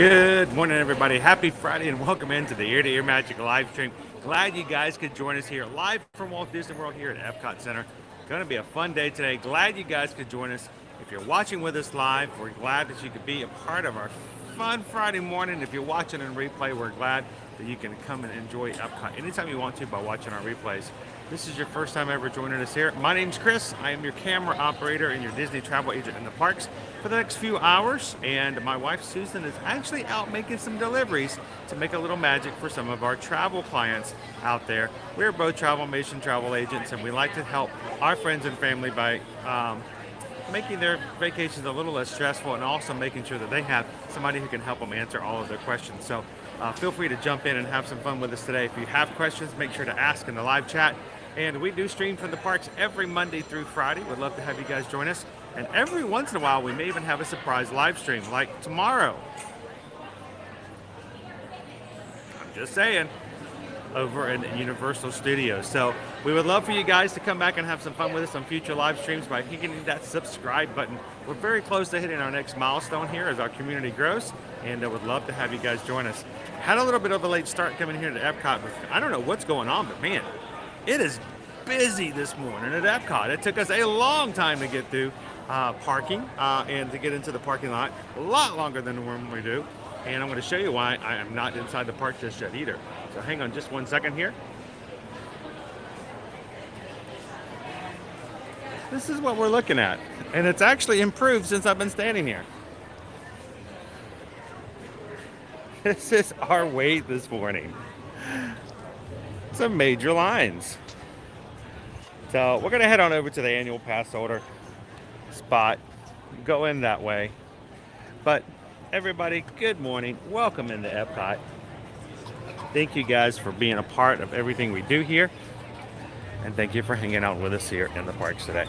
Good morning, everybody. Happy Friday and welcome into the Ear to Ear Magic live stream. Glad you guys could join us here live from Walt Disney World here at Epcot Center. Going to be a fun day today. Glad you guys could join us. If you're watching with us live, we're glad that you could be a part of our fun Friday morning. If you're watching in replay, we're glad that you can come and enjoy Epcot anytime you want to by watching our replays. This is your first time ever joining us here. My name's Chris. I am your camera operator and your Disney travel agent in the parks for the next few hours. And my wife, Susan, is actually out making some deliveries to make a little magic for some of our travel clients out there. We're both Travelmation travel agents, and we like to help our friends and family by making their vacations a little less stressful and also making sure that they have somebody who can help them answer all of their questions. So feel free to jump in and have some fun with us today. If you have questions, make sure to ask in the live chat. And we do stream from the parks every Monday through Friday. We'd love to have you guys join us. And every once in a while, we may even have a surprise live stream, like tomorrow. I'm just saying, over in Universal Studios. So we would love for you guys to come back and have some fun with us on future live streams by hitting that subscribe button. We're very close to hitting our next milestone here as our community grows, and I would love to have you guys join us. Had a little bit of a late start coming here to Epcot, but I don't know what's going on, but man, it is busy this morning at Epcot. It took us a long time to get through parking and to get into the parking lot. A lot longer than we normally do. And I'm going to show you why I am not inside the park just yet either. So hang on just 1 second here. This is what we're looking at. And it's actually improved since I've been standing here. This is our wait this morning. Some major lines. So we're going to head on over to the annual pass holder spot. Go in that way. But everybody, good morning. Welcome into Epcot. Thank you guys for being a part of everything we do here. And thank you for hanging out with us here in the parks today.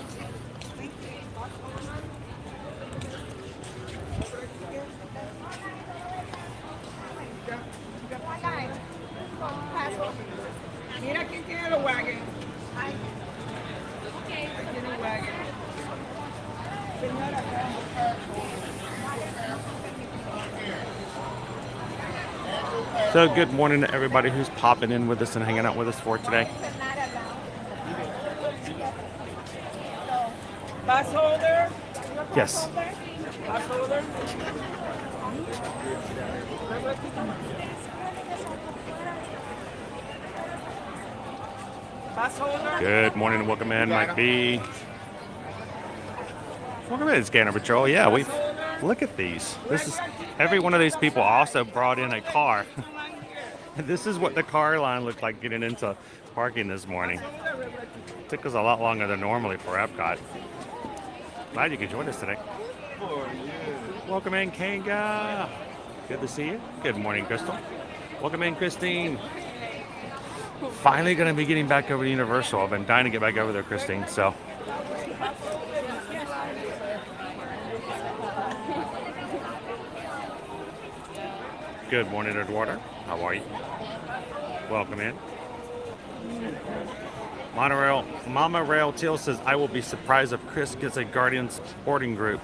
So good morning to everybody who's popping in with us and hanging out with us for today. Pass holder? Yes. Pass holder? Pass holder? Good morning and welcome in, Mike B. Welcome in, Scanner Patrol. Yeah, we look at these. This is every one of these people also brought in a car. This is what the car line looked like getting into parking this morning. Took us a lot longer than normally for Epcot. Glad you could join us today. Welcome in, Kanga. Good to see you. Good morning, Crystal. Welcome in, Christine. Finally going to be getting back over to Universal. I've been dying to get back over there, Christine. So. Good morning, Eduardo. How are you? Welcome in. Mama Rail Teal says, I will be surprised if Chris gets a Guardian sporting group.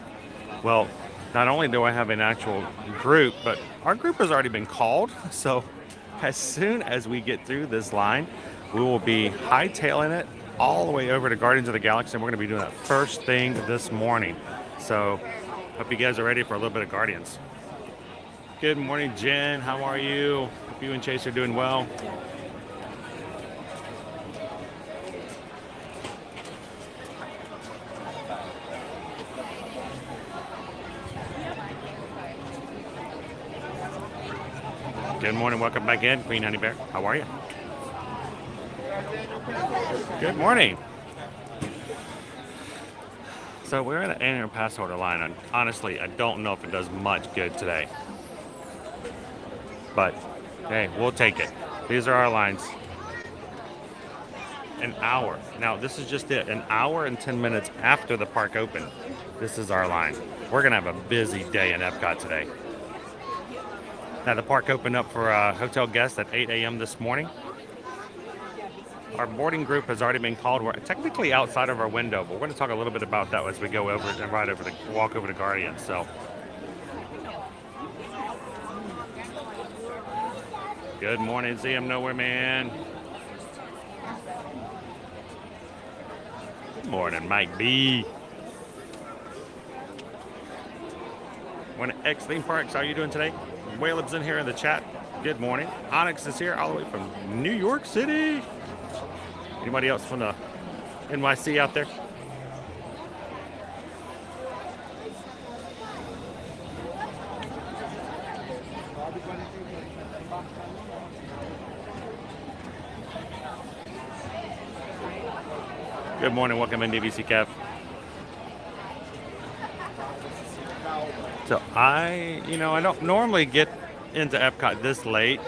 Well, not only do I have an actual group, but our group has already been called. So as soon as we get through this line, we will be hightailing it all the way over to Guardians of the Galaxy. And we're going to be doing that first thing this morning. So hope you guys are ready for a little bit of Guardians. Good morning, Jen. How are you? Hope you and Chase are doing well. Good morning. Welcome back in, Queen Honey Bear. How are you? Good morning. So we're in an annual pass holder line, and honestly, I don't know if it does much good today. But, hey, we'll take it. These are our lines. An hour. Now, this is just it. An hour and 10 minutes after the park opened. This is our line. We're going to have a busy day in Epcot today. Now, the park opened up for hotel guests at 8 a.m. this morning. Our boarding group has already been called. We're technically outside of our window, but we're going to talk a little bit about that as we go over and walk over the Guardians. So Good morning, ZM Nowhere Man. Good morning, Mike B. Morning, X Theme Parks. How are you doing today? Whaleb's in here in the chat. Good morning. Onyx is here all the way from New York City. Anybody else from the NYC out there? Good morning. Welcome in, DVC Kev. So I don't normally get into Epcot this late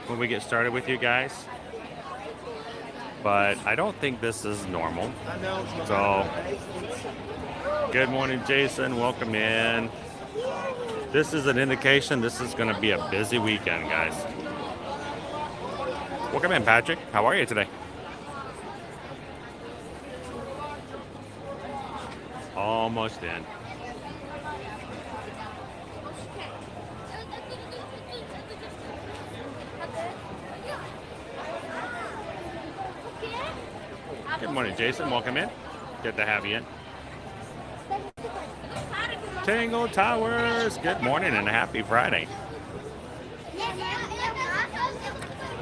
when we get started with you guys, but I don't think this is normal. So good morning, Jason. Welcome in. This is an indication this is going to be a busy weekend, guys. Welcome in, Patrick. How are you today? Almost in. Good morning, Jason. Welcome in. Good to have you in. Tangle Towers. Good morning and happy Friday.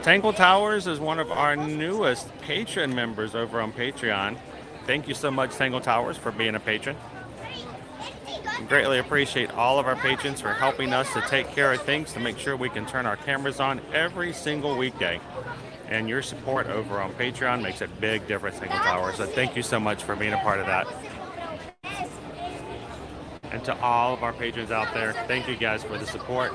Tangle Towers is one of our newest patron members over on Patreon. Thank you so much, Tangle Towers, for being a patron. We greatly appreciate all of our patrons for helping us to take care of things to make sure we can turn our cameras on every single weekday. And your support over on Patreon makes a big difference, Tangle Towers. So thank you so much for being a part of that. And to all of our patrons out there, thank you guys for the support.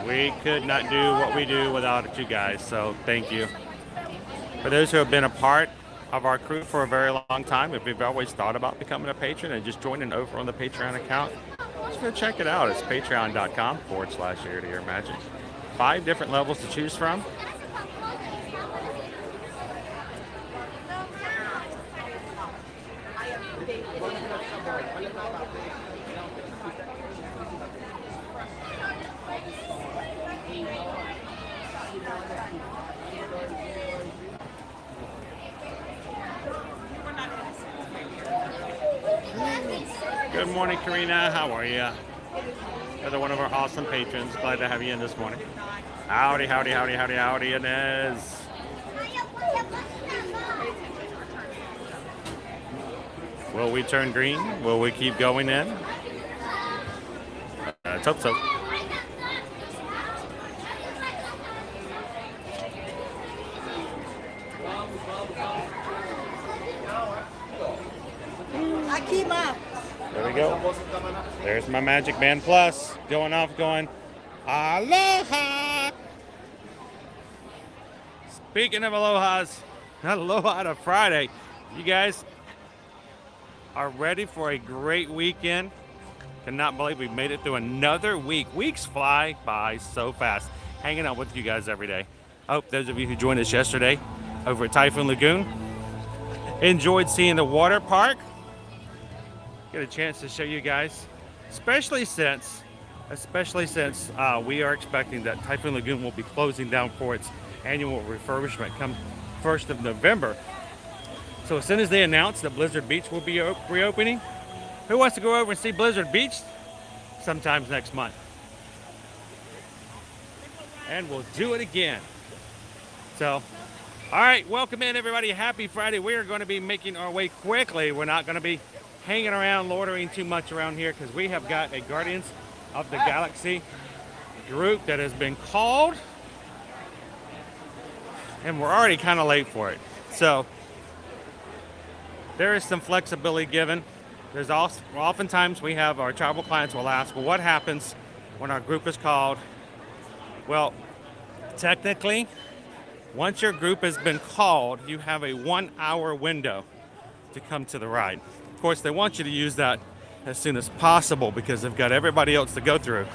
We could not do what we do without you guys, so thank you. For those who have been a part of our crew for a very long time, if you've always thought about becoming a patron and just joining over on the Patreon account, just go check it out. It's patreon.com/ear-to-ear magic. 5 different levels to choose from. Good morning, Karina. How are you? Another one of our awesome patrons. Glad to have you in this morning. Howdy, howdy, howdy, howdy, howdy, Inez. Will we turn green? Will we keep going in? Let's hope so. There we go. There's my Magic Band Plus going off, going aloha. Speaking of alohas, aloha to Friday. You guys are ready for a great weekend. Cannot believe we've made it through another week. Weeks fly by so fast. Hanging out with you guys every day. I hope those of you who joined us yesterday over at Typhoon Lagoon enjoyed seeing the water park. Get a chance to show you guys, especially since we are expecting that Typhoon Lagoon will be closing down for its annual refurbishment come 1st of November. So as soon as they announce that Blizzard Beach will be reopening, who wants to go over and see Blizzard Beach sometimes next month? And we'll do it again. So, all right, welcome in everybody. Happy Friday. We are going to be making our way quickly. We're not going to be hanging around, loitering too much around here because we have got a Guardians of the Galaxy group that has been called, and we're already kind of late for it. So there is some flexibility given. There's also oftentimes we have our tribal clients will ask, well, what happens when our group is called? Well, technically, once your group has been called, you have a 1-hour window to come to the ride. Of course, they want you to use that as soon as possible because they've got everybody else to go through.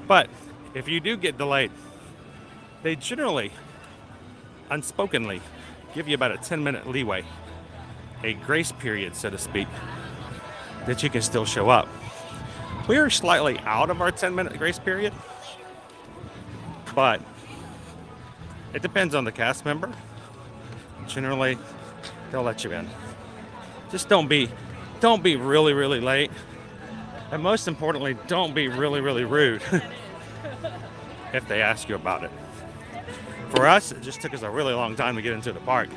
But if you do get delayed, they generally, unspokenly, give you about a 10-minute leeway, a grace period, so to speak, that you can still show up. We are slightly out of our 10-minute grace period, but it depends on the cast member. Generally, they'll let you in. Just don't be really late, and most importantly, don't be really rude if they ask you about it. For us, it just took us a really long time to get into the park.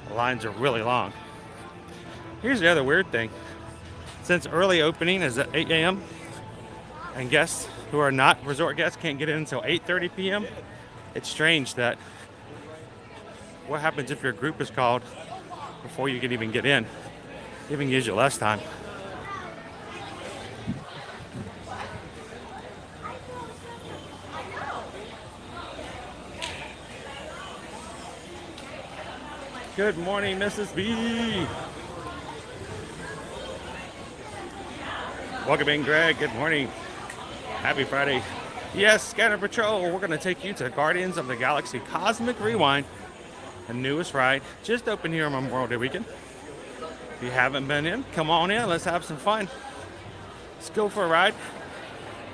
The lines are really long. Here's the other weird thing. Since early opening is at 8 a.m. and guests who are not resort guests can't get in until 8:30 p.m., it's strange that what happens if your group is called before you can even get in? It even gives you less time. Good morning, Mrs. B. Welcome in, Greg. Good morning. Happy Friday. Yes, Scanner Patrol. We're going to take you to Guardians of the Galaxy Cosmic Rewind, the newest ride. Just opened here on Memorial Day weekend. If you haven't been in, come on in. Let's have some fun. Let's go for a ride.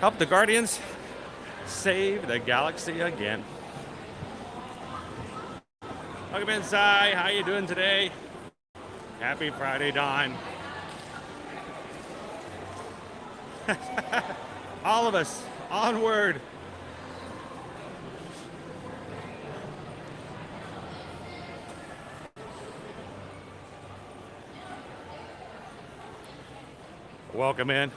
Help the Guardians save the galaxy again. Welcome inside. How you doing today? Happy Friday, Don. All of us, onward. Welcome in.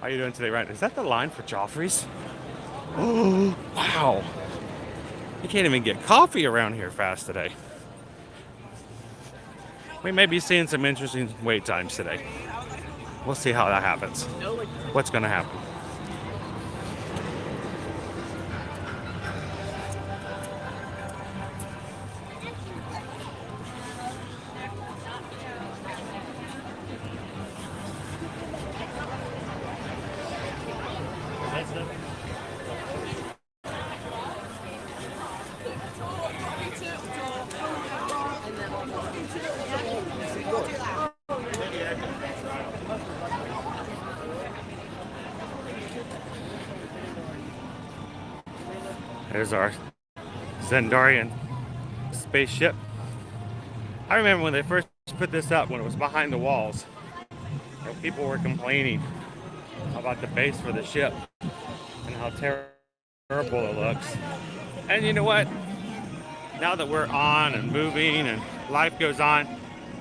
How you doing today, Ryan? Is that the line for Joffrey's? Oh, wow. You can't even get coffee around here fast today. We may be seeing some interesting wait times today. We'll see how that happens. What's going to happen? There's our Xandarian spaceship. I remember when they first put this up, when it was behind the walls, and people were complaining about the base for the ship and how terrible it looks. And you know what? Now that we're on and moving and life goes on,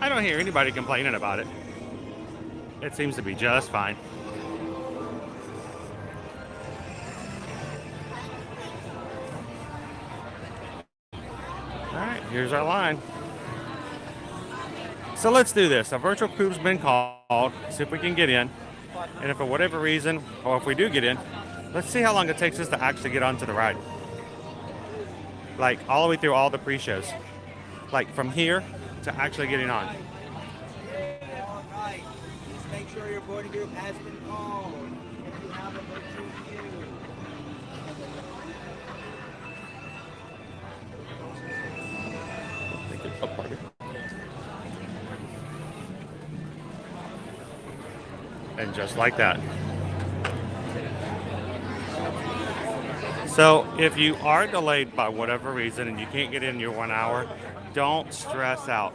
I don't hear anybody complaining about it. It seems to be just fine. Alright, here's our line. So let's do this. A virtual cube's been called. See if we can get in. And if for whatever reason, or if we do get in, let's see how long it takes us to actually get onto the ride. Like all the way through all the pre-shows. Like from here to actually getting on. Alright, just make sure your boarding group has been called. If you have a virtual queue. And just like that. So if you are delayed by whatever reason and you can't get in your 1 hour, don't stress out.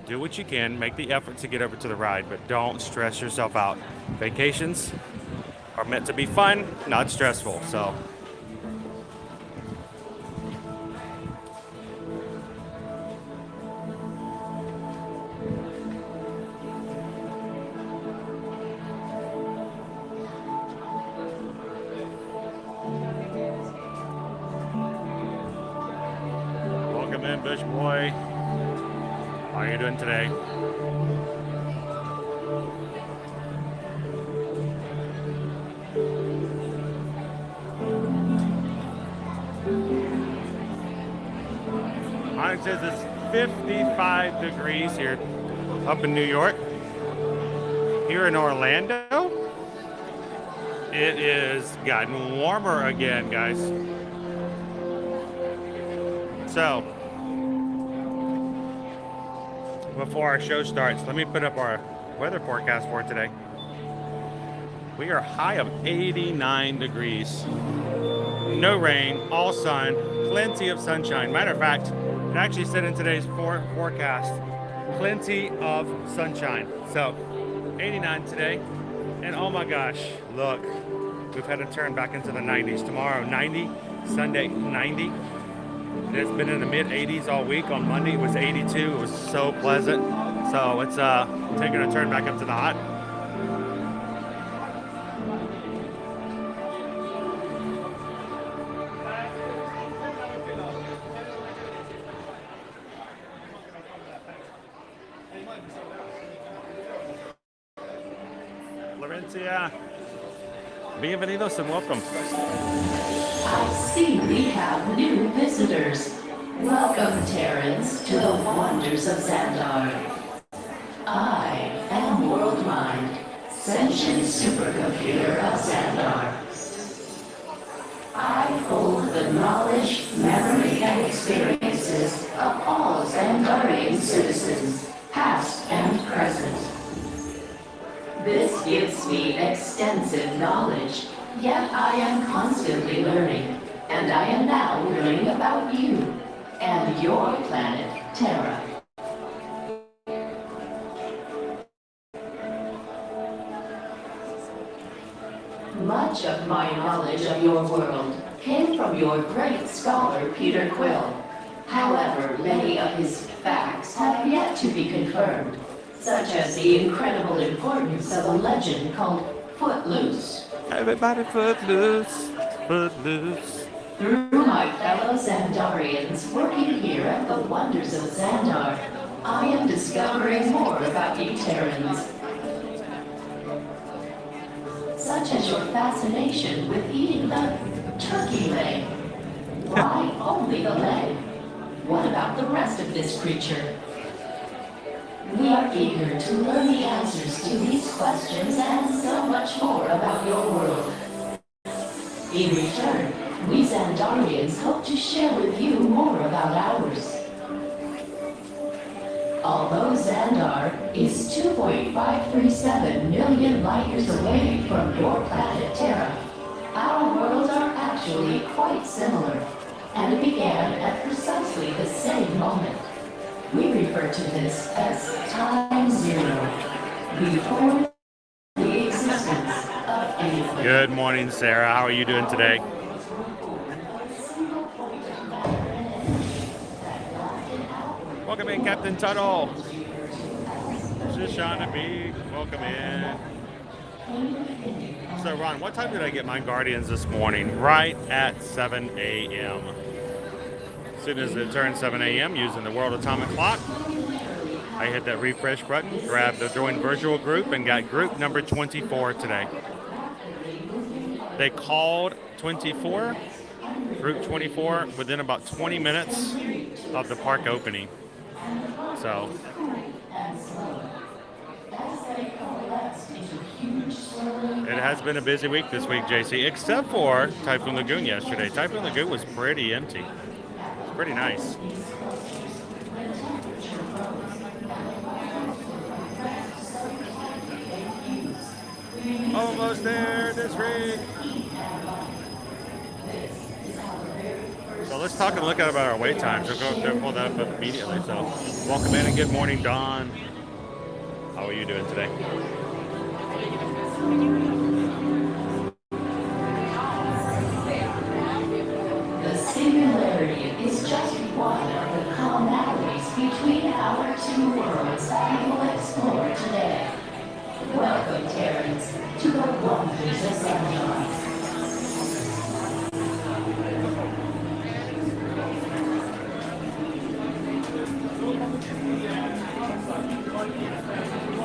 Do what you can, make the effort to get over to the ride, but don't stress yourself out. Vacations are meant to be fun, not stressful. So welcome in, Bush Boy. How are you doing today? Mine says it's 55 degrees here up in New York. Here in Orlando, it is gotten warmer again, guys. So, before our show starts, let me put up our weather forecast for today. We are high of 89 degrees. no rain, all sun, plenty of sunshine. Matter of fact, it actually said in today's forecast, plenty of sunshine. So 89 today, and oh my gosh, look, we've had a turn back into the 90s. Tomorrow 90, Sunday 90. It's been in the mid 80s all week. On Monday it was 82. It was so pleasant. So it's taking a turn back up to the hot. Florencia, bienvenidos and welcome. I see we have new visitors. Welcome, Terrans, to the wonders of Xandar. I am World Mind, sentient supercomputer of Xandar. I hold the knowledge, memory, and experiences of all Xandarian citizens, past and present. This gives me extensive knowledge, yet I am constantly learning, and I am now learning about you and your planet, Terra. Much of my knowledge of your world came from your great scholar, Peter Quill. However, many of his facts have yet to be confirmed, such as the incredible importance of a legend called Footloose. Everybody footloose, footloose. Through my fellow Xandarians working here at the wonders of Xandar, I am discovering more about you Terrans. Such as your fascination with eating the turkey leg. Why only the leg? What about the rest of this creature? We are eager to learn the answers to these questions and so much more about your world. In return, we Xandarians hope to share with you more about ours. Although Xandar is 2.537 million light years away from your planet Terra, our worlds are actually quite similar, and it began at precisely the same moment. We refer to this as time zero, before the existence of anything. Good morning, Sarah. How are you doing today? Welcome in, Captain Tuttle. Shoshana B, welcome in. So, Ron, what time did I get my Guardians this morning? Right at 7 a.m. As soon as it turned 7 a.m., using the World Atomic Clock, I hit that refresh button, grabbed the join virtual group, and got group number 24 today. They called 24, group 24, within about 20 minutes of the park opening. So, it has been a busy week this week, JC, except for Typhoon Lagoon yesterday. Typhoon Lagoon was pretty empty. It's pretty nice. Almost there this week. So let's talk and look at about our wait times. We'll pull that up immediately. So welcome in and good morning, Dawn. How are you doing today? The singularity is just one of the commonalities between our two worlds that we will explore today. Welcome, Terrans, to the wonders of Xandar.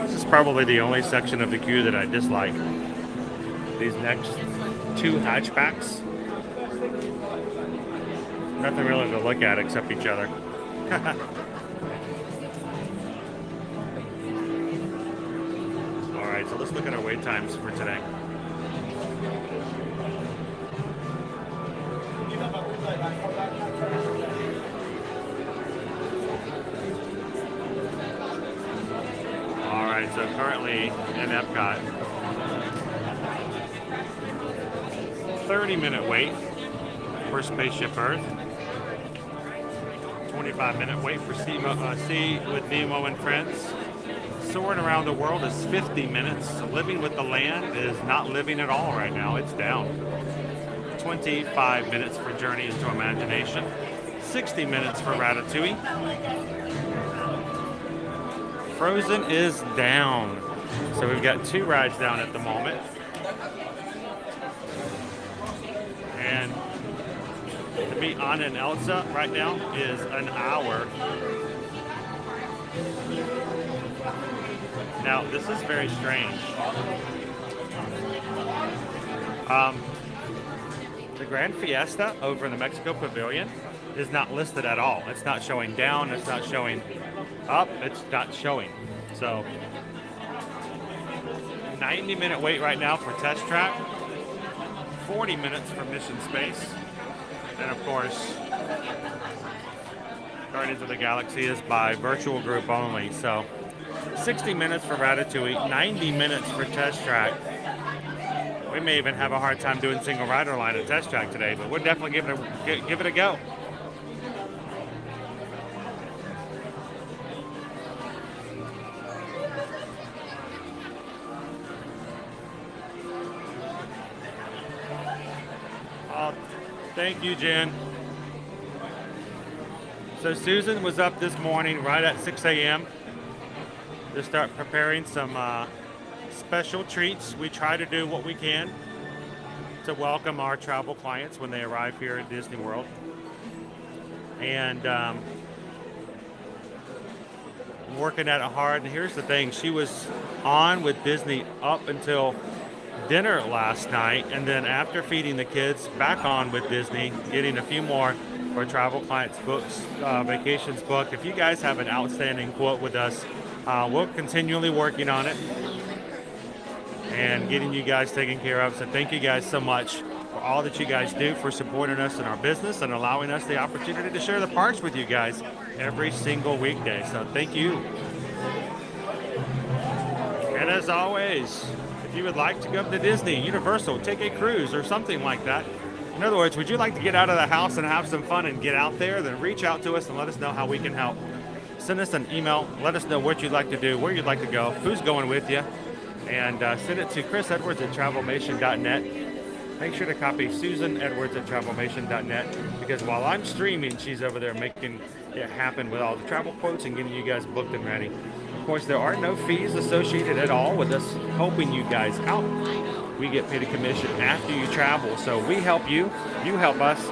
This is probably the only section of the queue that I dislike. These next two hatchbacks. Nothing really to look at except each other. Alright, so let's look at our wait times for today. Alright, so currently in Epcot, 30-minute wait for Spaceship Earth. 25-minute wait for Sea with Nemo and Friends. Soaring Around the World is 50 minutes. Living with the Land is not living at all right now. It's down. 25 minutes for Journey into Imagination. 60 minutes for Ratatouille. Frozen is down. So we've got 2 rides down at the moment. And to meet Anna and Elsa right now is an hour. Now, this is very strange. The Grand Fiesta over in the Mexico Pavilion is not listed at all. It's not showing down, it's not showing up, it's not showing. So, 90-minute wait right now for Test Track, 40 minutes for Mission Space, and of course, Guardians of the Galaxy is by virtual group only. So, 60 minutes for Ratatouille, 90 minutes for Test Track. We may even have a hard time doing single rider line at Test Track today, but we'll definitely give it a go. Thank you, Jen. So Susan was up this morning right at 6 a.m. to start preparing some special treats. We try to do what we can to welcome our travel clients when they arrive here at Disney World. And working at it hard. And here's the thing, she was on with Disney up until dinner last night, and then after feeding the kids, back on with Disney, getting a few more for travel clients books, vacations booked. If you guys have an outstanding quote with us, we're continually working on it and getting you guys taken care of. So thank you guys so much for all that you guys do, for supporting us in our business and allowing us the opportunity to share the parks with you guys every single weekday. So thank you. And as always, if you would like to go up to Disney, Universal, take a cruise or something like that. In other words, would you like to get out of the house and have some fun and get out there? Then reach out to us and let us know how we can help. Send us an email. Let us know what you'd like to do, where you'd like to go, who's going with you. And send it to chrisedwards@travelmation.net. Make sure to copy susanedwards@travelmation.net, because while I'm streaming, she's over there making it happen with all the travel quotes and getting you guys booked and ready. Of course, there are no fees associated at all with us helping you guys out. We get paid a commission after you travel, so we help you, you help us.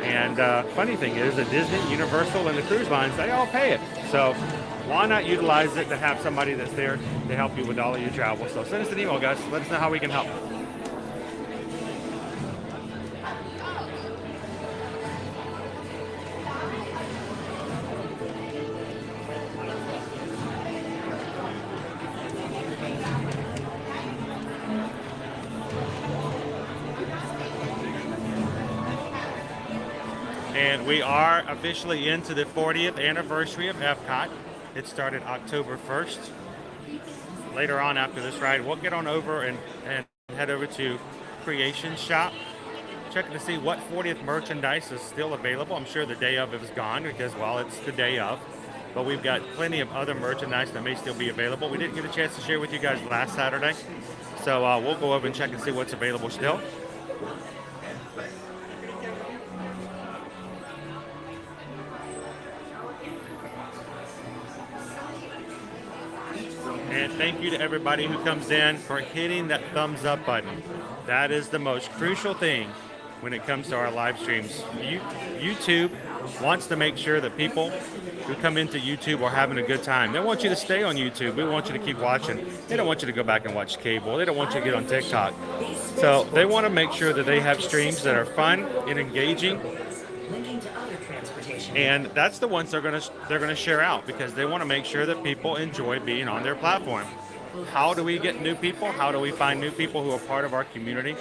And funny thing is that Disney, Universal, and the cruise lines, they all pay it. So why not utilize it to have somebody that's there to help you with all of your travel? So send us an email, guys. Let us know how we can help. And we are officially into the 40th anniversary of Epcot. It started October 1st. Later on after this ride, we'll get on over and head over to Creation Shop, checking to see what 40th merchandise is still available. I'm sure the day of is gone because, well, it's the day of. But we've got plenty of other merchandise that may still be available. We didn't get a chance to share with you guys last Saturday. So we'll go over and check and see what's available still. And thank you to everybody who comes in for hitting that thumbs up button. That is the most crucial thing when it comes to our live streams. YouTube wants to make sure that people who come into YouTube are having a good time. They want you to stay on YouTube. We want you to keep watching. They don't want you to go back and watch cable. They don't want you to get on TikTok. So they want to make sure that they have streams that are fun and engaging. And that's the ones they're gonna share out, because they want to make sure that people enjoy being on their platform. How do we get new people? How do we find new people who are part of our community?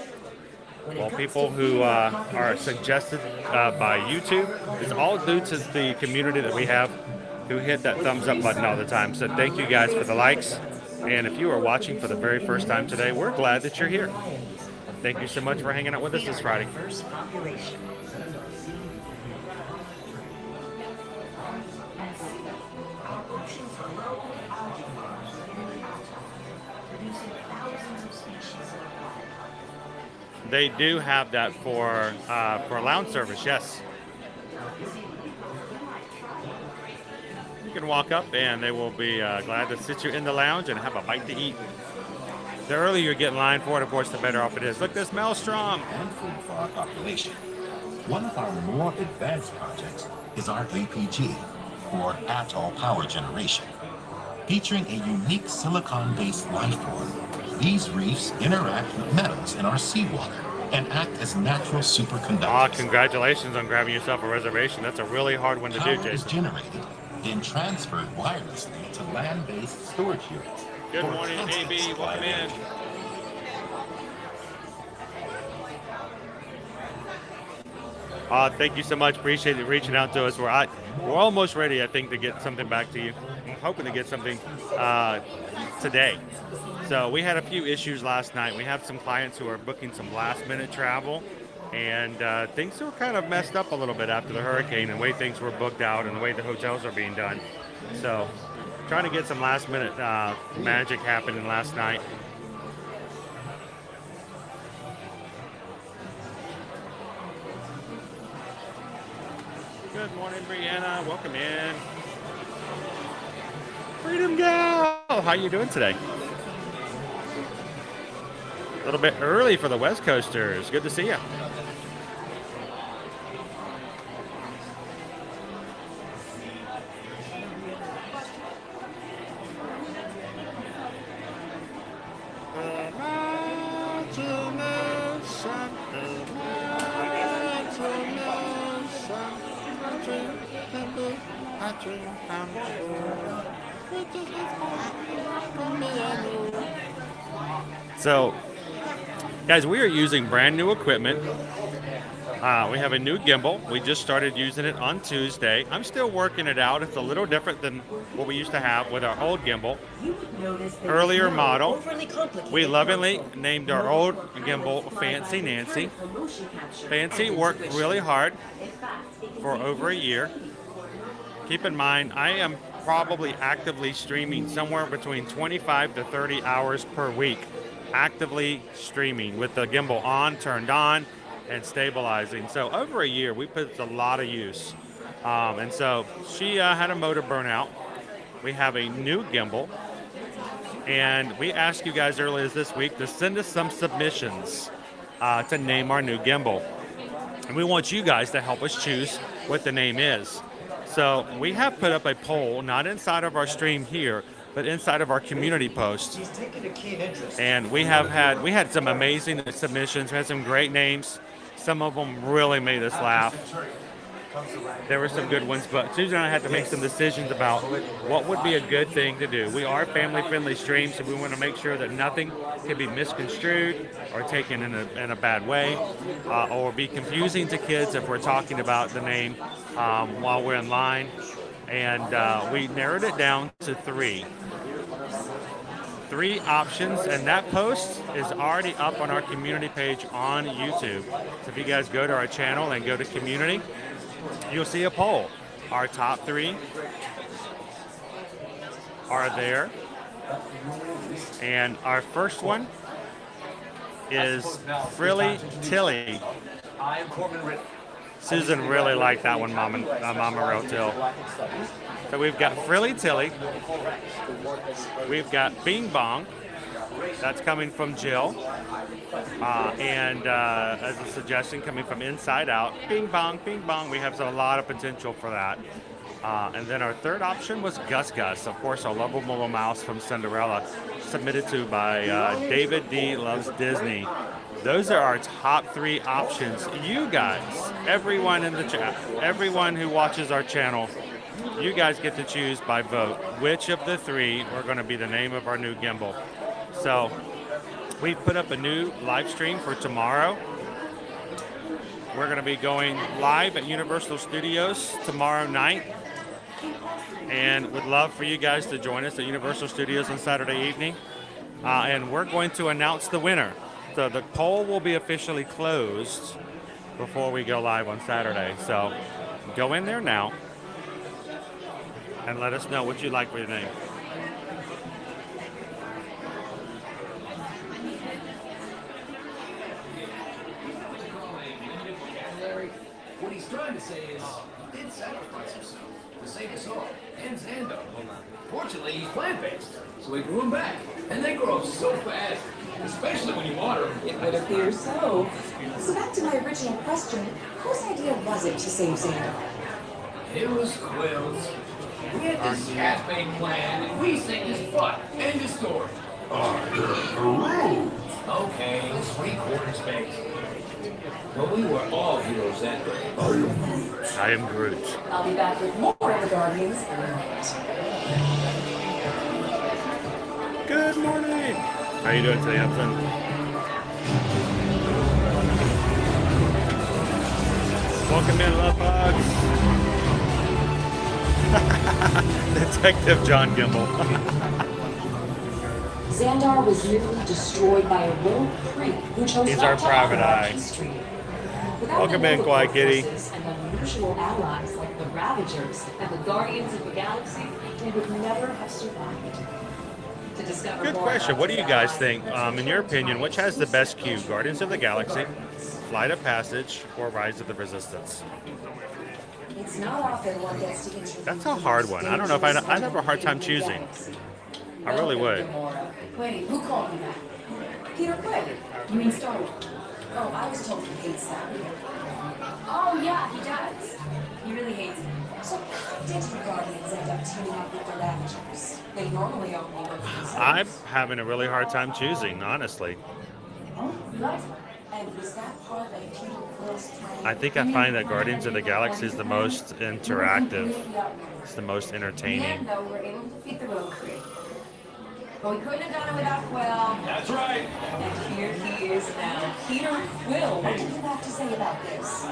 Well, people who are suggested by YouTube. It's all due to the community that we have who hit that thumbs up button all the time. So thank you guys for the likes. And if you are watching for the very first time today, we're glad that you're here. Thank you so much for hanging out with us this Friday. They do have that for lounge service, yes. You can walk up and they will be glad to sit you in the lounge and have a bite to eat. The earlier you get in line for it, of course, the better off it is. Look, this maelstrom. And food for our population. One of our more advanced projects is our APG, or Atoll Power Generation. Featuring a unique silicon-based life form, these reefs interact with metals in our seawater and act as natural superconductors. Congratulations on grabbing yourself a reservation. That's a really hard one to do, Power is Jason. generated, then transferred wirelessly to land-based storage units. Good morning, AB. Welcome in. Thank you so much. Appreciate you reaching out to us. We're almost ready, I think, to get something back to you. I'm hoping to get something today. So we had a few issues last night. We have some clients who are booking some last-minute travel, and things were kind of messed up a little bit after the hurricane and the way things were booked out and the way the hotels are being done. So trying to get some last-minute magic happening last night. Good morning, Brianna. Welcome in. Freedom Gal! How you doing today? A little bit early for the West Coasters. Good to see you. So, guys, we are using brand new equipment. We have a new gimbal. We just started using it on Tuesday. I'm still working it out. It's a little different than what we used to have with our old gimbal. Earlier model. We lovingly named our old gimbal Fancy Nancy. Fancy worked really hard for over a year. Keep in mind, I am probably actively streaming somewhere between 25 to 30 hours per week. Actively streaming with the gimbal on, turned on, and stabilizing. So over a year, we put a lot of use. And so she had a motor burnout. We have a new gimbal. And we asked you guys earlier this week to send us some submissions to name our new gimbal. And we want you guys to help us choose what the name is. So we have put up a poll, not inside of our stream here, but inside of our community post. And we had some amazing submissions. We had some great names. Some of them really made us laugh. There were some good ones, but Susan and I had to make some decisions about what would be a good thing to do. We are a family-friendly stream, so we want to make sure that nothing can be misconstrued or taken in a bad way, or be confusing to kids if we're talking about the name while we're in line. And we narrowed it down to three options, and that post is already up on our community page on YouTube. So if you guys go to our channel and go to community, you'll see a poll. Our top three are there, and our first one is Frilly Tilly. Susan really liked that one, Mama Rotil. So we've got Frilly Tilly. We've got Bing Bong. That's coming from Jill. And as a suggestion coming from Inside Out, Bing Bong, Bing Bong. We have a lot of potential for that. And then our third option was Gus Gus. Of course, our lovable little mouse from Cinderella, submitted to by David D. Loves Disney. Those are our top three options. You guys, everyone in the chat, everyone who watches our channel, you guys get to choose by vote which of the three are going to be the name of our new gimbal. So we've put up a new live stream for tomorrow. We're going to be going live at Universal Studios tomorrow night, and would love for you guys to join us at Universal Studios on Saturday evening. And we're going to announce the winner. So the poll will be officially closed before we go live on Saturday. So go in there now and let us know what you'd like for your name. trying to say is, he did sacrifice himself to save us all, and Xandar. Fortunately, he's plant-based, so we grew him back. And they grow up so fast, especially when you water them. It would appear so. So back to my original question, whose idea was it to save Xandar? It was Quill's. We had this half-baked plan, and we sang his butt. End of story. Okay, 3/4 baked. But we were all heroes that day. I am Groot. I'll be back with more of the Guardians in a minute. Good morning. How you doing today, Upton? Welcome in, love bugs. Detective John Gimbal. Xandar was nearly destroyed by a rogue creep who chose He's not our to private honor our eye. history. Without Welcome the in, naval Quiet Kitty. forces and unusual allies like the Ravagers and the Guardians of the Galaxy, we would never have survived. To discover Good more question. about What do the you guys allies, think? In your opinion, which has the best queue? Guardians of the Galaxy, Flight of Passage, or Rise of the Resistance? It's not often one gets to interview That's a hard one. I don't know if I'd have a hard time choosing. I really would. Wait, who called you that? Peter Quill. You mean Star Wars? Oh, I was told he hates that. Oh, yeah, he does. He really hates it. So how did you Guardians end up teaming up with the Ravagers? They normally only work for themselves. I'm having a really hard time choosing, honestly. And was that part of Peter Quill's plan? I think I find that Guardians of the Galaxy is the most interactive. It's the most And entertaining. though we're able to defeat the rogue creep. But we couldn't have done it without Quill. That's right. And here he is now. Peter Quill. What do you have to say about this?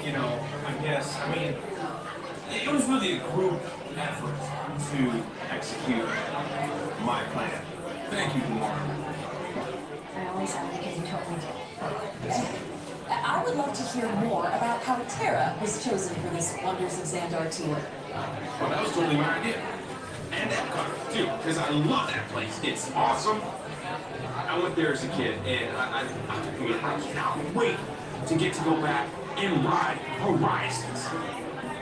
You know, I guess, I mean, it was really a group effort to execute my plan. Thank you, Gamora. I always have because you told me to. I would love to hear more about how Terra was chosen for this Wonders of Xandar tour. Well, that was totally my idea. And Epcot, too, because I love that place. It's awesome. I went there as a kid, and I cannot wait to get to go back and ride Horizons.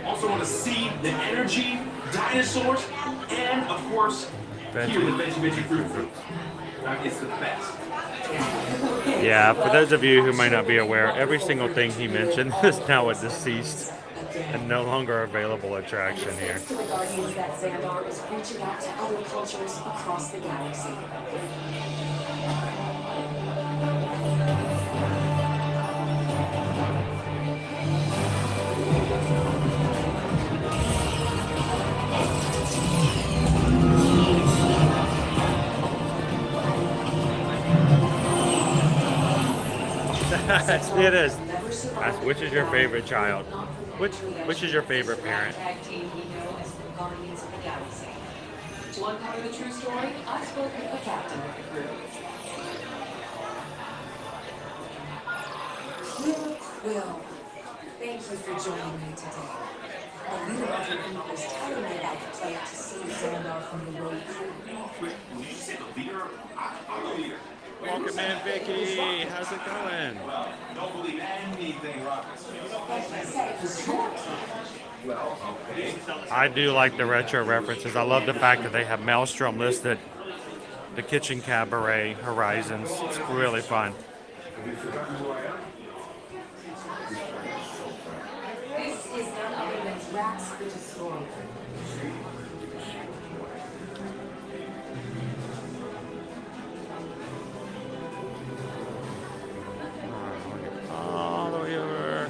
Also want to see the energy, dinosaurs, and, of course, hear the veggie fruit. It's the best. Yeah, for those of you who might not be aware, every single thing he mentioned is now a deceased and no longer available attraction here. Thanks to the Guardians that Xandar is reaching out to other cultures across the galaxy. It is. Which is your favorite child? Which is your favorite parent? Tag team we know as the Guardians of the Galaxy. To uncover the true story, I spoke with the captain of the crew. Quill, thank you for joining me today. A leader of the group was telling me about the plan to save Xandar from the rogue crew. Wait, did you say the leader? I'm the leader. Welcome in, Vicky. How's it going? Well, don't believe anything rockets. But he said it was your plan. Well, okay. I do like the retro references. I love the fact that they have Maelstrom listed, the Kitchen Cabaret, Horizons. It's really fun. This is none other than Drax the Destroyer. All the way over.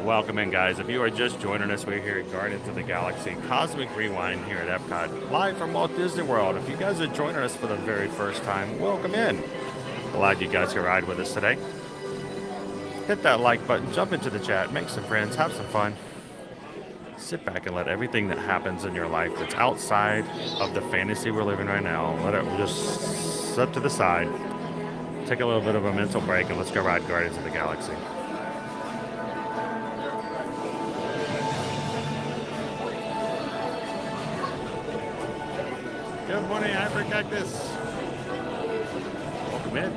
Welcome in, guys. If you are just joining us, we're here at Guardians of the Galaxy Cosmic Rewind here at Epcot, live from Walt Disney World. If you guys are joining us for the very first time, welcome in. Glad you guys could ride with us today. Hit that like button, jump into the chat, make some friends, have some fun. Sit back and let everything that happens in your life that's outside of the fantasy we're living right now, let it just set to the side. Take a little bit of a mental break and let's go ride Guardians of the Galaxy. Good morning, Hypercactus. Welcome in.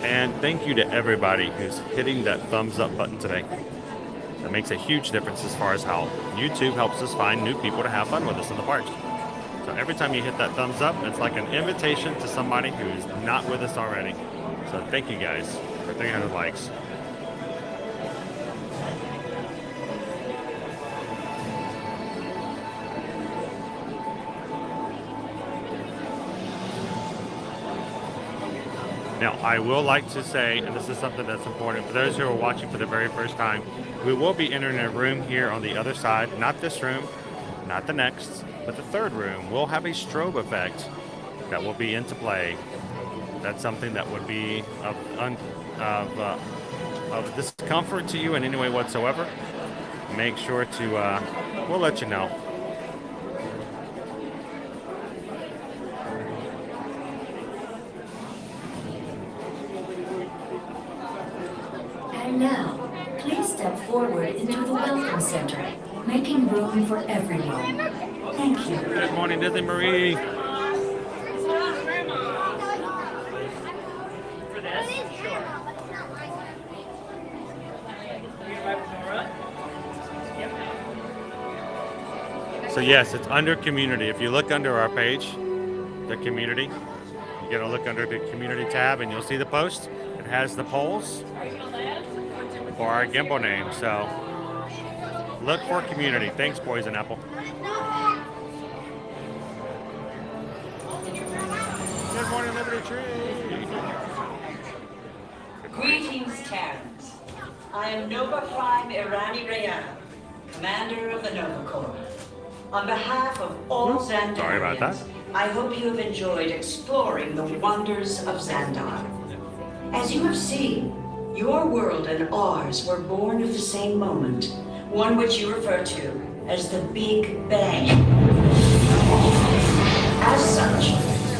And thank you to everybody who's hitting that thumbs up button today. That makes a huge difference as far as how YouTube helps us find new people to have fun with us in the parks. So every time you hit that thumbs up, it's like an invitation to somebody who's not with us already. So thank you guys for 300 likes. Now, I will like to say, and this is something that's important, for those who are watching for the very first time, we will be entering a room here on the other side, not this room, not the next, but the third room. We'll have a strobe effect that will be into play. That's something that would be of discomfort to you in any way whatsoever. Make sure to, we'll let you know. And now, please step forward into the Welcome Center, making room for everyone. Thank you. Good morning, Disney Marie. For this? Sure. So yes, it's under community. If you look under our page, the community, you gotta look under the community tab and you'll see the post. It has the polls for our Gimbal name. So look for community. Thanks, Poison Apple. Good morning, Liberty Tree. Greetings, Terrans. I am Nova Prime Irani Rayan, commander of the Nova Corps. On behalf of all Xandarians, Sorry about that. I hope you have enjoyed exploring the wonders of Xandar. As you have seen, your world and ours were born of the same moment, one which you refer to as the Big Bang. As such,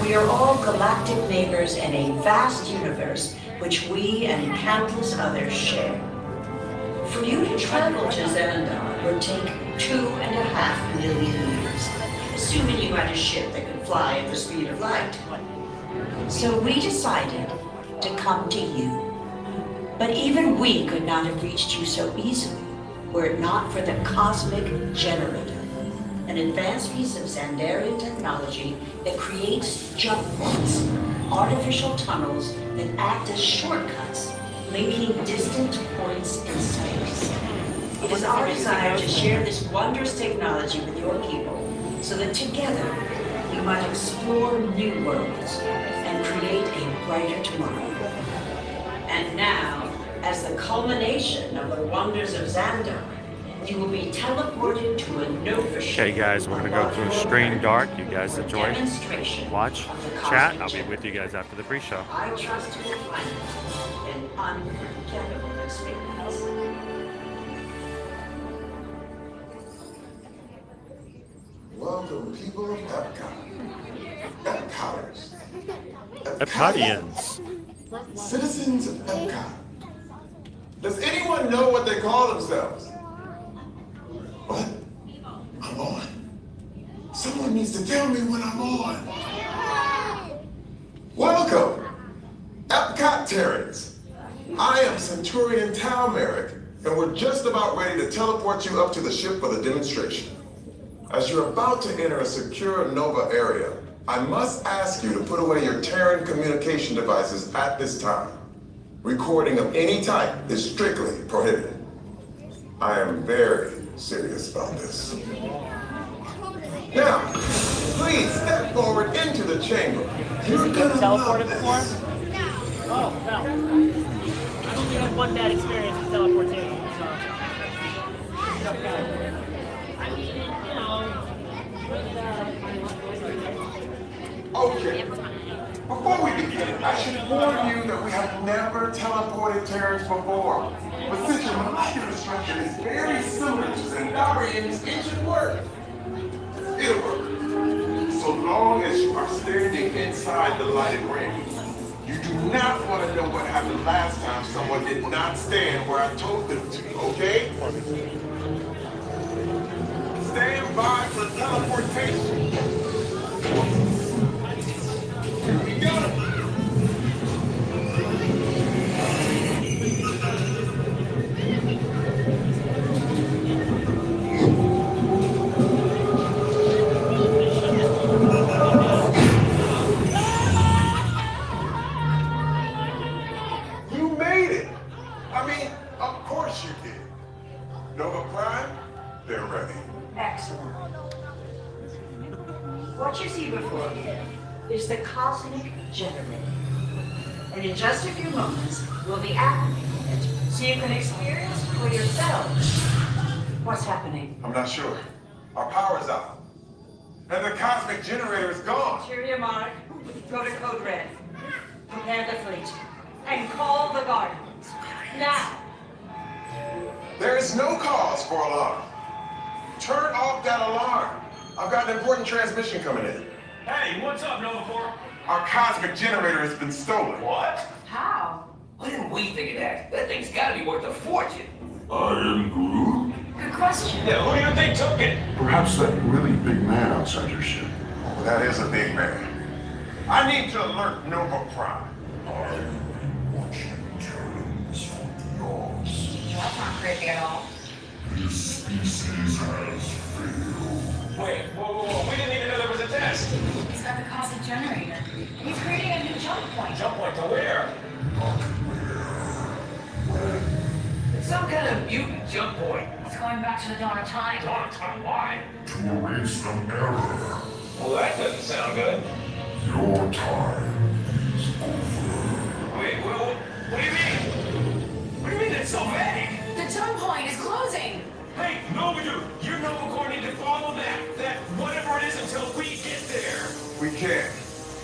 we are all galactic neighbors in a vast universe which we and countless others share. For you to travel to Xandar would take 2.5 million years, assuming you had a ship that could fly at the speed of light. So we decided to come to you. But even we could not have reached you so easily were it not for the Cosmic Generator, an advanced piece of Xandarian technology that creates jump points, artificial tunnels that act as shortcuts, linking distant points in space. It is our desire to share this wondrous technology with your people so that together we might explore new worlds and create a brighter tomorrow. And now, as the culmination of the wonders of Xandar, you will be teleported to a Nova ship. Okay, guys, we're gonna go through Stream Dark. You guys enjoy, Demonstration watch, of the chat. cosmic I'll be with you guys after the pre-show. I trust you will find an unforgettable experience. Welcome, people of Epcot. Epcoters. Epcotians. Citizens of Epcot. Does anyone know what they call themselves? What? I'm on. Someone needs to tell me when I'm on. Welcome, Epcot Terrans. I am Centurion Tal Merrick, and we're just about ready to teleport you up to the ship for the demonstration. As you're about to enter a secure Nova area, I must ask you to put away your Terran communication devices at this time. Recording of any type is strictly prohibited. I am very serious about this. Now, please step forward into the chamber. You're gonna teleported love before? this. Oh, no. I only had one bad experience with teleportation, so. I mean, you know. Okay. Before we begin, I should warn you that we have never teleported Terrans before. But since your molecular structure is very similar to Xandarians, it should work. It'll work. So long as you are standing inside the lighted ring. You do not want to know what happened last time someone did not stand where I told them to, okay? Stand by for teleportation. Here we go. What you see before you is the cosmic generator. And in just a few moments, we'll be activating it so you can experience for yourselves what's happening. I'm not sure. Our power's out. And the cosmic generator is gone. Cheerio, Mark. Go to Code Red. Prepare the fleet. And call the Guardians. Now. There is no cause for alarm. Turn off that alarm. I've got an important transmission coming in. Hey, what's up, Nova Corps? Our cosmic generator has been stolen. What? How? Why didn't we think of that? That thing's gotta be worth a fortune. I am Groot. Good question. Yeah, who do you think took it? Perhaps that really big man outside your ship. Oh, that is a big man. I need to alert Nova Prime. I'm watching terms for the odds. That's not creepy at all. This species has failed. Wait, whoa. We didn't even know there was a test. He's got the cosmic generator. He's creating a new jump point. Jump point to where? Not where. It's some kind of mutant jump point. It's going back to the dawn of time. Dawn of time, why? To erase the error. Well, that doesn't sound good. Your time is over. Wait, what do you mean? What do you mean it's so vague? The jump point is closing. Hey, Nova Dude, you Nova Corps need to follow that whatever it is until we get there. We can't.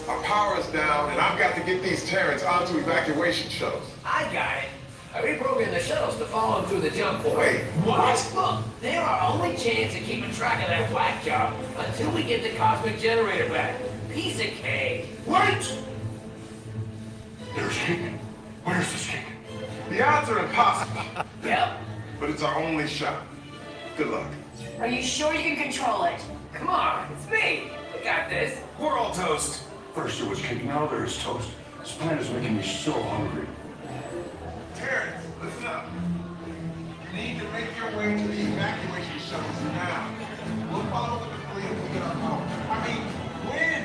Our power is down, and I've got to get these Terrans onto evacuation shuttles. I got it. I reprogrammed the shuttles to follow them through the jump point. Wait, what? Look, they're our only chance of keeping track of that whack job until we get the cosmic generator back. Piece of cake. Wait! They're escaping. Where's the escape? The odds are impossible, Yep. but it's our only shot. Good luck. Are you sure you can control it? Come on, it's me. We got this. We're all toast. First it was cake, now there's toast. This plan is making me so hungry. Terrence, listen up. You need to make your way to the evacuation shuttles now. We'll follow with the fleet when we get our power. I mean, when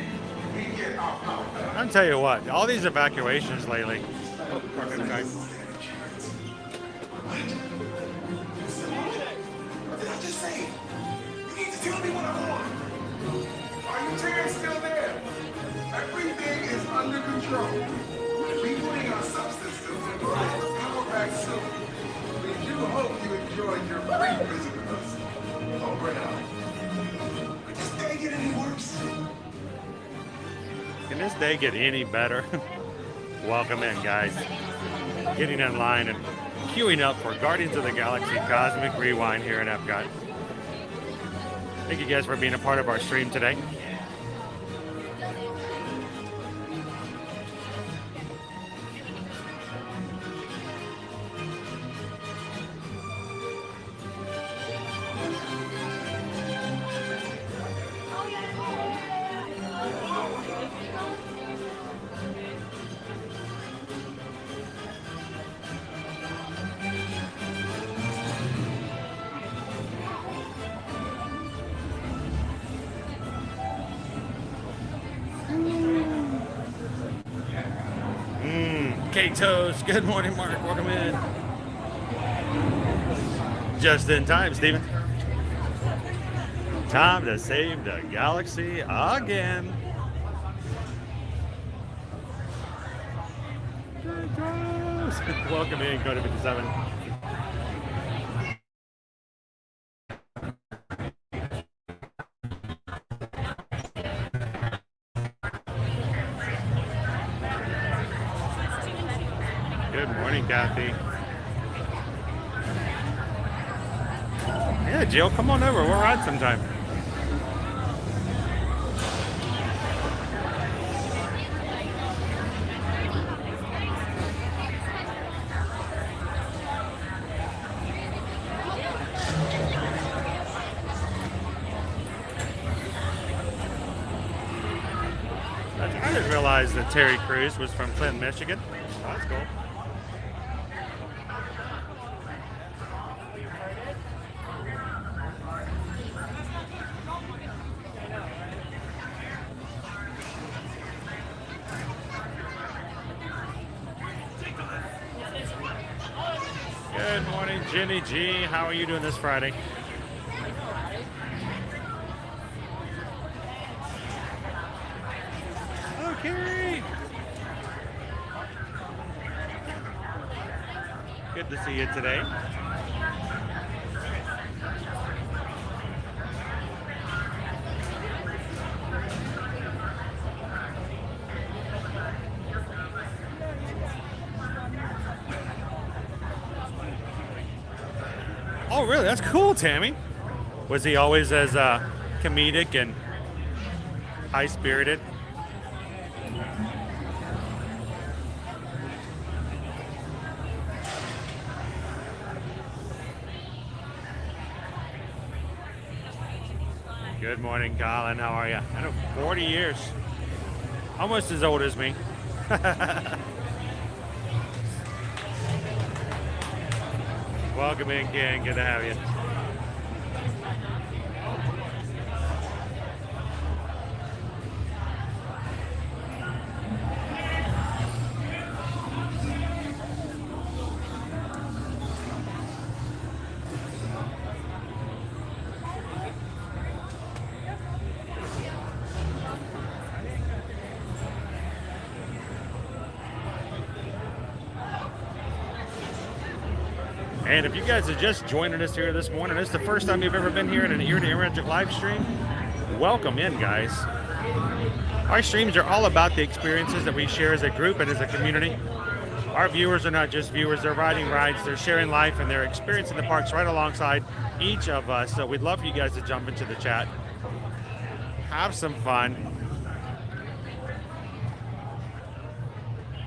we get our power back. I'll tell you what, all these evacuations lately. Oh, perfect. Okay. What did I just say? You need to tell me what I want. Are you Terrence still there? Everything is under control. Rebooting our subsystems and bringing the power back soon. We do hope you enjoyed your brief visit with us. Over and out. Could this day get any worse? Can this day get any better? Welcome in, guys. Getting in line and queuing up for Guardians of the Galaxy Cosmic Rewind here in Epcot. Thank you guys for being a part of our stream today. Cake toast. Good morning, Mark. Welcome in. Just in time, Steven. Time to save the galaxy again. Welcome in, Code 57. Good morning, Kathy. Yeah, Jill, come on over. We'll ride sometime. I didn't realize that Terry Crews was from Clinton, Michigan. Oh, that's cool. Good morning, Jenny G. How are you doing this Friday? Carrie. Good to see you today. Oh, really? That's cool, Tammy. Was he always as comedic and high-spirited? Good morning, Colin. How are you? I know, 40 years. Almost as old as me. Welcome in, Ken. Good to have you. And if you guys are just joining us here this morning, it's the first time you've ever been here in an Ear to Ear Magic live stream, welcome in, guys. Our streams are all about the experiences that we share as a group and as a community. Our viewers are not just viewers, they're riding rides, they're sharing life, and they're experiencing the parks right alongside each of us. So we'd love for you guys to jump into the chat. Have some fun.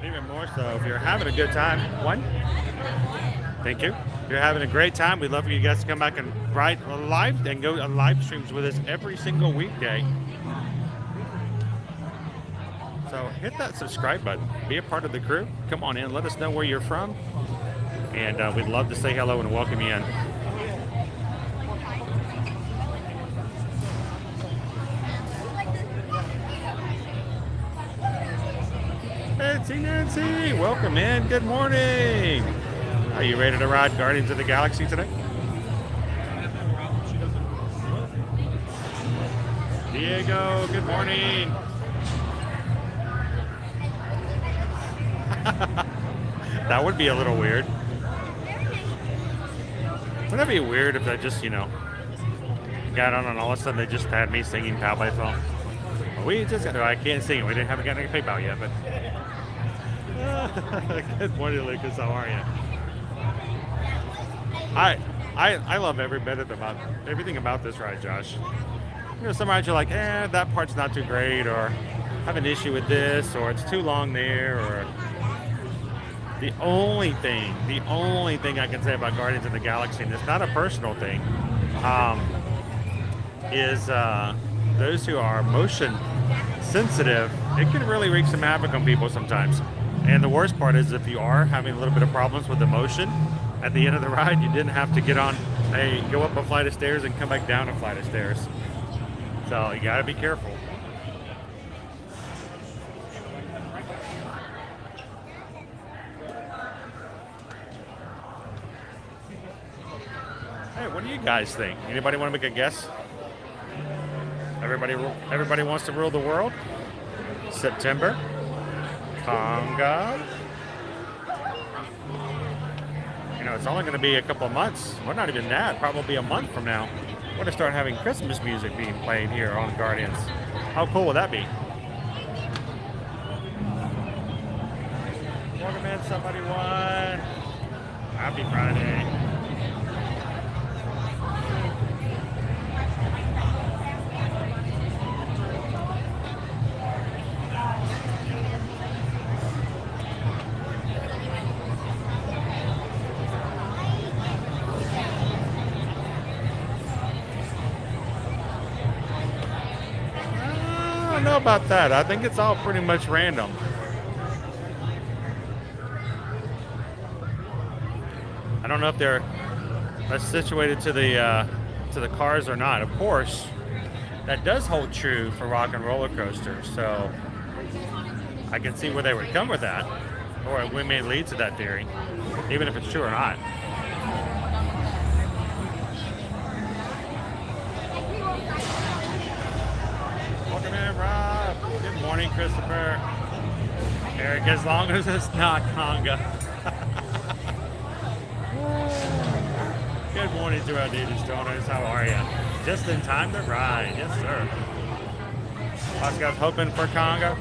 Even more so, if you're having a good time, thank you. If you're having a great time, we'd love for you guys to come back and ride live and go on live streams with us every single weekday. So hit that subscribe button. Be a part of the crew. Come on in. Let us know where you're from. And we'd love to say hello and welcome you in. Nancy, Nancy, welcome in. Good morning. Are you ready to ride Guardians of the Galaxy today? Diego, good morning. That would be a little weird. Wouldn't that be weird if I just, got on and all of a sudden they just had me singing Pow by Phone? We just got, I can't sing it. We haven't gotten any PayPal yet, but. Good morning, Lucas. How are you? I love every bit of everything about this ride, Josh. Some rides you're like, that part's not too great, or have an issue with this, or it's too long there, or the only thing I can say about Guardians of the Galaxy, and it's not a personal thing, is those who are motion sensitive, it can really wreak some havoc on people sometimes. And the worst part is if you are having a little bit of problems with the motion at the end of the ride, you didn't have to go up a flight of stairs and come back down a flight of stairs. So you gotta be careful. Hey, what do you guys think? Anybody want to make a guess? Everybody wants to rule the world? September? Conga? It's only going to be a couple of months. Well, not even that. Probably a month from now. We're going to start having Christmas music being played here on Guardians. How cool would that be? Welcome in, somebody won. Happy Friday. I don't know about that. I think it's all pretty much random. I don't know if they're situated to the cars or not. Of course, that does hold true for rock and roller coasters. So I can see where they would come with that, or we may lead to that theory, even if it's true or not. Welcome in, Rob. Good morning. morning, Christopher. Eric, as long as it's not conga. Good morning to our native stoners. How are you? Just in time to ride. Yes, sir. Oscar's hoping for conga.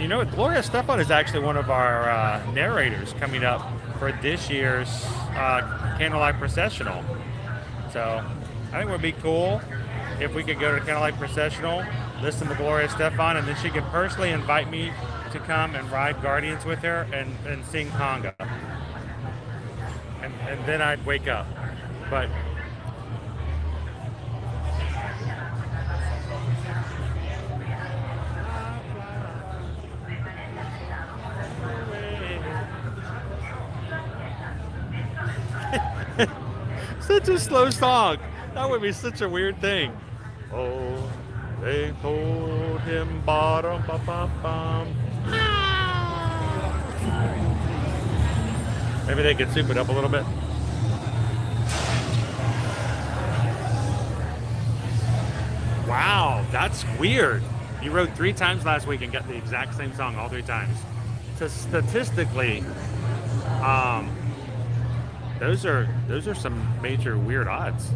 You know what? Gloria Stefan is actually one of our narrators coming up for this year's Candlelight Processional. So I think it would be cool if we could go to Candlelight Processional, listen to Gloria Stefan, and then she could personally invite me to come and ride Guardians with her and sing conga. And then I'd wake up. But such a slow song. That would be such a weird thing. Oh, they told him bottom ba ba bum. Maybe they could soup it up a little bit. Wow, that's weird. You rode 3 times last week and got the exact same song all 3 times. So statistically, those are some major weird odds.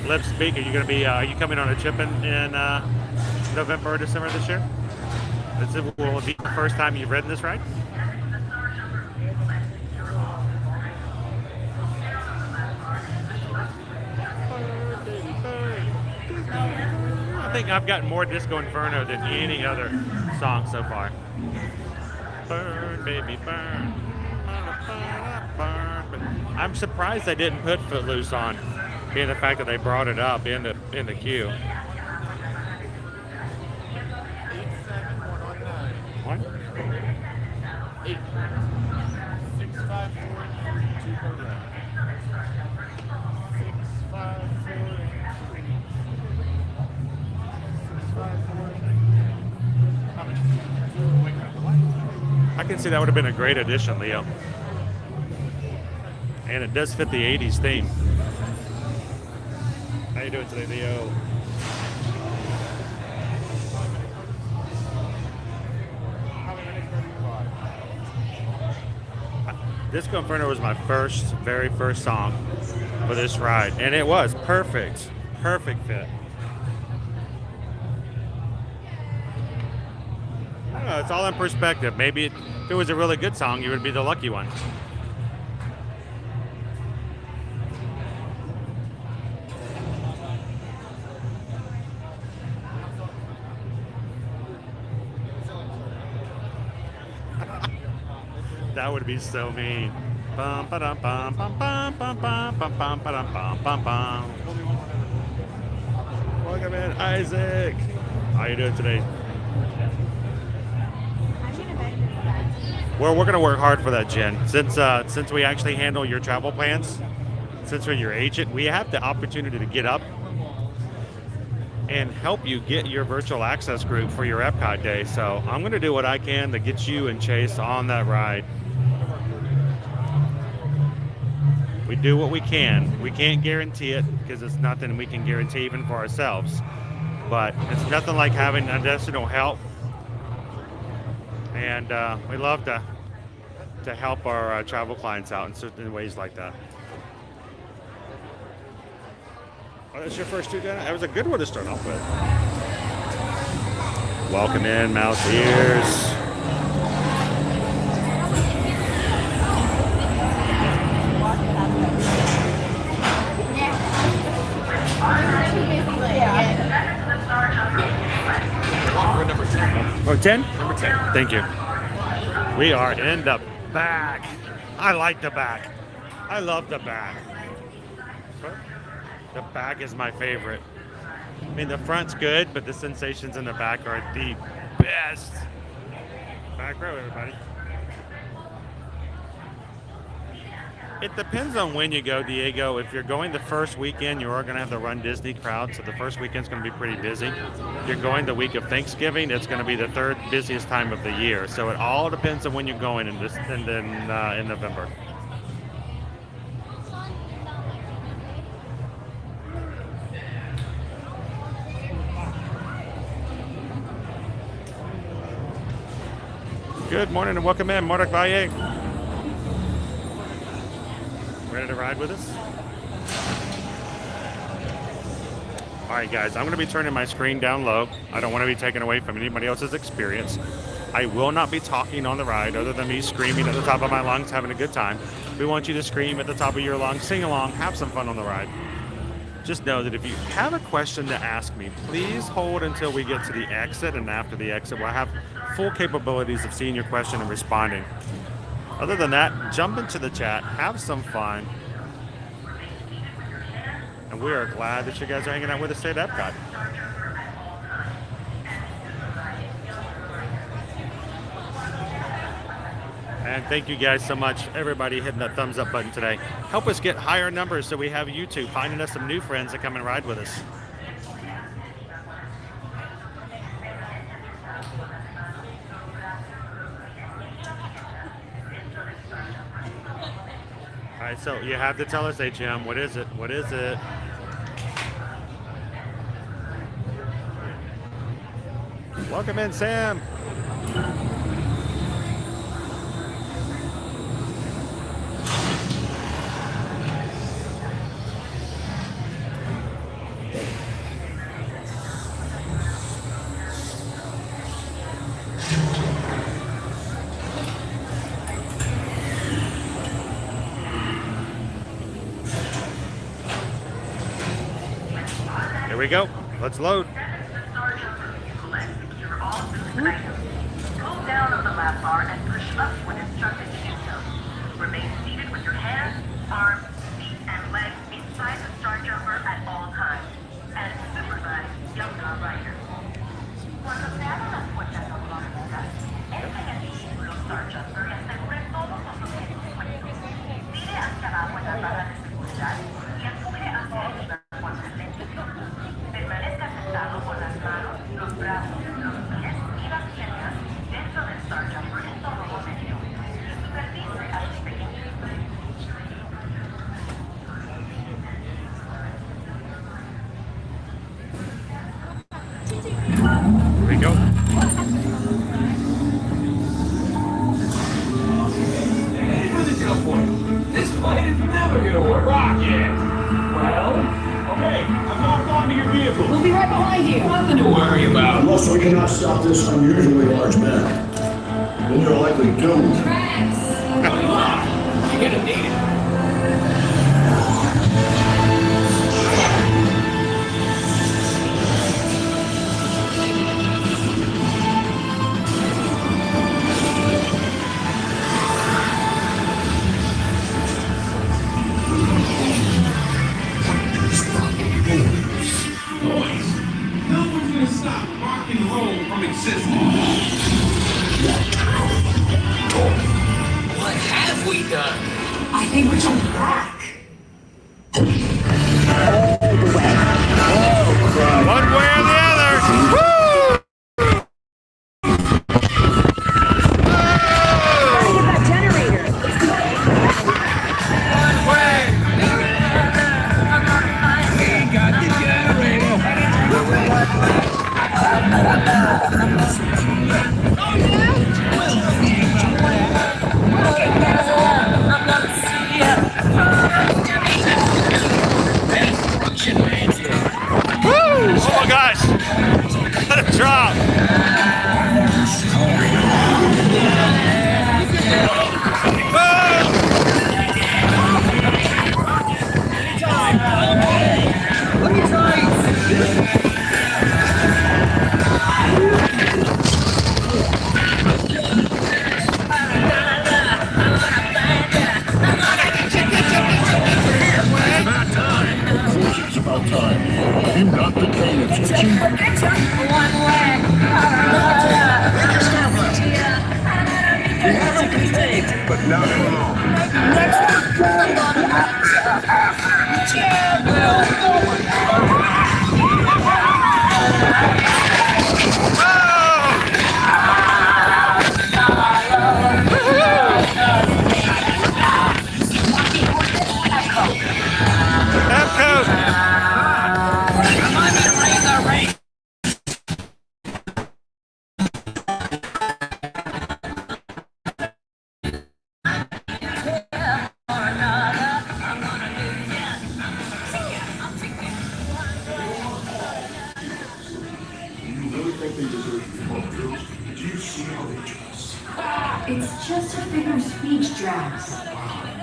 Liv, speak. Are you going to be? Are you coming on a trip in November or December this year? Will it be the first time you've ridden this ride? I think I've gotten more Disco Inferno than any other song so far. Burn, baby, burn. I'm surprised they didn't put Footloose on, being the fact that they brought it up in the queue. What? 8 6 5 4 2 go down. 6 5 4 I can see that would have been a great addition, Leo. And it does fit the 80s theme. How you doing today, Leo? Disco Inferno was my very first song for this ride, and it was perfect fit. I don't know, it's all in perspective. Maybe if it was a really good song, you would be the lucky one. That would be so mean. Bum ba dum bum bum bum bum bum bum bum ba dum bum bum bum. Welcome in, Isaac. How you doing today? Well, we're gonna work hard for that, Jen. Since we actually handle your travel plans, since we're your agent, we have the opportunity to get up and help you get your virtual access group for your Epcot day. So I'm gonna do what I can to get you and Chase on that ride. We do what we can. We can't guarantee it because it's nothing we can guarantee even for ourselves. But it's nothing like having additional help. And we love to help our travel clients out in certain ways like that. Oh, that's your first 2 dinner? That was a good one to start off with. Welcome in, mouse ears. Number 10. Oh, 10? Number 10. Thank you. We are in the back. I like the back. I love the back. The back is my favorite. I mean, the front's good, but the sensations in the back are the best. Back row, everybody. It depends on when you go, Diego. If you're going the first weekend, you are going to have the Run Disney crowd, so the first weekend's going to be pretty busy. If you're going the week of Thanksgiving, it's going to be the 3rd busiest time of the year. So it all depends on when you're going in November. Good morning and welcome in, Mordek Valle. Ready to ride with us? All right, guys, I'm going to be turning my screen down low. I don't want to be taken away from anybody else's experience. I will not be talking on the ride other than me screaming at the top of my lungs, having a good time. We want you to scream at the top of your lungs, sing along, have some fun on the ride. Just know that if you have a question to ask me, please hold until we get to the exit, and after the exit, we'll have full capabilities of seeing your question and responding. Other than that, jump into the chat, have some fun, and we are glad that you guys are hanging out with us today at Epcot. And thank you guys so much, everybody hitting that thumbs up button today. Help us get higher numbers so we have YouTube finding us some new friends that come and ride with us. All right, so you have to tell us, HM, what is it? What is it? Welcome in, Sam. Here we go. Let's load. Go down on the lap bar and push up when instructed to do so. Remain seated with your hands, arms, feet, and legs inside the star jumper at all times. And supervise younger riders. Cuando se abran las puertas automáticas, entre en el vehículo star jumper y asegure todos los objetos puestos. Mire hacia abajo en la barra de seguridad y empuje hacia arriba cuando esté listo. Permanezca sentado con las manos, los brazos, los pies y las piernas dentro del star jumper en todo momento. Y supervise a los pequeños. Here we go. This plane is never gonna work. Rocket! Well, okay, I've locked onto your vehicle. We'll be right behind you. Nothing to worry about. Unless we cannot stop this unusually large man. Then you're likely doomed. Come on, you're gonna need it. Boys, no one's gonna stop rock and roll from existing. What have we done? I think we can back. One way or the other. Woo! Get that generator. One way. We got the Woo! Oh my gosh! Let it drop! It's about time. You not the king of teaching. We haven't been saved, but not alone.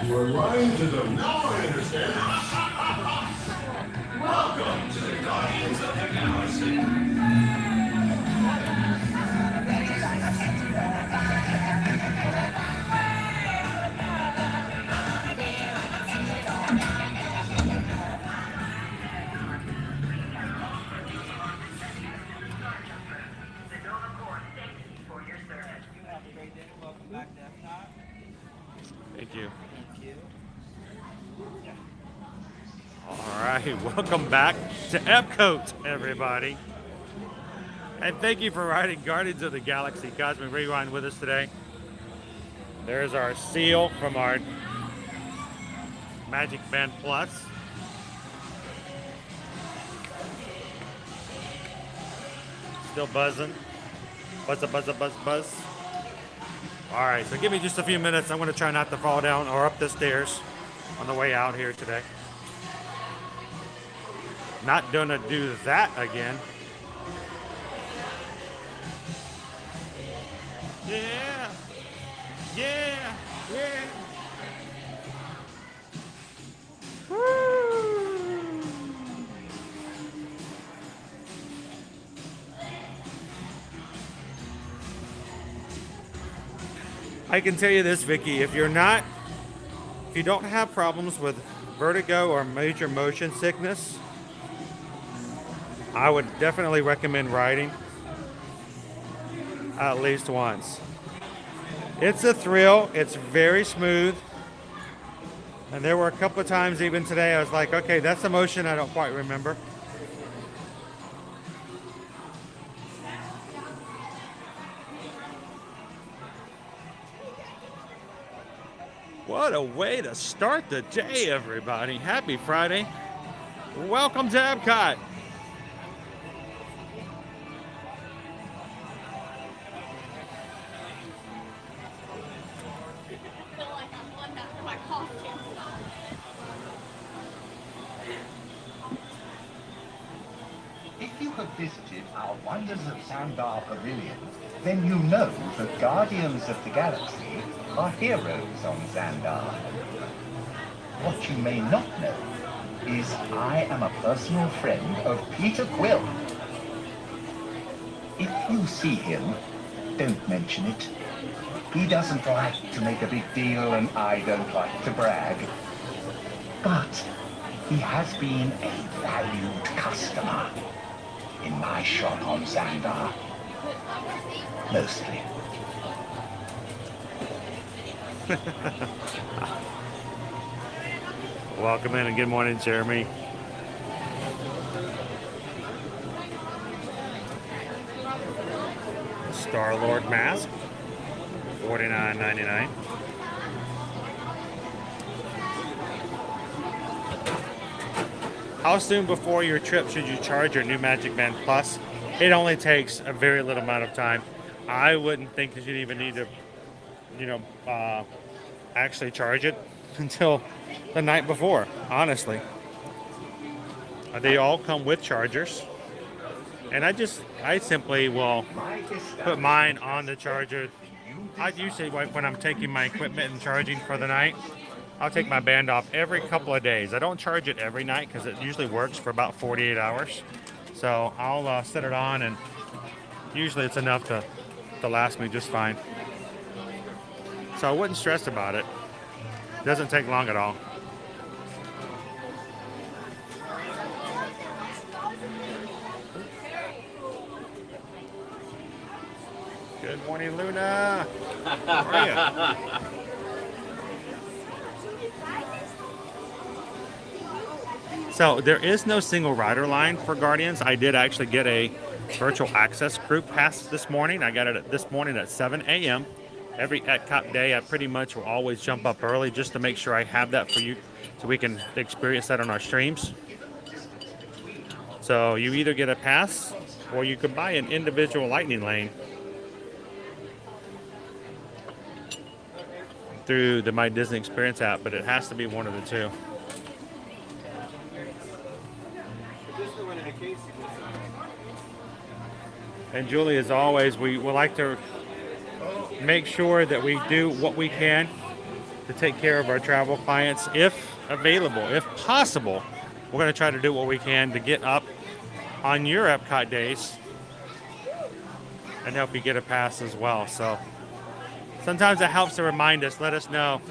You were lying to them. Now I understand. Welcome to the Guardians of the Galaxy. Thank you. All right, welcome back to Epcot, everybody. And thank you for riding Guardians of the Galaxy Cosmic Rewind with us today. There's our seal from our Magic Band Plus. Still buzzing. Buzz, buzz, buzz, buzz. All right, so give me just a few minutes. I'm going to try not to fall down or up the stairs on the way out here today. Not going to do that again. Yeah. Yeah. Yeah. Woo. I can tell you this, Vicky, if you don't have problems with vertigo or major motion sickness, I would definitely recommend riding at least once. It's a thrill. It's very smooth. And there were a couple of times even today I was like, okay, that's a motion I don't quite remember. What a way to start the day, everybody. Happy Friday. Welcome to Epcot. If you have visited our Wonders of Xandar Pavilion, then you know the Guardians of the Galaxy are heroes on Xandar. What you may not know is I am a personal friend of Peter Quill. If you see him, don't mention it. He doesn't like to make a big deal and I don't like to brag. But he has been a valued customer in my shop on Xandar. Mostly. Welcome in and good morning, Jeremy. Star-Lord mask, $49.99. How soon before your trip should you charge your new Magic Band Plus? It only takes a very little amount of time. I wouldn't think that you'd even need to, actually charge it until the night before, honestly. They all come with chargers. And I simply will put mine on the charger. I usually, when I'm taking my equipment and charging for the night, I'll take my band off every couple of days. I don't charge it every night because it usually works for about 48 hours. So I'll set it on, and usually it's enough to last me just fine. So I wouldn't stress about it. It doesn't take long at all. Good morning, Luna. How are you? So there is no single rider line for Guardians. I did actually get a virtual access group pass this morning. I got it this morning at 7 a.m. Every Epcot day, I pretty much will always jump up early just to make sure I have that for you so we can experience that on our streams. So you either get a pass or you could buy an individual lightning lane through the My Disney Experience app, but it has to be one of the two. And Julie, as always, we would like to make sure that we do what we can to take care of our travel clients if available, if possible. We're going to try to do what we can to get up on your Epcot days and help you get a pass as well. So sometimes it helps to remind us, let us know.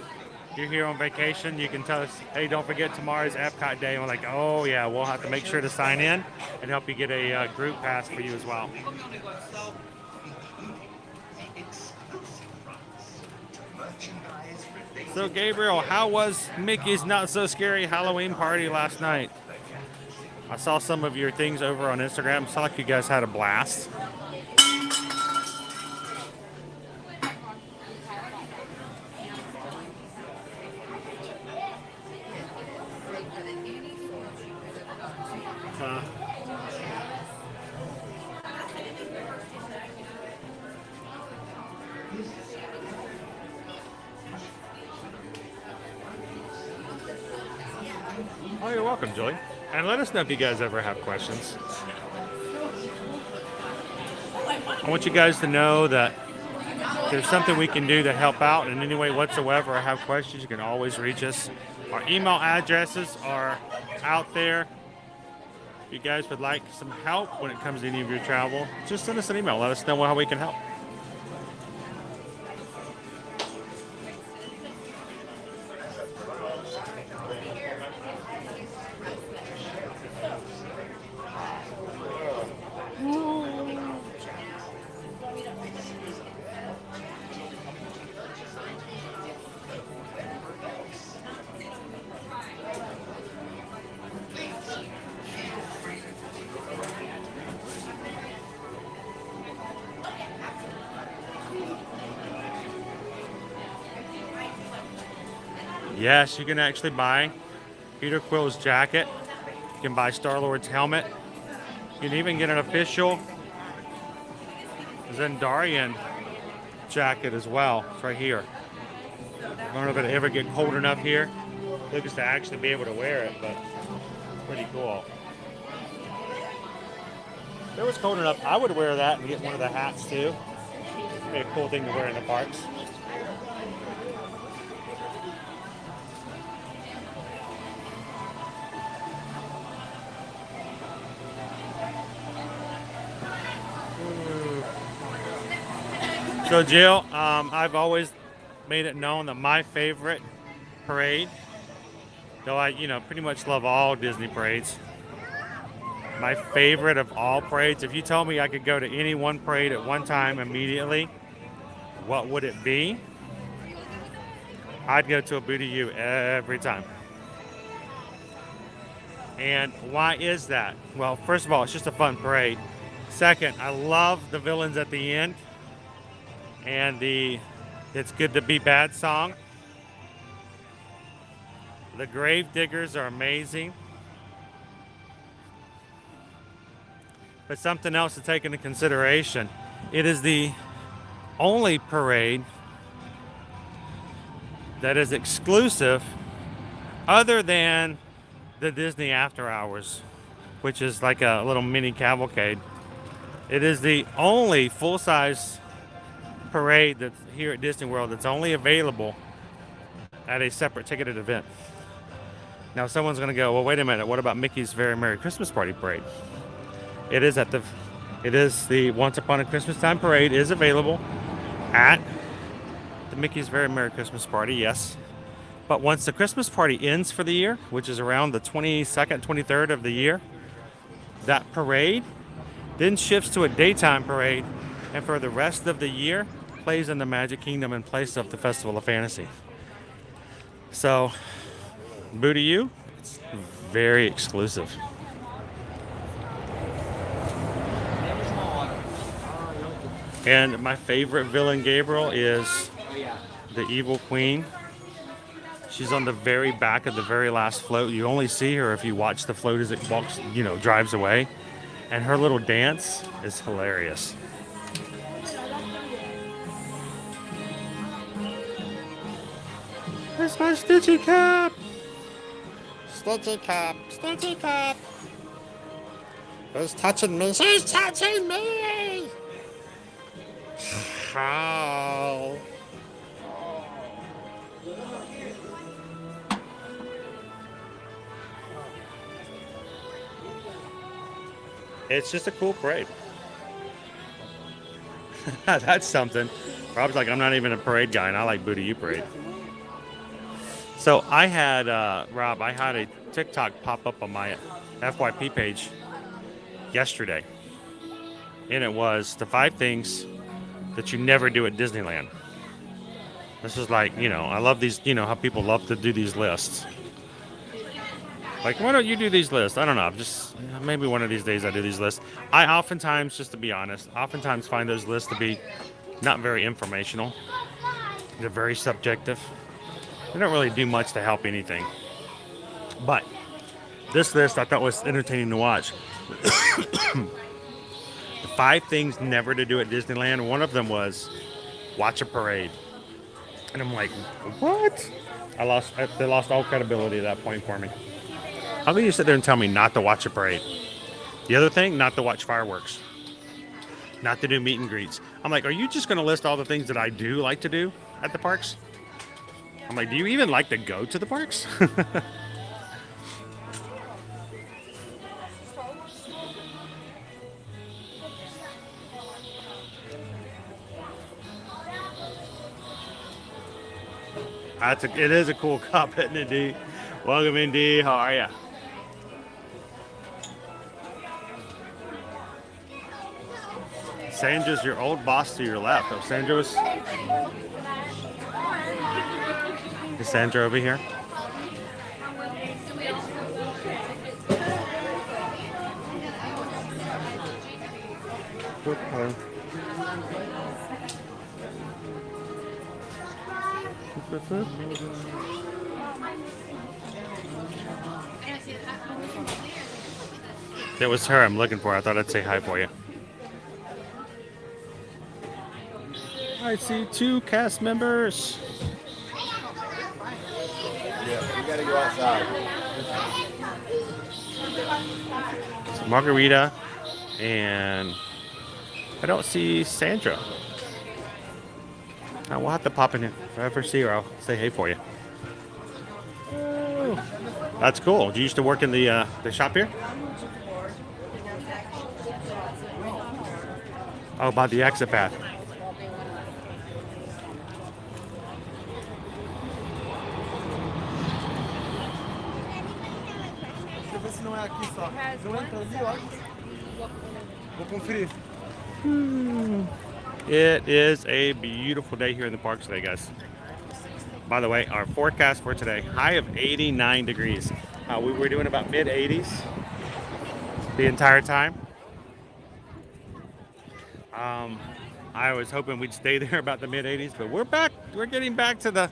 You're here on vacation, you can tell us, hey, don't forget tomorrow's Epcot day. And we're like, oh yeah, we'll have to make sure to sign in and help you get a group pass for you as well. So Gabriel, how was Mickey's Not So Scary Halloween party last night? I saw some of your things over on Instagram. It sounded like you guys had a blast. Oh, you're welcome, Julie. And let us know if you guys ever have questions. I want you guys to know that if there's something we can do to help out in any way whatsoever or have questions, you can always reach us. Our email addresses are out there. If you guys would like some help when it comes to any of your travel, just send us an email. Let us know how we can help. Yes, you can actually buy Peter Quill's jacket. You can buy Star-Lord's helmet. You can even get an official Xandarian jacket as well. It's right here. I don't know if it'll ever get cold enough here. Looks to actually be able to wear it, but pretty cool. If it was cold enough, I would wear that and get one of the hats too. Be a cool thing to wear in the parks. So Jill, I've always made it known that my favorite parade, though I, pretty much love all Disney parades, my favorite of all parades, if you told me I could go to any one parade at one time immediately, what would it be? I'd go to a Boo to You every time. And why is that? Well, first of all, it's just a fun parade. Second, I love the villains at the end. And the It's Good to Be Bad song. The grave diggers are amazing. But something else to take into consideration. It is the only parade that is exclusive other than the Disney After Hours, which is like a little mini cavalcade. It is the only full-size parade that's here at Disney World that's only available at a separate ticketed event. Now someone's going to go, well, wait a minute, what about Mickey's Very Merry Christmas Party parade? It is the Once Upon a Christmas Time parade is available at the Mickey's Very Merry Christmas Party, yes. But once the Christmas party ends for the year, which is around the 22nd, 23rd of the year, that parade then shifts to a daytime parade, and for the rest of the year, plays in the Magic Kingdom in place of the Festival of Fantasy. So, Boo to You, it's very exclusive. And my favorite villain, Gabriel, is the Evil Queen. She's on the very back of the very last float. You only see her if you watch the float as it walks, drives away. And her little dance is hilarious. Where's my Stitchy Cup? Stitchy Cup, Stitchy Cup. Who's touching me? She's touching me! How? It's just a cool parade. That's something. Rob's like, I'm not even a parade guy, and I like Booty U Parade. So I had, Rob, I had a TikTok pop up on my FYP page yesterday. And it was the 5 things that you never do at Disneyland. This is like, you know, I love these, you know, how people love to do these lists. Like, why don't you do these lists? I don't know. Just maybe one of these days I do these lists. I oftentimes, just to be honest, oftentimes find those lists to be not very informational. They're very subjective. They don't really do much to help anything. But this list I thought was entertaining to watch. The 5 things never to do at Disneyland. One of them was watch a parade. And I'm like, what? They lost all credibility at that point for me. How can you sit there and tell me not to watch a parade? The other thing, not to watch fireworks. Not to do meet and greets. I'm like, are you just going to list all the things that I do like to do at the parks? I'm like, do you even like to go to the parks? It is a cool cup, isn't it, D? Welcome in, D. How are ya? Sandra's your old boss to your left. Oh, Sandra's. Is Sandra over here? Okay. It was her I'm looking for. I thought I'd say hi for you. I see 2 cast members. Yeah, we gotta go outside. It's Margarita, and I don't see Sandra. Now we'll have to pop in here. If I ever see her, I'll say hey for you. Oh, that's cool. Do you used to work in the shop here? Oh, about the exit path. It is a beautiful day here in the parks today, guys. By the way, our forecast for today, high of 89 degrees. We were doing about mid-80s the entire time. I was hoping we'd stay there about the mid-80s, but we're back. We're getting back to the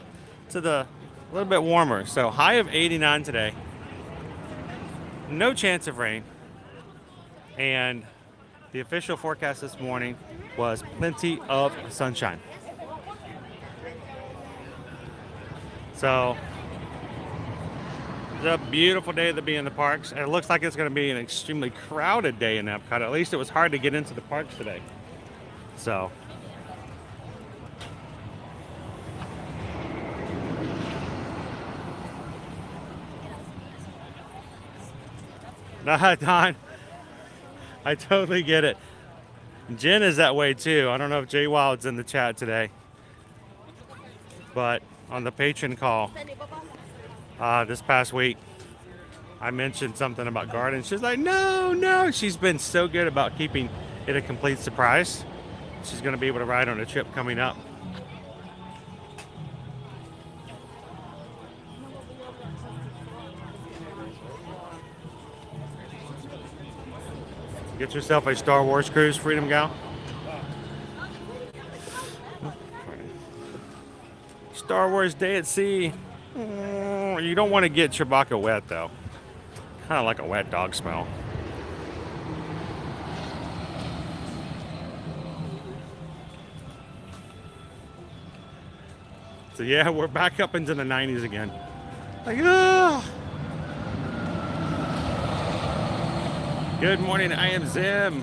little bit warmer. So high of 89 today. No chance of rain. And the official forecast this morning was plenty of sunshine. So it's a beautiful day to be in the parks. And it looks like it's going to be an extremely crowded day in Epcot. At least it was hard to get into the parks today. So Don, I totally get it. Jen is that way too. I don't know if Jay Wild's in the chat today, but on the patron call this past week, I mentioned something about gardens. She's like, no. She's been so good about keeping it a complete surprise. She's going to be able to ride on a trip coming up. Get yourself a Star Wars cruise, Freedom Gal. Star Wars Day at Sea. You don't want to get Chewbacca wet, though. Kind of like a wet dog smell. So yeah, we're back up into the 90s again. Like, oh. Good morning, I am Zim.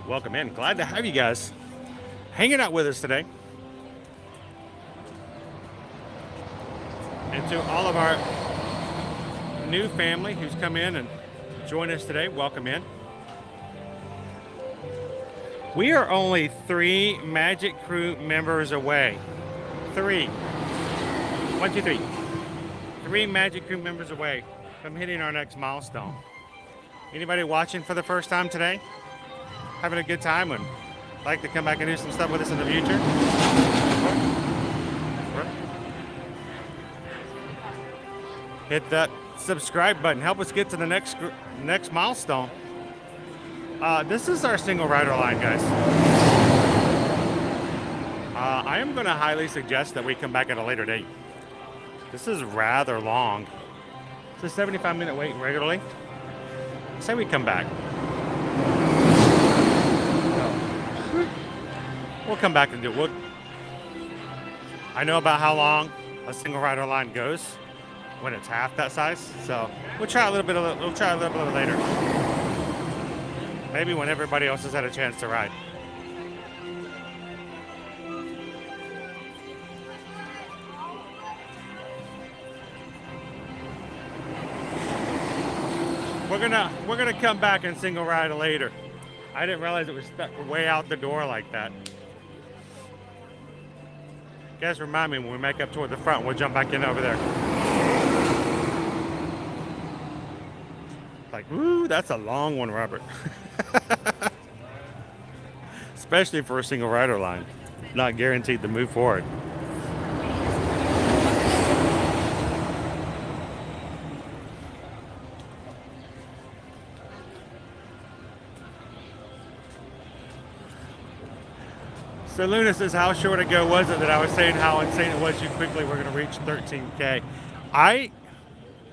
Welcome in. Glad to have you guys hanging out with us today. And to all of our new family who's come in and joined us today, welcome in. We are only 3 Magic Crew members away. 3. 1, 2, 3. 3 Magic Crew members away from hitting our next milestone. Anybody watching for the first time today? Having a good time and like to come back and do some stuff with us in the future? Hit that subscribe button. Help us get to the next milestone. This is our single rider line, guys. I am going to highly suggest that we come back at a later date. This is rather long. It's a 75-minute wait regularly. Say we come back. We'll come back and do it. I know about how long a single rider line goes when it's half that size, so we'll try a little bit later. Maybe when everybody else has had a chance to ride. We're gonna come back and single ride later. I didn't realize it was stuck way out the door like that. Guys, remind me when we make up toward the front, we'll jump back in over there. Like, ooh, that's a long one, Robert. Especially for a single rider line. Not guaranteed to move forward. So Luna says, how short ago was it that I was saying how insane it was you quickly were going to reach 13K?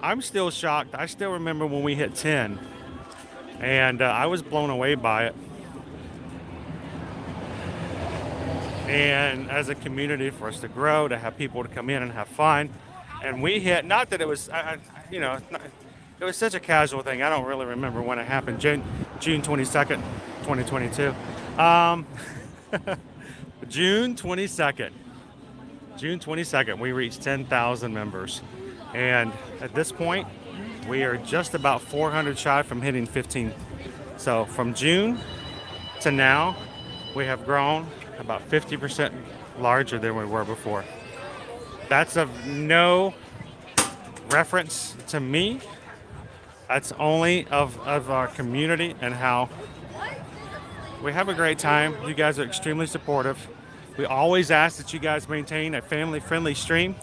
I'm still shocked. I still remember when we hit 10, and I was blown away by it. And as a community, for us to grow, to have people to come in and have fun, and we hit, not that it was, it was such a casual thing. I don't really remember when it happened. June 22nd, 2022. June 22nd, we reached 10,000 members. And at this point, we are just about 400 shy from hitting 15. So from June to now, we have grown about 50% larger than we were before. That's of no reference to me. That's only of our community and how we have a great time. You guys are extremely supportive. We always ask that you guys maintain a family-friendly stream.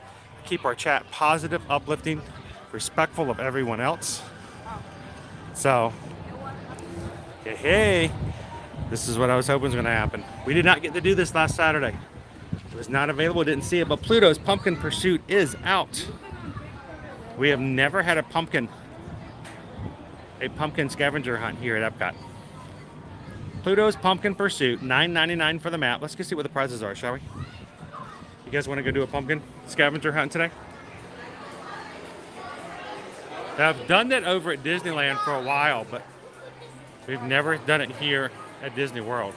Keep our chat positive, uplifting, respectful of everyone else. So, hey, this is what I was hoping was going to happen. We did not get to do this last Saturday. It was not available, didn't see it, but Pluto's Pumpkin Pursuit is out. We have never had a pumpkin scavenger hunt here at Epcot. Pluto's Pumpkin Pursuit, $9.99 for the map. Let's go see what the prizes are, shall we? You guys want to go do a pumpkin scavenger hunt today? Now, I've done that over at Disneyland for a while, but we've never done it here at Disney World.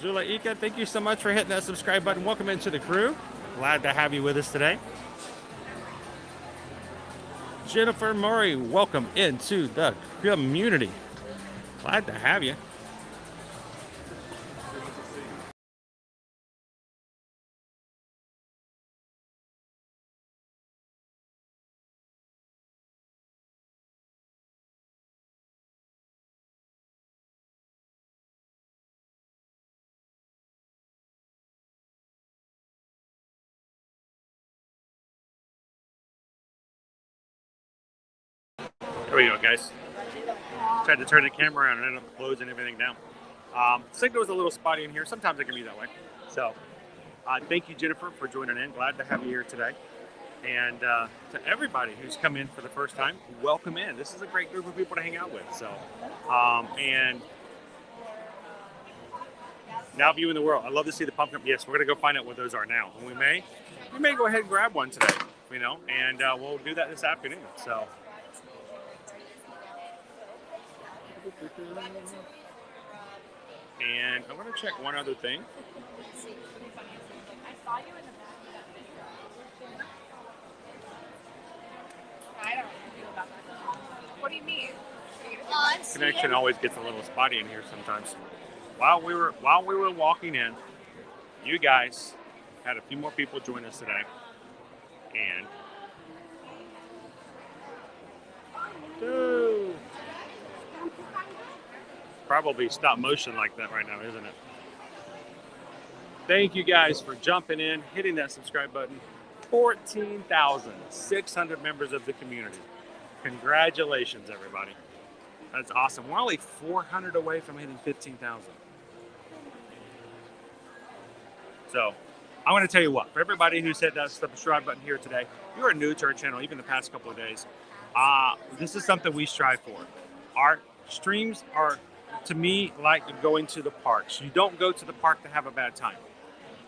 Zula Ika, thank you so much for hitting that subscribe button. Welcome into the crew. Glad to have you with us today. Jennifer Murray, welcome into the community. Glad to have you. There we go, guys. Tried to turn the camera around and ended up closing everything down. Signal was a little spotty in here. Sometimes it can be that way. So, thank you, Jennifer, for joining in. Glad to have you here today. And to everybody who's come in for the first time, welcome in. This is a great group of people to hang out with. So, and now viewing the world. I love to see the pumpkin. Yes, we're going to go find out what those are now. And we may go ahead and grab one today, and we'll do that this afternoon. So. And I want to check one other thing. What do you mean? Connection always gets a little spotty in here sometimes. While we were walking in, you guys had a few more people join us today, and probably stop motion like that right now, isn't it? Thank you guys for jumping in, hitting that subscribe button. 14,600 members of the community. Congratulations, everybody. That's awesome. We're only 400 away from hitting 15,000. So, I want to tell you what, for everybody who's hit that subscribe button here today, you are new to our channel, even the past couple of days. This is something we strive for. Our streams are, to me, like going to the parks. You don't go to the park to have a bad time.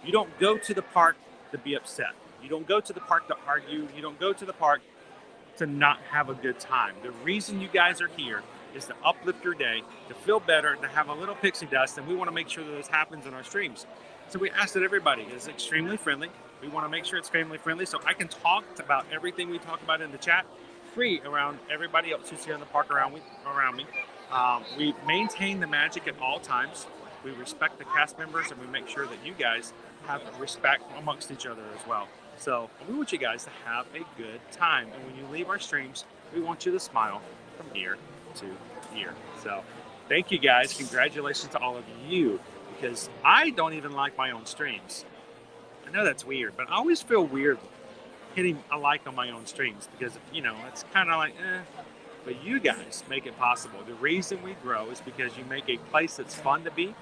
You don't go to the park to be upset. You don't go to the park to argue. You don't go to the park to not have a good time. The reason you guys are here is to uplift your day, to feel better, to have a little pixie dust, and we want to make sure that this happens in our streams. So we ask that everybody is extremely friendly. We want to make sure it's family friendly, so I can talk about everything we talk about in the chat free around everybody else who's here in the park around me. We maintain the magic at all times. We respect the cast members, and we make sure that you guys have respect amongst each other as well. So we want you guys to have a good time. And when you leave our streams, we want you to smile from ear to ear. So thank you guys. Congratulations to all of you, because I don't even like my own streams. I know that's weird, but I always feel weird hitting a like on my own streams because, you know, it's kind of like, But you guys make it possible. The reason we grow is because you make a place that's fun to be,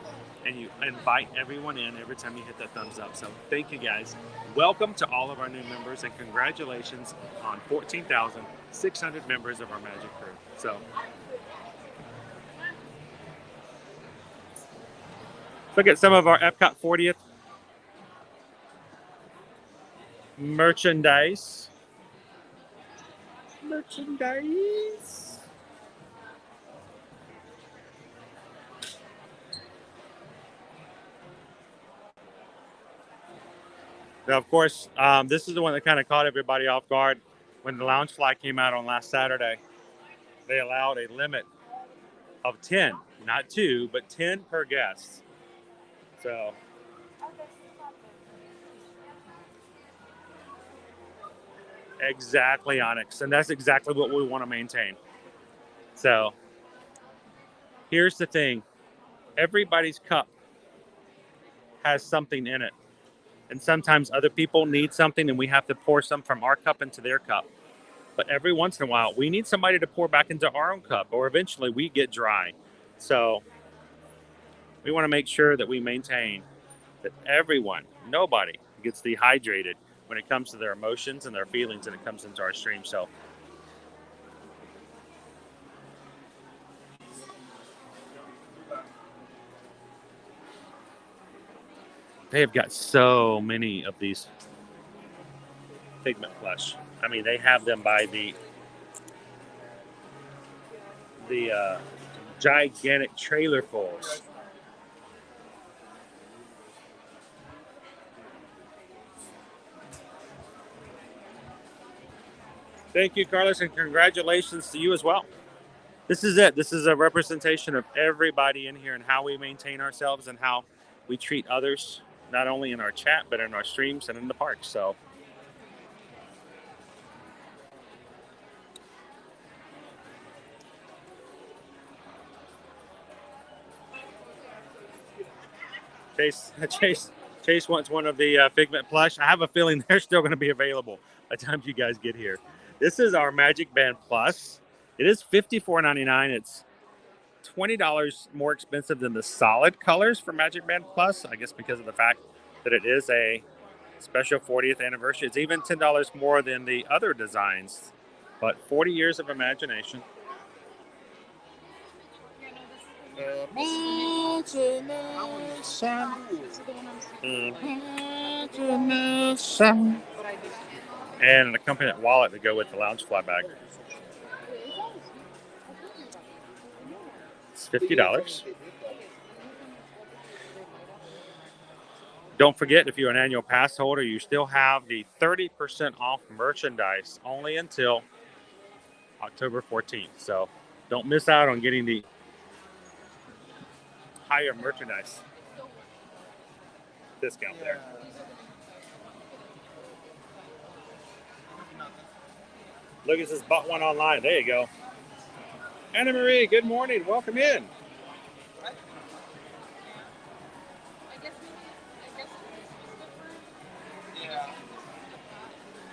and you invite everyone in every time you hit that thumbs up. So thank you guys. Welcome to all of our new members, and congratulations on 14,600 members of our Magic crew. So look at some of our Epcot 40th merchandise. Now, of course, this is the one that kind of caught everybody off guard when the lounge fly came out on last Saturday. They allowed a limit of 10, not 2, but 10 per guest. So exactly, Onyx, and that's exactly what we want to maintain. So here's the thing. Everybody's cup has something in it. And sometimes other people need something and we have to pour some from our cup into their cup. But every once in a while, we need somebody to pour back into our own cup, or eventually we get dry. So we want to make sure that we maintain that everyone, nobody gets dehydrated when it comes to their emotions and their feelings and it comes into our stream. So they have got so many of these Figment plush. I mean, they have them by the gigantic trailer fulls. Thank you, Carlos, and congratulations to you as well. This is it. This is a representation of everybody in here and how we maintain ourselves and how we treat others, not only in our chat, but in our streams and in the park. So Chase wants one of the Figment plush. I have a feeling they're still going to be available by the time you guys get here. This is our Magic Band Plus. It is $54.99. It's $20 more expensive than the solid colors for Magic Band Plus, I guess because of the fact that it is a special 40th anniversary. It's even $10 more than the other designs, but 40 years of imagination. And an accompanying wallet to go with the lounge fly bag. It's $50. Don't forget, if you're an annual pass holder, you still have the 30% off merchandise only until October 14th. So don't miss out on getting the higher merchandise discount there. Lucas has bought one online. There you go. Anna Marie, good morning. Welcome in.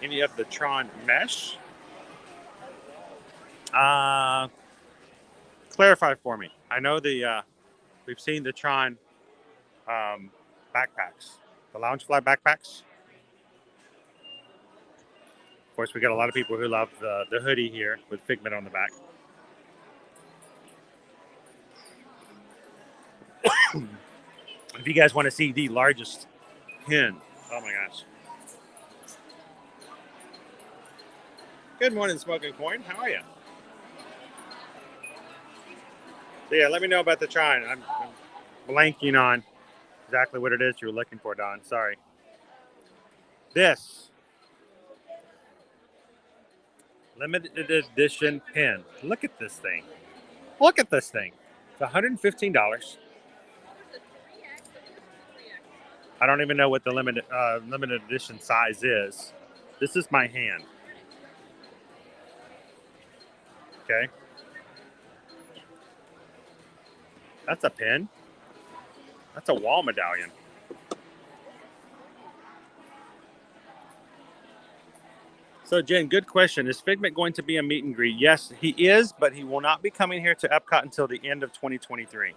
Any of the Tron mesh? Clarify for me. I know we've seen the Tron backpacks, the Loungefly backpacks. Of course, we got a lot of people who love the hoodie here with Figment on the back. If you guys want to see the largest pin, oh my gosh. Good morning, Smoking Coin. How are you? So yeah, let me know about the Tron. I'm blanking on exactly what it is you were looking for, Don. Sorry. This limited edition pin. Look at this thing. Look at this thing. It's $115. I don't even know what the limited edition size is. This is my hand. Okay. That's a pin. That's a wall medallion. So, Jen, good question. Is Figment going to be a meet and greet? Yes, he is, but he will not be coming here to Epcot until the end of 2023.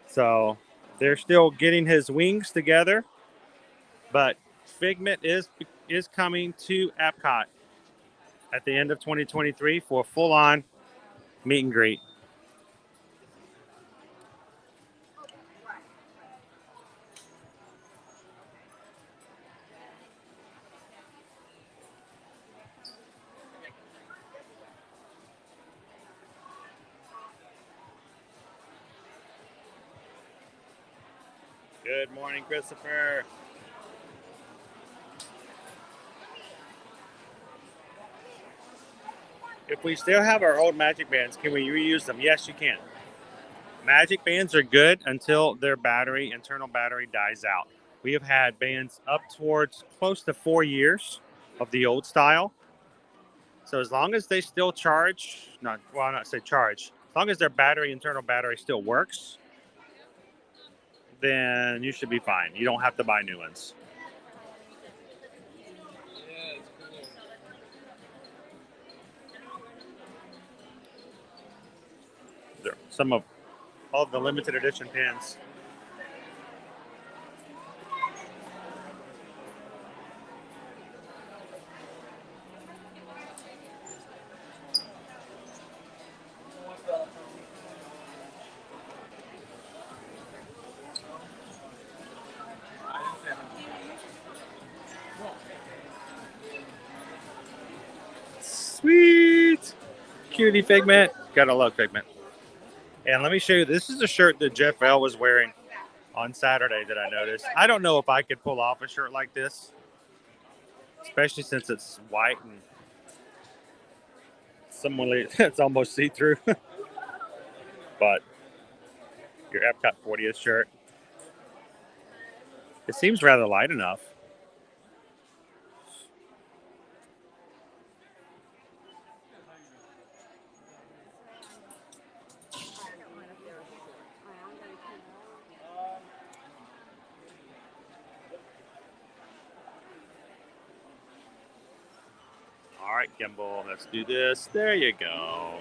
So, they're still getting his wings together, but Figment is coming to Epcot at the end of 2023 for a full-on meet and greet. Good morning, Christopher. If we still have our old Magic Bands, can we reuse them? Yes, you can. Magic Bands are good until their internal battery dies out. We have had bands up towards close to 4 years of the old style. So as long as they still charge, not say charge, as long as their internal battery still works, then you should be fine. You don't have to buy new ones. Some of all the limited edition pins. Sweet. Cutie Figment. Gotta love Figment. And let me show you, this is a shirt that Jeff L was wearing on Saturday that I noticed. I don't know if I could pull off a shirt like this, especially since it's white and it's almost see-through. But your Epcot 40th shirt, it seems rather light enough. All right, Gimbal, let's do this. There you go.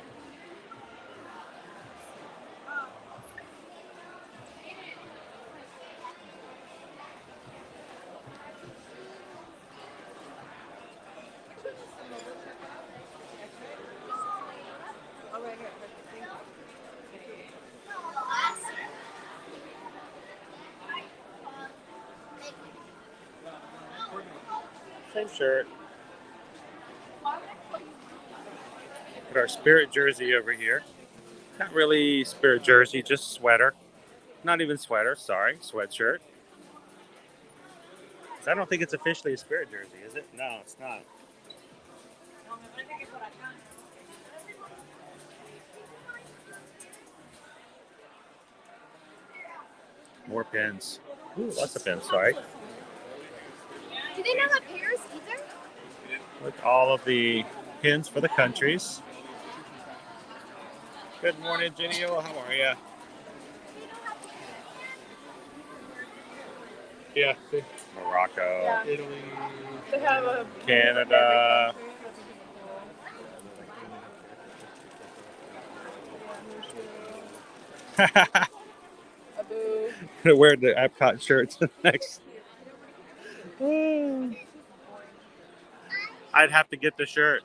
Same shirt. Put our Spirit jersey over here. Not really Spirit jersey, just sweater. Not even sweater, sorry, sweatshirt. I don't think it's officially a Spirit jersey, is it? No, it's not. More pins. Ooh, lots of pins, sorry. Do they not have pairs either? With all of the pins for the countries. Good morning, Genio. How are you? Yeah. Morocco. Italy. They have a Canada. Gonna wear the Epcot shirts next. I'd have to get the shirt.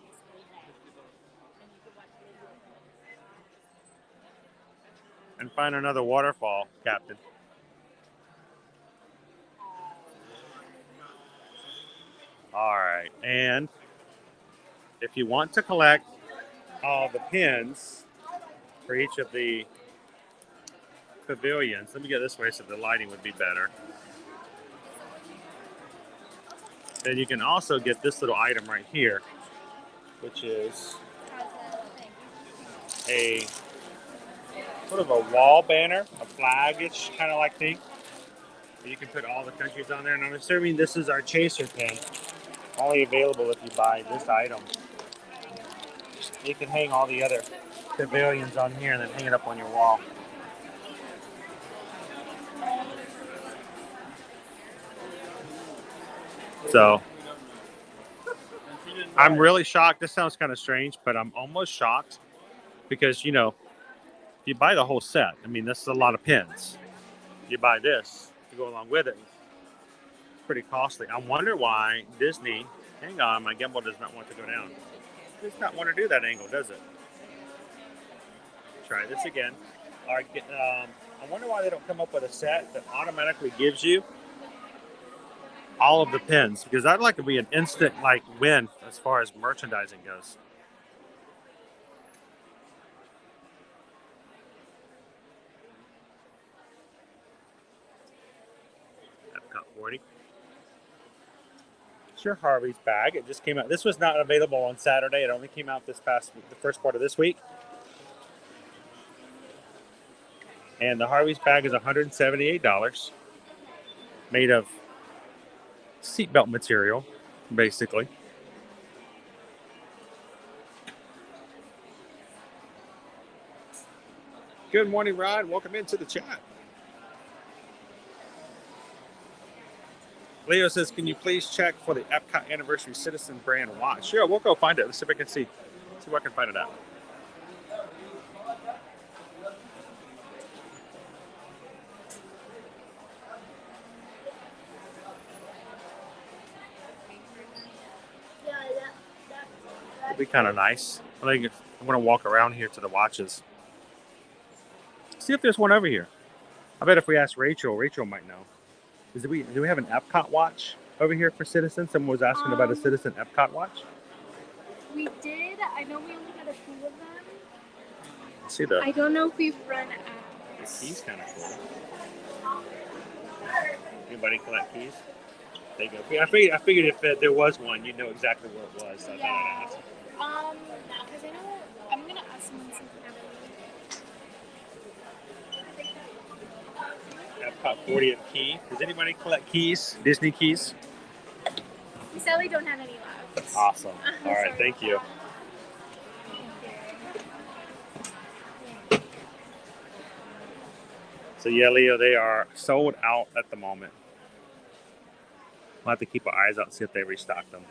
And find another waterfall, Captain. All right, and if you want to collect all the pins for each of the pavilions, let me get this way so the lighting would be better. Then you can also get this little item right here, which is a sort of a wall banner, a flag-ish kind of like thing. You can put all the countries on there, and I'm assuming this is our chaser pin, only available if you buy this item. You can hang all the other pavilions on here and then hang it up on your wall. So I'm really shocked. This sounds kind of strange, but I'm almost shocked because, you know, if you buy the whole set, I mean, this is a lot of pins. You buy this to go along with it. It's pretty costly. I wonder why Disney, hang on, my gimbal does not want to go down. It does not want to do that angle, does it? Try this again. All right, I wonder why they don't come up with a set that automatically gives you all of the pins, because I'd like to be an instant like win as far as merchandising goes. Epcot 40. Sure, Harvey's bag. It just came out. This was not available on Saturday. It only came out the first part of this week. And the Harvey's bag is $178, made of seatbelt material, basically. Good morning, Rod. Welcome into the chat. Leo says, can you please check for the Epcot Anniversary Citizen brand watch? Sure, we'll go find it. Let's see if I can see where I can find it at. It'd be kind of nice. I think I'm going to walk around here to the watches. See if there's one over here. I bet if we ask Rachel, Rachel might know. Do we have an Epcot watch over here for Citizen? Someone was asking about a Citizen Epcot watch. We did. I know we only had a few of them. Let's see the. I don't know if we've run out. The key's kind of cool. Anybody collect keys? There you go. I figured if there was one, you'd know exactly where it was. So Yeah. I thought I'd ask. Because I know I'm gonna ask someone something. Epcot 40th key. Does anybody collect keys? Disney keys? We sadly don't have any left. Awesome. All right, thank you. So yeah, Leo, they are sold out at the moment. We'll have to keep our eyes out and see if they restock them.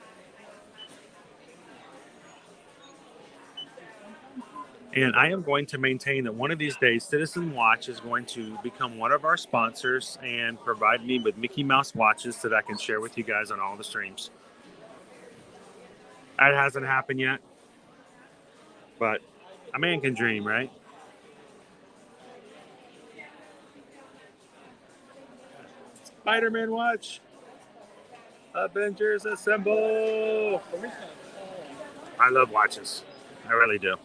And I am going to maintain that one of these days, Citizen Watch is going to become one of our sponsors and provide me with Mickey Mouse watches that I can share with you guys on all the streams. That hasn't happened yet, but a man can dream, right? Spider-Man watch. Avengers assemble. I love watches. I really do.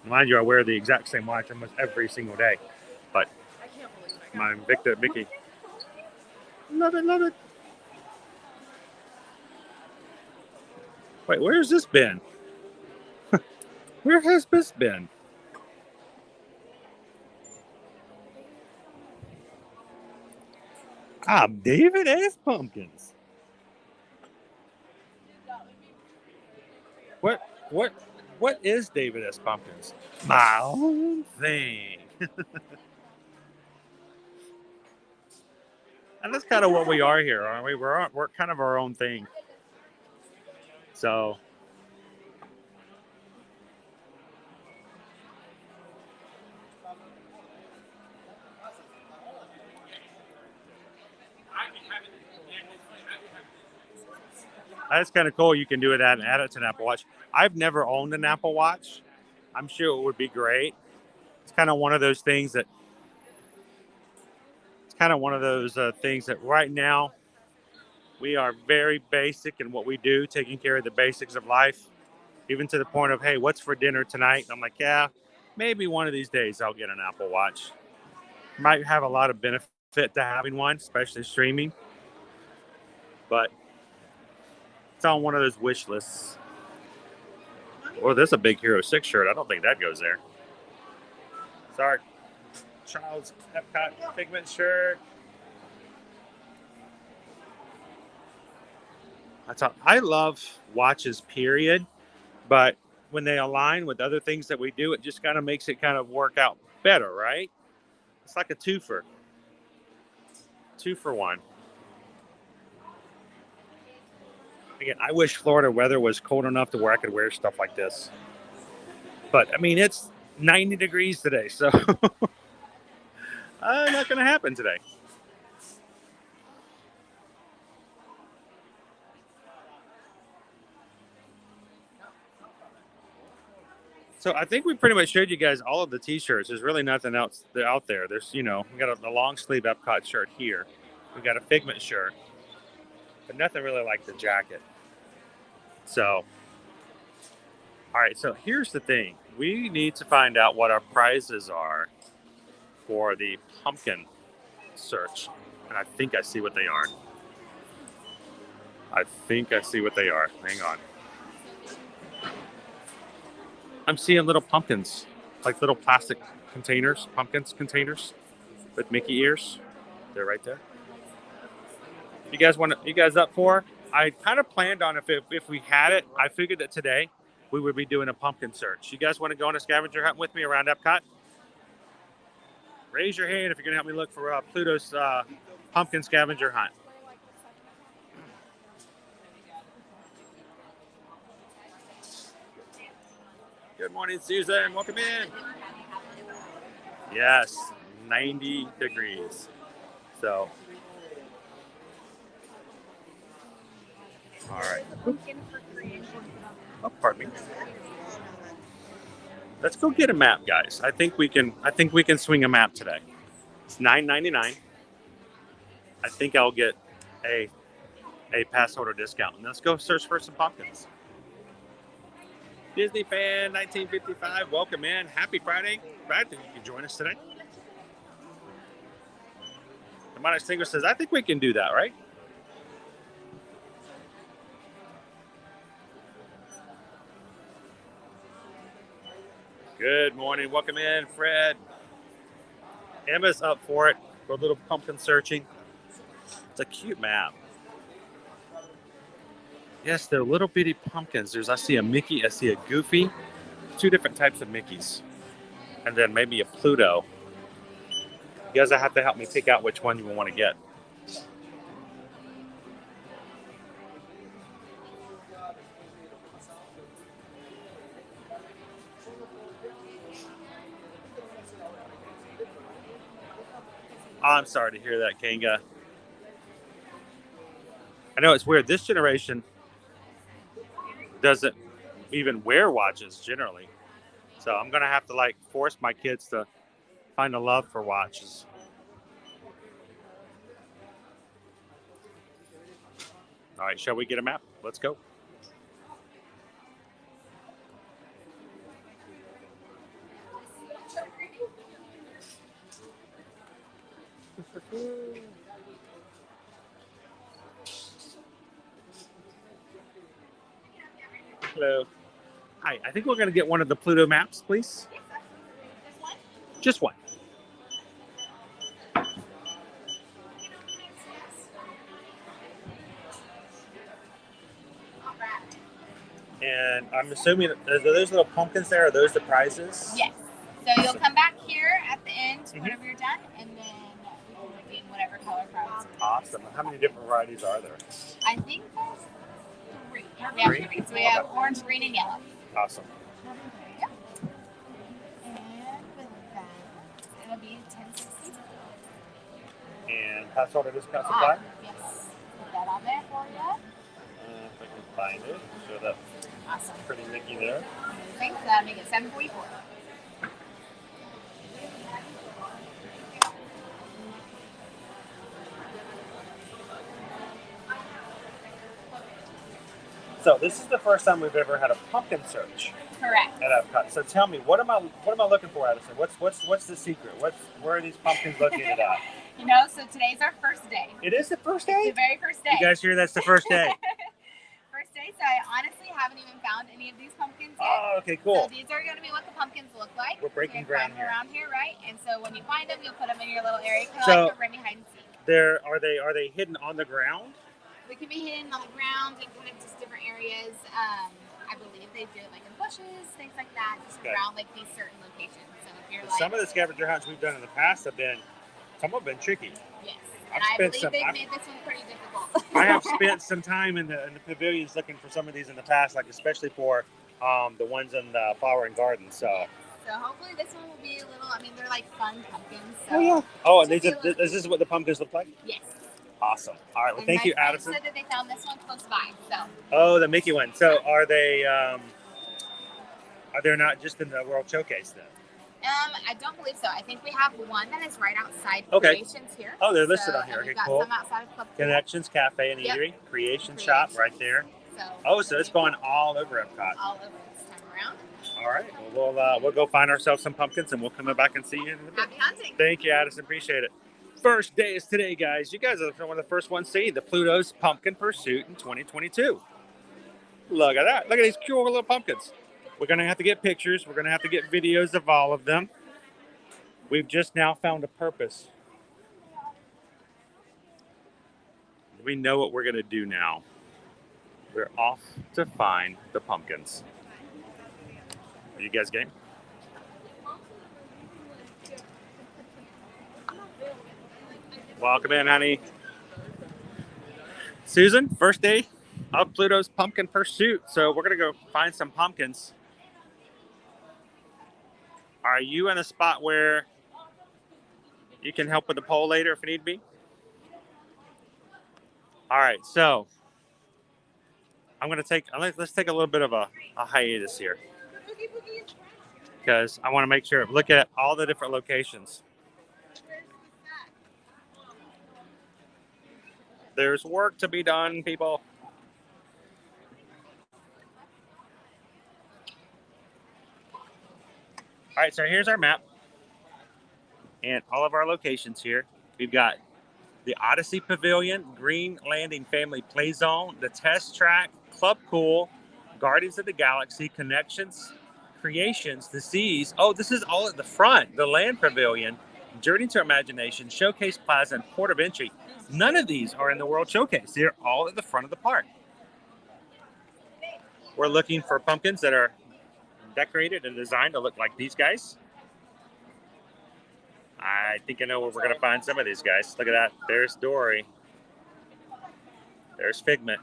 Mind you, I wear the exact same watch almost every single day. But my Victor Mickey. Love it, love it. Wait, where's this been? Where has this been? Ah, David S. Pumpkins. What is David S. Pumpkins? My own thing. And that's kind of what we are here, aren't we? We're kind of our own thing. So that's kind of cool. You can do it and add it to an Apple Watch. I've never owned an Apple Watch. I'm sure it would be great. It's kind of one of those things that right now we are very basic in what we do, taking care of the basics of life, even to the point of, hey, what's for dinner tonight? And I'm like, yeah, maybe one of these days I'll get an Apple Watch. Might have a lot of benefit to having one, especially streaming. But it's on one of those wish lists. Well, there's a big Hero 6 shirt. I don't think that goes there. Sorry. Child's Epcot Figment shirt. I love watches, period. But when they align with other things that we do, it just kind of makes it kind of work out better, right? It's like a twofer. 2 for 1. Again, I wish Florida weather was cold enough to where I could wear stuff like this. But, I mean, it's 90 degrees today, so not going to happen today. So I think we pretty much showed you guys all of the T-shirts. There's really nothing else out there. There's, we got a long sleeve Epcot shirt here. We got a Figment shirt, but nothing really like the jacket. So, all right. So here's the thing. We need to find out what our prizes are for the pumpkin search. And I think I see what they are. Hang on. I'm seeing little pumpkins, like little plastic containers, pumpkins containers with Mickey ears. They're right there. You guys up for? I kind of planned on if we had it. I figured that today we would be doing a pumpkin search. You guys want to go on a scavenger hunt with me around Epcot? Raise your hand if you're going to help me look for Pluto's pumpkin scavenger hunt. Good morning, Susan. Welcome in. Yes, 90 degrees. So, all right. Oh, pardon me. Let's go get a map, guys. I think we can swing a map today. It's $9.99. I think I'll get a pass holder discount. And let's go search for some pumpkins. Disney fan 1955, welcome in. Happy Friday. Glad that you can join us today. The Modern Singer says, I think we can do that, right? Good morning. Welcome in, Fred. Emma's up for it for a little pumpkin searching. It's a cute map. Yes, they're little bitty pumpkins. I see a Mickey, I see a Goofy, 2 different types of Mickeys, and then maybe a Pluto. You guys have to help me pick out which one you want to get. I'm sorry to hear that, Kanga. I know it's weird. This generation doesn't even wear watches generally. So I'm going to have to force my kids to find a love for watches. All right, shall we get a map? Let's go. Hello. Hi, I think we're going to get one of the Pluto maps, please. Just one. And I'm assuming, are those little pumpkins there, are those the prizes? Yes. So you'll come back here at the end whenever you're done, and then we can redeem whatever color prize. Awesome. How many different varieties are there? I think there's 3. We have 3. So we have orange, green, and yellow. Awesome. Yeah. And with that, it'll be 10.60. And household discount supply? Yes. Put that on there for you. If I can find it. Show that Awesome. pretty Mickey there. Amazing. So that'll make it 7.44. So this is the first time we've ever had a pumpkin search. Correct. At Epcot. So tell me, what am I looking for, Addison? What's the secret? Where are these pumpkins located at? You know, so today's our first day. It is the first day? It's the very first day. You guys hear that's the first day? First day, so I honestly haven't even found any of these pumpkins yet. Oh, okay, cool. So these are going to be what the pumpkins look like. We're breaking You ground find them here. around here, right? And so when you find them, you'll put them in your little area, kind of So- like a Remy hide and seek. Are they hidden on the ground? They can be hidden on the ground in kind of just different areas. I believe they do it like in bushes, things like that, just Okay. around like these certain locations. So if you're like, Some of the scavenger hunts we've done in the past some have been tricky. yes, I've and I spent believe some- they've I've- made this one pretty difficult. I have spent some time in the pavilions looking for some of these in the past, like especially for the ones in the flower and garden. So. So hopefully this one will be a little. I mean, they're like fun pumpkins. So Oh yeah. Oh, and should these be a little- is this what the pumpkins look like? Yes. Awesome. All right. Well, And thank my you, friend Addison. said that they found this one close by. So. Oh, the Mickey one. So are they? Are they not just in the World Showcase then? I don't believe so. I think we have one that is right outside Okay. Creations here. Oh, they're listed So- on here. and Okay, we've got cool. some outside of Club Connections Cafe and Yep. Eatery, Creation Shop right there. So. Oh, so it's going all over Epcot. All over this time around. All right. Well, we'll go find ourselves some pumpkins and we'll come back and see you in a bit. Happy hunting. Thank you, Addison. Appreciate it. First day is today, guys. You guys are one of the first ones seeing the Pluto's Pumpkin Pursuit in 2022. Look at that. Look at these cool little pumpkins. We're going to have to get pictures. We're going to have to get videos of all of them. We've just now found a purpose. We know what we're going to do now. We're off to find the pumpkins. Are you guys game? Welcome in, honey. Susan, first day of Pluto's Pumpkin Pursuit. So we're going to go find some pumpkins. Are you in a spot where you can help with the poll later if need be? All right, so I'm going to let's take a little bit of a hiatus here because I want to make sure, look at all the different locations. There's work to be done, people. All right, so here's our map and all of our locations here. We've got the Odyssey Pavilion, Green Landing Family Play Zone, the Test Track, Club Pool, Guardians of the Galaxy, Connections, Creations, the Seas. Oh, this is all at the front. The Land Pavilion, Journey to Imagination, Showcase Plaza, and Port of Entry. None of these are in the World Showcase. They're all at the front of the park. We're looking for pumpkins that are decorated and designed to look like these guys. I think I know where we're going to find some of these guys. Look at that. There's Dory. There's Figment.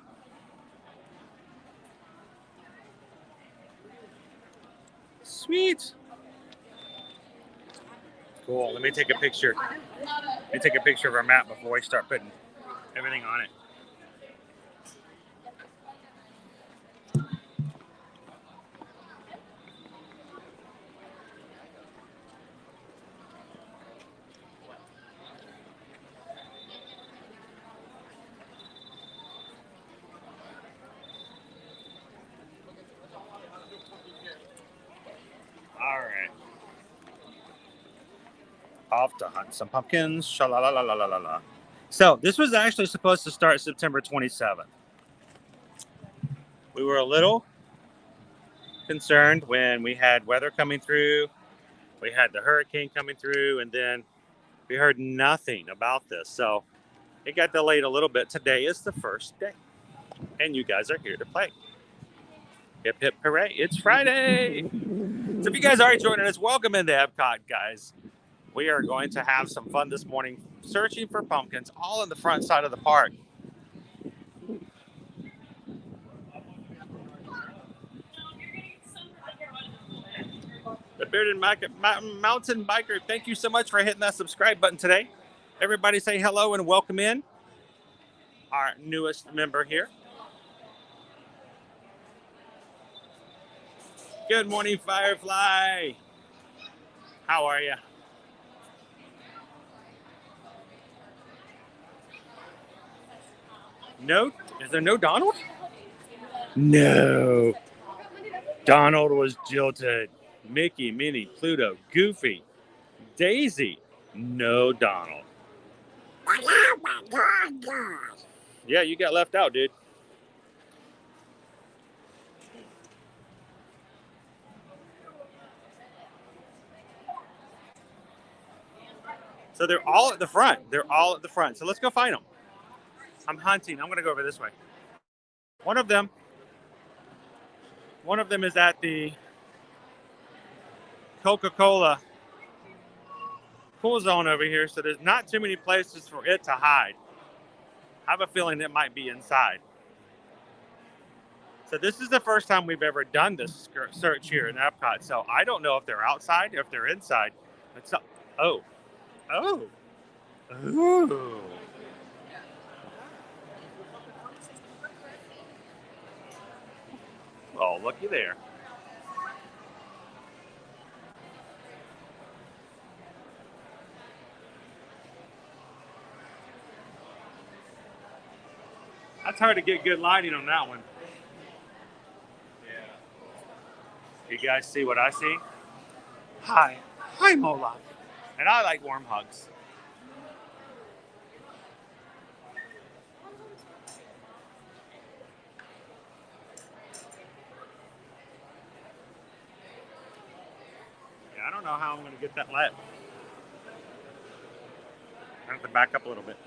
Sweet. Cool. Let me take a picture. Let me take a picture of our map before we start putting everything on it. All right. Off to hunt some pumpkins. Sha-la-la-la-la-la-la. So this was actually supposed to start September 27th. We were a little concerned when we had weather coming through. We had the hurricane coming through, and then we heard nothing about this. So it got delayed a little bit. Today is the first day, and you guys are here to play. Hip hip hooray, it's Friday. So if you guys are joining us, welcome into Epcot, guys. We are going to have some fun this morning searching for pumpkins all in the front side of the park. The Bearded Mountain Biker, thank you so much for hitting that subscribe button today. Everybody say hello and welcome in our newest member here. Good morning, Firefly. How are you? No? Is there no Donald? No. Donald was jilted. Mickey, Minnie, Pluto, Goofy, Daisy. No Donald. Yeah, you got left out, dude. So they're all at the front. They're all at the front. So let's go find them. I'm hunting. I'm going to go over this way. One of them is at the Coca-Cola pool zone over here. So there's not too many places for it to hide. I have a feeling it might be inside. So this is the first time we've ever done this search here in Epcot. So I don't know if they're outside or if they're inside. But oh. Ooh. Oh, looky there. That's hard to get good lighting on that one. Yeah. You guys see what I see? Hi, I'm Olaf. And I like warm hugs. Yeah, I don't know how I'm going to get that lit. I have to back up a little bit.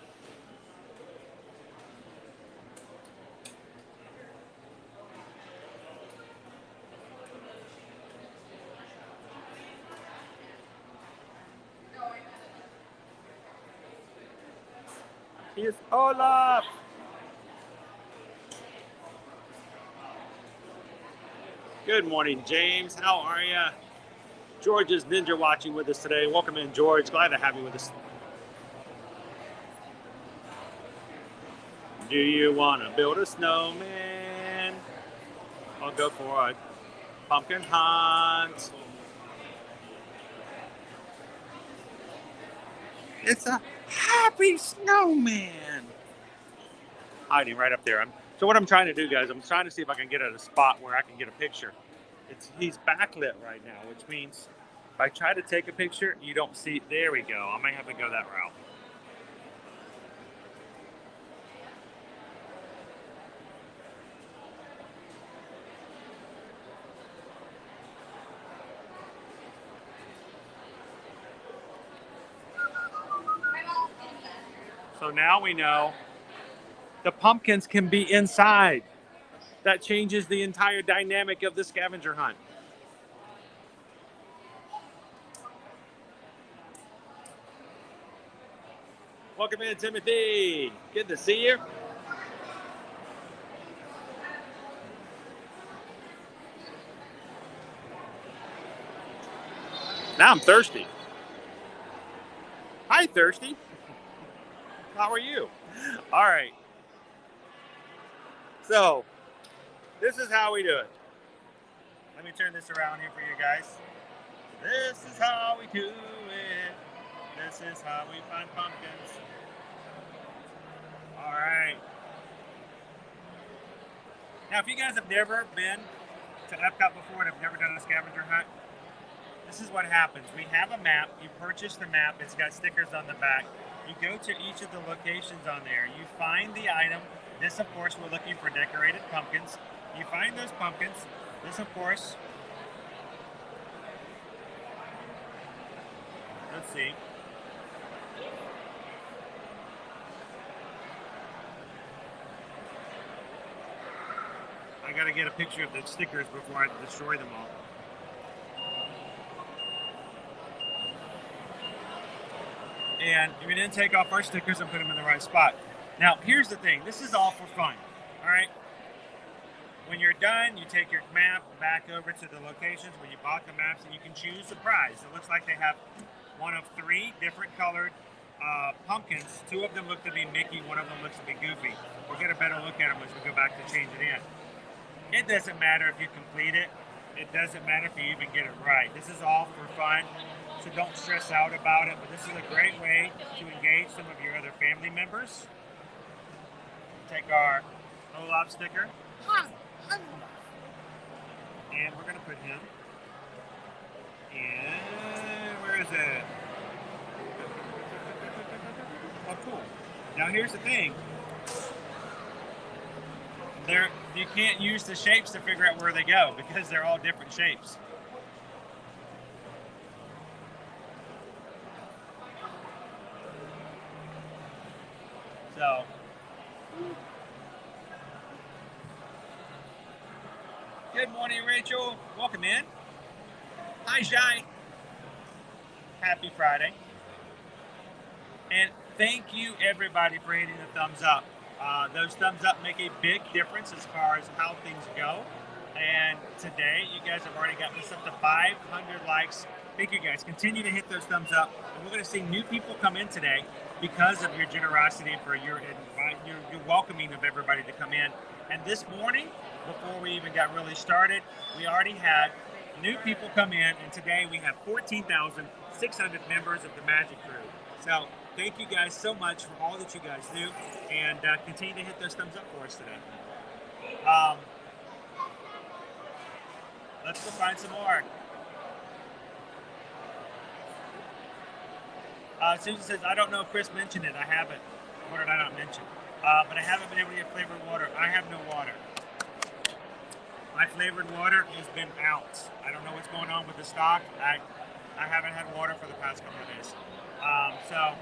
Here's Olaf. Good morning, James. How are you? George is ninja watching with us today. Welcome in, George. Glad to have you with us. Do you want to build a snowman? I'll go for a pumpkin hunt. It's a happy snowman. Hiding right up there. So what I'm trying to do, guys, I'm trying to see if I can get at a spot where I can get a picture. He's backlit right now, which means if I try to take a picture, you don't see. There we go. I might have to go that route. So now we know the pumpkins can be inside. That changes the entire dynamic of the scavenger hunt. Welcome in, Timothy. Good to see you. Now I'm thirsty. Hi, Thirsty. How are you? All right. So, this is how we do it. Let me turn this around here for you guys. This is how we do it. This is how we find pumpkins. All right. Now, if you guys have never been to Epcot before and have never done a scavenger hunt, this is what happens. We have a map. You purchase the map. It's got stickers on the back. You go to each of the locations on there. You find the item. This, of course, we're looking for decorated pumpkins. You find those pumpkins. This, of course, let's see. I got to get a picture of the stickers before I destroy them all. And we didn't take off our stickers and put them in the right spot. Now, here's the thing. This is all for fun, all right? When you're done, you take your map back over to the locations where you bought the maps, and you can choose the prize. It looks like they have one of 3 different colored pumpkins. 2 of them look to be Mickey, 1 of them looks to be Goofy. We'll get a better look at them as we go back to change it in. It doesn't matter if you complete it. It doesn't matter if you even get it right. This is all for fun, so don't stress out about it. But this is a great way to engage some of your other family members. Take our Olaf sticker, and we're going to put him in. Where is it? Oh, cool. Now here's the thing. You can't use the shapes to figure out where they go because they're all different shapes. So, good morning, Rachel. Welcome in. Hi, Jai. Happy Friday. And thank you, everybody, for hitting the thumbs up. Those thumbs up make a big difference as far as how things go. And today, you guys have already gotten this up to 500 likes. Thank you, guys. Continue to hit those thumbs up. And we're going to see new people come in today because of your generosity for your welcoming of everybody to come in. And this morning, before we even got really started, we already had new people come in. And today, we have 14,600 members of the Magic Crew. So thank you guys so much for all that you guys do, and continue to hit those thumbs up for us today. Let's go find some more. Susan says, I don't know if Chris mentioned it. I haven't. What did I not mention? But I haven't been able to get flavored water. I have no water. My flavored water has been out. I don't know what's going on with the stock. I haven't had water for the past couple of days. So,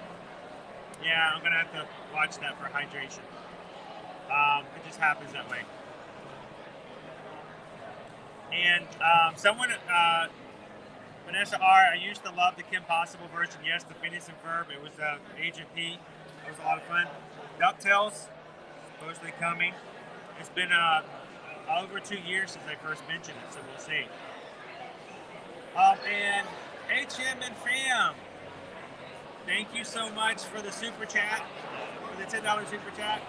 yeah, I'm going to have to watch that for hydration. It just happens that way. And someone, Vanessa R., I used to love the Kim Possible version. Yes, the Phineas and Ferb. It was Agent P. It was a lot of fun. DuckTales, supposedly coming. It's been over 2 years since I first mentioned it, so we'll see. And HM and Fam, thank you so much for the super chat, for the $10 super chat.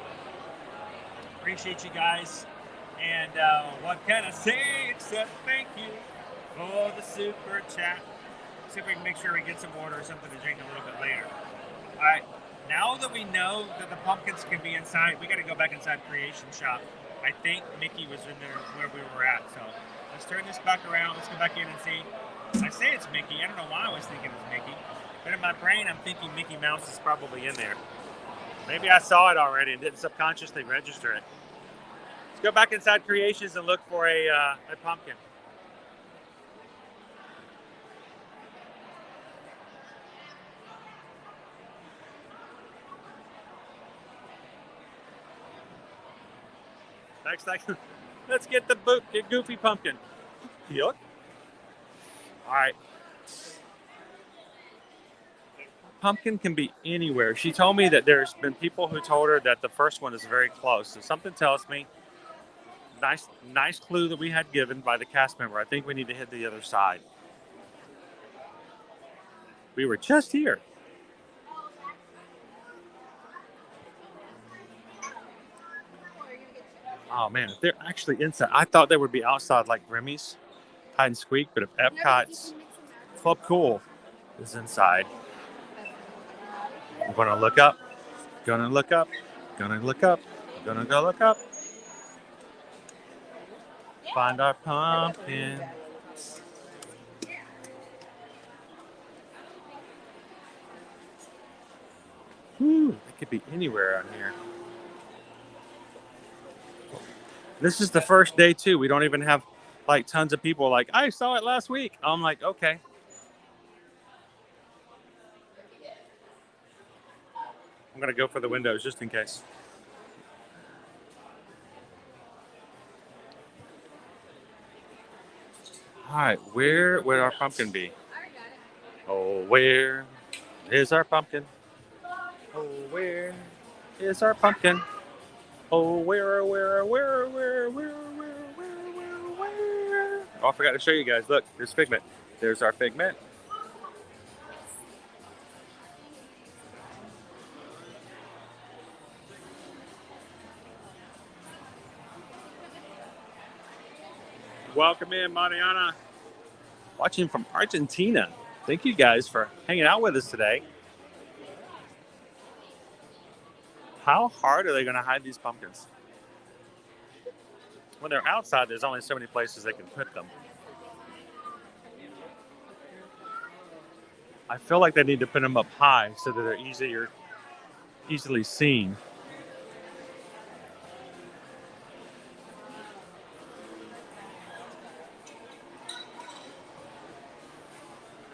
Appreciate you guys. And what can I say except thank you for the super chat. See if we can make sure we get some water or something to drink a little bit later. All right, now that we know that the pumpkins can be inside, we got to go back inside Creation Shop. I think Mickey was in there where we were at. So let's turn this back around. Let's go back in and see. I say it's Mickey. I don't know why I was thinking it was Mickey. But in my brain, I'm thinking Mickey Mouse is probably in there. Maybe I saw it already and didn't subconsciously register it. Let's go back inside Creations and look for a pumpkin. Let's get the Goofy pumpkin. Yuck. All right. Pumpkin can be anywhere. She told me that there's been people who told her that the first one is very close. So something tells me, nice clue that we had given by the cast member. I think we need to hit the other side. We were just here. Oh man, if they're actually inside. I thought they would be outside like Remy's Hide and Squeak, but if Epcot's Club Cool is inside, I'm gonna look up. Gonna look up. Gonna look up. Gonna go look up. Find our pumpkin. Whew, it could be anywhere out here. This is the first day too. We don't even have like tons of people like, I saw it last week. I'm like, okay. I'm gonna go for the windows just in case. All right, where would our pumpkin be? Oh, where is our pumpkin? Oh, where is our pumpkin? Oh, where? Oh, I forgot to show you guys. Look, there's Figment. There's our Figment. Welcome in, Mariana. Watching from Argentina. Thank you guys for hanging out with us today. How hard are they going to hide these pumpkins? When they're outside, there's only so many places they can put them. I feel like they need to put them up high so that they're easily seen.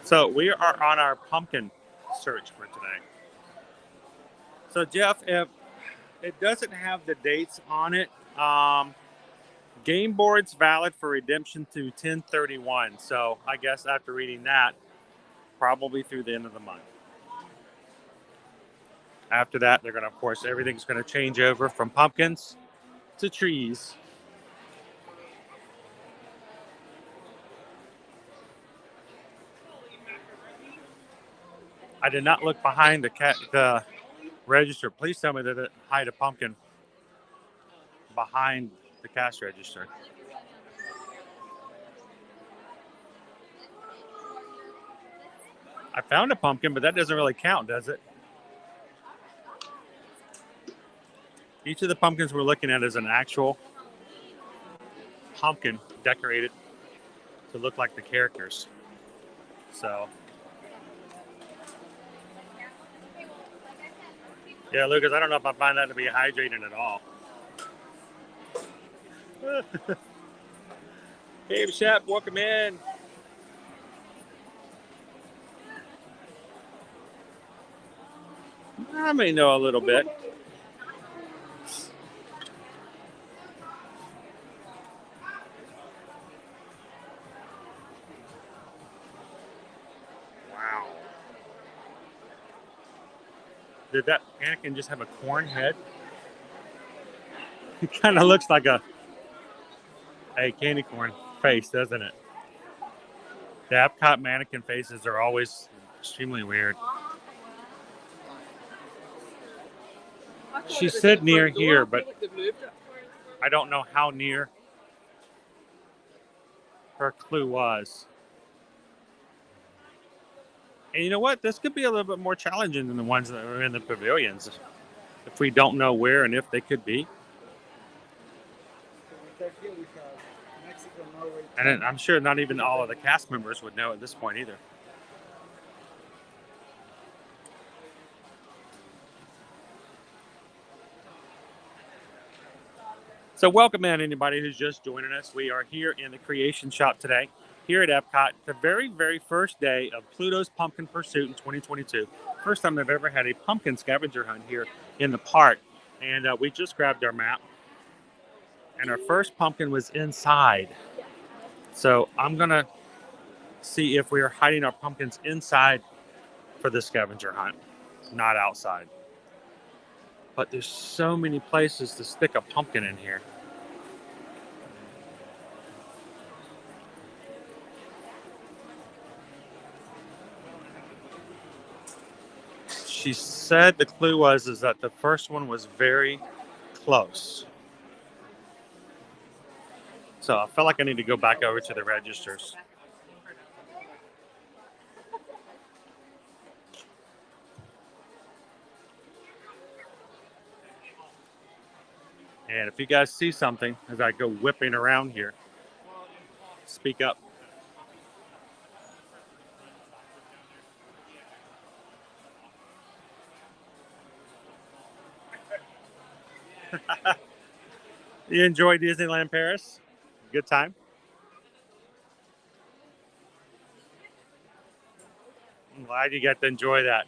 So we are on our pumpkin search for today. So Jeff, if it doesn't have the dates on it, game board's valid for redemption to 10/31. So I guess after reading that, probably through the end of the month. After that, they're going to, of course, everything's going to change over from pumpkins to trees. I did not look behind the register. Please tell me that it hide a pumpkin behind the cash register. I found a pumpkin, but that doesn't really count, does it? Each of the pumpkins we're looking at is an actual pumpkin decorated to look like the characters. So, yeah, Lucas, I don't know if I find that to be hydrating at all. Hey, Shep, welcome in. I may know a little bit. Wow. Did that mannequin just have a corn head? It kind of looks like a candy corn face, doesn't it? The Epcot mannequin faces are always extremely weird. She said near here, but I don't know how near her clue was. And you know what? This could be a little bit more challenging than the ones that are in the pavilions if we don't know where and if they could be. And I'm sure not even all of the cast members would know at this point either. So welcome in anybody who's just joining us. We are here in the Creation Shop today, here at Epcot, the very, very first day of Pluto's Pumpkin Pursuit in 2022. First time they've ever had a pumpkin scavenger hunt here in the park. And we just grabbed our map. And our first pumpkin was inside. So I'm going to see if we are hiding our pumpkins inside for the scavenger hunt, not outside. But there's so many places to stick a pumpkin in here. She said the clue was that the first one was very close. So I felt like I need to go back over to the registers. And if you guys see something as I go whipping around here, speak up. You enjoy Disneyland Paris? Good time? I'm glad you got to enjoy that.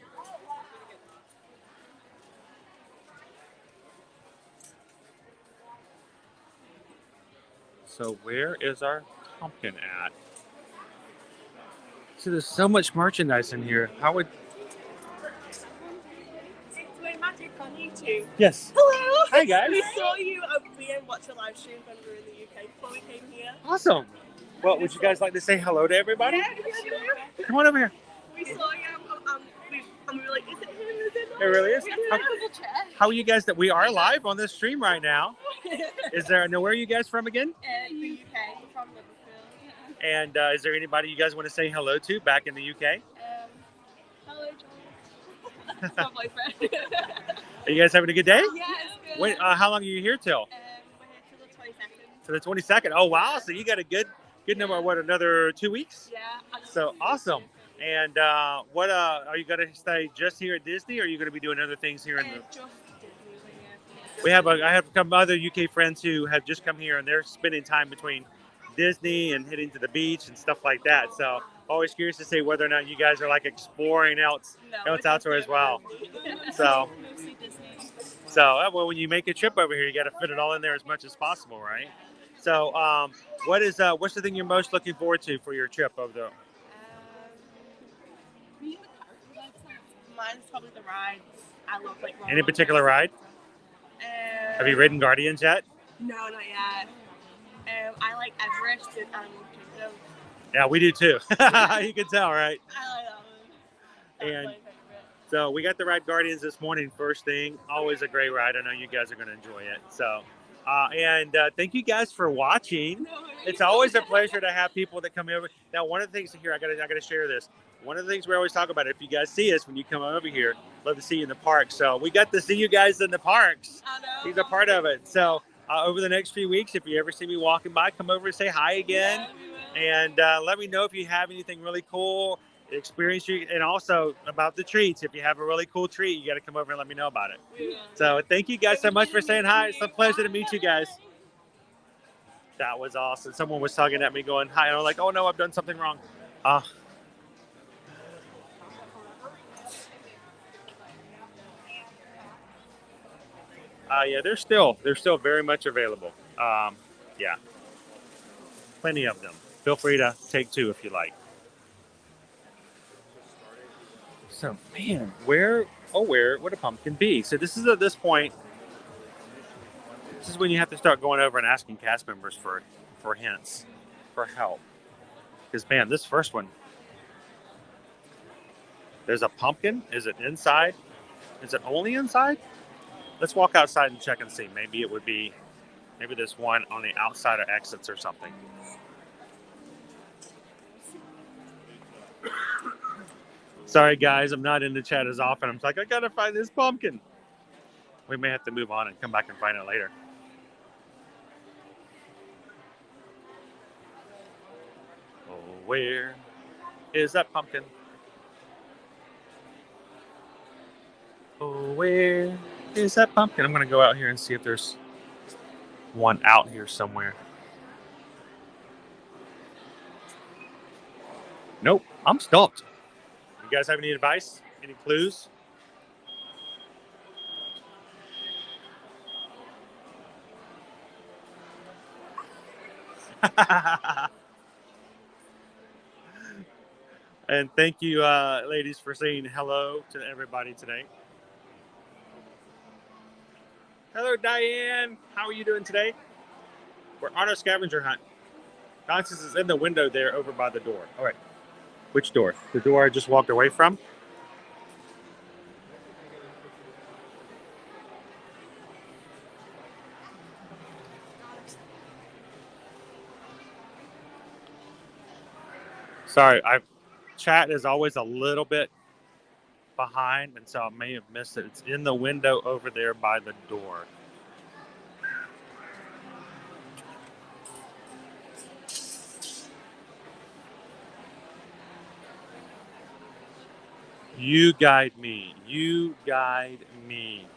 So where is our pumpkin at? So there's so much merchandise in here. How would... Doing magic on YouTube. Yes. Hello. Hi, guys. We saw you. We watched a live stream when we were in the UK before we came here. Awesome. Well, would you guys like to say hello to everybody? Yeah, sure. Come on over here. We saw you. And we were like, is it him? Is it not? It really is. Yeah. How are you guys? That we are live on this stream right now. Is there? Now, where are you guys from again? The UK. We're from Liverpool. And is there anybody you guys want to say hello to back in the UK? Hello, John. That's my boyfriend. Are you guys having a good day? Yeah, it's good. Wait, how long are you here till? We're here till the 22nd. To the 22nd. Oh wow! So you got a good number. What, another 2 weeks? Yeah. So awesome. And what are you gonna stay just here at Disney, or are you gonna be doing other things here in the? Just Disney. We have I have some other UK friends who have just come here, and they're spending time between Disney and heading to the beach and stuff like that. So always curious to see whether or not you guys are like exploring else out there as well. So well, when you make a trip over here, you got to fit it all in there as much as possible, right? So what's the thing you're most looking forward to for your trip over there? Mine's probably the rides. I love like. Any particular ride? Have you ridden Guardians yet? No, not yet. I like Everest and Animal Kingdom. Yeah, we do too. You can tell, right? I like that one. And so we got the ride Guardians this morning, first thing. Always a great ride. I know you guys are going to enjoy it. So, thank you guys for watching. It's always a pleasure to have people that come over. Now, one of the things here, I gotta share this. One of the things we always talk about, if you guys see us when you come over here, love to see you in the park. So we got to see you guys in the parks. I know. He's a part of it. So over the next few weeks, if you ever see me walking by, come over and say hi again. Yeah, and let me know if you have anything really cool, experience you, and also about the treats. If you have a really cool treat, you got to come over and let me know about it. Yeah. So thank you guys so much for saying hi. It's a pleasure to meet you guys. That was awesome. Someone was tugging at me going hi, and I'm like, oh no, I've done something wrong. Yeah, they're still very much available. Yeah, plenty of them. Feel free to take two if you like. So, man, where would a pumpkin be? So this is at this point. This is when you have to start going over and asking cast members for hints, for help. Because man, this first one, there's a pumpkin. Is it inside? Is it only inside? Let's walk outside and check and see. Maybe it would be, maybe there's one on the outside of exits or something. Sorry guys, I'm not in the chat as often. I'm like, I gotta find this pumpkin. We may have to move on and come back and find it later. Oh, where is that pumpkin? Oh, where is that pumpkin? I'm going to go out here and see if there's one out here somewhere. Nope, I'm stumped. You guys have any advice? Any clues? And thank you, ladies, for saying hello to everybody today. Hello, Diane. How are you doing today? We're on our scavenger hunt. Constance is in the window there over by the door. All right. Which door? The door I just walked away from? Sorry, chat is always a little bit behind, and so I may have missed it. It's in the window over there by the door. You guide me. You guide me.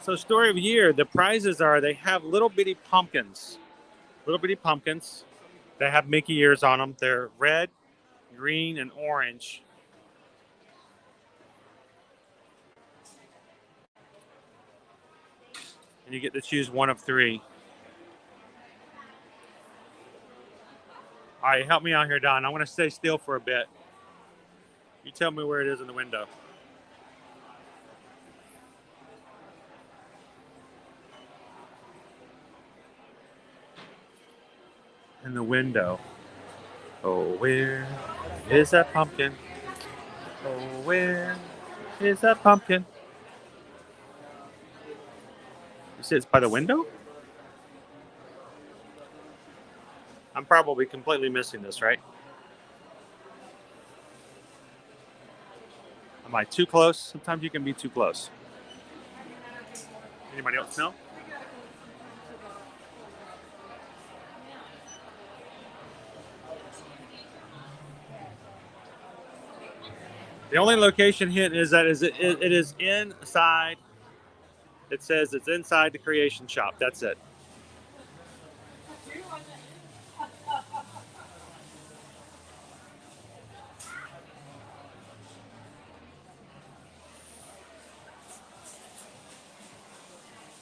So story of the year, the prizes are they have little bitty pumpkins. Little bitty pumpkins. They have Mickey ears on them. They're red, green, and orange. And you get to choose one of three. All right, help me out here, Don. I want to stay still for a bit. You tell me where it is in the window. In the window. Oh, where is that pumpkin? Oh, where is that pumpkin? You say it's by the window? I'm probably completely missing this, right? Am I too close? Sometimes you can be too close. Anybody else know? The only location hint is that it is inside. It says it's inside the creation shop. That's it.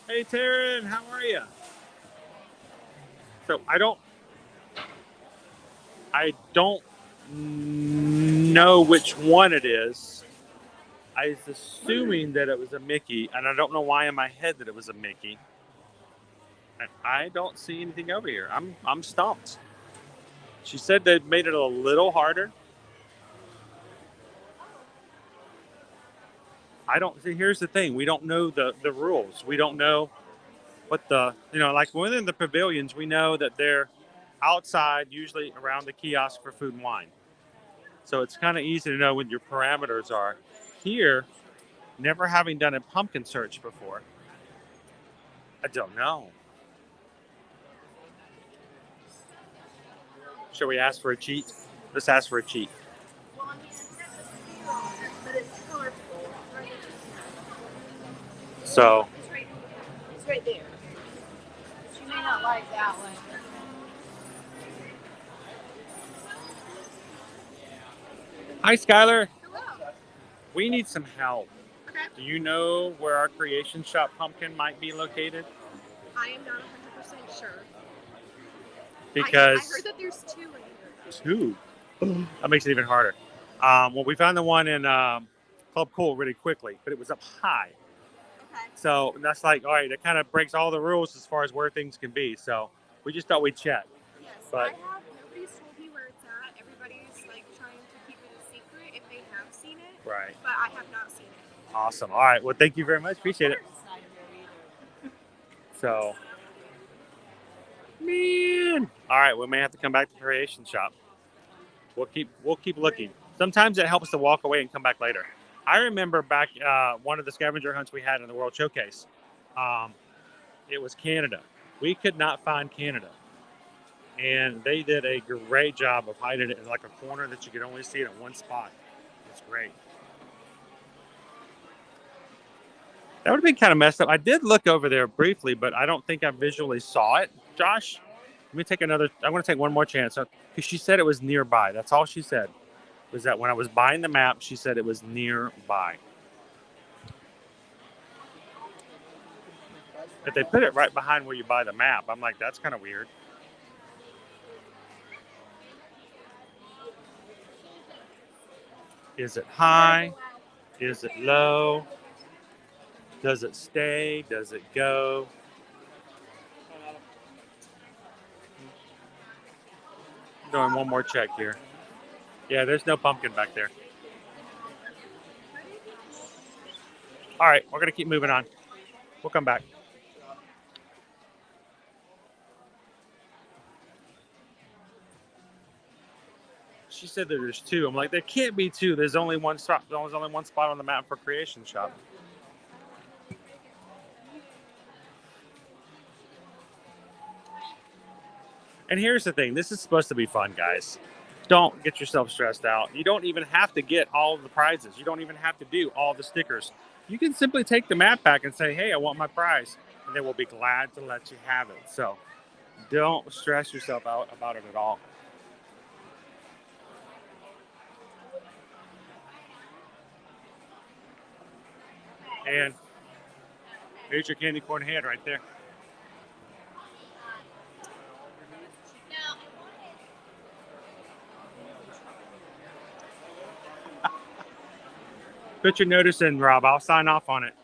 Hey, Taryn, how are you? So I don't know which one it is. I was assuming that it was a Mickey, and I don't know why in my head that it was a Mickey. And I don't see anything over here. I'm stumped. She said they made it a little harder. I don't see. Here's the thing: we don't know the rules. We don't know what like within the pavilions. We know that they're outside, usually around the kiosk for food and wine. So it's kind of easy to know what your parameters are. Here, never having done a pumpkin search before, I don't know. Shall we ask for a cheat? Let's ask for a cheat. So. It's right there. She may not like that one. Hi, Skylar. Hello. We need some help. Okay. Do you know where our creation shop pumpkin might be located? I am not 100% sure. Because I heard that there's two in here. two. That makes it even harder. Well, we found the one in Club Cool really quickly, but it was up high. Okay. So that's like, all right, that kind of breaks all the rules as far as where things can be. So we just thought we'd check. Yes, but nobody's told me where it's at. Everybody's like trying to keep it a secret if they have seen it. Right. But I have not seen it. Awesome. All right. Well, thank you very much. Appreciate it. So, man. All right. We may have to come back to the creation shop. We'll keep looking. Sometimes it helps to walk away and come back later. I remember back one of the scavenger hunts we had in the World Showcase. It was Canada. We could not find Canada. And they did a great job of hiding it in like a corner that you could only see it in one spot. It's great. That would have been kind of messed up. I did look over there briefly, but I don't think I visually saw it. Josh, let me take another. I'm going to take one more chance. Because she said it was nearby. That's all she said. Was that when I was buying the map, she said it was nearby. If they put it right behind where you buy the map, I'm like, that's kind of weird. Is it high? Is it low? Does it stay? Does it go? Doing one more check here. Yeah, there's no pumpkin back there. All right, we're going to keep moving on. We'll come back. She said that there's two. I'm like, there can't be two. There's only one spot. There's only one spot on the map for creation shop. And here's the thing. This is supposed to be fun, guys. Don't get yourself stressed out. You don't even have to get all of the prizes. You don't even have to do all the stickers. You can simply take the map back and say, hey, I want my prize. And they will be glad to let you have it. So don't stress yourself out about it at all. And here's your candy corn head right there. Put your notice in, Rob. I'll sign off on it.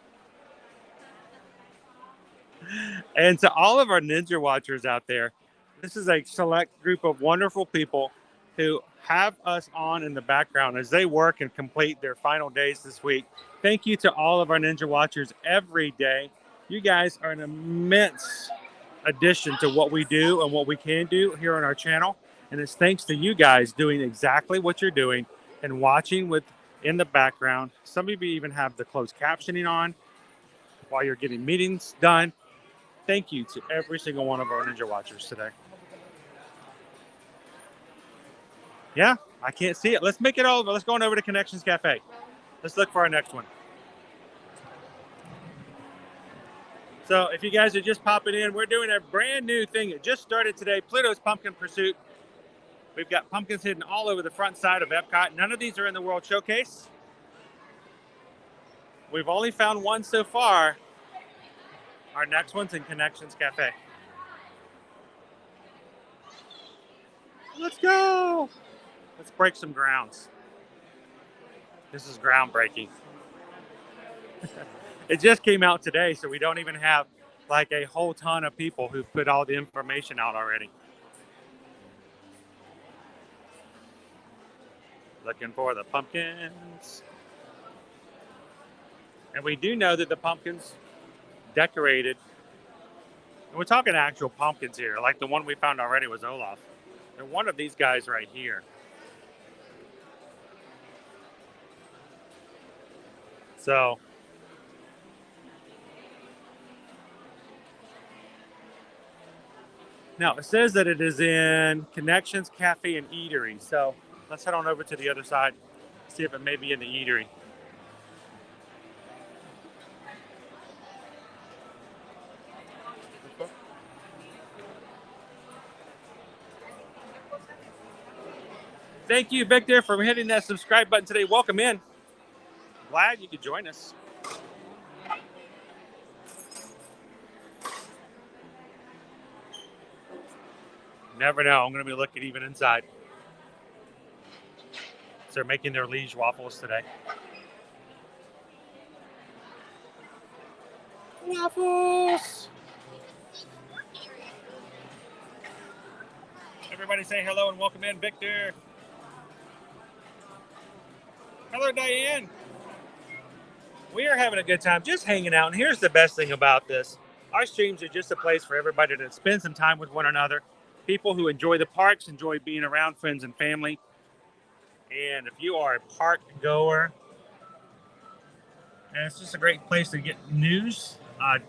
And to all of our Ninja Watchers out there, this is a select group of wonderful people who have us on in the background as they work and complete their final days this week. Thank you to all of our Ninja Watchers every day. You guys are an immense addition to what we do and what we can do here on our channel. And it's thanks to you guys doing exactly what you're doing and watching with in the background. Some of you even have the closed captioning on while you're getting meetings done. Thank you to every single one of our Ninja Watchers today. Yeah, I can't see it. Let's make it all. Let's go on over to Connections Cafe. Let's look for our next one. So if you guys are just popping in, we're doing a brand new thing. It just started today, Pluto's Pumpkin Pursuit. We've got pumpkins hidden all over the front side of Epcot. None of these are in the World Showcase. We've only found one so far. Our next one's in Connections Cafe. Let's go. Let's break some grounds. This is groundbreaking. It just came out today, so we don't even have like a whole ton of people who've put all the information out already. Looking for the pumpkins. And we do know that the pumpkins decorated. And we're talking actual pumpkins here, like the one we found already was Olaf. They're one of these guys right here. So now it says that it is in Connections Cafe and Eatery. So let's head on over to the other side, see if it may be in the eatery. Thank you, Victor, for hitting that subscribe button today. Welcome in. Glad you could join us. Never know. I'm going to be looking even inside. So they're making their liege waffles today. Waffles! Everybody say hello and welcome in, Victor. Hello, Diane. We are having a good time just hanging out. And here's the best thing about this. Our streams are just a place for everybody to spend some time with one another. People who enjoy the parks, enjoy being around friends and family. And if you are a park goer, and it's just a great place to get news.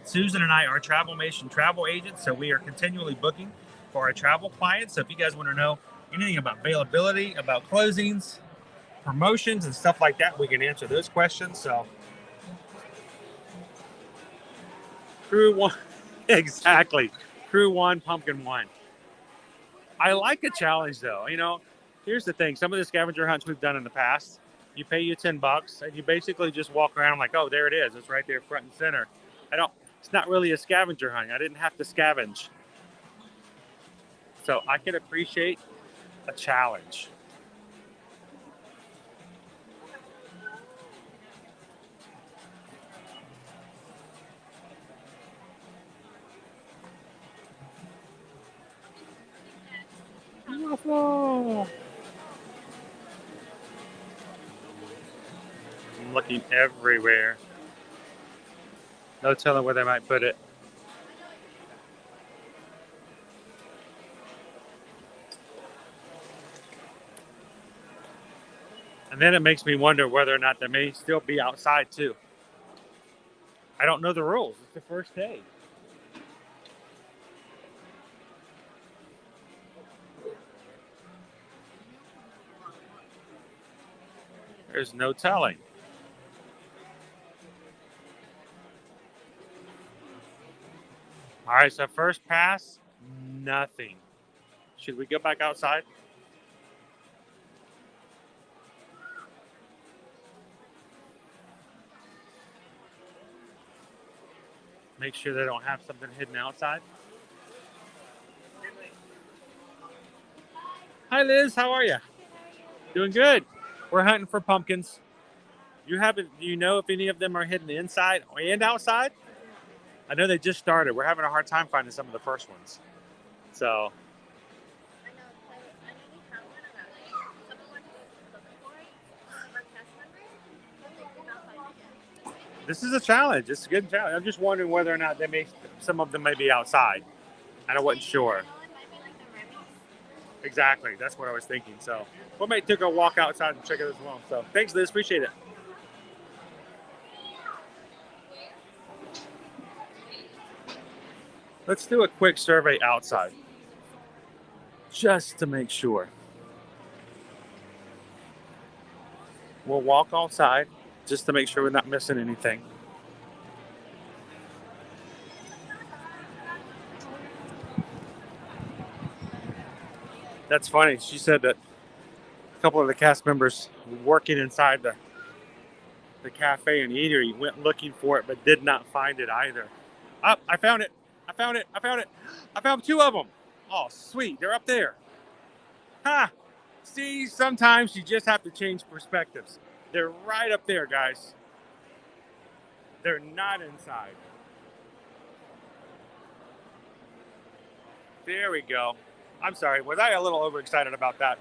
Susan and I are Travelmation travel agents, so we are continually booking for our travel clients. So if you guys want to know anything about availability, about closings, promotions, and stuff like that, we can answer those questions. So Crew 1, exactly. Crew 1, Pumpkin 1. I like a challenge, though. You know, here's the thing. Some of the scavenger hunts we've done in the past, you pay you $10 and you basically just walk around like, oh, there it is. It's right there front and center. It's not really a scavenger hunt. I didn't have to scavenge. So I can appreciate a challenge. Waffle. I'm looking everywhere. No telling where they might put it. And then it makes me wonder whether or not they may still be outside too. I don't know the rules. It's the first day. There's no telling. All right, so first pass, nothing. Should we go back outside? Make sure they don't have something hidden outside. Hi, Liz. How are you? Doing good. We're hunting for pumpkins. Do you know if any of them are hidden inside and outside? I know they just started. We're having a hard time finding some of the first ones. So this is a challenge. It's a good challenge. I'm just wondering whether or not some of them may be outside. And I wasn't sure. Exactly. That's what I was thinking. So we might take a walk outside and check it as well. So thanks, Liz. Appreciate it. Let's do a quick survey outside, just to make sure. We'll walk outside, just to make sure we're not missing anything. That's funny. She said that a couple of the cast members working inside the cafe and eatery went looking for it, but did not find it either. Oh, I found it. I found it. I found it. I found two of them. Oh, sweet. They're up there. Ha! See, sometimes you just have to change perspectives. They're right up there, guys. They're not inside. There we go. I'm sorry. Was I a little overexcited about that?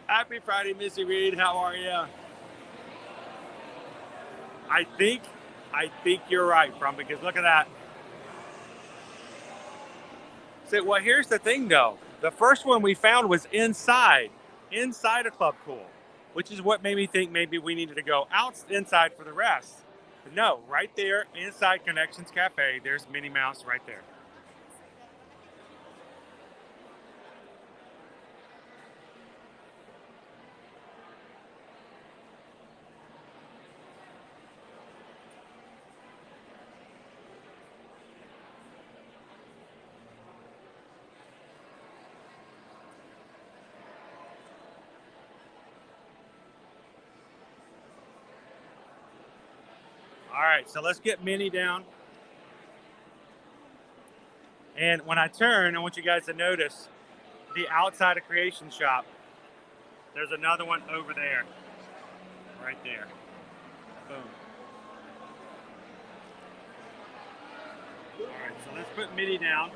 Happy Friday, Missy Reed. How are you? I think you're right, From, because look at that. So, well, here's the thing, though. The first one we found was inside a club pool, which is what made me think maybe we needed to go inside for the rest. But no, right there, inside Connections Cafe, there's Minnie Mouse right there. All right, so let's get Minnie down. And when I turn, I want you guys to notice the outside of Creation Shop. There's another one over there, right there. Boom. All right, so let's put Minnie down.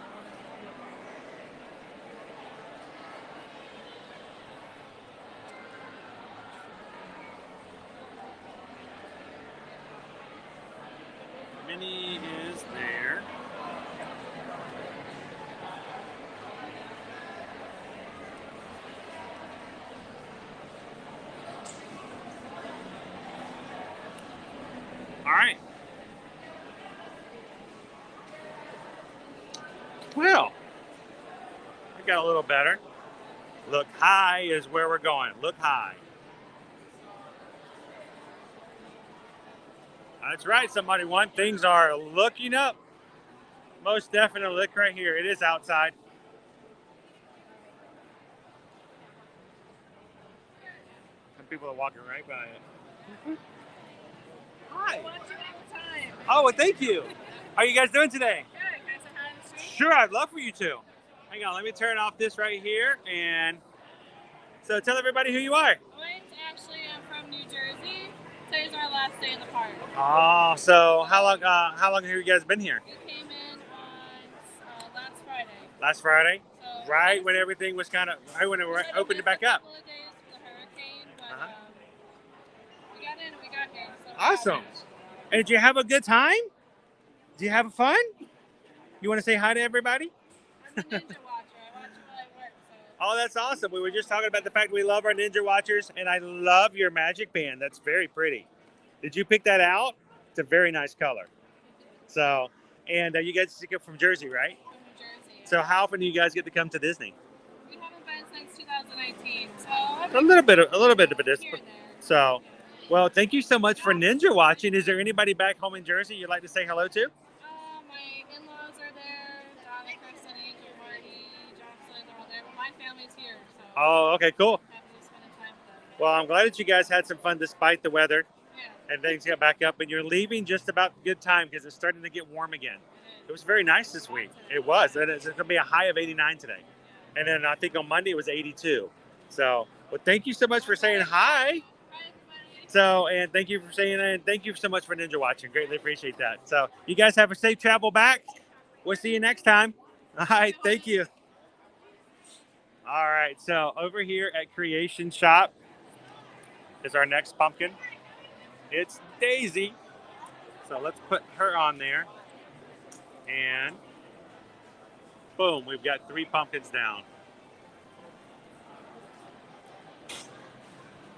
Minnie is there. All right. Well, I got a little better. Look high is where we're going. Look high. That's right, somebody won. Things are looking up. Most definitely. Look right here. It is outside. Some people are walking right by it. Hi. I watch you all the time. Oh, well, thank you. How are you guys doing today? Good. Can I say hi on the street? Sure, I'd love for you to. Hang on, let me turn off this right here. And so tell everybody who you are. Mine's Ashley. I'm from New Jersey. Today's our last day in the park. Oh, so how long have you guys been here? We came in on last Friday. Last Friday? So, right when everything was kind of, right when it opened it back up. A couple of days for the hurricane, but we got in and we got here. So Awesome. And did you have a good time? Did you have fun? You want to say hi to everybody? I'm a ninja watcher. I watch while I work. So. Oh, that's awesome. We were just talking about the fact we love our Ninja Watchers, and I love your magic band. That's very pretty. Did you pick that out? It's a very nice color. So, and you guys come from Jersey, right? From Jersey. Yeah. So how often do you guys get to come to Disney? We haven't been since 2019. So A little bit of a distance. So, well, thank you so much for Ninja watching. Is there anybody back home in Jersey you'd like to say hello to? My in-laws are there. Donna, Kristen, Angel, Marty, Jocelyn, they're all there. But my family's here. So Oh, okay, cool. I'm happy to spend time with them. Well, I'm glad that you guys had some fun despite the weather. Yeah. And things got back up, and you're leaving just about good time because it's starting to get warm again. It was very nice this week. It was. And it's going to be a high of 89 today. And then I think on Monday it was 82. So, well, thank you so much for saying hi. Hi, So, and thank you for saying that. And thank you so much for Ninja watching. Greatly appreciate that. So, you guys have a safe travel back. We'll see you next time. All right. Thank you. All right. So, over here at Creation Shop is our next pumpkin. It's Daisy. So, let's put her on there. And boom, we've got 3 pumpkins down.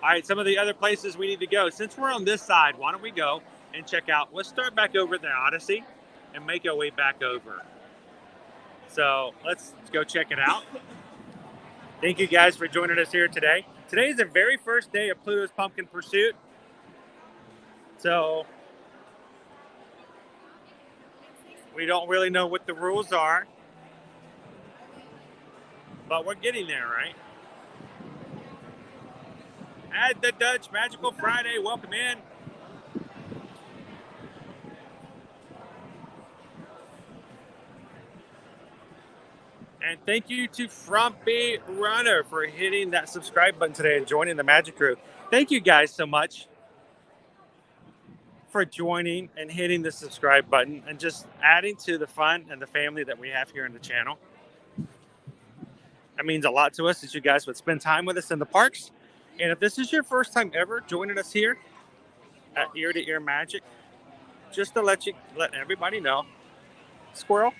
All right, some of the other places we need to go. Since we're on this side, why don't we go and check out. Let's start back over at the Odyssey and make our way back over. So let's go check it out. Thank you guys for joining us here today. Today is the very first day of Pluto's Pumpkin Pursuit. So we don't really know what the rules are, but we're getting there, right? At the Dutch Magical Friday, welcome in. And thank you to Frumpy Runner for hitting that subscribe button today and joining the Magic Crew. Thank you guys so much for joining and hitting the subscribe button and just adding to the fun and the family that we have here in the channel. That means a lot to us that you guys would spend time with us in the parks. And if this is your first time ever joining us here at Ear to Ear Magic, just to let everybody know, squirrel.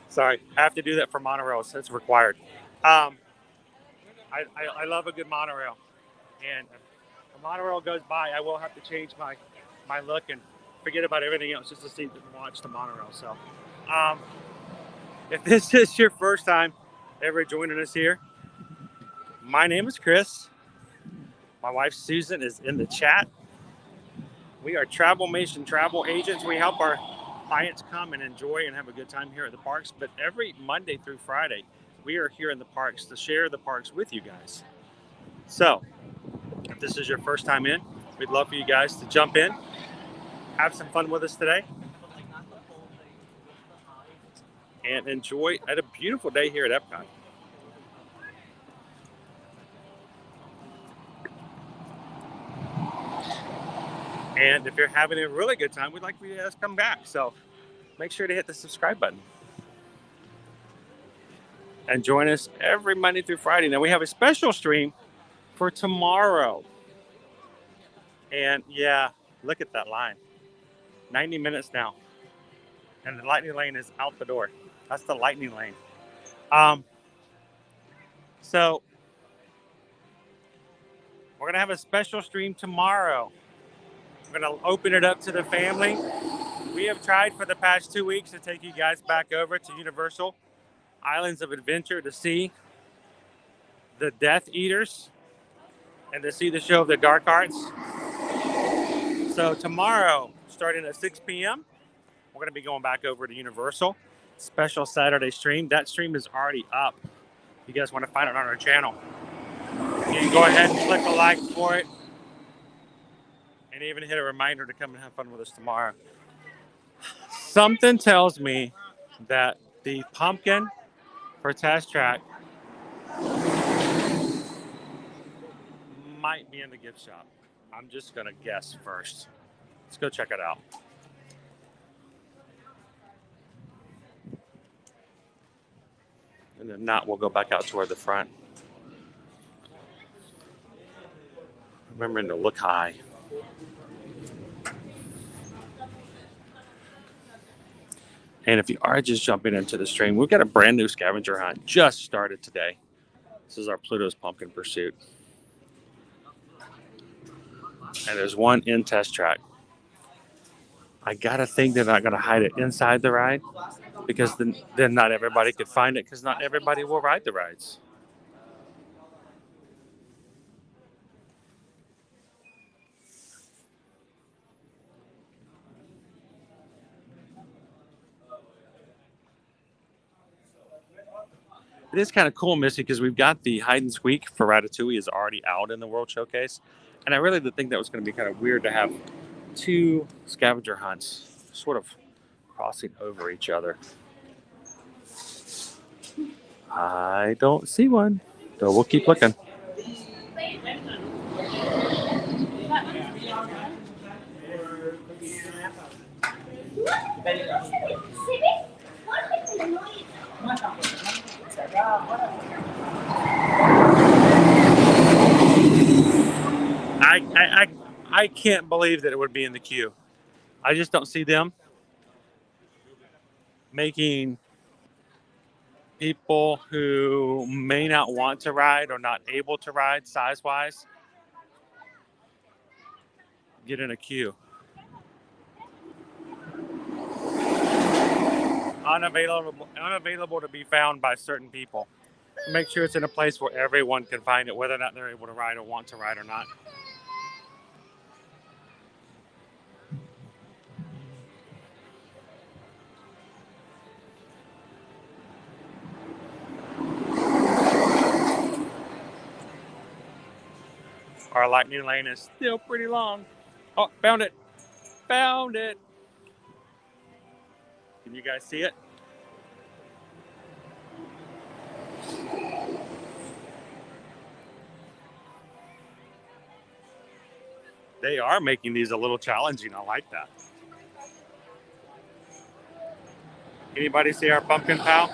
Sorry, I have to do that for monorails. It's required. I love a good monorail, and if a monorail goes by, I will have to change my look and forget about everything else just to see and watch the monorail. So, if this is your first time ever joining us here, my name is Chris. My wife Susan is in the chat. We are Travelmation travel agents. We help our clients come and enjoy and have a good time here at the parks. But every Monday through Friday, we are here in the parks to share the parks with you guys. So, if this is your first time in, we'd love for you guys to jump in, have some fun with us today, and enjoy a beautiful day here at Epcot. And if you're having a really good time, we'd like for you guys to come back. So make sure to hit the subscribe button. And join us every Monday through Friday. Now we have a special stream for tomorrow. And yeah, look at that line. 90 minutes now. And the lightning lane is out the door. That's the lightning lane. So we're going to have a special stream tomorrow. We're going to open it up to the family. We have tried for the past 2 weeks to take you guys back over to Universal Islands of Adventure to see the Death Eaters and to see the show of the Dark Arts. So tomorrow, starting at 6 p.m., we're going to be going back over to Universal. Special Saturday stream. That stream is already up. If you guys want to find it on our channel, you can go ahead and click a like for it. And even hit a reminder to come and have fun with us tomorrow. Something tells me that the pumpkin for Test Track might be in the gift shop. I'm just going to guess first. Let's go check it out. And if not, we'll go back out toward the front. Remembering to look high. And if you are just jumping into the stream, we've got a brand new scavenger hunt just started today. This is our Pluto's Pumpkin Pursuit. And there's one in Test Track. I gotta think they're not gonna hide it inside the ride, because then not everybody could find it, because not everybody will ride the rides. It is kind of cool, Missy, because we've got the hide and squeak for Ratatouille is already out in the World Showcase. And I really did think that was going to be kind of weird to have 2 scavenger hunts sort of crossing over each other. I don't see one, so we'll keep looking. I can't believe that it would be in the queue. I just don't see them making people who may not want to ride or not able to ride size-wise get in a queue. Unavailable to be found by certain people. Make sure it's in a place where everyone can find it, whether or not they're able to ride or want to ride or not. Our lightning lane is still pretty long. Oh, found it. Found it. Can you guys see it? They are making these a little challenging. I like that. Anybody see our pumpkin pal?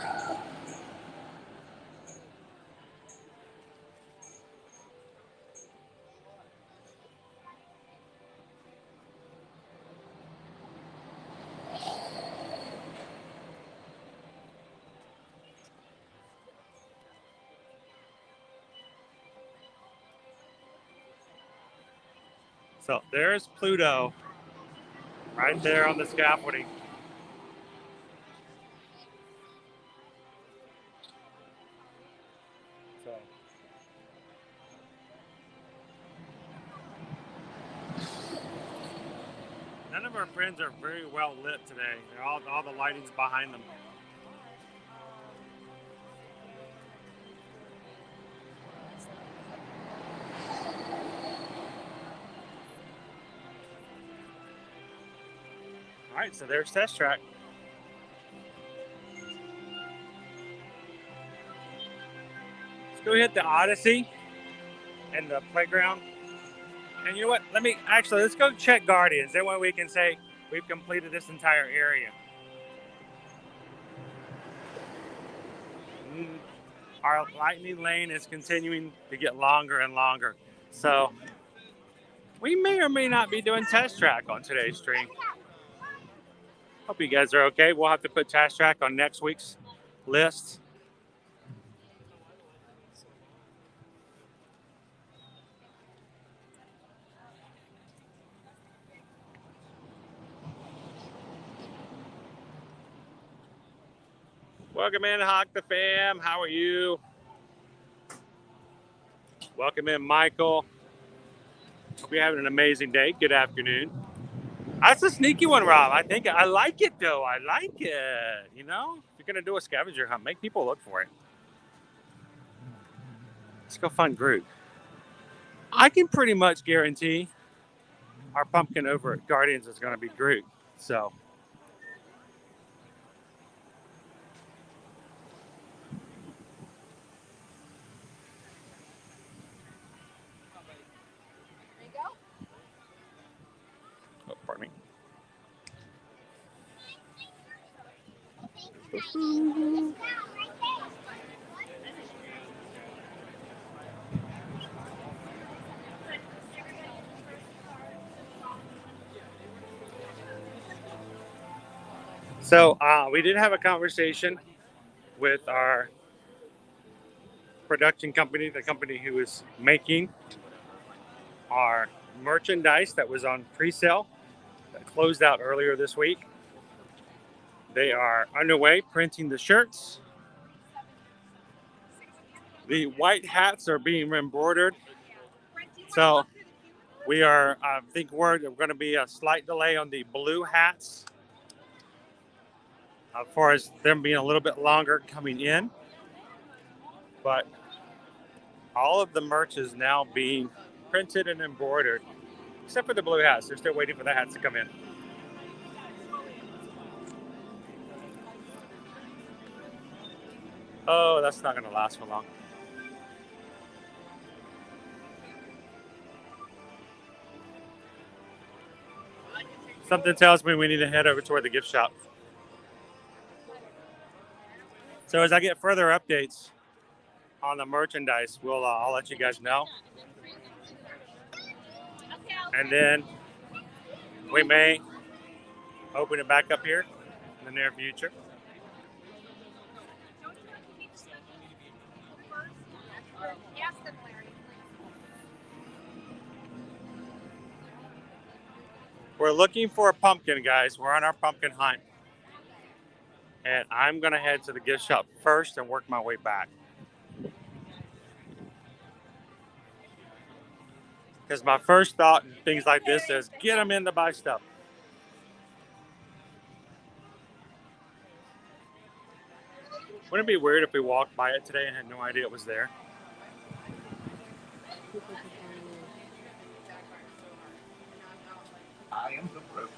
So there's Pluto right there on the scaffolding. So none of our friends are very well lit today. All the lighting's behind them. All right, so there's Test Track. Let's go hit the Odyssey and the playground. And you know what? Let's go check Guardians. That way we can say we've completed this entire area. Our lightning lane is continuing to get longer and longer. So we may or may not be doing Test Track on today's stream. Hope you guys are okay. We'll have to put Test Track on next week's list. Welcome in, Hawk the Fam. How are you? Welcome in, Michael. Hope you're having an amazing day. Good afternoon. That's a sneaky one, Rob. I like it, though. I like it. You know, if you're going to do a scavenger hunt, make people look for it. Let's go find Groot. I can pretty much guarantee our pumpkin over at Guardians is going to be Groot. So. Oh, pardon me. So we did have a conversation with our production company, the company who is making our merchandise that was on pre-sale that closed out earlier this week. They are underway printing the shirts. The white hats are being embroidered. So we are, I think we're going to be a slight delay on the blue hats as far as them being a little bit longer coming in. But all of the merch is now being printed and embroidered, except for the blue hats. They're still waiting for the hats to come in. Oh, that's not going to last for long. Something tells me we need to head over toward the gift shop. So as I get further updates on the merchandise, I'll let you guys know. And then we may open it back up here in the near future. We're looking for a pumpkin, guys. We're on our pumpkin hunt. And I'm going to head to the gift shop first and work my way back. Because my first thought in things like this is get them in to buy stuff. Wouldn't it be weird if we walked by it today and had no idea it was there? I am the broker,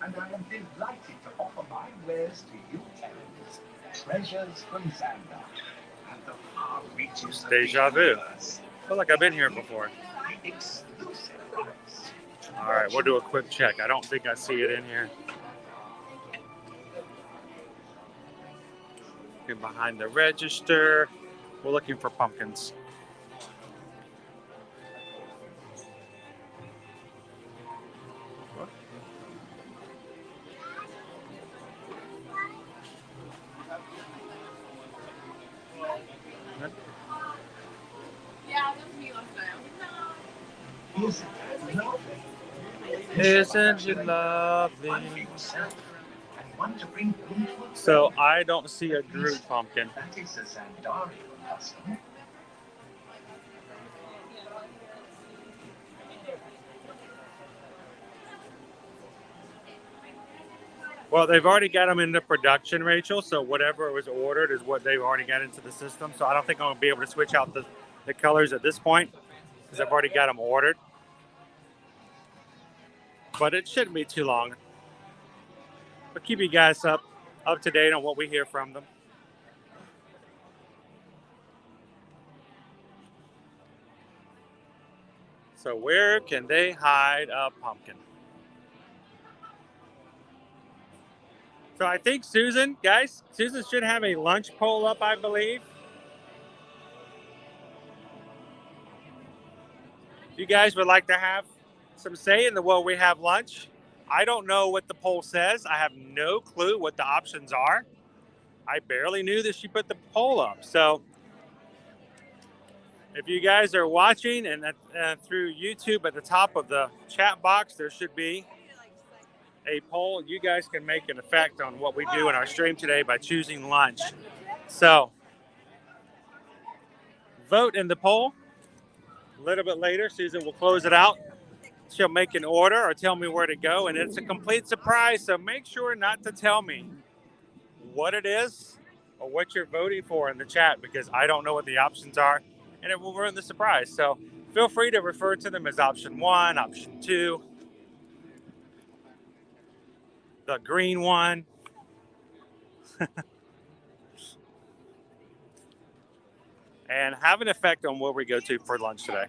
and I am delighted to offer my wares to you tenants. Treasures from Xandar and the far reaches of Deja the vu. universe. I feel like I've been here before. Exclusive price. All right, we'll do a quick check. I don't think I see it in here. Looking behind the register. We're looking for pumpkins. Isn't it lovely? So I don't see a Groot pumpkin. That is a Xandarian custom. Well, they've already got them into production, Rachel. So whatever was ordered is what they've already got into the system. So I don't think I'm going to be able to switch out the colors at this point because I've already got them ordered. But it shouldn't be too long. But keep you guys up to date on what we hear from them. So where can they hide a pumpkin? So I think Susan should have a lunch poll up, I believe. You guys would like to have some say in the will we have lunch? I don't know what the poll says. I have no clue what the options are. I barely knew that she put the poll up. So if you guys are watching and through YouTube at the top of the chat box, there should be a poll. You guys can make an effect on what we do in our stream today by choosing lunch. So vote in the poll. A little bit later, Susan will close it out. She'll make an order or tell me where to go, and it's a complete surprise. So make sure not to tell me what it is or what you're voting for in the chat because I don't know what the options are, and it will ruin the surprise. So feel free to refer to them as option 1, option 2, the green one. And have an effect on where we go to for lunch today.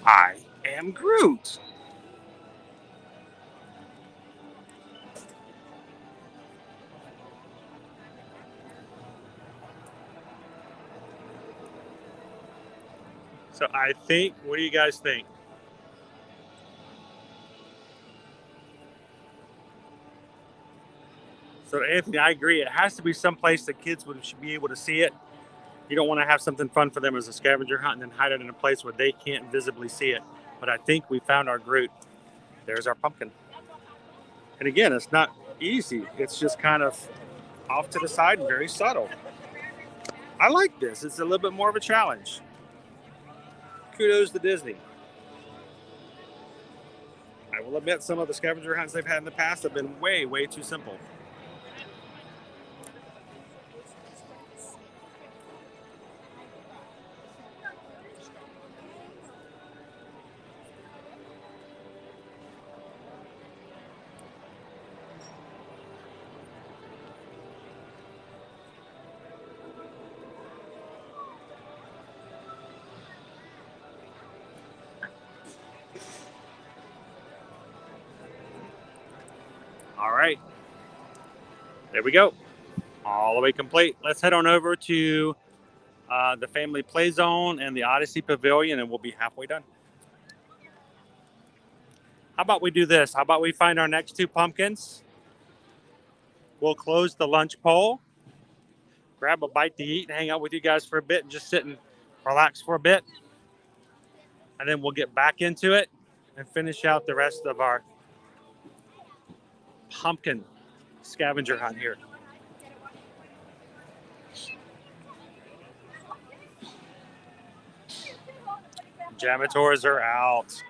I am Groot. So I think, what do you guys think? So Anthony, I agree. It has to be someplace that kids should be able to see it. You don't want to have something fun for them as a scavenger hunt and then hide it in a place where they can't visibly see it. But I think we found our Groot. There's our pumpkin. And again, it's not easy. It's just kind of off to the side and very subtle. I like this. It's a little bit more of a challenge. Kudos to Disney. I will admit some of the scavenger hunts they've had in the past have been way, way too simple. All right. There we go. All the way complete. Let's head on over to the Family Play Zone and the Odyssey Pavilion, and we'll be halfway done. How about we do this? How about we find our next 2 pumpkins? We'll close the lunch poll, grab a bite to eat, and hang out with you guys for a bit and just sit and relax for a bit. And then we'll get back into it and finish out the rest of our pumpkin scavenger hunt here. Jamators are out.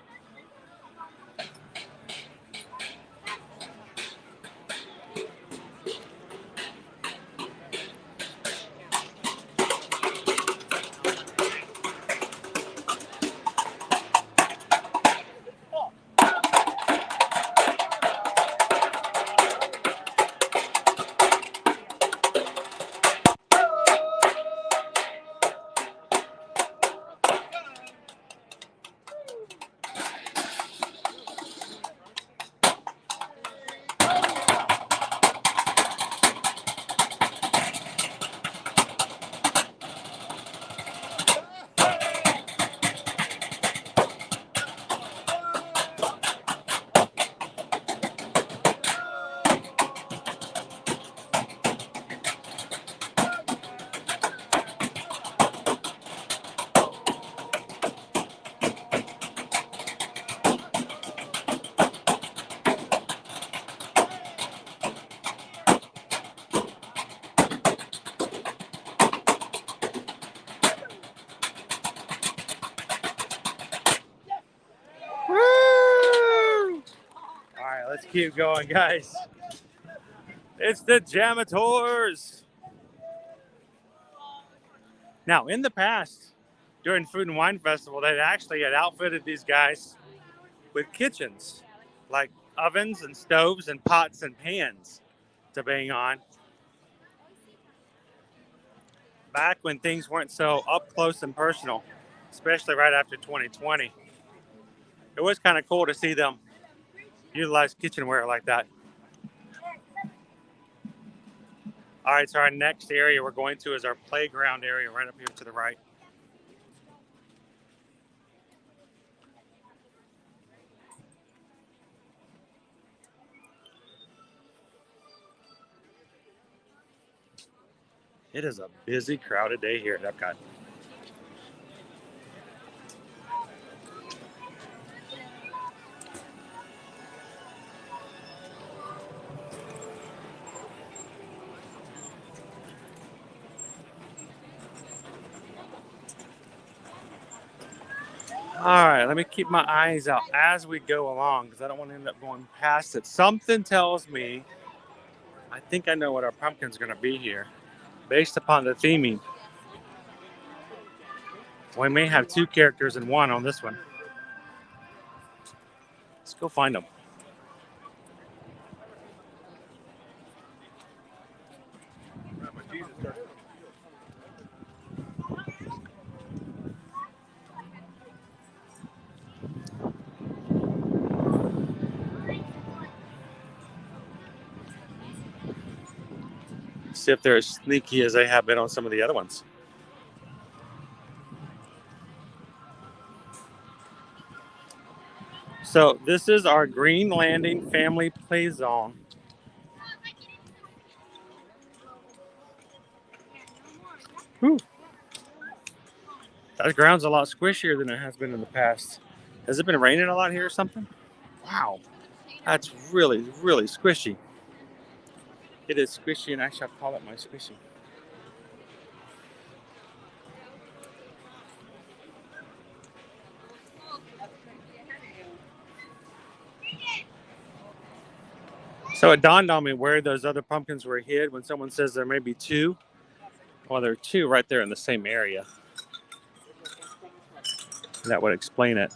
Let's keep going, guys. It's the Jamators. Now, in the past, during Food and Wine Festival, they actually had outfitted these guys with kitchens, like ovens and stoves and pots and pans to bang on. Back when things weren't so up close and personal, especially right after 2020. It was kind of cool to see them utilize kitchenware like that. All right, so our next area we're going to is our playground area right up here to the right. It is a busy, crowded day here at Epcot. All right, let me keep my eyes out as we go along because I don't want to end up going past it. Something tells me I think I know what our pumpkin's going to be here based upon the theming. We may have 2 characters in one on this one. Let's go find them. See if they're as sneaky as they have been on some of the other ones. So this is our Green Landing Family Play Zone. Whew. That ground's a lot squishier than it has been in the past. Has it been raining a lot here or something? Wow, that's really, really squishy. It is squishy, and actually I'll call it my squishy. So it dawned on me where those other pumpkins were hid when someone says there may be 2. Well, there are 2 right there in the same area. That would explain it.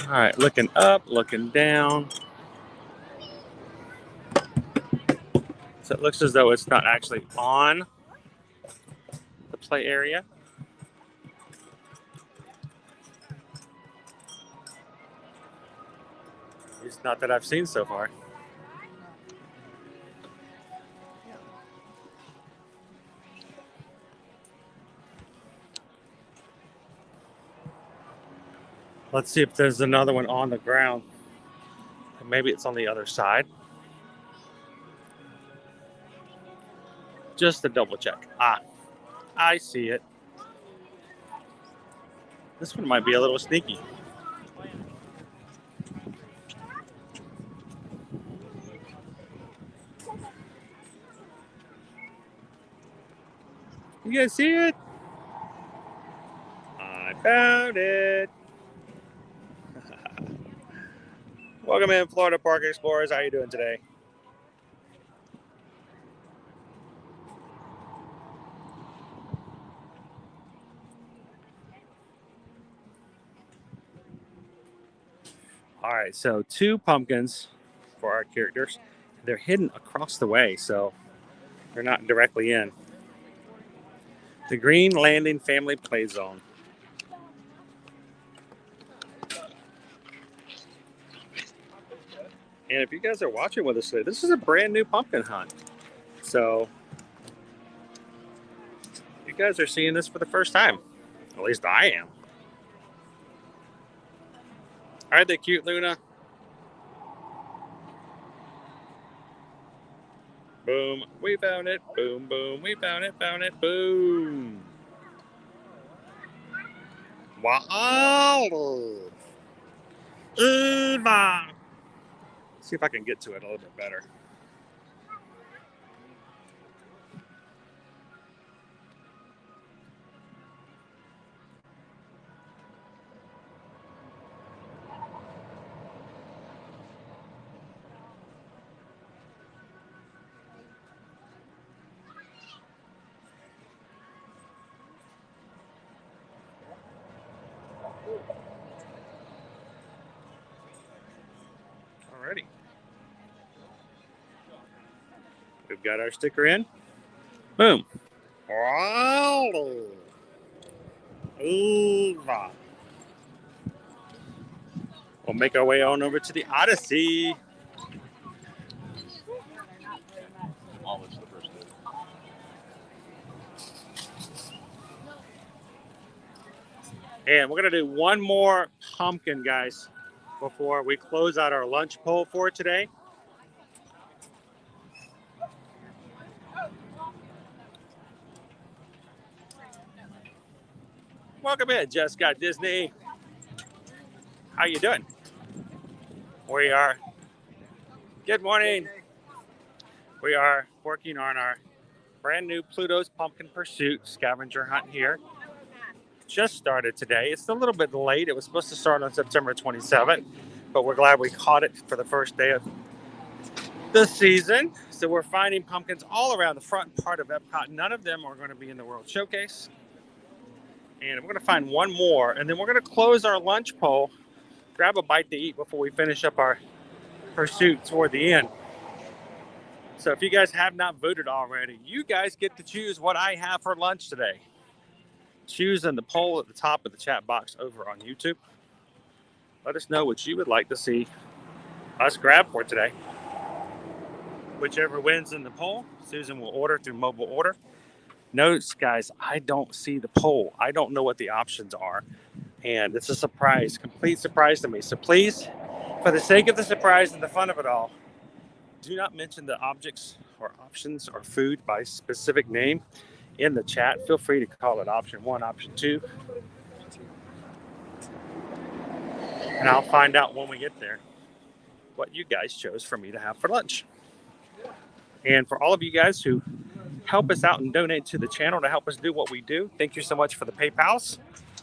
All right, looking up, looking down. So it looks as though it's not actually on the play area. least not that I've seen so far. Let's see if there's another one on the ground. Maybe it's on the other side. Just to double check. Ah, I see it. This one might be a little sneaky. You guys see it? I found it. Welcome in, Florida Park Explorers. How are you doing today? All right, so 2 pumpkins for our characters. They're hidden across the way, so they're not directly in. The Green Landing Family Play Zone. And if you guys are watching with us today, this is a brand new pumpkin hunt. So you guys are seeing this for the first time. At least I am. Aren't they cute, Luna? Boom, we found it. Boom, boom, we found it, boom. Wow. Eva. See if I can get to it a little bit better. Alrighty. We've got our sticker in. Boom. Wow. Eva. We'll make our way on over to the Odyssey. And we're going to do one more pumpkin, guys, before we close out our lunch poll for today. Welcome in, Just Got Disney. How you doing? We are. Good morning. We are working on our brand new Pluto's Pumpkin Pursuit scavenger hunt here. Just started today. It's a little bit late. It was supposed to start on September 27th, but we're glad we caught it for the first day of the season. So we're finding pumpkins all around the front part of Epcot. None of them are going to be in the World Showcase. And we're going to find one more, and then we're going to close our lunch poll, grab a bite to eat before we finish up our pursuit toward the end. So if you guys have not voted already, you guys get to choose what I have for lunch today. Choose in the poll at the top of the chat box over on YouTube. Let us know what you would like to see us grab for today. Whichever wins in the poll, Susan will order through mobile order. Notes, guys, I don't see the poll. I don't know what the options are. And it's a surprise, complete surprise to me. So please, for the sake of the surprise and the fun of it all, do not mention the objects or options or food by specific name in the chat. Feel free to call it option 1, option 2. And I'll find out when we get there what you guys chose for me to have for lunch. And for all of you guys who help us out and donate to the channel to help us do what we do, thank you so much for the PayPals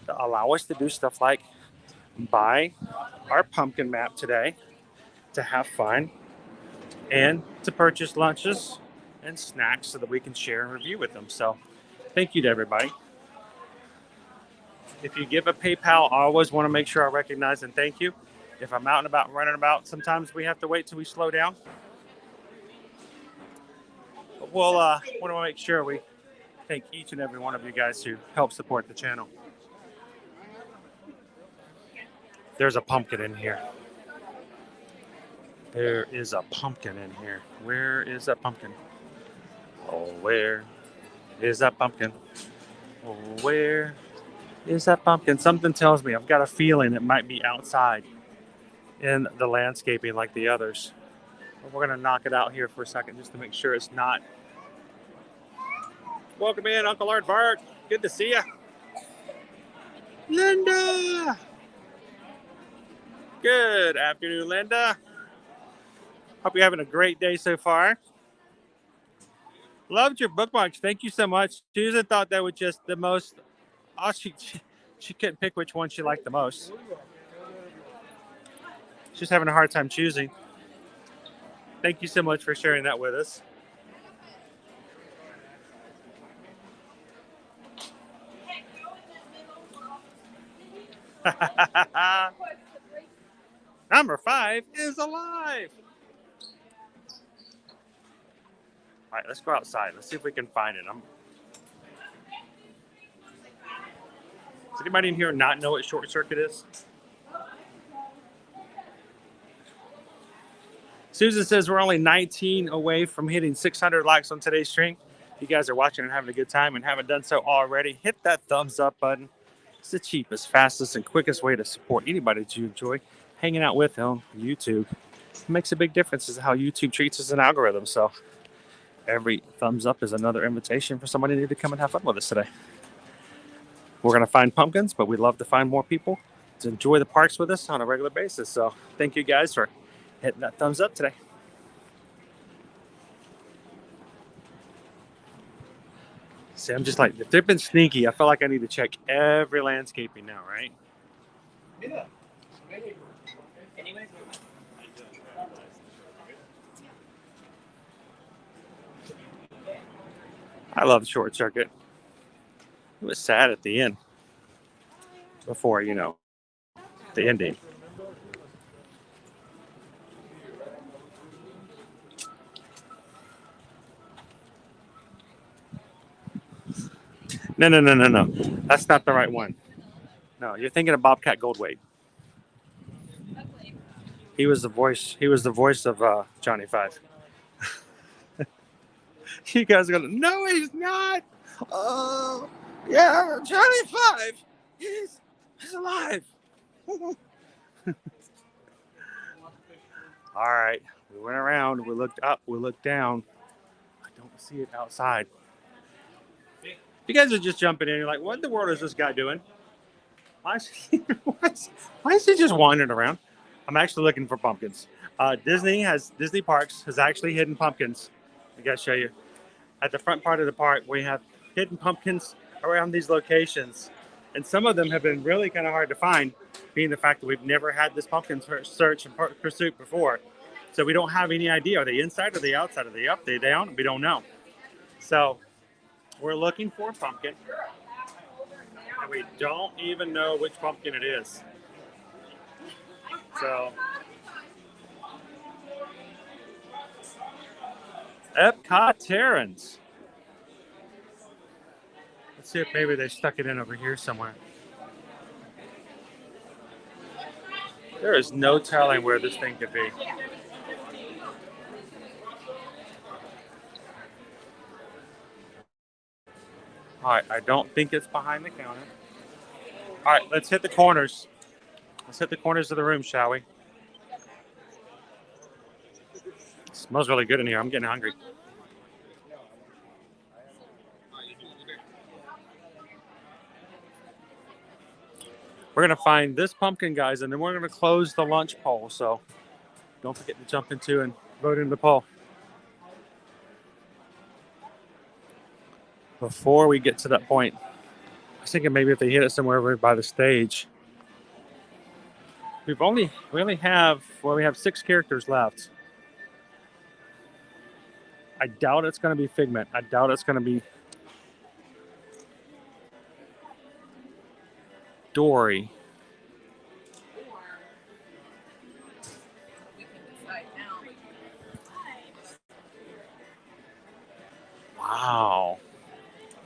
that allow us to do stuff like buy our pumpkin map today, to have fun, and to purchase lunches and snacks so that we can share and review with them. So thank you to everybody. If you give a PayPal, I always want to make sure I recognize and thank you. If I'm out and about, running about, sometimes we have to wait till we slow down. But we'll want to make sure we thank each and every one of you guys who help support the channel. There's a pumpkin in here. There is a pumpkin in here. Where is that pumpkin? Oh, where is that pumpkin? Oh, where is that pumpkin? Something tells me, I've got a feeling it might be outside in the landscaping like the others. But we're going to knock it out here for a second just to make sure it's not. Welcome in, Uncle Aardvark. Good to see you. Linda! Good afternoon, Linda. Hope you're having a great day so far. Loved your bookmarks. Thank you so much. Susan thought that was just the most. Oh, she couldn't pick which one she liked the most. She's having a hard time choosing. Thank you so much for sharing that with us. Number 5 is alive. All right, let's go outside. Let's see if we can find it. Does anybody in here not know what short circuit is? Susan says we're only 19 away from hitting 600 likes on today's stream. If you guys are watching and having a good time and haven't done so already, hit that thumbs up button. It's the cheapest, fastest, and quickest way to support anybody that you enjoy hanging out with on YouTube. It makes a big difference as to how YouTube treats us an algorithm. So every thumbs up is another invitation for somebody to come and have fun with us today. We're going to find pumpkins, but we'd love to find more people to enjoy the parks with us on a regular basis. So thank you guys for hitting that thumbs up today. See, I'm just like, if they've been sneaky, I feel like I need to check every landscaping now, right? Yeah. I love Short Circuit. It was sad at the end. Before, the ending. No. That's not the right one. No, you're thinking of Bobcat Goldthwait. He was the voice of Johnny Five. You guys are gonna, no, he's not. Oh, yeah, Johnny Five. He's alive. All right, we went around, we looked up, we looked down. I don't see it outside. You guys are just jumping in. You're like, what in the world is this guy doing? Why is he just wandering around? I'm actually looking for pumpkins. Disney Parks has actually hidden pumpkins. I gotta show you. At the front part of the park, we have hidden pumpkins around these locations. And some of them have been really kind of hard to find, being the fact that we've never had this pumpkin search and pursuit before. So we don't have any idea. Are they inside? Are they outside? Are they up? Are they down? We don't know. So we're looking for a pumpkin. And we don't even know which pumpkin it is. So Epcot Terrans. Let's see if maybe they stuck it in over here somewhere. There is no telling where this thing could be. All right, I don't think it's behind the counter. All right, let's hit the corners. Let's hit the corners of the room, shall we? It smells really good in here. I'm getting hungry. We're going to find this pumpkin, guys, and then we're going to close the lunch poll. So don't forget to jump into and vote in the poll. Before we get to that point, I was thinking maybe if they hit it somewhere over by the stage. We have 6 characters left. I doubt it's going to be Figment. I doubt it's going to be Dory. Wow.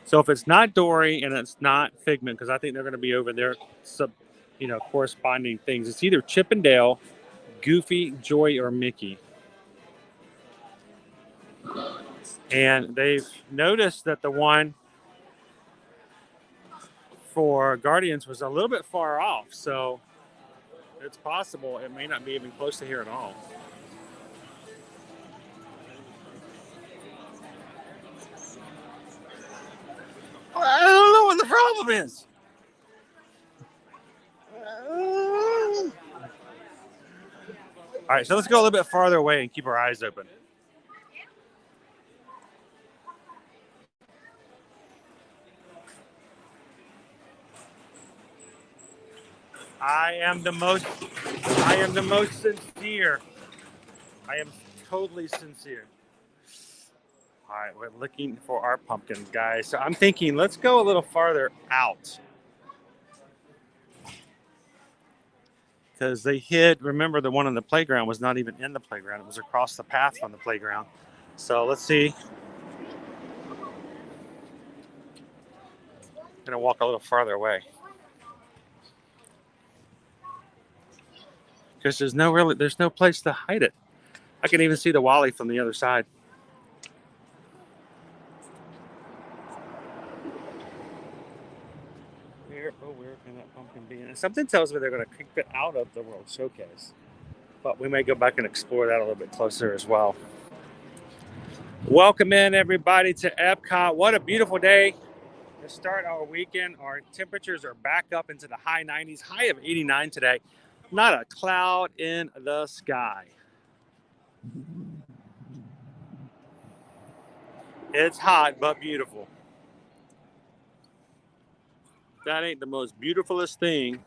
So if it's not Dory and it's not Figment, because I think they're going to be over there, corresponding things. It's either Chip and Dale, Goofy, Joy, or Mickey. And they've noticed that the one for Guardians was a little bit far off, so it's possible it may not be even close to here at all. I don't know what the problem is. All right, so let's go a little bit farther away and keep our eyes open. I am the most sincere. I am totally sincere. All right, we're looking for our pumpkins, guys. So I'm thinking, let's go a little farther out. Because they hid, remember the one on the playground was not even in the playground. It was across the path from the playground. So let's see. I'm going to walk a little farther away. Because there's no place to hide it. I can even see the Wally from the other side. Where can that pumpkin be? And something tells me they're going to kick it out of the World Showcase. But we may go back and explore that a little bit closer as well. Welcome in, everybody, to Epcot. What a beautiful day to start our weekend. Our temperatures are back up into the high 90s, high of 89 today. Not a cloud in the sky. It's hot, but beautiful. That ain't the most beautifulest thing.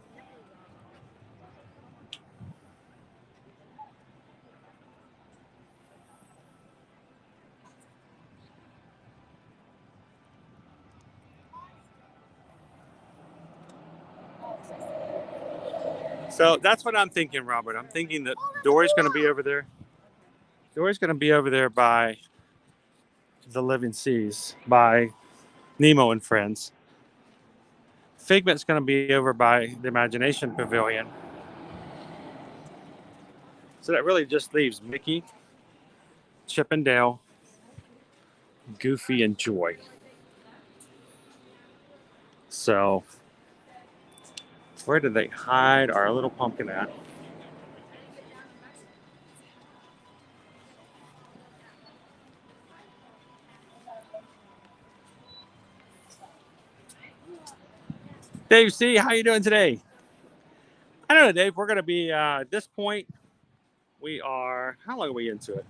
So that's what I'm thinking, Robert. I'm thinking that Dory's going to be over there. Dory's going to be over there by the Living Seas, by Nemo and Friends. Figment's going to be over by the Imagination Pavilion. So that really just leaves Mickey, Chip and Dale, Goofy, and Joy. So where did they hide our little pumpkin at? Dave C., how you doing today? I don't know, Dave. We're going to be, at this point, we are, how long are we into it?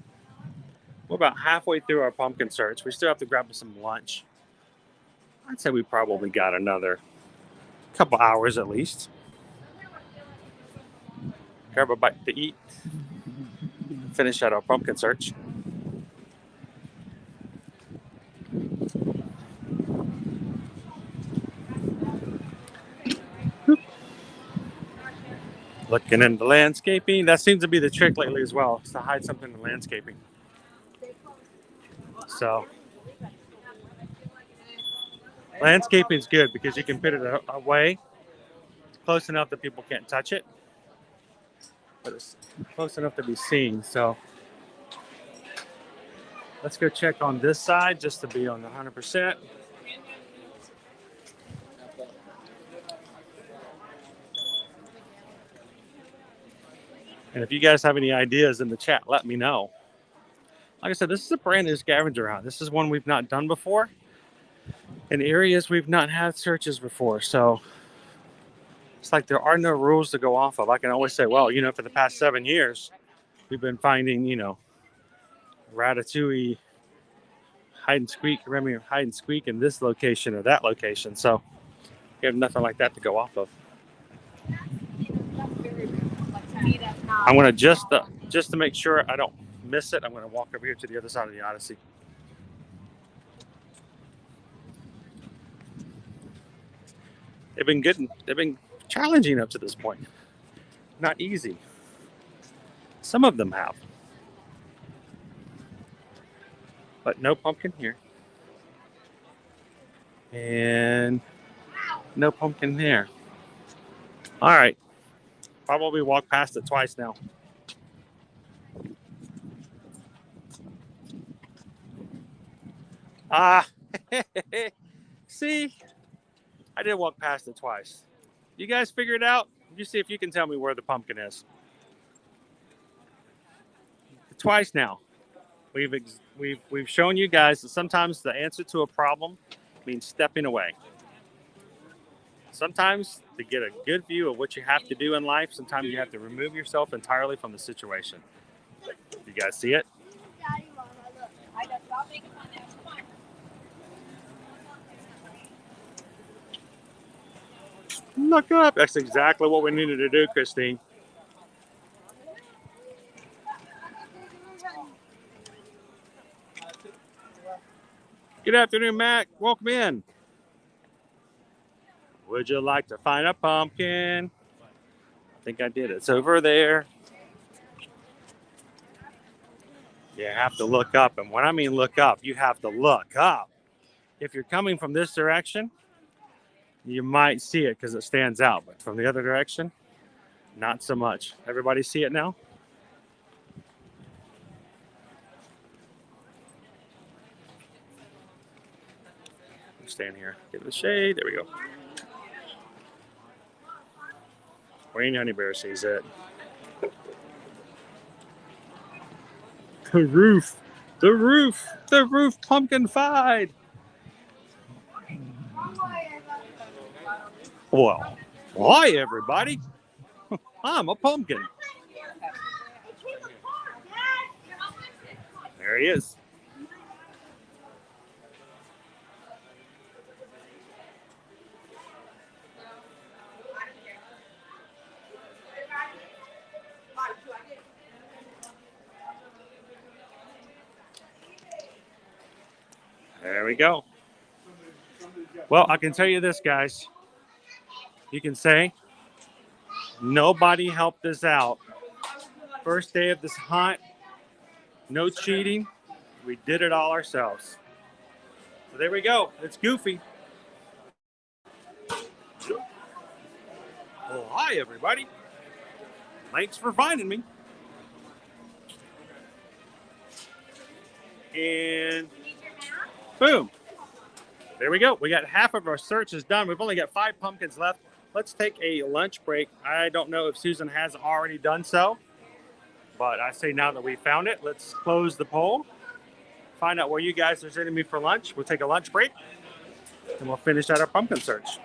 We're about halfway through our pumpkin search. We still have to grab some lunch. I'd say we probably got another couple hours at least. Grab a bite to eat. Finish out our pumpkin search. Looking into landscaping. That seems to be the trick lately as well, is to hide something in landscaping. So landscaping is good because you can put it away close enough that people can't touch it, but it's close enough to be seen. So let's go check on this side just to be on the 100%. And if you guys have any ideas in the chat, let me know. Like I said, this is a brand new scavenger hunt. This is one we've not done before in areas we've not had searches before. So it's like there are no rules to go off of. I can always say, well, for the past 7 years, we've been finding, Ratatouille, hide and squeak in this location or that location. So we have nothing like that to go off of. I'm going to just to make sure I don't miss it, I'm going to walk over here to the other side of the Odyssey. They've been good. They've been challenging up to this point. Not easy. Some of them have. But no pumpkin here. And no pumpkin there. All right. Probably walked past it twice now. Ah, see, I did walk past it twice. You guys figure it out? You see if you can tell me where the pumpkin is. Twice now. We've shown you guys that sometimes the answer to a problem means stepping away. Sometimes to get a good view of what you have to do in life, sometimes you have to remove yourself entirely from the situation. You guys see it? Look up. That's exactly what we needed to do, Christine. Good afternoon, Mac. Welcome in. Would you like to find a pumpkin? I think I did. It's over there. You have to look up. And when I mean look up, you have to look up. If you're coming from this direction, you might see it because it stands out. But from the other direction, not so much. Everybody see it now? Stand here. Get the shade. There we go. Wayne Honey Bear sees it. The roof. The roof. The roof pumpkin-fied. Well, hi, everybody. I'm a pumpkin. There he is. There we go. Well, I can tell you this, guys. You can say, nobody helped us out. First day of this hunt, no cheating. We did it all ourselves. So there we go. It's Goofy. Well, hi, everybody. Thanks for finding me. And boom. There we go. We got half of our searches done. We've only got 5 pumpkins left. Let's take a lunch break. I don't know if Susan has already done so, but I say now that we found it, let's close the poll. Find out where you guys are sending me for lunch. We'll take a lunch break, and we'll finish out our pumpkin search.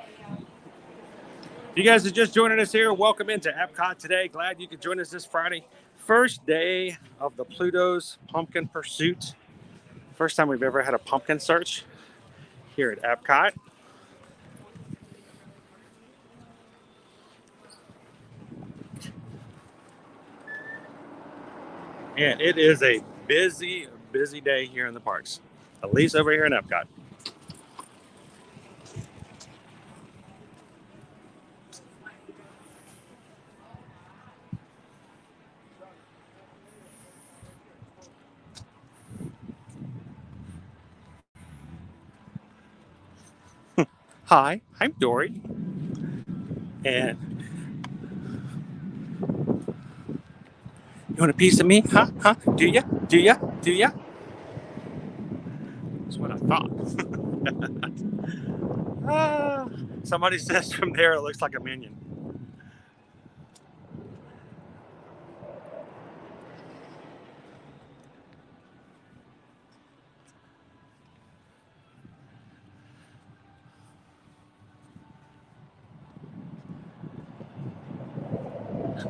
If you guys are just joining us here, welcome into Epcot today. Glad you could join us this Friday. First day of the Pluto's Pumpkin Pursuit. First time we've ever had a pumpkin search here at Epcot. And it is a busy, busy day here in the parks, at least over here in Epcot. Hi, I'm Dory. And you want a piece of me? Huh? Huh? Do ya? Do ya? Do ya? That's what I thought. Somebody says from there it looks like a minion.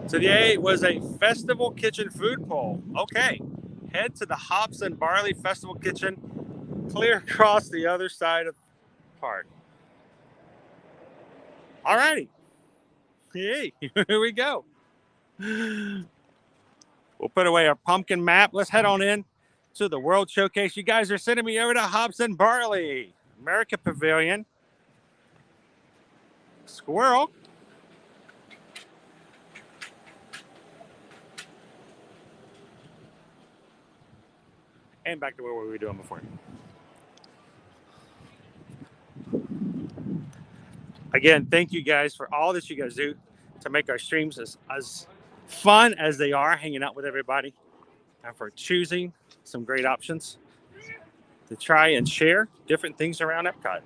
Today was a festival kitchen food poll. Okay, head to the Hops and Barley Festival Kitchen, clear across the other side of the park. All righty. Hey, here we go. We'll put away our pumpkin map. Let's head on in to the World Showcase. You guys are sending me over to Hops and Barley, America Pavilion. Squirrel. And back to where we were doing before. Again, thank you guys for all that you guys do to make our streams as fun as they are, hanging out with everybody, and for choosing some great options. to try and share different things around Epcot.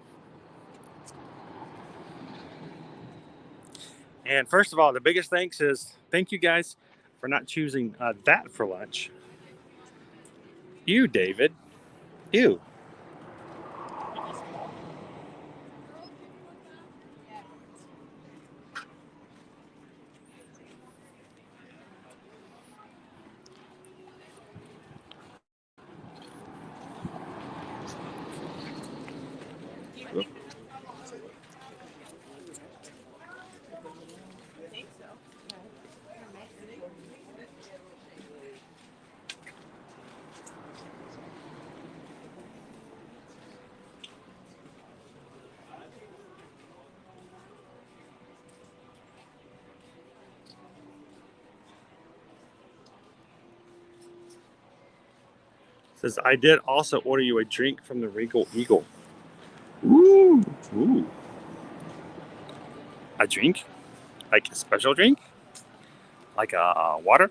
And first of all, the biggest thanks is thank you guys for not choosing that for lunch. You, David. You. Says, I did also order you a drink from the Regal Eagle. Ooh. Ooh. A drink? Like a special drink? Like a water?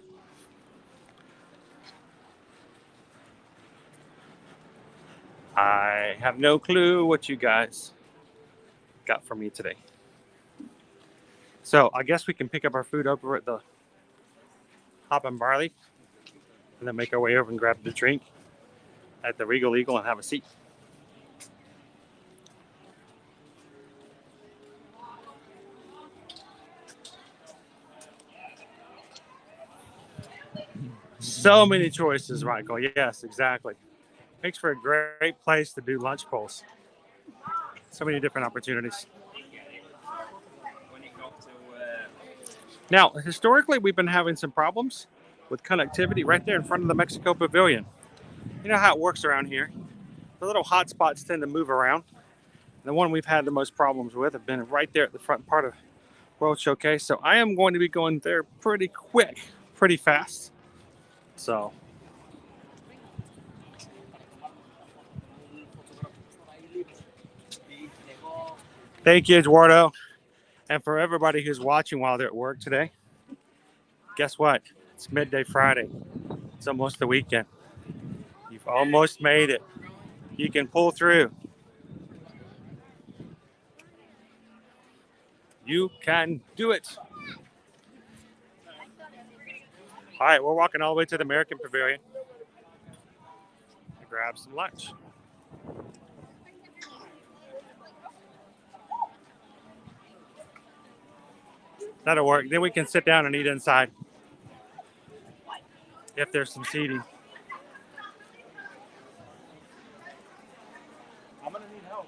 I have no clue what you guys got for me today. So I guess we can pick up our food over at the Hop and Barley and then make our way over and grab the drink at the Regal Eagle and have a seat. So many choices, Michael. Yes, exactly. Makes for a great place to do lunch polls. So many different opportunities. Now, historically, we've been having some problems with connectivity right there in front of the Mexico Pavilion. You know how it works around here. The little hot spots tend to move around. The one we've had the most problems with have been right there at the front part of World Showcase. So I am going to be going there pretty quick, pretty fast. So thank you, Eduardo. And for everybody who's watching while they're at work today, guess what? It's midday Friday. It's almost the weekend. You've almost made it. You can pull through. You can do it. All right, we're walking all the way to the American Pavilion to grab some lunch. That'll work. Then we can sit down and eat inside if there's some seating. I'm gonna need help.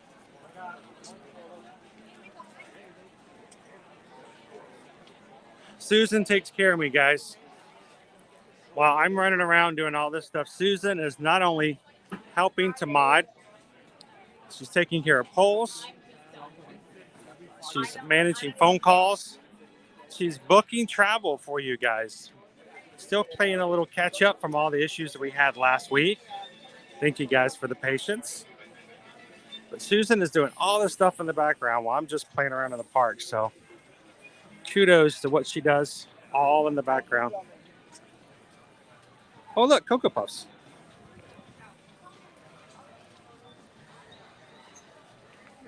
Susan takes care of me, guys. While I'm running around doing all this stuff, Susan is not only helping to mod, she's taking care of polls, she's managing phone calls, she's booking travel for you guys. Still playing a little catch up from all the issues that we had last week. Thank you guys for the patience. But Susan is doing all this stuff in the background while I'm just playing around in the park. So kudos to what she does all in the background. Oh, look, Cocoa Puffs.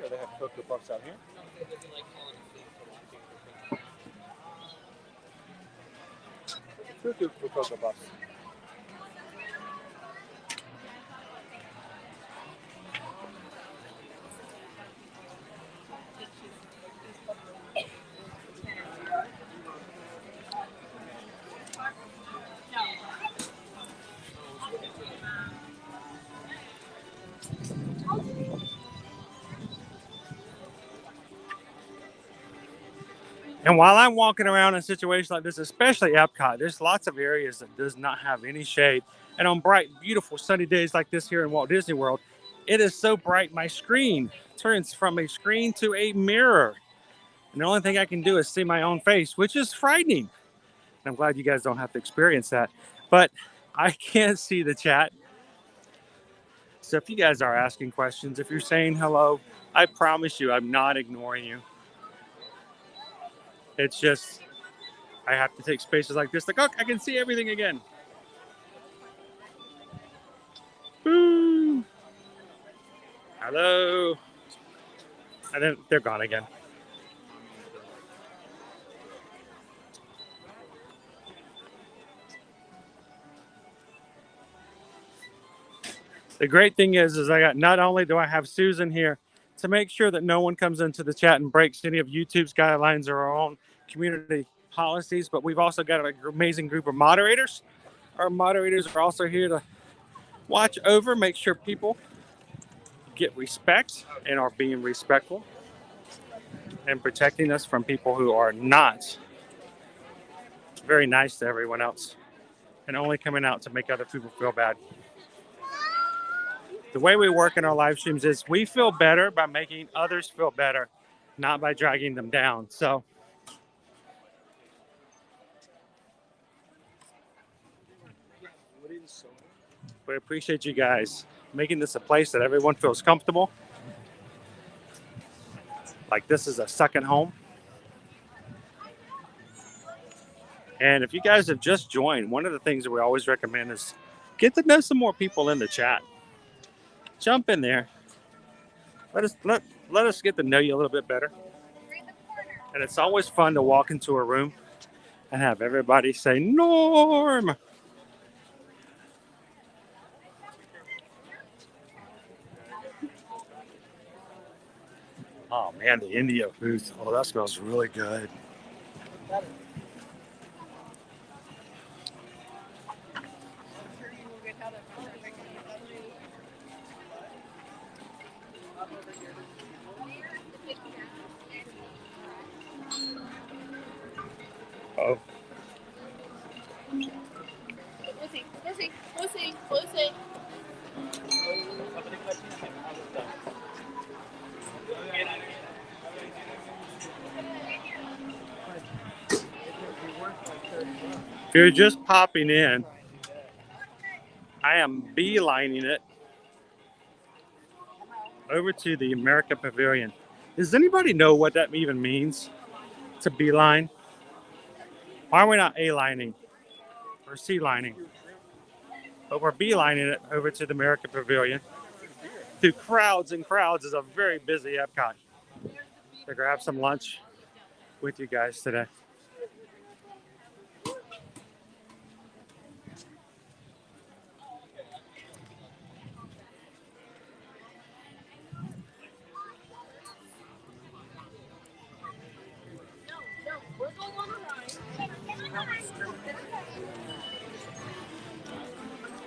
Yeah, they have Cocoa Puffs out here. Cocoa Puffs. And while I'm walking around in situations like this, especially Epcot, there's lots of areas that does not have any shade. And on bright, beautiful sunny days like this here in Walt Disney World, it is so bright my screen turns from a screen to a mirror. And the only thing I can do is see my own face, which is frightening. And I'm glad you guys don't have to experience that. But I can't see the chat. So if you guys are asking questions, if you're saying hello, I promise you I'm not ignoring you. It's just, I have to take spaces like this. Like, oh, I can see everything again. Woo. Hello. And then they're gone again. The great thing is I got, not only do I have Susan here to make sure that no one comes into the chat and breaks any of YouTube's guidelines or our own community policies, but we've also got an amazing group of moderators. Our moderators are also here to watch over, make sure people get respect and are being respectful and protecting us from people who are not very nice to everyone else and only coming out to make other people feel bad. The way we work in our live streams is we feel better by making others feel better, not by dragging them down. So we appreciate you guys making this a place that everyone feels comfortable. Like this is a second home. And if you guys have just joined, one of the things that we always recommend is get to know some more people in the chat. Jump in there. Let us get to know you a little bit better. And it's always fun to walk into a room and have everybody say, Norm. Oh man, the India booth. Oh, that smells really good. Oh. Lucy. If you're just popping in, I am beelining it over to the America Pavilion. Does anybody know what that even means? To beeline? Why are we not A-lining or C-lining? But we're beelining it over to the America Pavilion through crowds and crowds. Is a very busy Epcot. To grab some lunch with you guys today.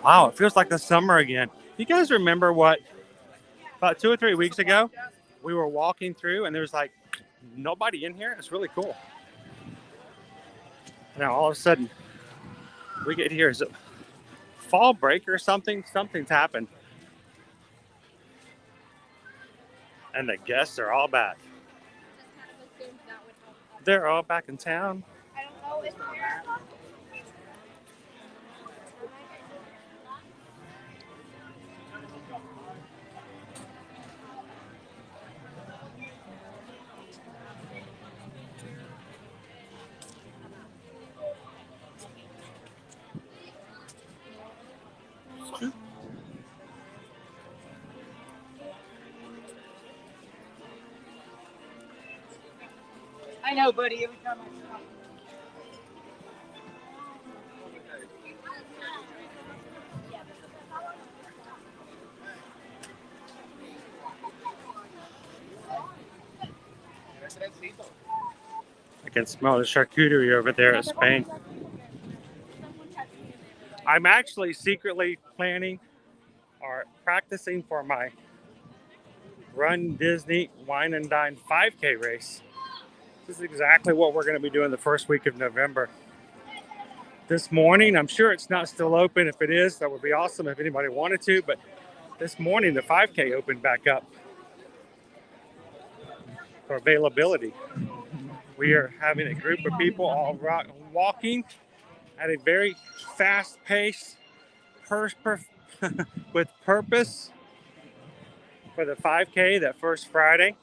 Wow, it feels like the summer again. You guys remember what, about 2 or 3 weeks ago, we were walking through and there was like nobody in here? It's really cool. Now all of a sudden, we get here. Is it fall break or something? Something's happened. And the guests are all back. They're all back in town. I don't know if I know, buddy. Every time I stop. I can smell the charcuterie over there at Spain. I'm actually secretly planning or practicing for my Run Disney Wine and Dine 5K race. This is exactly what we're going to be doing the first week of November. This morning, I'm sure it's not still open. If it is, that would be awesome if anybody wanted to. But this morning, the 5K opened back up for availability. We are having a group of people all walking at a very fast pace with purpose for the 5K that first Friday.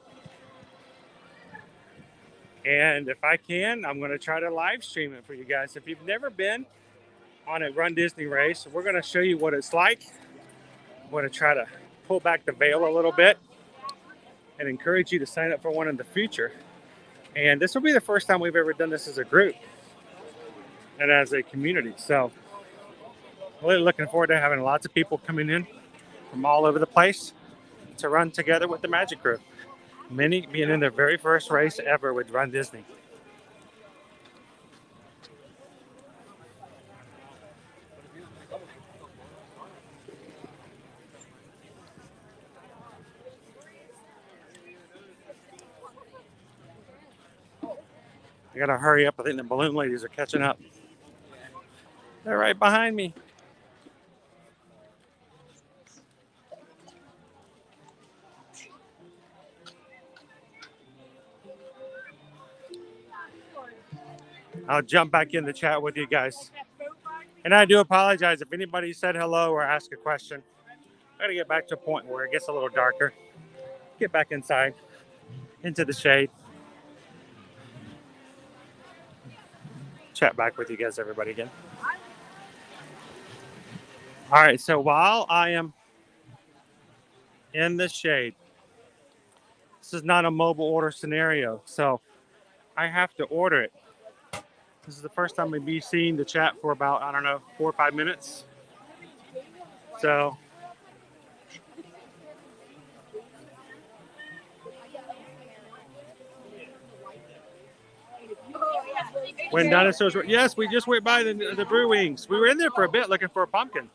And if I can, I'm going to try to live stream it for you guys. If you've never been on a Run Disney race, we're going to show you what it's like. I'm going to try to pull back the veil a little bit and encourage you to sign up for one in the future. And this will be the first time we've ever done this as a group and as a community. So really looking forward to having lots of people coming in from all over the place to run together with the Magic Crew. Many being in their very first race ever with Run Disney. I gotta hurry up. I think the balloon ladies are catching up. They're right behind me. I'll jump back in the chat with you guys. And I do apologize if anybody said hello or asked a question. I gotta get back to a point where it gets a little darker. Get back inside, into the shade. Chat back with you guys, everybody, again. All right, so while I am in the shade, this is not a mobile order scenario, so I have to order it. This is the first time we'd be seeing the chat for about, I don't know, 4 or 5 minutes. So when dinosaurs were, yes, we just went by the Brew Wings. We were in there for a bit looking for a pumpkin.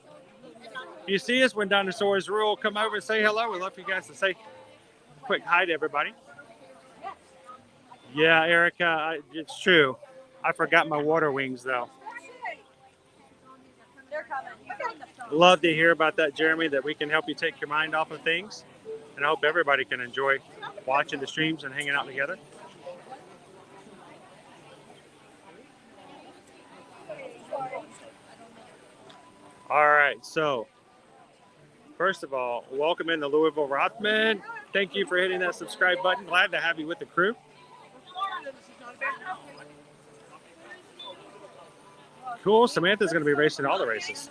If you see us when dinosaurs rule, come over and say hello. We'd love for you guys to say a quick hi to everybody. Yeah, Erica, it's true. I forgot my water wings, though. Love to hear about that, Jeremy, that we can help you take your mind off of things. And I hope everybody can enjoy watching the streams and hanging out together. All right, so first of all, welcome in the Louisville Rothman. Thank you for hitting that subscribe button. Glad to have you with the crew. Cool. Samantha's going to be racing all the races.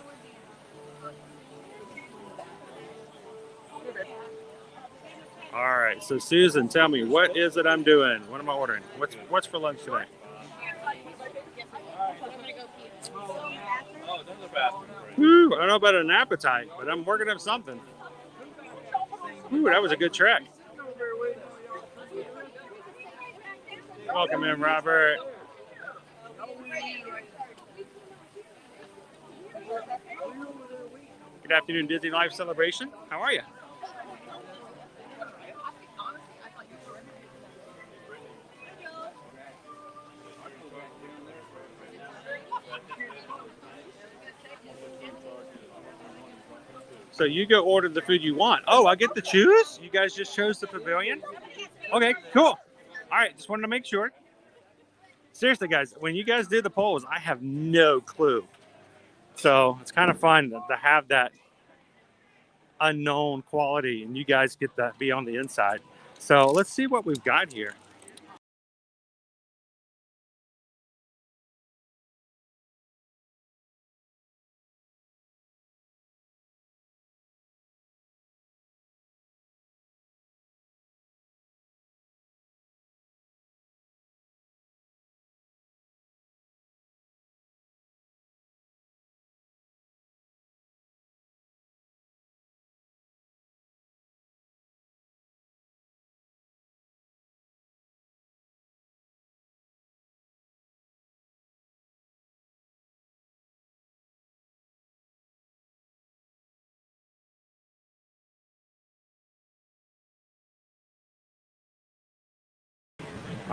All right. So Susan, tell me, what is it I'm doing? What am I ordering? What's for lunch today? Woo, I don't know about an appetite, but I'm working up something. Ooh, that was a good track. Welcome in, Robert. Good afternoon, Disney Live Celebration. How are you? So you go order the food you want. Oh, I get to choose? You guys just chose the pavilion? Okay, cool. All right, just wanted to make sure. Seriously, guys, when you guys do the polls, I have no clue. So it's kind of fun to have that unknown quality, and you guys get to be on the inside. So let's see what we've got here.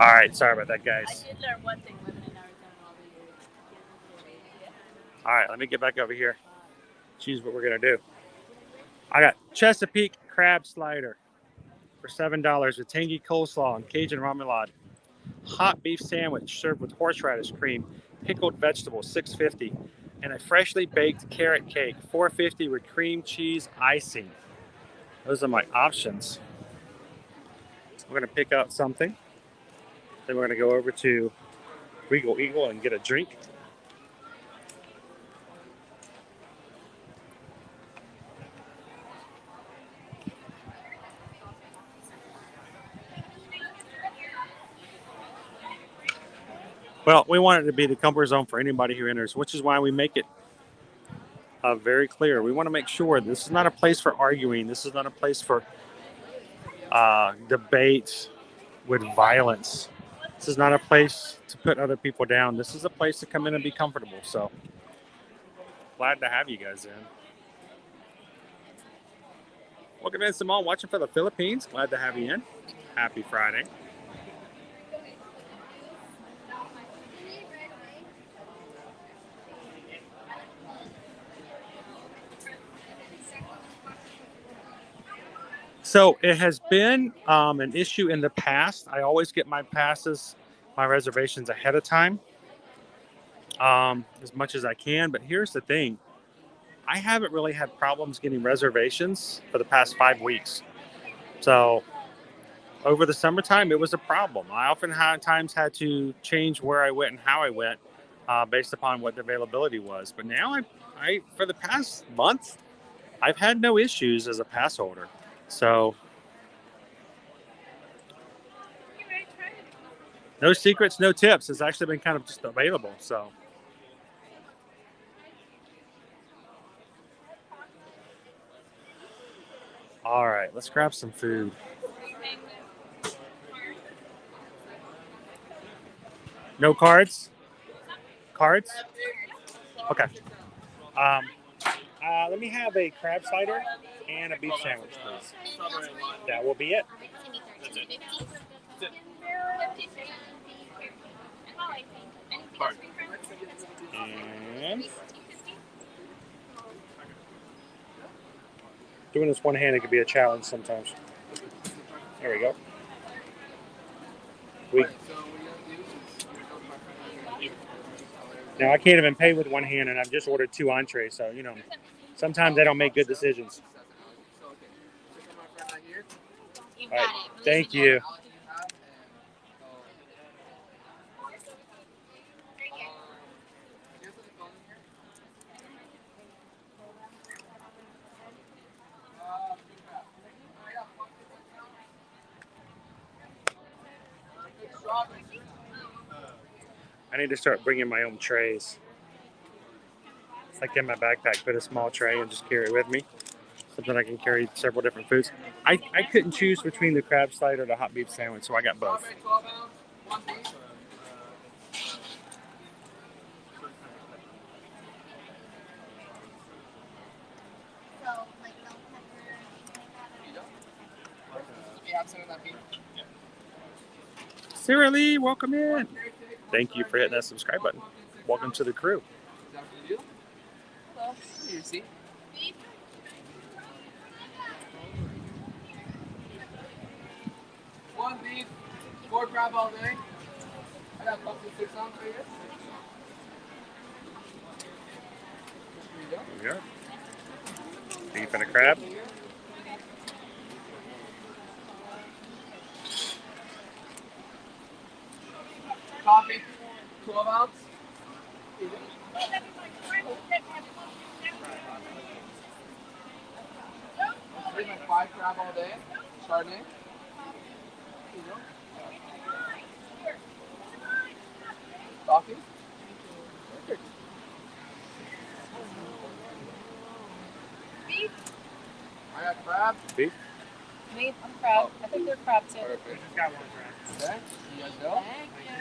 All right, sorry about that, guys. I did learn one thing living in Arizona all the All right, let me get back over here. Choose what we're gonna do. I got Chesapeake crab slider for $7 with tangy coleslaw and Cajun remoulade. Hot beef sandwich served with horseradish cream, pickled vegetables, $6.50, and a freshly baked carrot cake, $4.50 with cream cheese icing. Those are my options. We're gonna pick out something. Then we're gonna go over to Regal Eagle and get a drink. Well, we want it to be the comfort zone for anybody who enters, which is why we make it very clear. We want to make sure this is not a place for arguing. This is not a place for debate with violence. This is not a place to put other people down. This is a place to come in and be comfortable. So glad to have you guys in. Welcome in, Simone, watching for the Philippines. Glad to have you in. Happy Friday. So it has been an issue in the past. I always get my passes, my reservations ahead of time, as much as I can. But here's the thing. I haven't really had problems getting reservations for the past 5 weeks. So over the summertime, it was a problem. I oftentimes had to change where I went and how I went based upon what the availability was. But now I for the past month, I've had no issues as a pass holder. So no secrets, no tips. It's actually been kind of just available. So all right, let's grab some food. No cards? Cards? Okay. Let me have a crab slider and a beef sandwich, please. That will be it. And doing this one-handed could be a challenge sometimes. There we go. Now, I can't even pay with one hand, and I've just ordered 2 entrees, so, you know, sometimes I don't make good decisions. All right, thank you. I need to start bringing my own trays. Like in my backpack, put a small tray and just carry it with me. Something I can carry several different foods. I couldn't choose between the crab slider or the hot beef sandwich, so I got both. Sarah Lee, welcome in. Thank you for hitting that subscribe button. Welcome to the crew. One beef, 4 crab all day. I got pumpkin 6 on for you. There we go. Beef and a crab. Coffee, 12 ounce. I my 5 crab all day. Chardonnay. Coffee. Beef. I got crab. Beef. Me, I'm crab. I think they're crab too. Perfect. Just got one crab. Okay. You guys go. Thank you.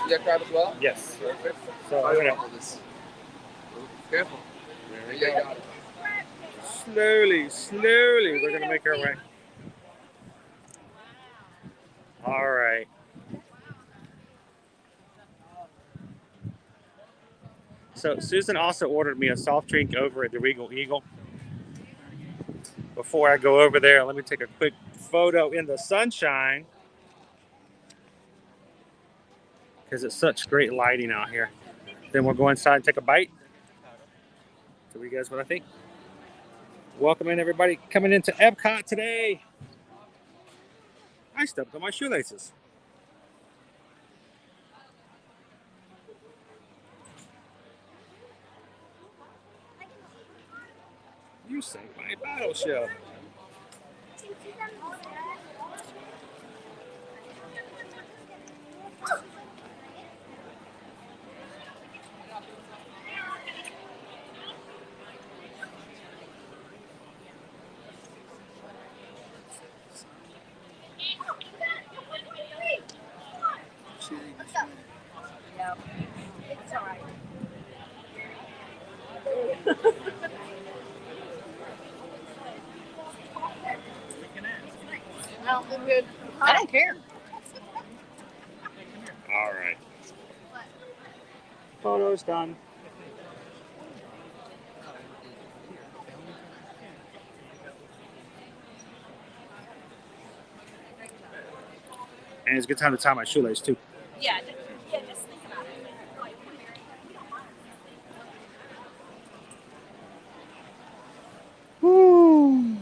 You got crab as well? Yes. Perfect. So I I'm don't gonna know this. Careful. There we You go. got it. Slowly, we're gonna make our way. All right. So Susan also ordered me a soft drink over at the Regal Eagle. Before I go over there, let me take a quick photo in the sunshine because it's such great lighting out here. Then we'll go inside and take a bite. Tell you guys what I think. Welcome in, everybody coming into Epcot today. I stepped on my shoelaces. You sank my battleship. Let's go. Yeah. It's all right. No, I'm good. I don't care. All right. Photo's done. And it's a good time to tie my shoelace too. Yeah, just think about it. Woo.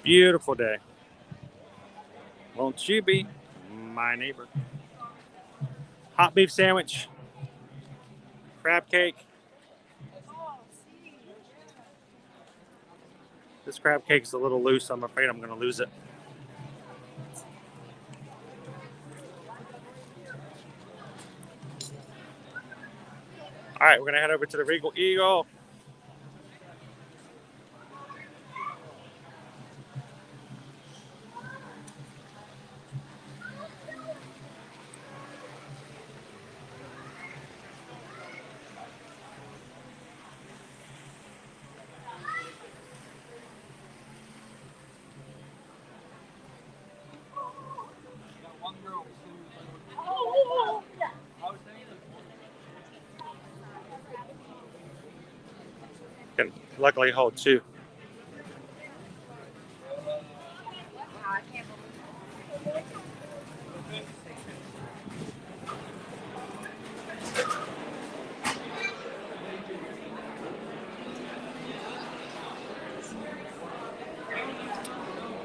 Beautiful day. Won't you be my neighbor? Hot beef sandwich, crab cake. This crab cake is a little loose. I'm afraid I'm going to lose it. All right, we're going to head over to the Regal Eagle. Can luckily hold two.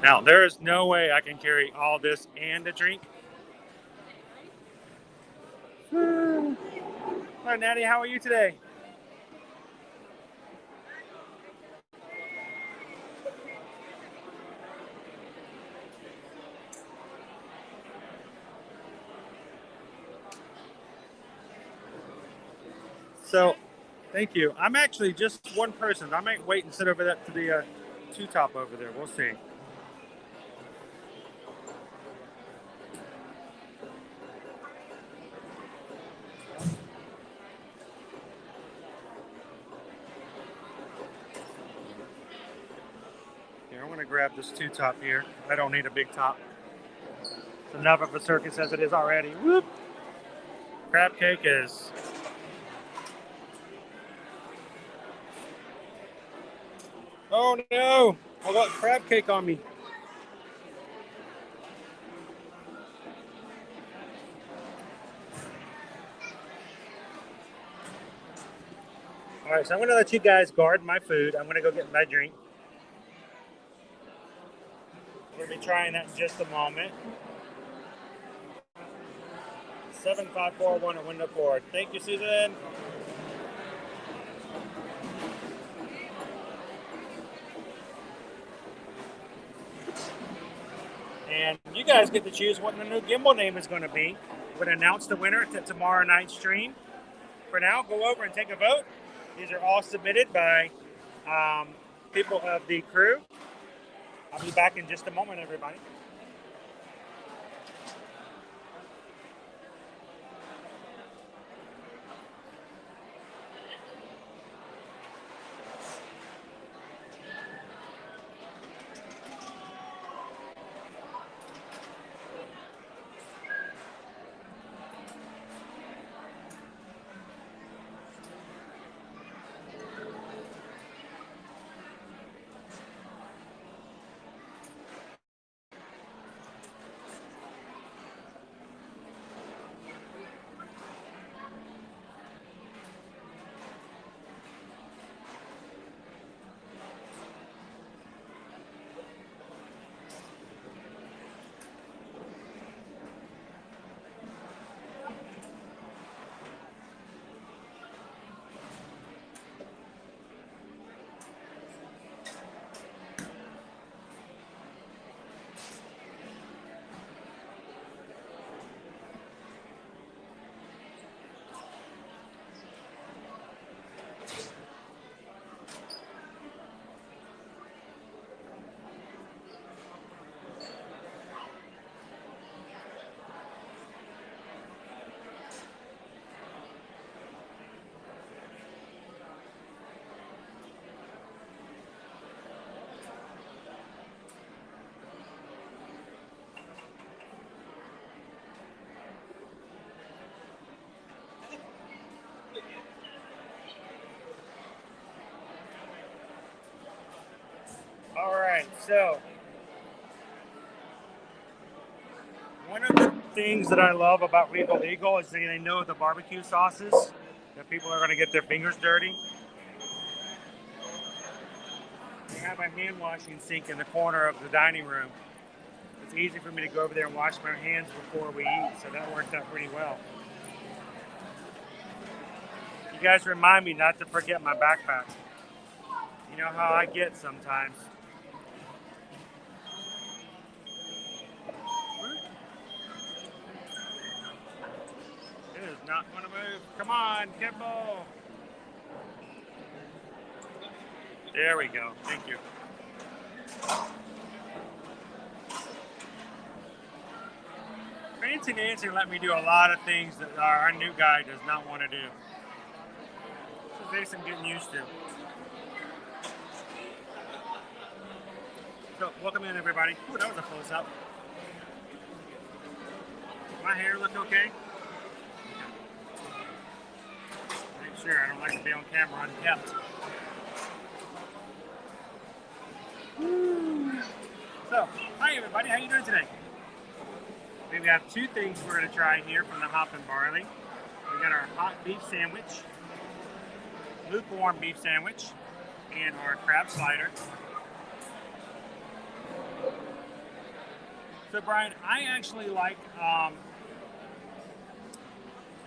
Now, there is no way I can carry all this and a drink. Hello, Natty. How are you today? So, thank you. I'm actually just one person. I might wait and sit over that to the two-top over there. We'll see. Here, I'm going to grab this two-top here. I don't need a big top. It's enough of a circus as it is already. Whoop! Crab cake is... Oh no! I got crab cake on me. All right, so I'm going to let you guys guard my food. I'm going to go get my drink. We're going to be trying that in just a moment. 7541 at window forward. Thank you, Susan. And you guys get to choose what the new gimbal name is going to be. We're going to announce the winner at tomorrow night's stream. For now, go over and take a vote. These are all submitted by people of the crew. I'll be back in just a moment, everybody. So, one of the things that I love about Regal Eagle is they know the barbecue sauces, that people are going to get their fingers dirty. They have a hand washing sink in the corner of the dining room. It's easy for me to go over there and wash my hands before we eat, so that worked out pretty well. You guys remind me not to forget my backpack. You know how I get sometimes. It is not going to move. Come on, Gimbal. There we go. Thank you. Fancy Nancy let me do a lot of things that our new guy does not want to do. So it takes some getting used to. So, welcome in, everybody. Ooh, that was a close-up. My hair look okay? Make sure. I don't like to be on camera unkept. So, hi everybody. How you doing today? We have two things we're going to try here from the Hop and Barley. We got our hot beef sandwich, lukewarm beef sandwich, and our crab slider. So Brian, I actually like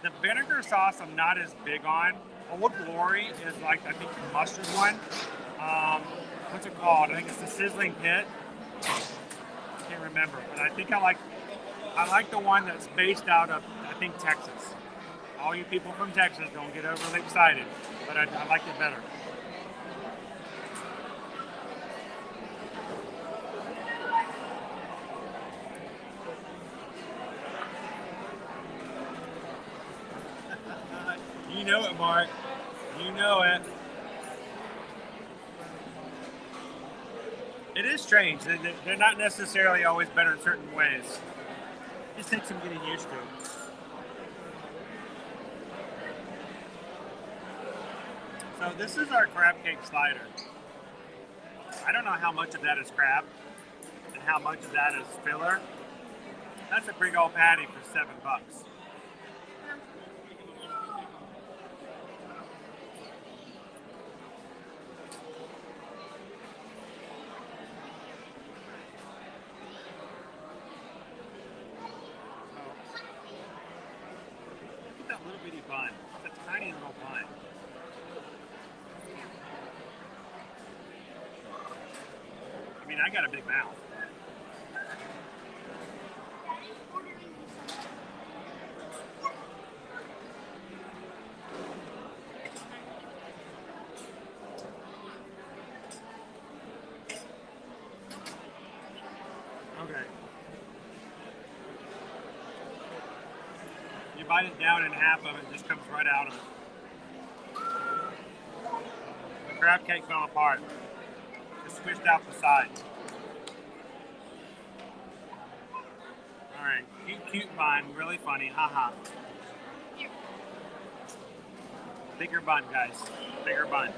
the vinegar sauce. I'm not as big on. Old Glory is like, I think, the mustard one. What's it called? I think it's the Sizzling Pit. I can't remember, but I think I like the one that's based out of, I think, Texas. All you people from Texas, don't get overly excited, but I like it better. You know it, Mark. You know it. It is strange. They're not necessarily always better in certain ways. It just takes some getting used to. So this is our crab cake slider. I don't know how much of that is crab and how much of that is filler. That's a big old patty for $7. Bun. It's a tiny little bun. I mean, I got a big mouth. Okay. You bite it down and half of it just comes right out of it. The crab cake fell apart. It's squished out the sides. Alright, cute bun, really funny, haha. Bigger bun, guys, bigger bun.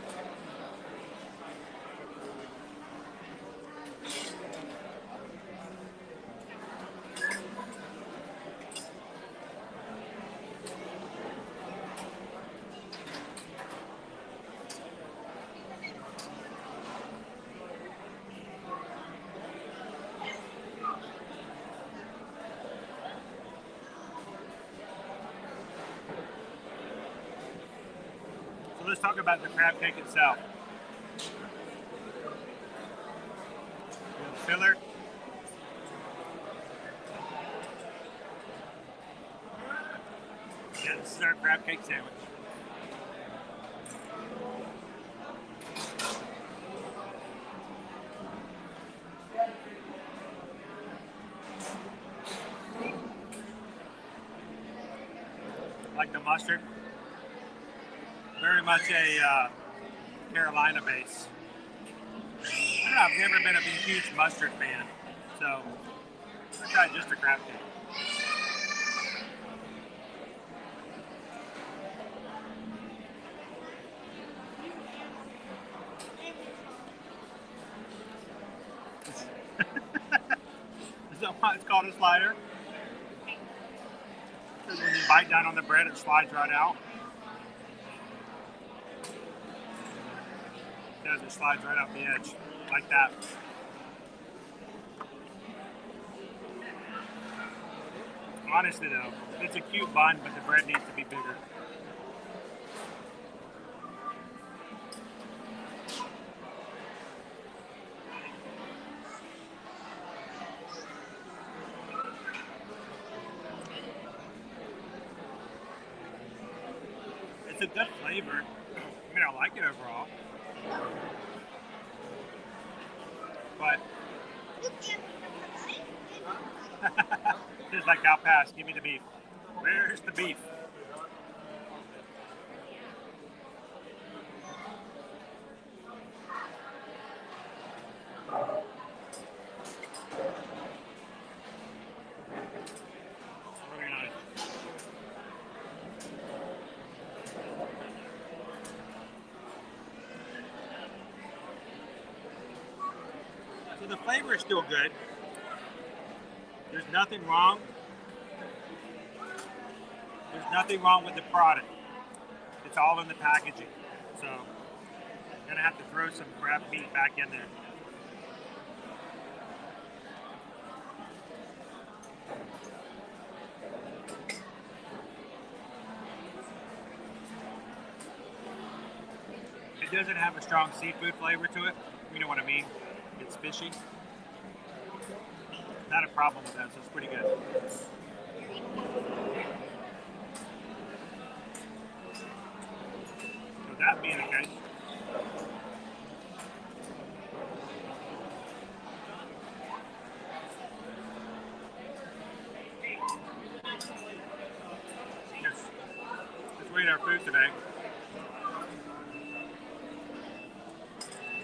Let's talk about the crab cake itself. The filler. Yeah, this is our crab cake sandwich. Like the mustard. Very much a Carolina base. I don't know, I've never been a huge mustard fan, so I tried just a crab cake. avocado slider. So when you bite down on the bread, it slides right out. It slides right out the edge, like that. Honestly though, it's a cute bun, but the bread needs to be bigger. It's a good flavor. I mean, I like it overall. But just like how past, give me the beef. Where's the beef? Very nice. So the flavor is still good. There's nothing wrong. There's nothing wrong with the product. It's all in the packaging. So I'm gonna have to throw some crab meat back in there. It doesn't have a strong seafood flavor to it. You know what I mean? It's fishy. Not a problem with that, so it's pretty good. So that being the case, let's rate our food today.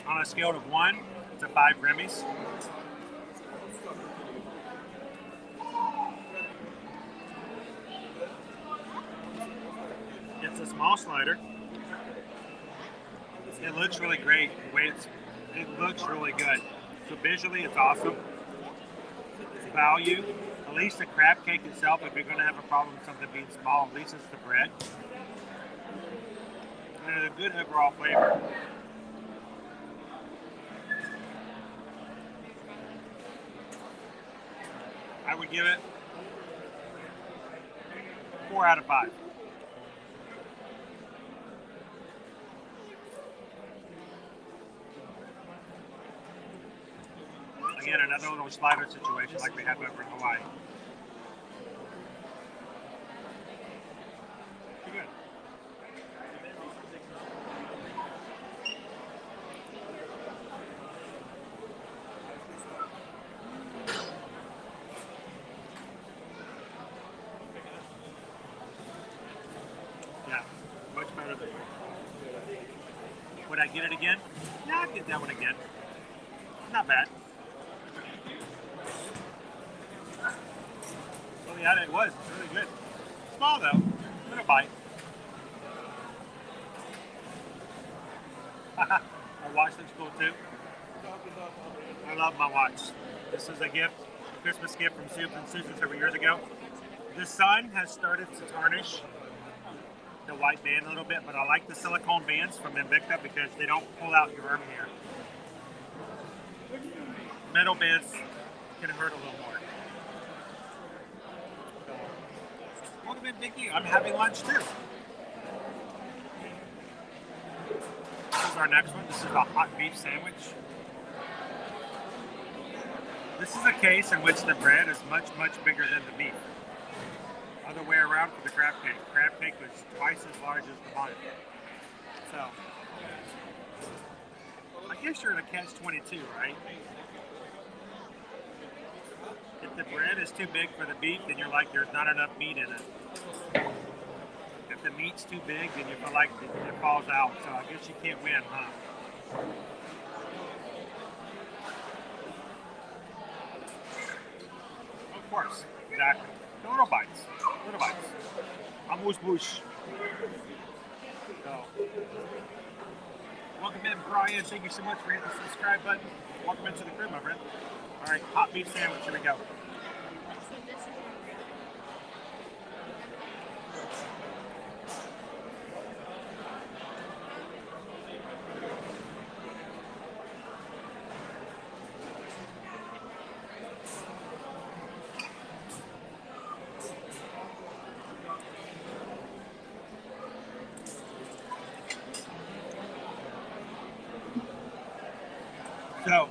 On a scale of 1 to 5 Grammys. It's a small slider. It looks really great. The way it looks really good. So visually, it's awesome. It's value. At least the crab cake itself, if you're going to have a problem with something being small, at least it's the bread. And it's a good overall flavor. I would give it 4 out of 5. Again, another little slider situation like we have over in Hawaii. Pretty good. Yeah, much better than. Would I get it again? Yeah, I'd get that one again. Not bad. Oh yeah, it was. It's really good. Small though. Little bite. My watch looks cool too. I love my watch. This is a gift, Christmas gift from Susan several years ago. The sun has started to tarnish the white band a little bit, but I like the silicone bands from Invicta because they don't pull out your arm hair. Metal bands can hurt a little more. Welcome in, Vicky. I'm having lunch too. This is our next one. This is a hot beef sandwich. This is a case in which the bread is much, much bigger than the beef. Other way around for the crab cake. Crab cake was twice as large as the bun. So, I guess you're in a catch-22, right? If the bread is too big for the beef, then you're like, there's not enough meat in it. If the meat's too big, then you feel like it falls out. So I guess you can't win, huh? Of course, exactly. Little bites. Little bites. Amuse bouche. So, welcome in, Brian. Thank you so much for hitting the subscribe button. Welcome into the crib, my friend. All right, hot beef sandwich. Here we go. So,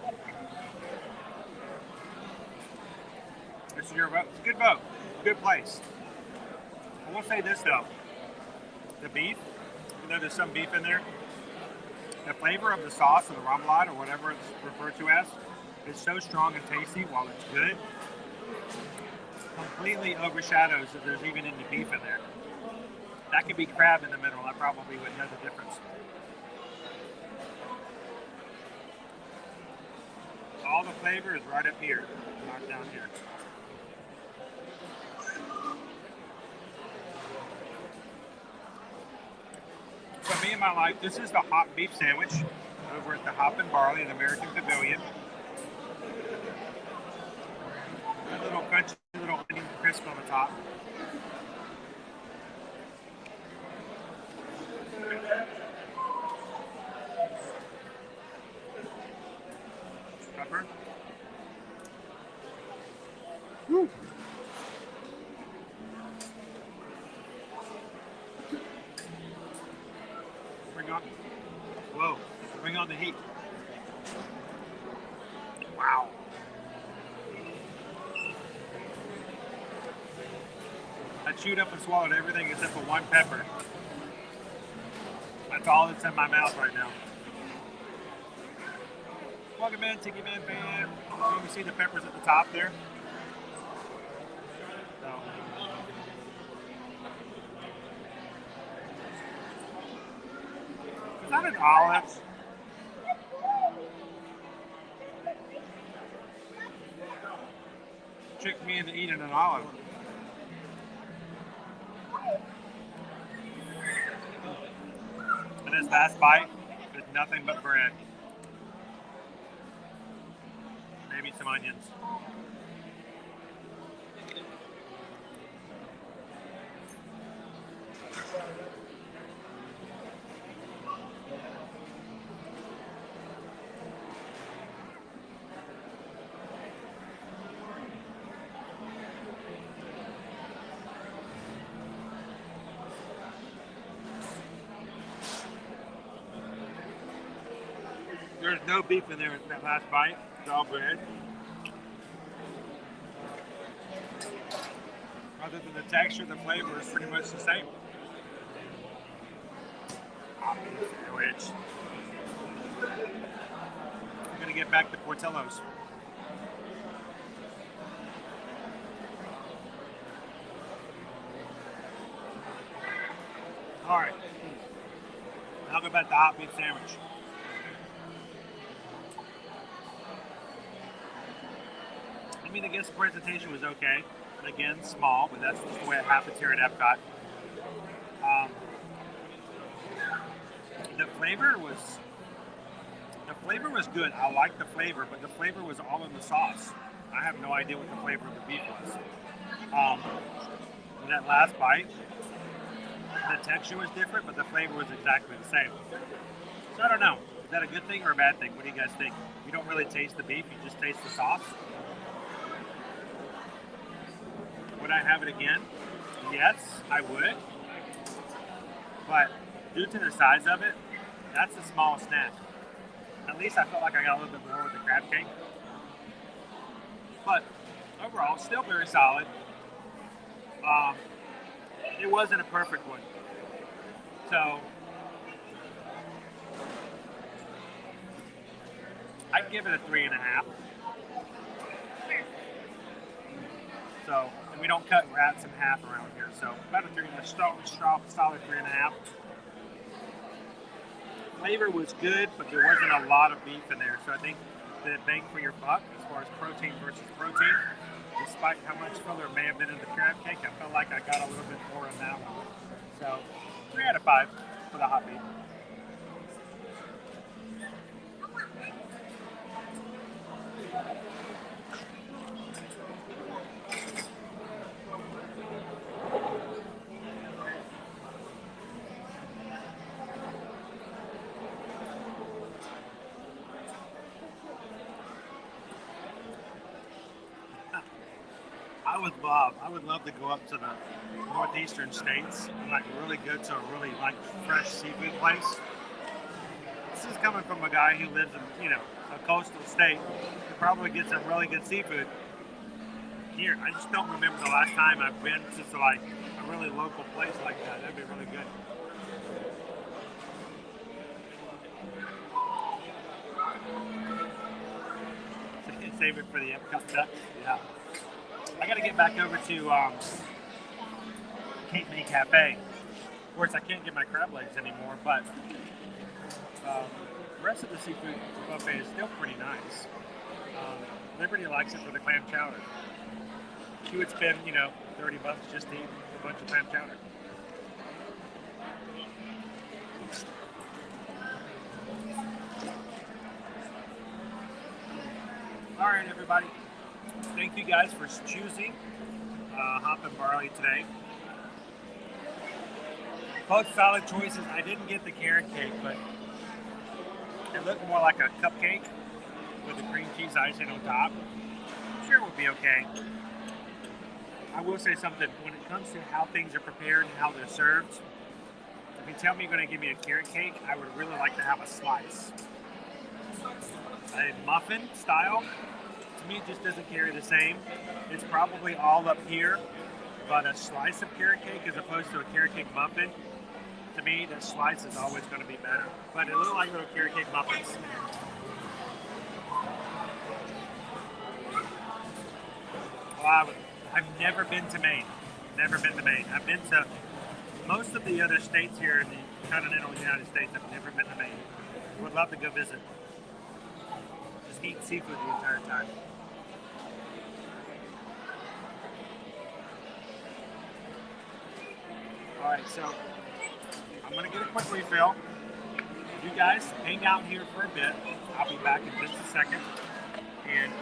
this is your vote. It's a good vote. Good place. I will say this though. The beef, even though there's some beef in there, the flavor of the sauce or the remoulade or whatever it's referred to as is so strong and tasty while it's good. Completely overshadows that there's even any beef in there. That could be crab in the middle. I probably wouldn't know the difference. All the flavor is right up here, not down here. For me in my life, this is the hot beef sandwich over at the Hop and Barley in the American Pavilion. A little crunchy, little onion crisp on the top. Pepper. Woo. Bring on the heat. Wow. I chewed up and swallowed everything except for one pepper. That's all that's in my mouth right now. Welcome in, Tiki Man fan. You can see the peppers at the top there. So. Is that an olive? Tricked me into eating an olive. And this last bite is nothing but bread. Maybe some onions. There's no beef in there in that last bite. It's all bread. Other than the texture, the flavor is pretty much the same. Sandwich. I'm gonna get back to Portillo's. All right. I'll go back to the hot beef sandwich. I mean, I guess the presentation was okay. Again, small, but that's just the way it happens here at Epcot. The flavor was good. I liked the flavor, but the flavor was all in the sauce. I have no idea what the flavor of the beef was. That last bite, the texture was different, but the flavor was exactly the same. So I don't know. Is that a good thing or a bad thing? What do you guys think? You don't really taste the beef, you just taste the sauce? Would I have it again? Yes, I would. But due to the size of it, that's a small snack. At least I felt like I got a little bit more with the crab cake. But overall, still very solid. It wasn't a perfect one. So I'd give it a 3.5. So, and we don't cut rats in half around here. So about a solid 3.5. Flavor was good, but there wasn't a lot of beef in there. So I think the bang for your buck as far as protein versus protein, despite how much filler may have been in the crab cake, I felt like I got a little bit more in that one. So 3 out of 5 for the hot beef. I would love to go up to the northeastern states and like really go to a really like fresh seafood place. This is coming from a guy who lives in, a coastal state, you probably get some really good seafood here. I just don't remember the last time I've been to like a really local place like that. That'd be really good. Save it for the Epcot ducks. Yeah. I got to get back over to Cape May Cafe. Of course, I can't get my crab legs anymore, but the rest of the seafood buffet is still pretty nice. Liberty likes it for the clam chowder. She would spend, you know, $30 just to eat a bunch of clam chowder. All right, everybody. Thank you guys for choosing Hop and Barley today. Both solid choices. I didn't get the carrot cake, but it looked more like a cupcake with the cream cheese icing on top. I'm sure it would be okay. I will say something. When it comes to how things are prepared and how they're served, if you tell me you're going to give me a carrot cake, I would really like to have a slice. A muffin style, to me, it just doesn't carry the same. It's probably all up here, but a slice of carrot cake as opposed to a carrot cake muffin, to me, the slice is always going to be better. But it looked like little carrot cake muffins. Well, I've never been to Maine. Never been to Maine. I've been to most of the other states here in the continental United States. I've never been to Maine. Would love to go visit. Just eat seafood the entire time. All right, so I'm gonna get a quick refill. You guys hang out here for a bit. I'll be back in just a second. And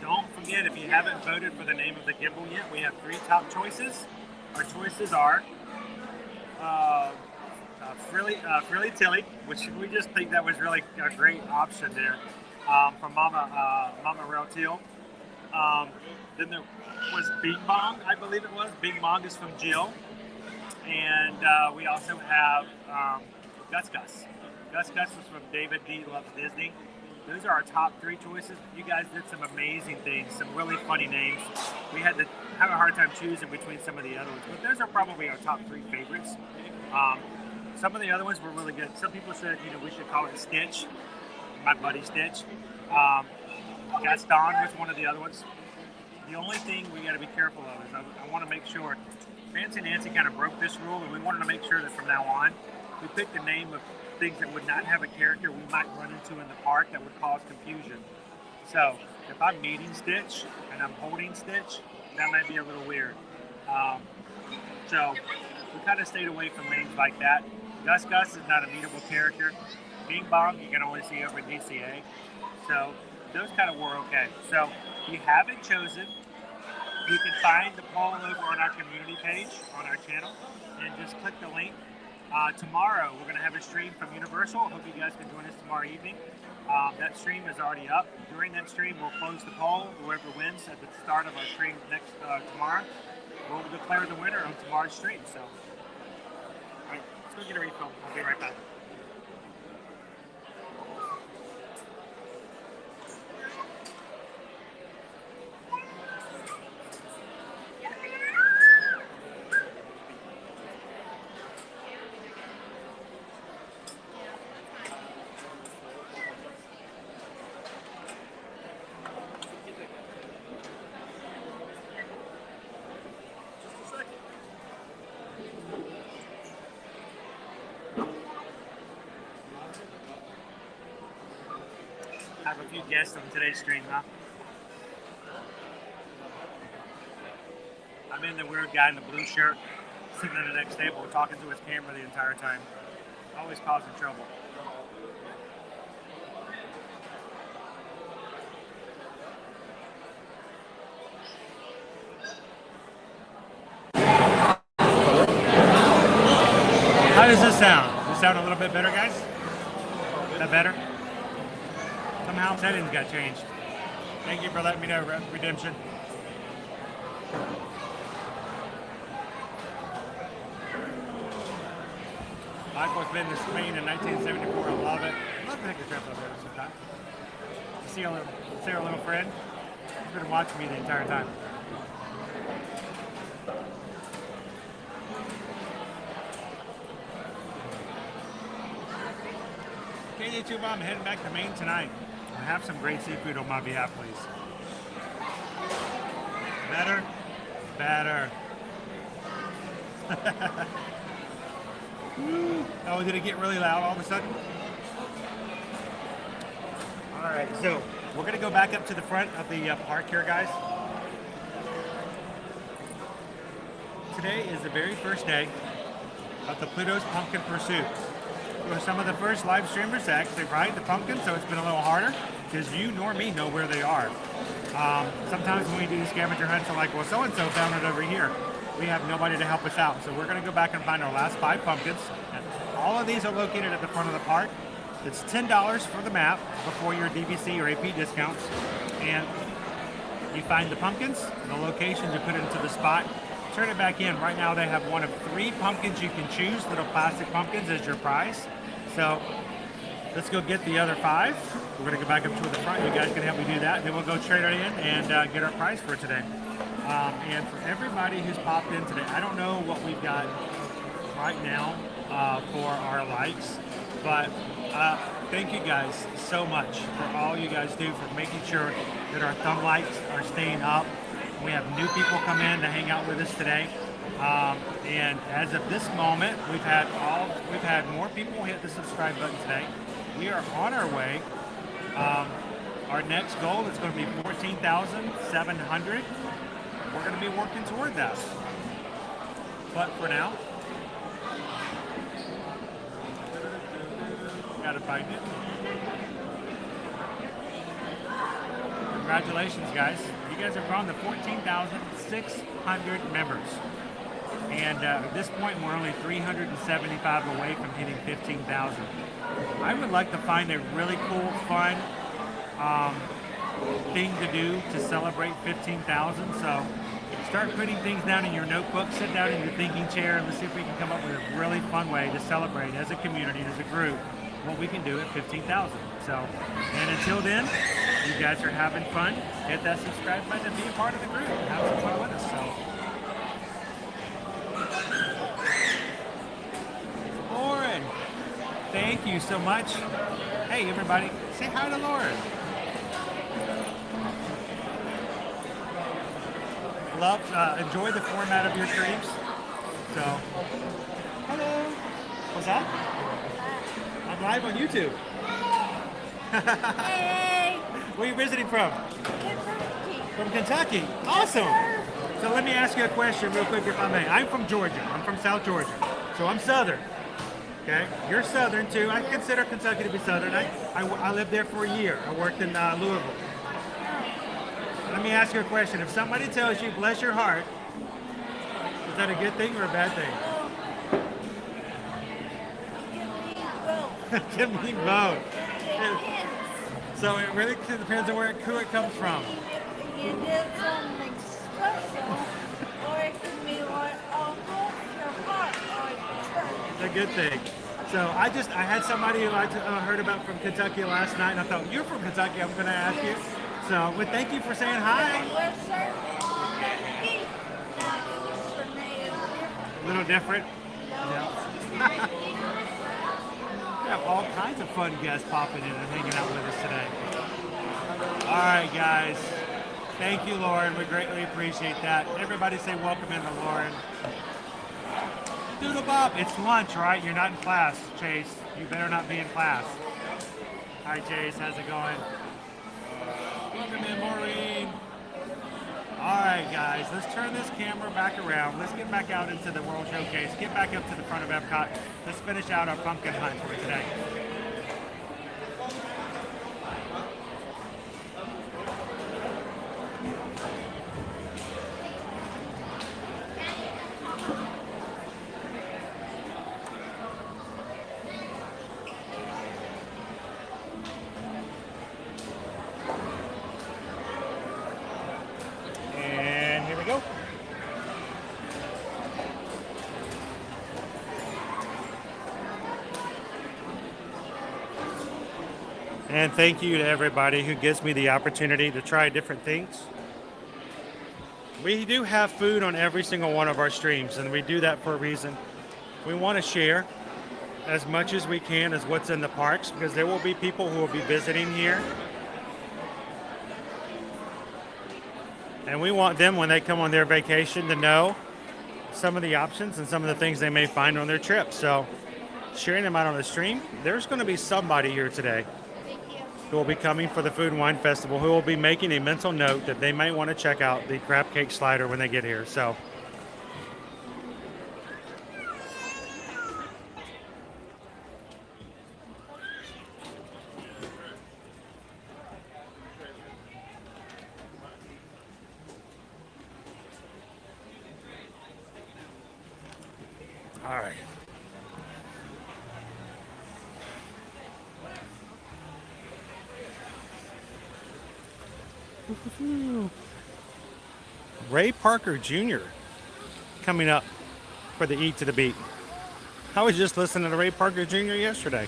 don't forget, if you haven't voted for the name of the gimbal yet, we have 3 top choices. Our choices are Frilly Tilly, which we just think that was really a great option there from Mama Rail Teal. Then there was Bing Bong, I believe it was. Bing Bong is from Jill. And we also have Gus Gus. Gus Gus was from David D. Loves Disney. Those are our top 3 choices. You guys did some amazing things, some really funny names. We had to have a hard time choosing between some of the other ones, but those are probably our top 3 favorites. Some of the other ones were really good. Some people said, you know, we should call it Stitch, my buddy Stitch. Gaston was one of the other ones. The only thing we got to be careful of is I want to make sure, Fancy Nancy kind of broke this rule, and we wanted to make sure that from now on, we picked the name of things that would not have a character we might run into in the park that would cause confusion. So if I'm meeting Stitch and I'm holding Stitch, that might be a little weird. So we kind of stayed away from names like that. Gus Gus is not a meetable character. Bing Bong you can only see over DCA. So those kind of were okay. So if you haven't chosen, you can find the poll over on our community page on our channel and just click the link. Tomorrow we're going to have a stream from Universal. I hope you guys can join us tomorrow evening. That stream is already up. During that stream we'll close the poll. Whoever wins at the start of our stream next tomorrow, we'll declare the winner on tomorrow's stream. So, all right, let's go get a refill. I'll be right back. Have a few guests on today's stream, huh? I'm in the weird guy in the blue shirt sitting at the next table talking to his camera the entire time. Always causing trouble. How does this sound? Does this sound a little bit better, guys? Is that better? Somehow settings got changed. Thank you for letting me know, Redemption. Michael's been to Spain in 1974. I love it. I'd love to take a trip over there sometime. See our little friend. He's been watching me the entire time. Okay, YouTube, I'm heading back to Maine tonight. I have some great seafood on my behalf, please. Better? Better. Oh, did it get really loud all of a sudden? All right, so we're gonna go back up to the front of the park here, guys. Today is the very first day of the Pluto's Pumpkin Pursuit. We're some of the first live streamers to actually ride the pumpkin, so it's been a little harder because you nor me know where they are. Sometimes when we do the scavenger hunts, we're like, well, so-and-so found it over here. We have nobody to help us out. So we're gonna go back and find our last 5 pumpkins. And all of these are located at the front of the park. It's $10 for the map before your DVC or AP discounts. And you find the pumpkins, the locations, you put it into the spot, turn it back in. Right now they have one of 3 pumpkins you can choose, little plastic pumpkins as your prize. So let's go get the other 5. We're gonna go back up to the front. You guys can help me do that. Then we'll go trade it in and get our prize for today. And for everybody who's popped in today, I don't know what we've got right now for our likes, but thank you guys so much for all you guys do for making sure that our thumb likes are staying up. We have new people come in to hang out with us today. And as of this moment, we've had more people hit the subscribe button today. We are on our way. Our next goal is going to be 14,700. We're going to be working toward that. But for now, gotta find it. Congratulations, guys. You guys have grown to 14,600 members. And at this point, we're only 375 away from hitting 15,000. I would like to find a really cool, fun thing to do to celebrate 15,000. So start putting things down in your notebook, sit down in your thinking chair, and let's see if we can come up with a really fun way to celebrate as a community, as a group, what we can do at 15,000. So, and until then, you guys are having fun. Hit that subscribe button and be a part of the group. Have some fun with us. So, Lauren, thank you so much. Hey, everybody, say hi to Lauren. Love, enjoy the format of your streams. So, hello. What's that? I'm live on YouTube. Hey. Where are you visiting from? Kentucky. From Kentucky. Awesome. So let me ask you a question real quick, if I may. I'm from Georgia. I'm from South Georgia. So I'm Southern. Okay. You're Southern too. I consider Kentucky to be Southern. I lived there for a year. I worked in Louisville. Let me ask you a question. If somebody tells you, bless your heart, is that a good thing or a bad thing? Give me both. So it really depends on who it comes from. You did something special, or it can be like, oh, bless your heart, or It's a good thing. So I had somebody who I heard about from Kentucky last night, and I thought, you're from Kentucky, I'm going to ask you. So, well, thank you for saying hi. A little different. Yeah. We have all kinds of fun guests popping in and hanging out with us today. All right, guys. Thank you, Lauren. We greatly appreciate that. Everybody say welcome in to Lauren. Doodle Bob, it's lunch, right? You're not in class, Chase. You better not be in class. Hi, Chase. How's it going? Welcome in, Maureen. All right, guys, let's turn this camera back around. Let's get back out into the World Showcase. Get back up to the front of Epcot. Let's finish out our pumpkin hunt for today. And thank you to everybody who gives me the opportunity to try different things. We do have food on every single one of our streams, and we do that for a reason. We want to share as much as we can as what's in the parks, because there will be people who will be visiting here. And we want them, when they come on their vacation, to know some of the options and some of the things they may find on their trip. So sharing them out on the stream, there's going to be somebody here today who will be coming for the Food and Wine Festival, who will be making a mental note that they might want to check out the crab cake slider when they get here. So all right. Ray Parker Jr. coming up for the Eat to the Beat. I was just listening to Ray Parker Jr. yesterday.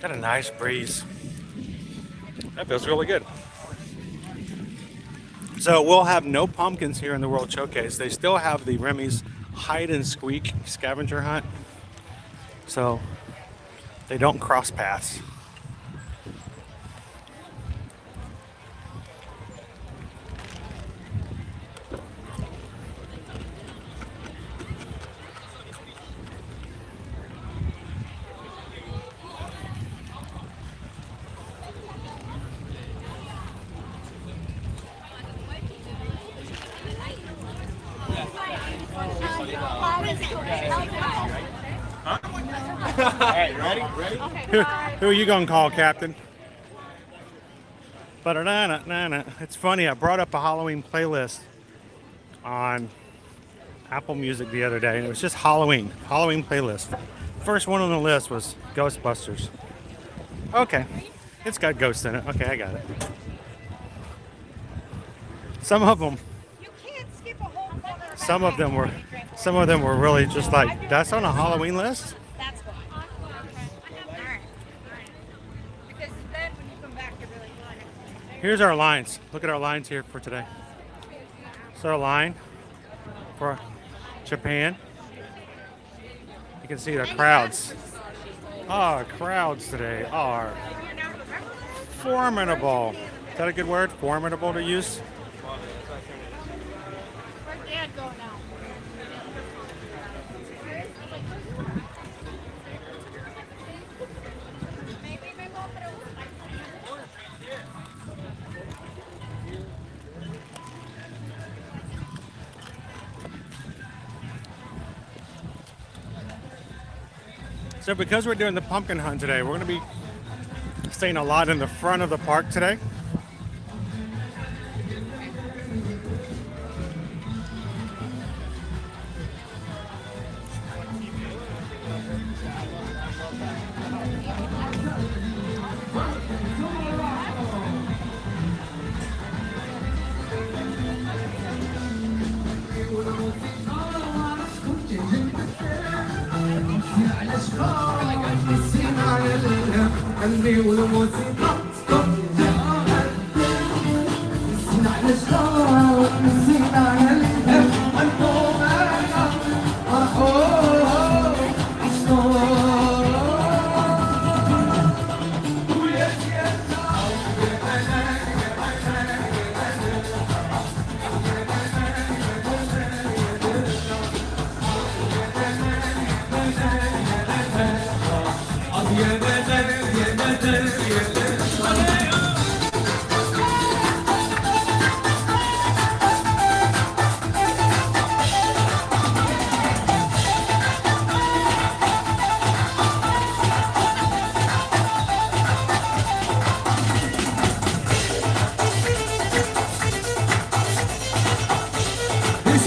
Got a nice breeze. That feels really good. So we'll have no pumpkins here in the World Showcase. They still have the Remy's hide and squeak scavenger hunt. So they don't cross paths. Alright, ready? Who are you gonna call, Captain? It's funny, I brought up a Halloween playlist on Apple Music the other day, and it was just Halloween playlist. First one on the list was Ghostbusters. Okay, it's got ghosts in it. Okay, I got it. Some of them were really just like, that's on a Halloween list? Here's our lines. Look at our lines here for today. So our line for Japan. You can see the crowds. Our crowds today are formidable. Is that a good word? Formidable to use? Where'd Dad go now? So because we're doing the pumpkin hunt today, we're going to be staying a lot in the front of the park today.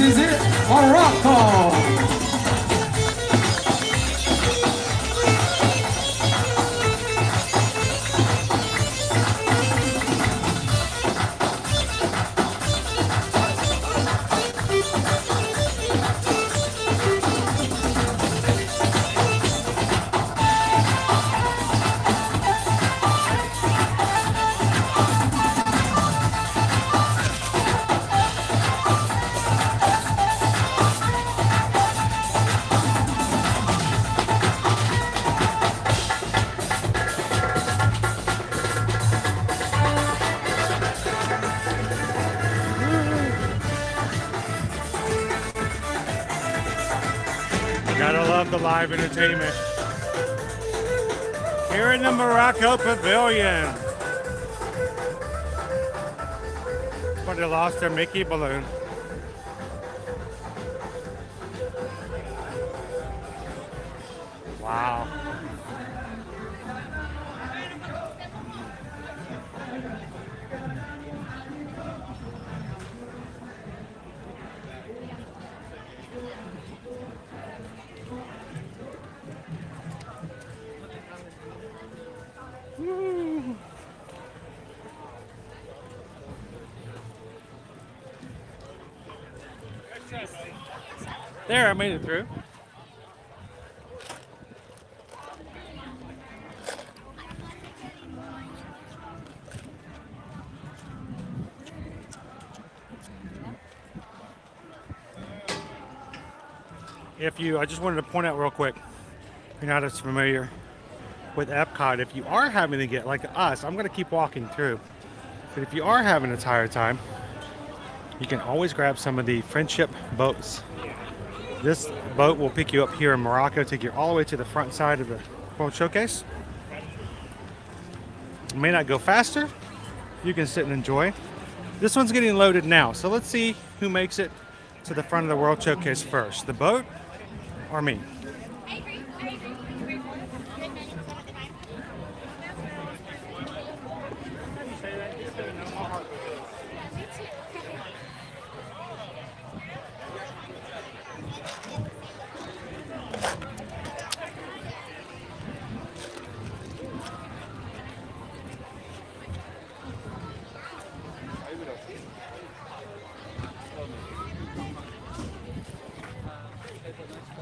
is it, Morocco. Gotta love the live entertainment. Here in the Morocco Pavilion. But they lost their Mickey balloon. Wow. There, I made it through. I just wanted to point out real quick, if you're not as familiar with Epcot, if you are having to get, like us, I'm going to keep walking through, but if you are having a tired time, you can always grab some of the friendship boats. This boat will pick you up here in Morocco, take you all the way to the front side of the World Showcase. It may not go faster. You can sit and enjoy. This one's getting loaded now, so let's see who makes it to the front of the World Showcase first, the boat or me.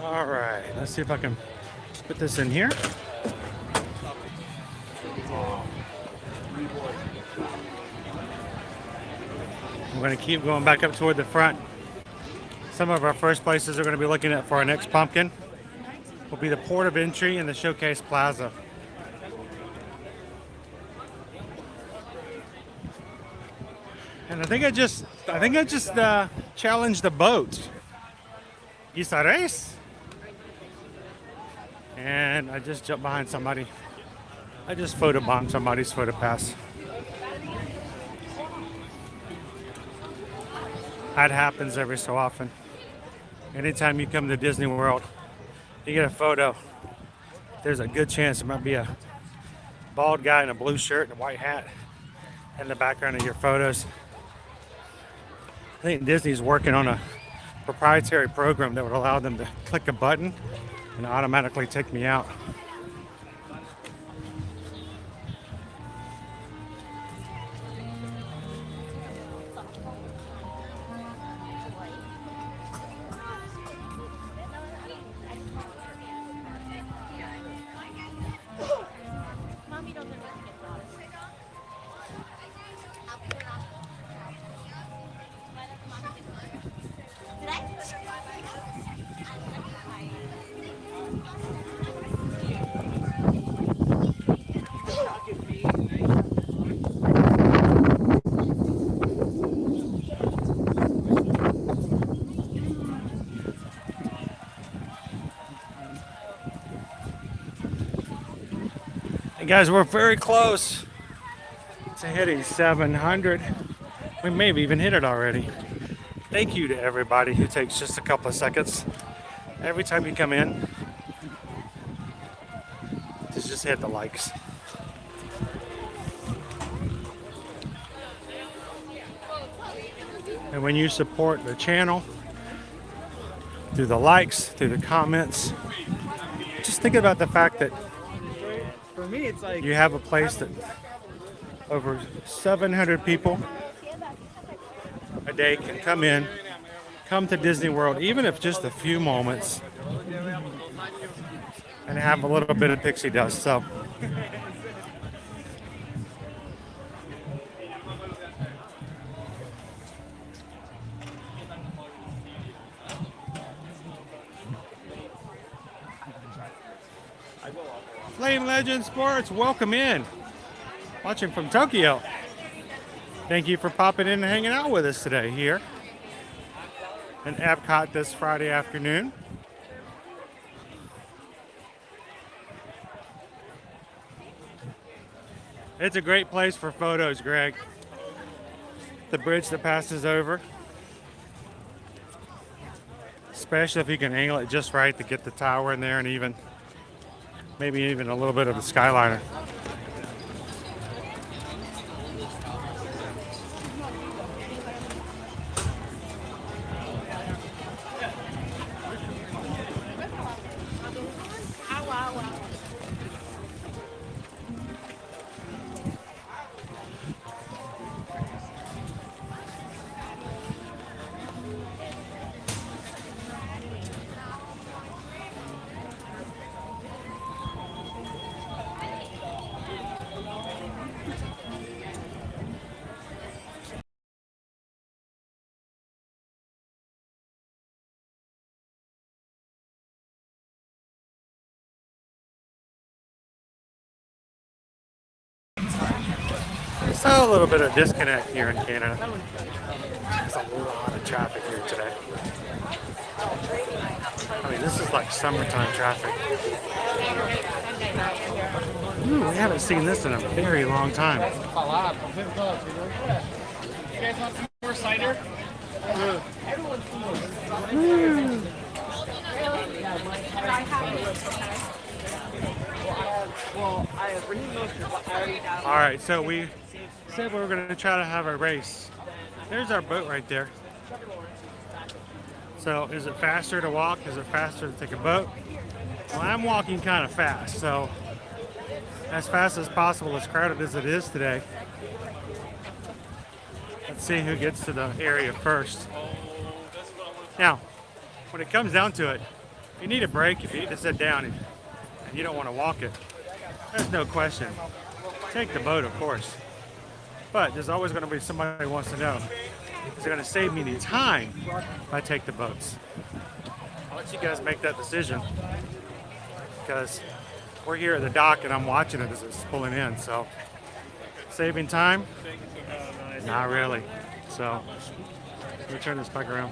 All right, let's see if I can put this in here. I'm going to keep going back up toward the front. Some of our first places we're going to be looking at for our next pumpkin will be the port of entry and the Showcase Plaza. And I think I just challenged the boat. Is a race? And I just jumped behind somebody. I just photobombed somebody's photo pass. That happens every so often. Anytime you come to Disney World, you get a photo, there's a good chance it might be a bald guy in a blue shirt and a white hat in the background of your photos. I think Disney's working on a proprietary program that would allow them to click a button and automatically take me out. Guys, we're very close to hitting 700. We may have even hit it already. Thank you to everybody who takes just a couple of seconds every time you come in to just hit the likes. And when you support the channel, through the likes, through the comments. Just think about the fact that For me, it's like you have a place that over 700 people a day can come in, come to Disney World, even if just a few moments, and have a little bit of pixie dust. So Flame Legend Sports, welcome in. Watching from Tokyo. Thank you for popping in and hanging out with us today here in Epcot this Friday afternoon. It's a great place for photos, Greg. The bridge that passes over. Especially if you can angle it just right to get the tower in there and even maybe even a little bit of the Skyliner. So a little bit of disconnect here in Canada. There's a lot of traffic here today. I mean, this is like summertime traffic. Ooh, we haven't seen this in a very long time. You guys want some more cider? All right, so we said we were going to try to have a race. There's our boat right there. So is it faster to walk? Is it faster to take a boat? Well, I'm walking kind of fast, so as fast as possible, as crowded as it is today. Let's see who gets to the area first. Now, when it comes down to it, if you need a break, if you need to sit down and you don't want to walk it, there's no question. Take the boat, of course. But there's always going to be somebody who wants to know, is it going to save me any time if I take the boats? I'll let you guys make that decision, because we're here at the dock and I'm watching it as it's pulling in. So saving time? Not really. So let me turn this back around.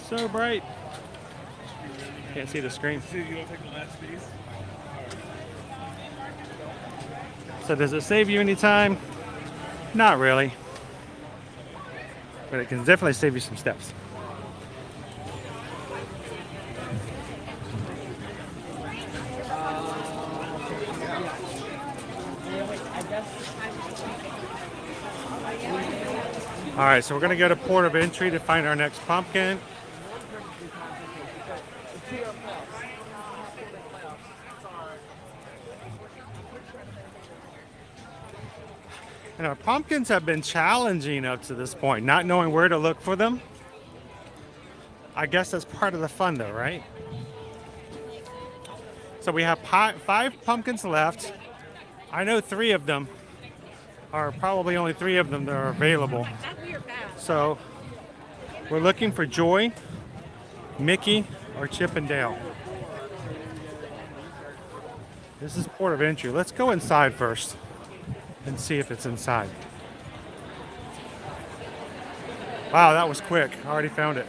So bright. Can't see the screen. So does it save you any time? Not really. But it can definitely save you some steps. All right, so we're gonna go to port of entry to find our next pumpkin. And our pumpkins have been challenging up to this point, not knowing where to look for them. I guess that's part of the fun though, right? So we have 5 pumpkins left. I know 3 of them are probably only 3 of them that are available. So we're looking for Joy, Mickey, or Chip and Dale. This is port of entry. Let's go inside first and see if it's inside. Wow, that was quick. I already found it.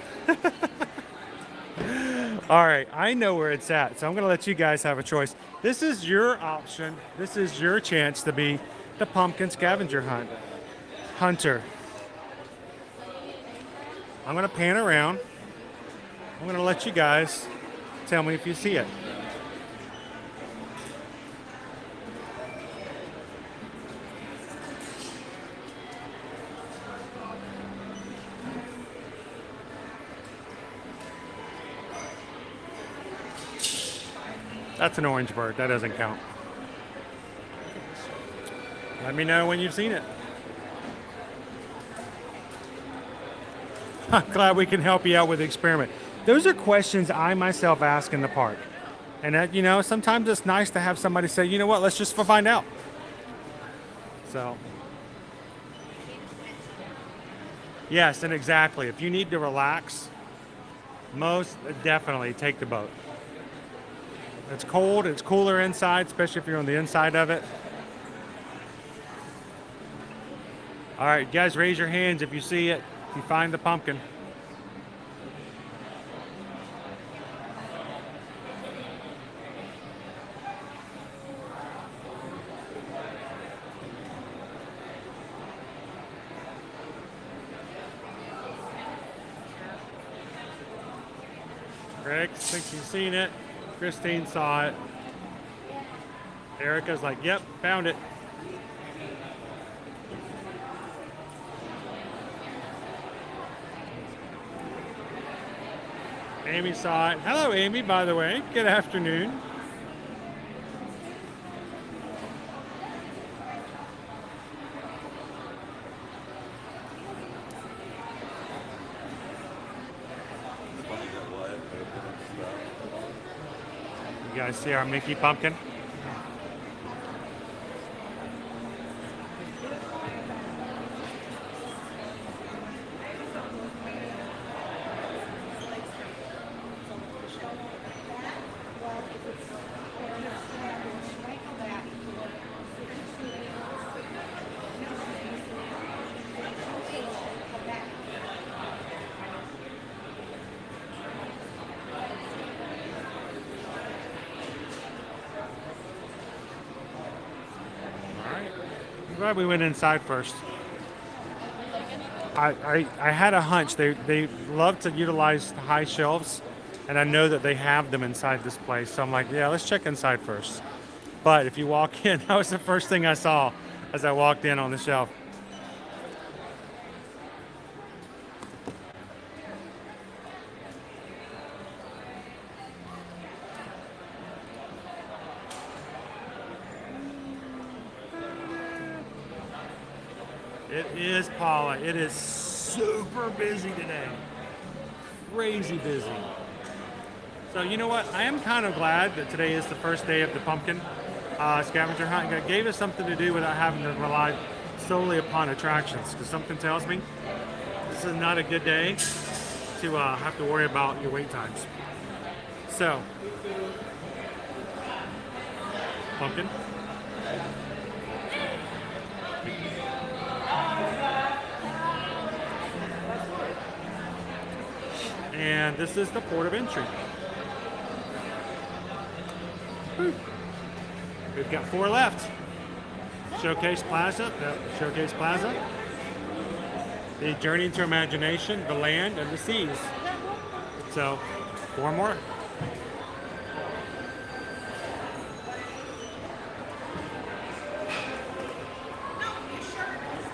All right, I know where it's at, so I'm gonna let you guys have a choice. This is your option. This is your chance to be the pumpkin scavenger hunter. I'm gonna pan around. I'm gonna let you guys tell me if you see it. That's an orange bird. That doesn't count. Let me know when you've seen it. I'm glad we can help you out with the experiment. Those are questions I myself ask in the park. And that, you know, sometimes it's nice to have somebody say, you know what, let's just find out. So, yes, and exactly. If you need to relax, most definitely take the boat. It's cold, it's cooler inside, especially if you're on the inside of it. All right, guys, raise your hands if you see it, if you find the pumpkin. Greg thinks he's seen it. Christine saw it. Erica's like, yep, found it. Amy saw it. Hello, Amy, by the way. Good afternoon. You guys see our Mickey pumpkin? Glad we went inside first. I had a hunch they love to utilize high shelves, and I know that they have them inside this place. So I'm like, yeah, let's check inside first. But if you walk in, that was the first thing I saw as I walked in on the shelf. It is Paula. It is super busy today. Crazy busy. So you know what? I am kind of glad that today is the first day of the pumpkin scavenger hunt. It gave us something to do without having to rely solely upon attractions. Because something tells me this is not a good day to have to worry about your wait times. So, pumpkin. And this is the port of entry. We've got 4 left. Showcase Plaza, the Journey into Imagination, the Land, and the Seas. So, 4 more.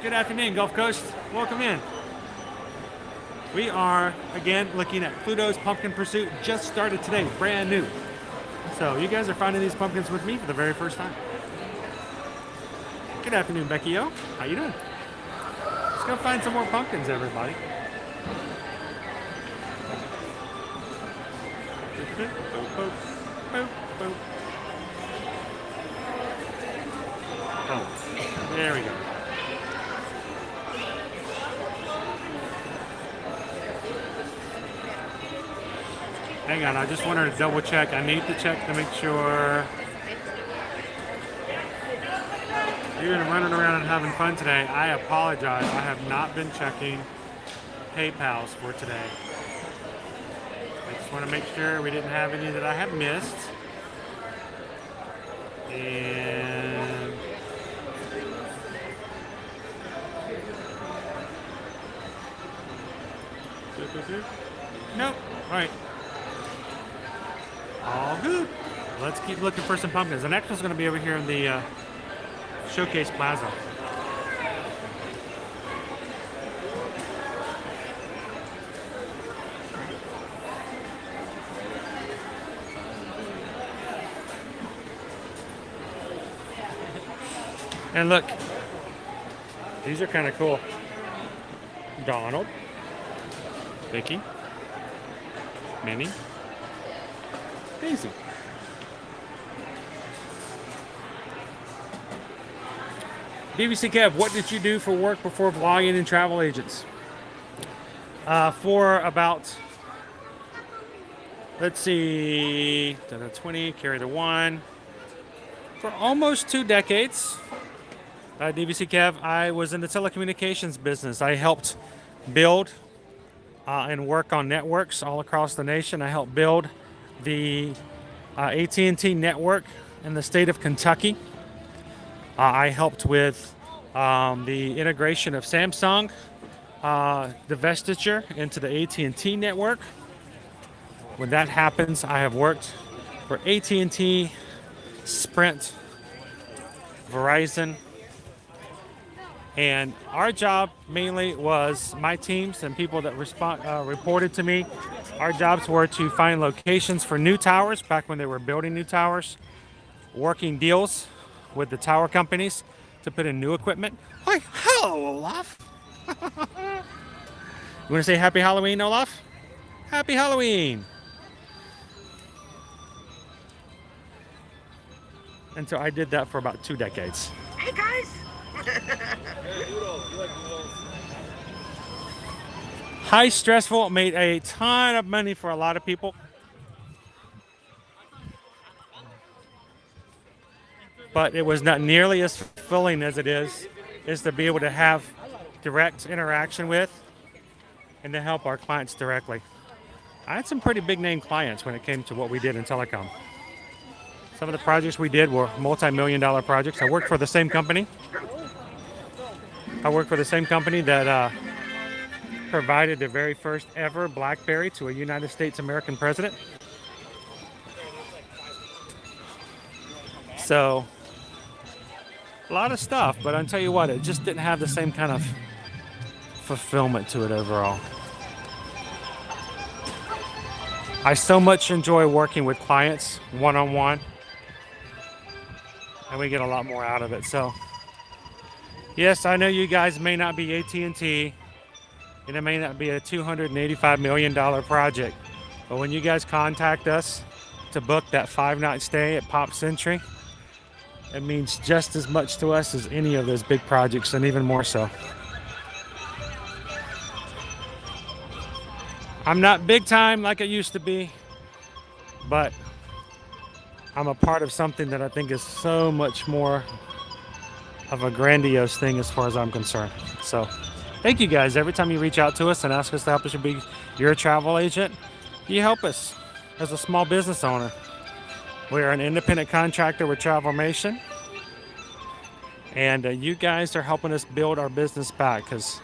Good afternoon, Gulf Coast. Welcome in. We are, again, looking at Pluto's Pumpkin Pursuit. Just started today, brand new. So you guys are finding these pumpkins with me for the very first time. Good afternoon, Becky O. How you doing? Let's go find some more pumpkins, everybody. Oh, there we go. Hang on, I just wanted to double check. I need to check to make sure. You're running around and having fun today. I apologize. I have not been checking PayPals for today. I just want to make sure we didn't have any that I have missed. And nope. All right. All good. Let's keep looking for some pumpkins. The next one's going to be over here in the Showcase Plaza. And look, these are kind of cool. Donald, Mickey, Minnie, Daisy. BBC Kev, what did you do for work before vlogging and travel agents? For about, let's see, 20, carry the 1. For almost 2 decades, DVC Kev, I was in the telecommunications business. I helped build and work on networks all across the nation. I helped build the AT&T network in the state of Kentucky. I helped with the integration of Samsung, divestiture into the AT&T network. When that happens, I have worked for AT&T, Sprint, Verizon, and our job mainly was my teams and people that reported to me. Our jobs were to find locations for new towers back when they were building new towers, working deals with the tower companies to put in new equipment. Hi, hello, Olaf. You want to say Happy Halloween, Olaf? Happy Halloween. And so I did that for about 2 decades. Hey guys! High stressful, made a ton of money for a lot of people. But it was not nearly as fulfilling as it is to be able to have direct interaction with and to help our clients directly. I had some pretty big name clients when it came to what we did in telecom. Some of the projects we did were multi-million-dollar projects. I worked for the same company. I worked for the same company that provided the very first ever BlackBerry to a United States American president. So, a lot of stuff, but I'll tell you what, it just didn't have the same kind of fulfillment to it overall. I so much enjoy working with clients one-on-one, and we get a lot more out of it. So, yes, I know you guys may not be AT&T, and it may not be a $285 million project, but when you guys contact us to book that 5-night stay at Pop Century, it means just as much to us as any of those big projects, and even more so. I'm not big time like I used to be, but I'm a part of something that I think is so much more of a grandiose thing as far as I'm concerned. So thank you guys. Every time you reach out to us and ask us to help us to be your travel agent, you help us as a small business owner. We are an independent contractor with Travelmation, and you guys are helping us build our business back, because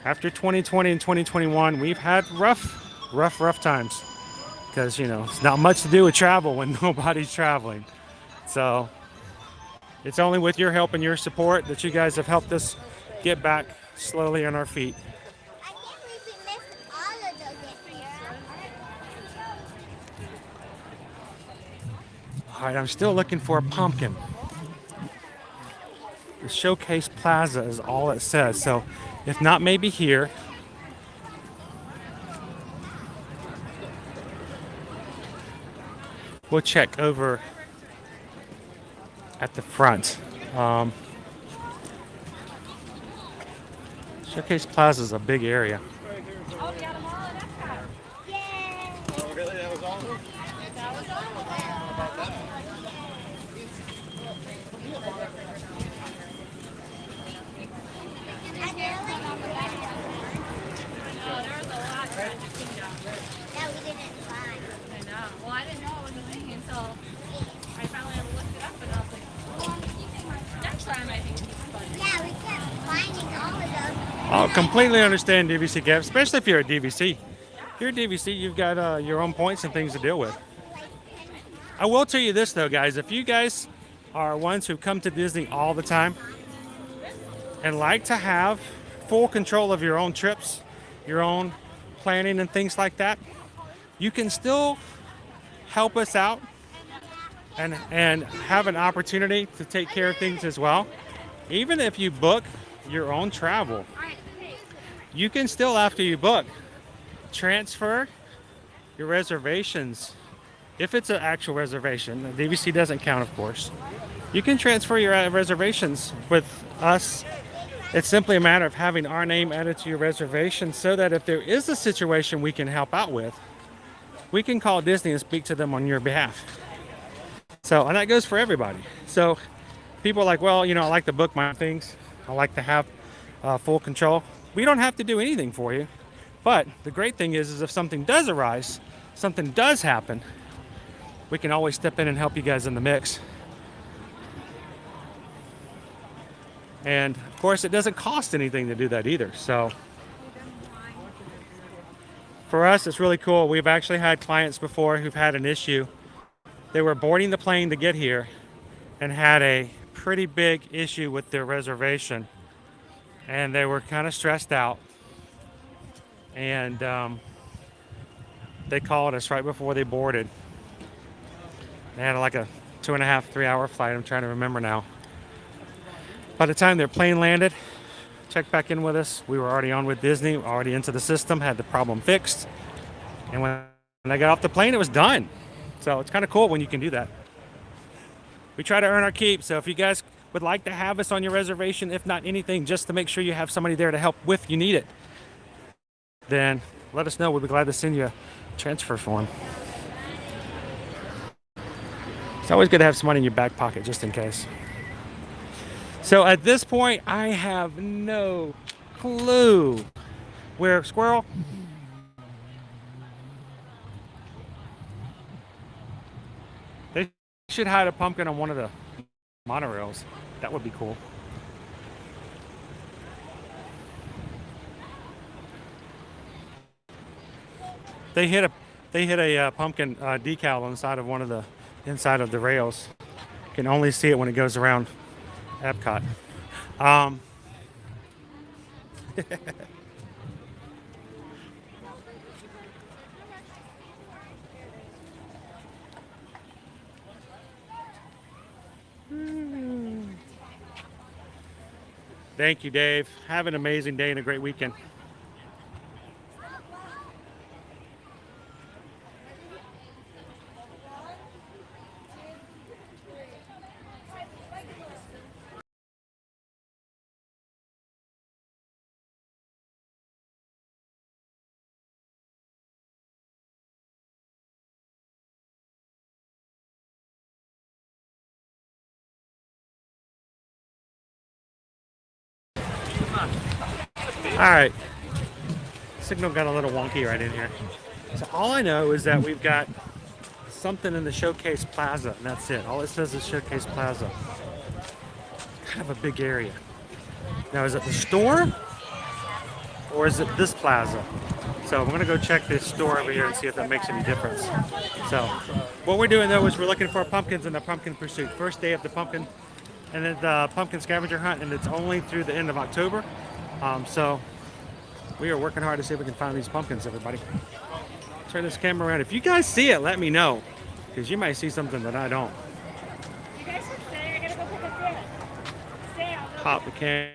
after 2020 and 2021, we've had rough times, because, you know, it's not much to do with travel when nobody's traveling. So it's only with your help and your support that you guys have helped us get back slowly on our feet. All right, I'm still looking for a pumpkin. The Showcase Plaza is all it says. So if not, maybe here. We'll check over at the front. Showcase Plaza is a big area. Oh, yeah, tomorrow at Epcot. Yay! Oh, really? That was on? That was on. Well, I didn't know it was a thing until I finally looked it up, and I was like, next time I think it's fun. Yeah, we kept finding all of those. I'll completely understand DVC, Kev, especially if you're a DVC. If you're a DVC, you've got your own points and things to deal with. I will tell you this, though, guys. If you guys are ones who come to Disney all the time and like to have full control of your own trips, your own planning and things like that, you can still help us out and have an opportunity to take care of things as well. even if you book your own travel, you can still, after you book, transfer your reservations. If it's an actual reservation, the DVC doesn't count, of course. You can transfer your reservations with us. It's simply a matter of having our name added to your reservation so that if there is a situation we can help out with, we can call Disney and speak to them on your behalf. So, and that goes for everybody. So people are like, well, you know, I like to book my things. I like to have full control. We don't have to do anything for you. But the great thing is if something does arise, something does happen, we can always step in and help you guys in the mix. And of course, it doesn't cost anything to do that either. So for us, it's really cool. We've actually had clients before who've had an issue. They were boarding the plane to get here and had a pretty big issue with their reservation. And they were kind of stressed out. And they called us right before they boarded. They had like a 2.5, 3 hour flight. I'm trying to remember now. By the time their plane landed, checked back in with us. We were already on with Disney, already into the system, had the problem fixed. And when I got off the plane, it was done. So it's kind of cool when you can do that. We try to earn our keep. So if you guys would like to have us on your reservation, if not anything, just to make sure you have somebody there to help if you need it, then let us know. We'll be glad to send you a transfer form. It's always good to have some money in your back pocket just in case. So at this point, I have no clue where Squirrel. They should hide a pumpkin on one of the monorails. That would be cool. They hit a pumpkin decal on the side of one of the inside of the rails. You can only see it when it goes around Epcot. Thank you, Dave. Have an amazing day and a great weekend. All right, signal got a little wonky right in here. So all I know is that we've got something in the Showcase Plaza, and that's it. All it says is Showcase Plaza. Kind of a big area. Now, is it the store or is it this plaza? So I'm gonna go check this store over here and see if that makes any difference. So what we're doing though is we're looking for pumpkins in the pumpkin pursuit. First day of the pumpkin and then the pumpkin scavenger hunt, and it's only through the end of October. So we are working hard to see if we can find these pumpkins, everybody. Turn this camera around. If you guys see it, let me know, because you might see something that I don't. You guys should stay. I gotta go pick up Dad. Stay. I'll go. Pop the camera.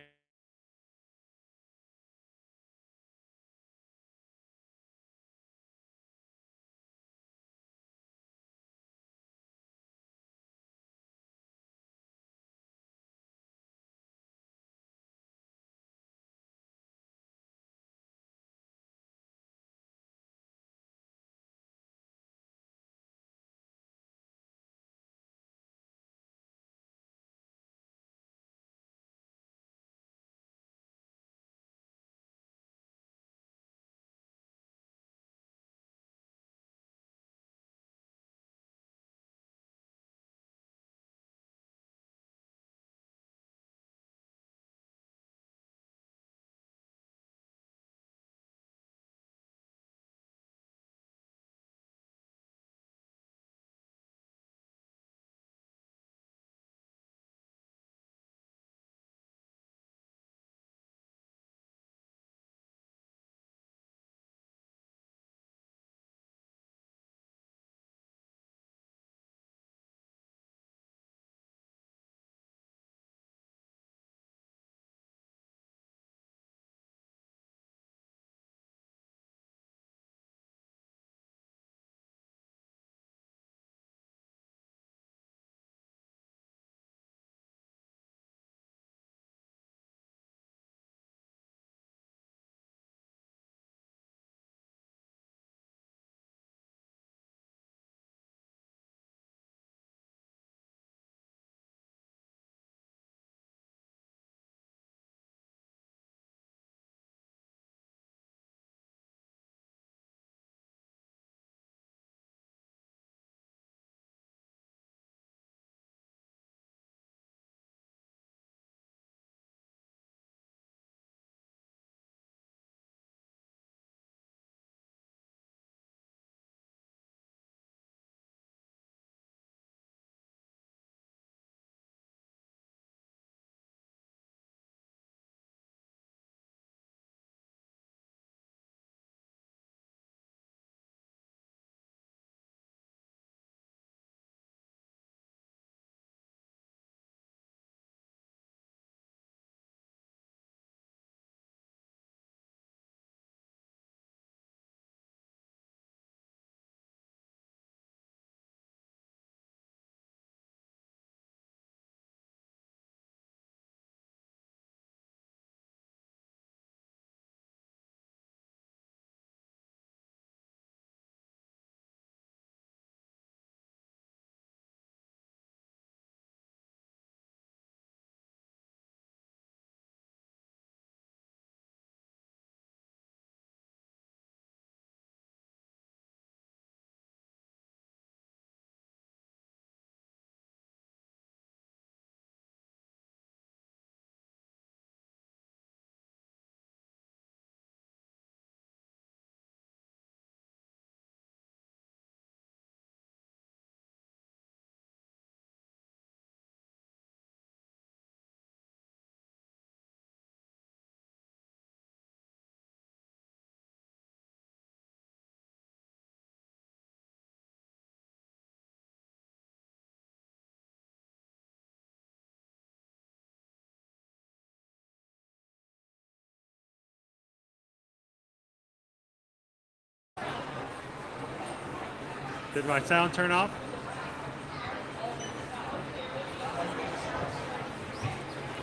Did my sound turn off?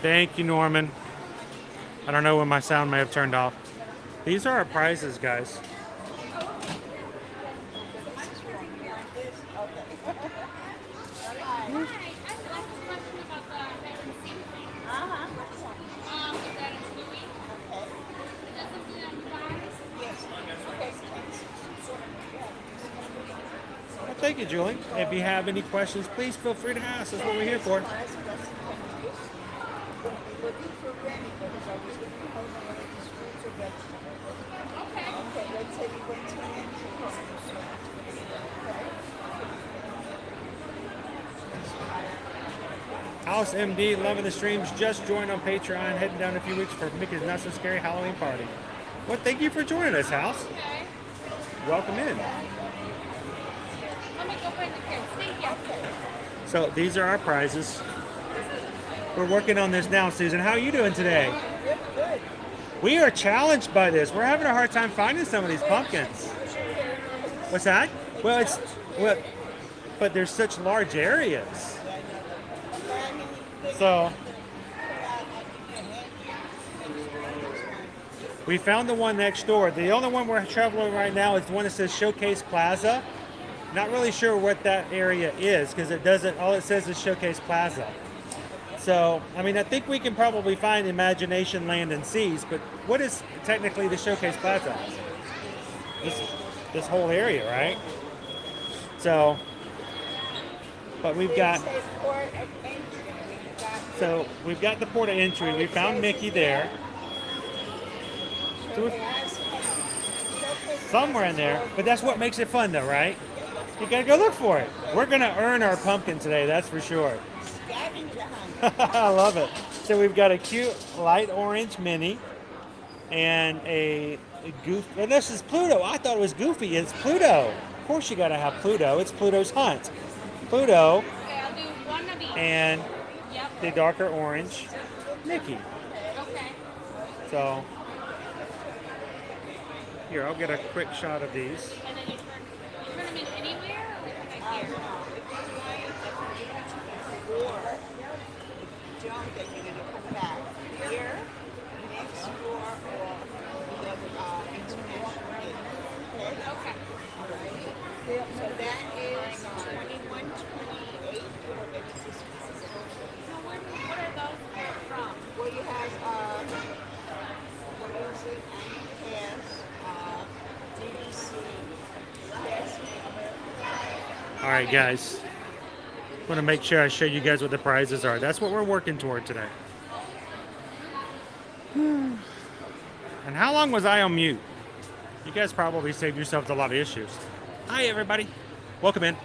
Thank you, Norman. I don't know when my sound may have turned off. These are our prizes, guys. Well, thank you, Julie. If you have any questions, please feel free to ask. That's what we're here for. House MD, loving the streams. Just joined on Patreon, heading down in a few weeks for Mickey's Not So Scary Halloween party. Well, thank you for joining us, House. Welcome in. Let me go bring the kids. Thank you. So these are our prizes. We're working on this now, Susan. How are you doing today? Good. We are challenged by this. We're having a hard time finding some of these pumpkins. What's that? Well, but there's such large areas. So we found the one next door. The only one we're traveling right now is the one that says Showcase Plaza. Not really sure what that area is because it doesn't. All it says is Showcase Plaza. So I mean, I think we can probably find Imagination Land and Seas. But what is technically the Showcase Plaza? This whole area, right? So, but we've got. So we've got the port of entry. We found Mickey there. So somewhere in there, but that's what makes it fun though, right? You gotta go look for it. We're gonna earn our pumpkin today, that's for sure. I love it. So we've got a cute light orange mini and a goof. And this is Pluto. I thought it was Goofy. It's Pluto. Of course you gotta have Pluto. It's Pluto's Hunt. Pluto. Okay, I'll do one of each. And the darker orange Mickey. Okay. So here, I'll get a quick shot of these. And then you turn them in anywhere, or we put it here? Or if you don't, then you're gonna come back here, next door, or the other international gate. Okay? Alright. So that is 2128. What are those from? Well, you have music and cast, DVC, cast. All right, guys. Want to make sure I show you guys what the prizes are. That's what we're working toward today. And how long was I on mute? You guys probably saved yourselves a lot of issues. Hi, everybody. Welcome in.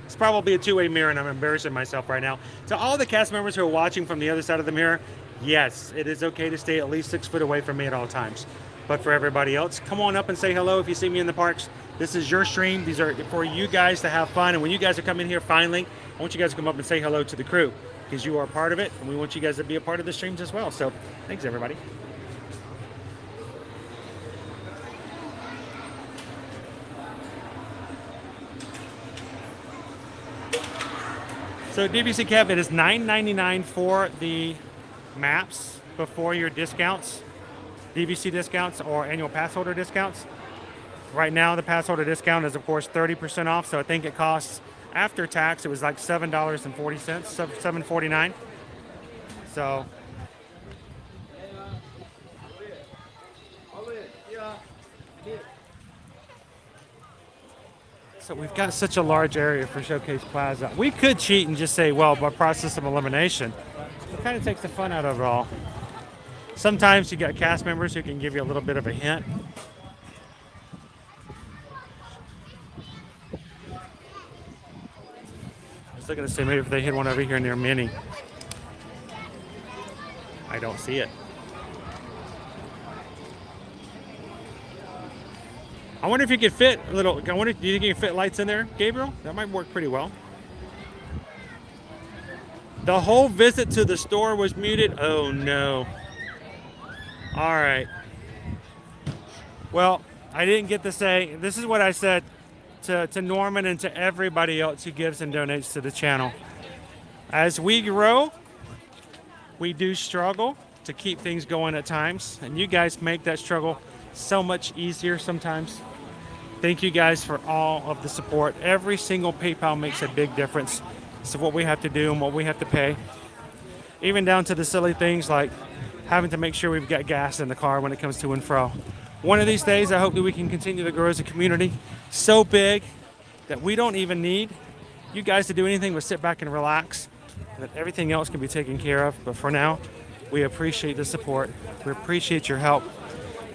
It's probably a two-way mirror, and I'm embarrassing myself right now. To all the cast members who are watching from the other side of the mirror, yes, it is okay to stay at least 6 foot away from me at all times. But for everybody else, come on up and say hello if you see me in the parks. This is your stream. These are for you guys to have fun. And when you guys are coming here finally, I want you guys to come up and say hello to the crew because you are part of it, and we want you guys to be a part of the streams as well. So thanks, everybody. So DVC Kev, it is $9.99 for the maps before your discounts, DVC discounts or annual pass holder discounts. Right now, the pass holder discount is, of course, 30% off. So I think it costs, after tax, it was like $7.40, $7.49. So So we've got such a large area for Showcase Plaza. We could cheat and just say, well, by process of elimination. It kind of takes the fun out of it all. Sometimes you got cast members who can give you a little bit of a hint. I was looking to see maybe if they hit one over here near Minnie. I don't see it. I wonder if you could fit a little. I wonder, do you think you can fit lights in there, Gabriel? That might work pretty well. The whole visit to the store was muted. Oh no. All right. Well, I didn't get to say. This is what I said to Norman and to everybody else who gives and donates to the channel. As we grow, we do struggle to keep things going at times, and you guys make that struggle so much easier sometimes. Thank you guys for all of the support. Every single PayPal makes a big difference. So what we have to do and what we have to pay, even down to the silly things like having to make sure we've got gas in the car when it comes to and fro. One of these days, I hope that we can continue to grow as a community so big that we don't even need you guys to do anything but sit back and relax, and that everything else can be taken care of. But for now, we appreciate the support. We appreciate your help.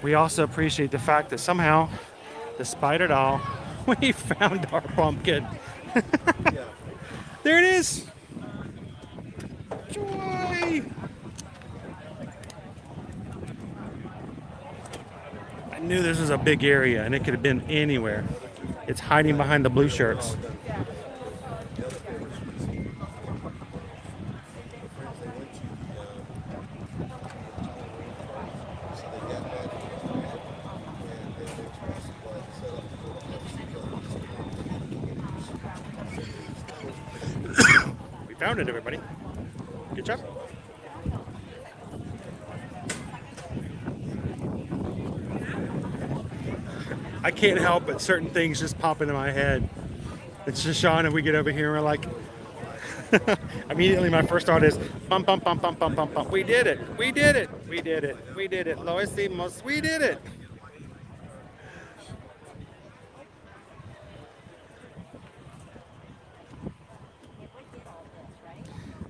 We also appreciate the fact that somehow, despite it all, we found our pumpkin. There it is. Joy. I knew this was a big area and it could have been anywhere. It's hiding behind the blue shirts. We found it, everybody. Good job. I can't help but certain things just pop into my head. It's just Sean and we get over here and we're like, immediately my first thought is, bum, bum, bum, bum, bum, bum, bum. We did it. We did it. We did it. We did it. Lo hicimos. We did it.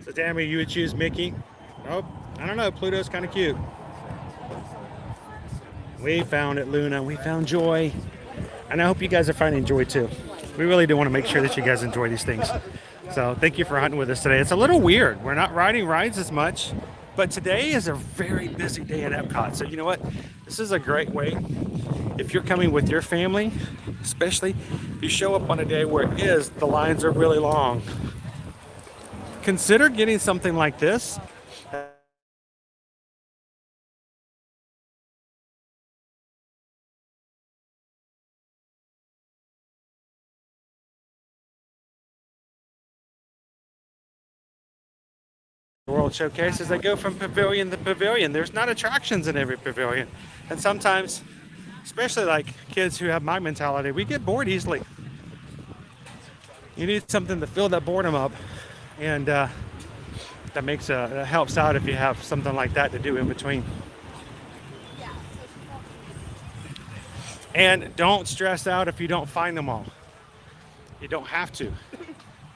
So Tammy, you would choose Mickey? Oh, I don't know. Pluto's kind of cute. We found it, Luna. We found joy. And I hope you guys are finding joy too. We really do want to make sure that you guys enjoy these things. So thank you for hunting with us today. It's a little weird. We're not riding rides as much, but today is a very busy day at Epcot. So you know what? This is a great way. If you're coming with your family, especially if you show up on a day where the lines are really long, consider getting something like this. World Showcase, as they go from pavilion to pavilion. There's not attractions in every pavilion. And sometimes, especially like kids who have my mentality, we get bored easily. You need something to fill that boredom up. And that helps out if you have something like that to do in between. And don't stress out if you don't find them all. You don't have to.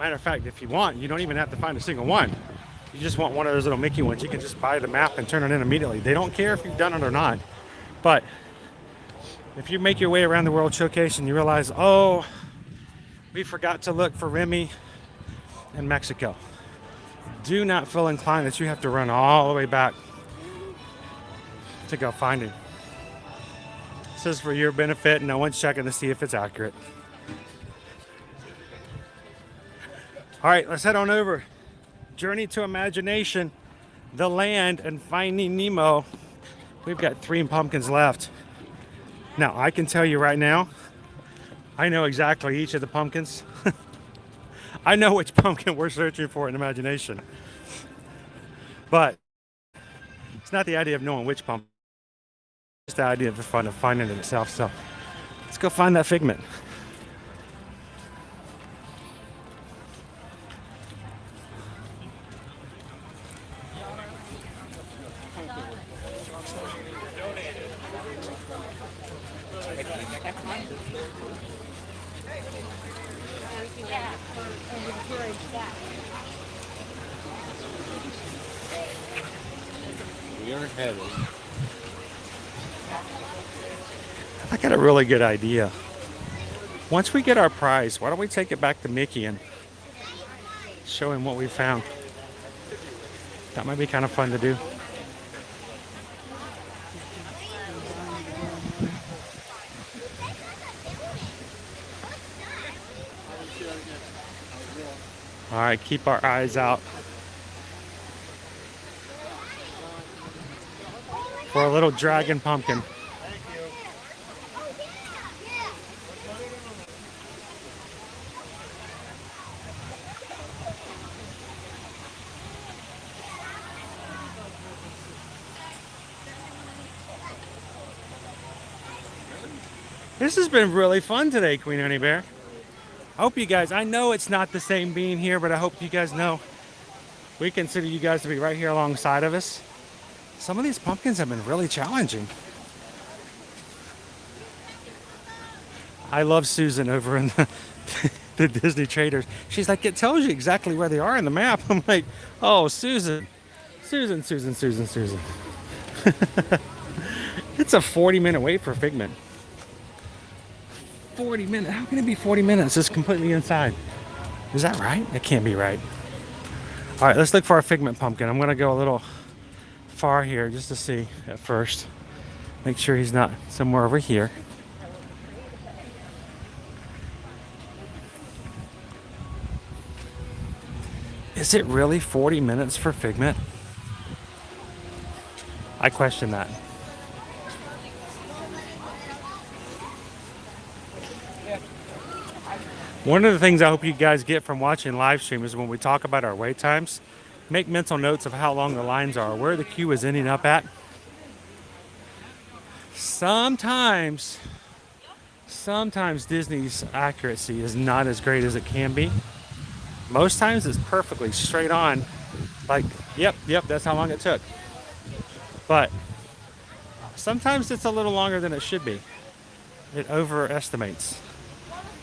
Matter of fact, if you want, you don't even have to find a single one. You just want one of those little Mickey ones. You can just buy the map and turn it in immediately. They don't care if you've done it or not. But if you make your way around the World Showcase and you realize, oh, we forgot to look for Remy in Mexico, do not feel inclined that you have to run all the way back to go find him. This is for your benefit. No one's checking to see if it's accurate. All right, let's head on over. Journey to Imagination, the land, and Finding Nemo. We've got 3 pumpkins left. Now, I can tell you right now, I know exactly each of the pumpkins. I know which pumpkin we're searching for in Imagination. But it's not the idea of knowing which pumpkin. It's the idea of the fun of finding it itself. So let's go find that figment. We are headed. I got a really good idea. Once we get our prize, why don't we take it back to Mickey and show him what we found? That might be kind of fun to do. All right, keep our eyes out for a little dragon pumpkin. This has been really fun today, Queen Honey Bear. I hope you guys, I know it's not the same being here, but I hope you guys know we consider you guys to be right here alongside of us. Some of these pumpkins have been really challenging. I love Susan over in the Disney Traders. She's like, it tells you exactly where they are in the map. I'm like, oh, Susan. Susan. It's a 40-minute wait for Figment. 40 minutes? How can it be 40 minutes? It's completely inside. Is that right? It can't be right. All right, let's look for our Figment pumpkin. I'm going to go a little far here just to see at first. Make sure he's not somewhere over here. Is it really 40 minutes for Figment? I question that. One of the things I hope you guys get from watching live stream is when we talk about our wait times, make mental notes of how long the lines are, where the queue is ending up at. Sometimes Disney's accuracy is not as great as it can be. Most times it's perfectly straight on, like, yep, that's how long it took. But sometimes it's a little longer than it should be. It overestimates.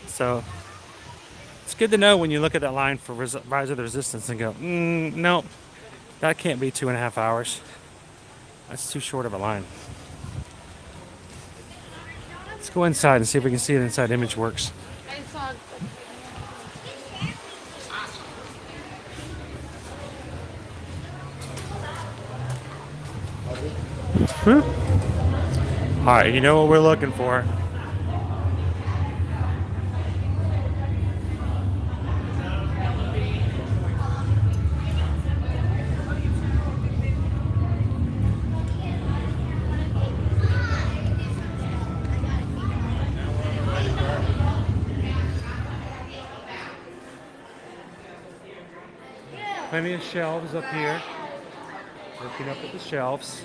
So it's good to know when you look at that line for Rise of the Resistance and go, nope, that can't be 2.5 hours. That's too short of a line. Let's go inside and see if we can see it inside ImageWorks. All right, you know what we're looking for. Plenty of shelves up here. Looking up at the shelves.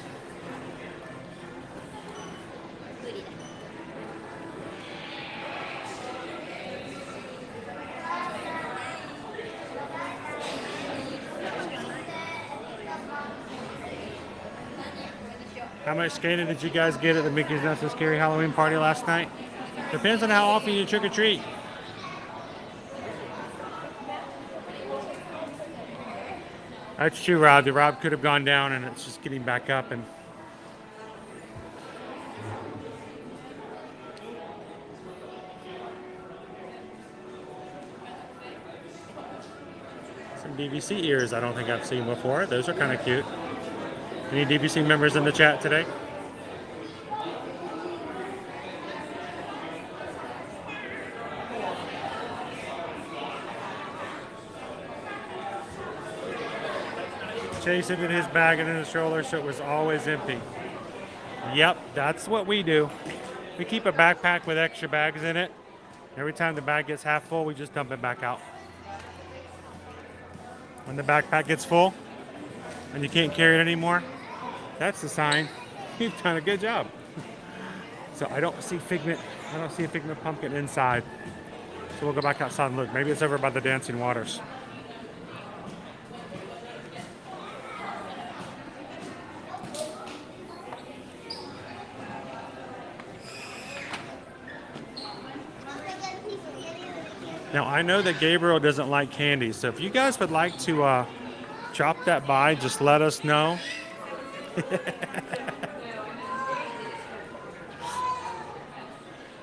How much candy did you guys get at the Mickey's Not So Scary Halloween party last night? Depends on how often you trick or treat. That's true, Rob. The Rob could have gone down and it's just getting back up. And some DVC ears I don't think I've seen before. Those are kind of cute. Any DVC members in the chat today? Chase it in his bag and in his stroller so it was always empty. Yep, that's what we do. We keep a backpack with extra bags in it. Every time the bag gets half full, we just dump it back out. When the backpack gets full and you can't carry it anymore, that's the sign you've done a good job. So I don't see Figment. I don't see a Figment pumpkin inside. So we'll go back outside and look. Maybe it's over by the Dancing Waters. Now I know that Gabriel doesn't like candy, so if you guys would like to drop that by, just let us know.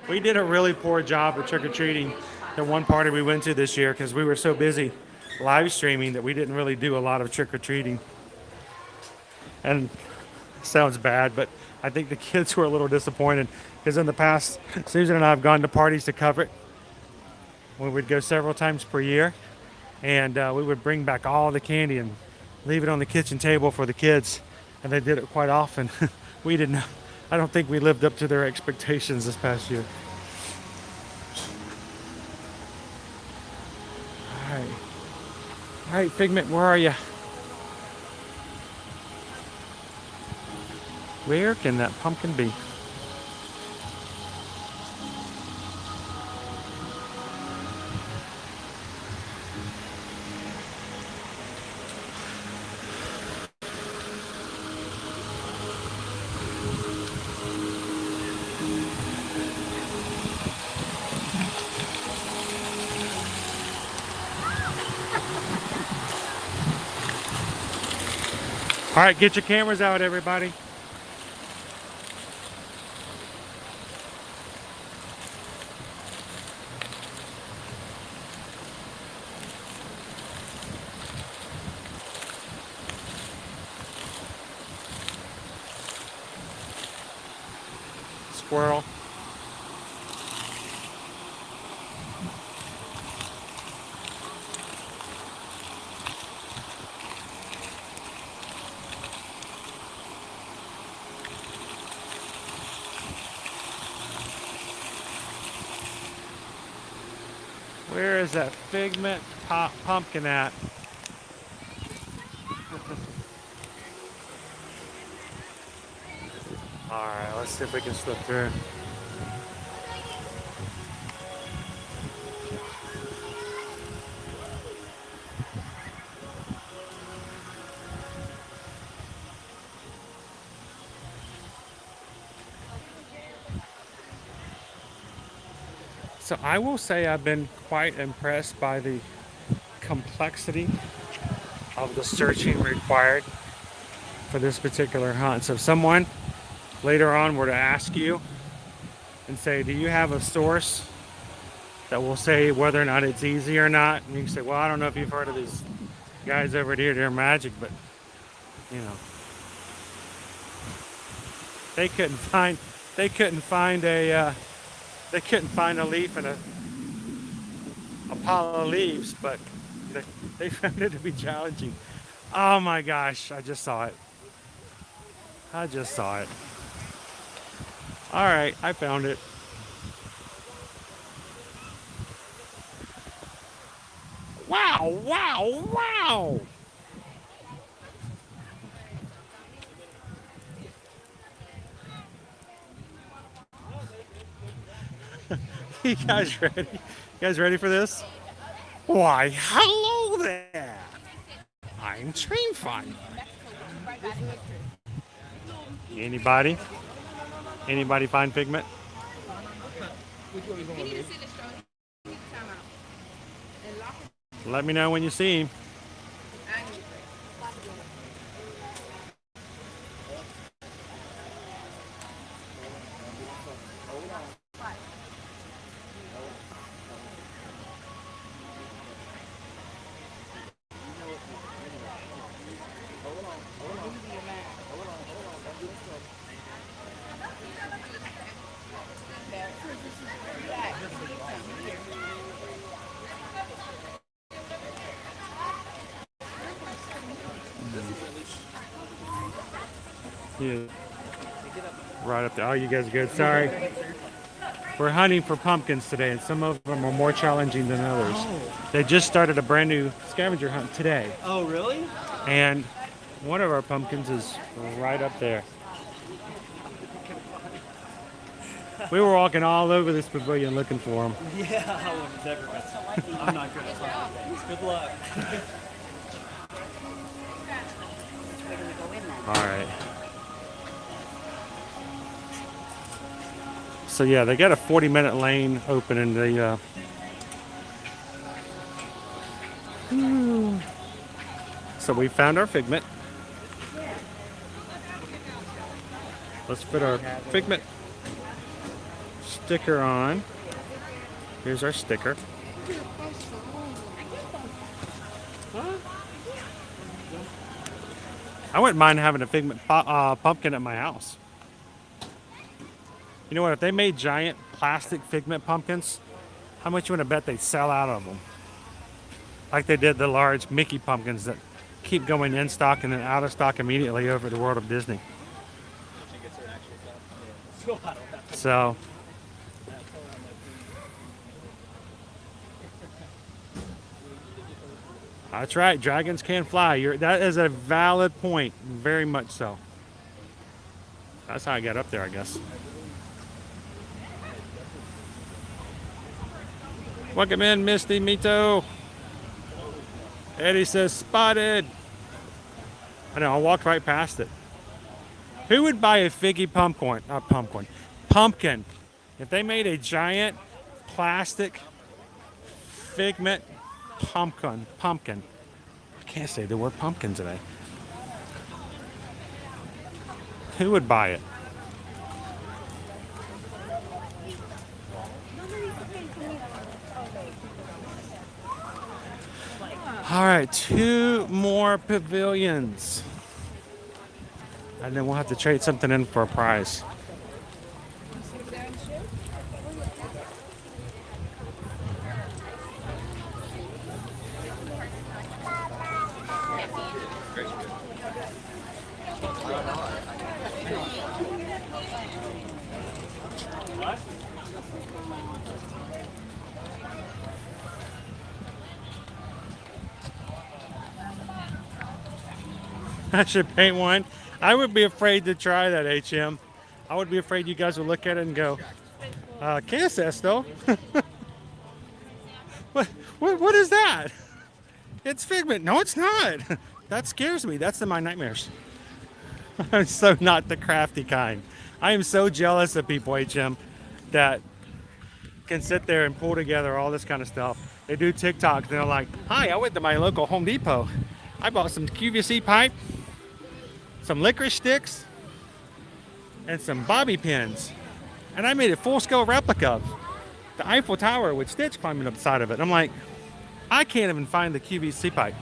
We did a really poor job of trick-or-treating the one party we went to this year because we were so busy live streaming that we didn't really do a lot of trick-or-treating. And it sounds bad, but I think the kids were a little disappointed because in the past, Susan and I have gone to parties to cover it. We would go several times per year, and we would bring back all the candy and leave it on the kitchen table for the kids. And they did it quite often. We didn't. I don't think we lived up to their expectations this past year. All right, Figment, where are you? Where can that pumpkin be? All right, get your cameras out, everybody. Squirrel. Where is that figment pumpkin at? All right, let's see if we can slip through. So I will say I've been quite impressed by the complexity of the searching required for this particular hunt. So if someone later on were to ask you and say, do you have a source that will say whether or not it's easy or not? And you can say, well, I don't know if you've heard of these guys over here, they're magic, but you know, they couldn't find a leaf in a pile of leaves, but they found it to be challenging. Oh my gosh, I just saw it. I just saw it. All right, I found it. Wow, wow, wow. You guys ready? You guys ready for this? Why, hello there. I'm Train Fun. Anybody? Anybody find pigment? Let me know when you see him. Yeah. Right up there. Oh, you guys are good. Sorry. We're hunting for pumpkins today, and some of them are more challenging than others. Oh. They just started a brand new scavenger hunt today. Oh, really? And one of our pumpkins is right up there. We were walking all over this pavilion looking for them. Yeah, I would never guess. I'm not good at finding things. Good luck. All right. So yeah, they got a 40-minute lane open in the so we found our figment. Let's put our figment sticker on. Here's our sticker. I wouldn't mind having a figment pumpkin at my house. You know what? If they made giant plastic figment pumpkins, how much you want to bet they'd sell out of them? Like they did the large Mickey pumpkins that keep going in stock and then out of stock immediately over at the World of Disney. So, that's right. Dragons can fly. That is a valid point. Very much so. That's how I got up there, I guess. Welcome in, Misty Mito. Eddie says spotted. I know, I walked right past it. Who would buy a figgy pumpkin? Not pumpkin. Pumpkin. If they made a giant plastic figment pumpkin. I can't say the word pumpkin today. Who would buy it? All right, 2 more pavilions. And then we'll have to trade something in for a prize. I should paint one. I would be afraid to try that, HM. I would be afraid you guys would look at it and go, ¿qué es esto? What is that? It's Figment. No, it's not. That scares me. That's in my nightmares. I'm so not the crafty kind. I am so jealous of people, HM, that can sit there and pull together all this kind of stuff. They do TikTok. They're like, hi, I went to my local Home Depot. I bought some QVC pipe, some licorice sticks, and some bobby pins. And I made a full-scale replica of the Eiffel Tower with Stitch climbing up the side of it. And I'm like, I can't even find the QVC pipe.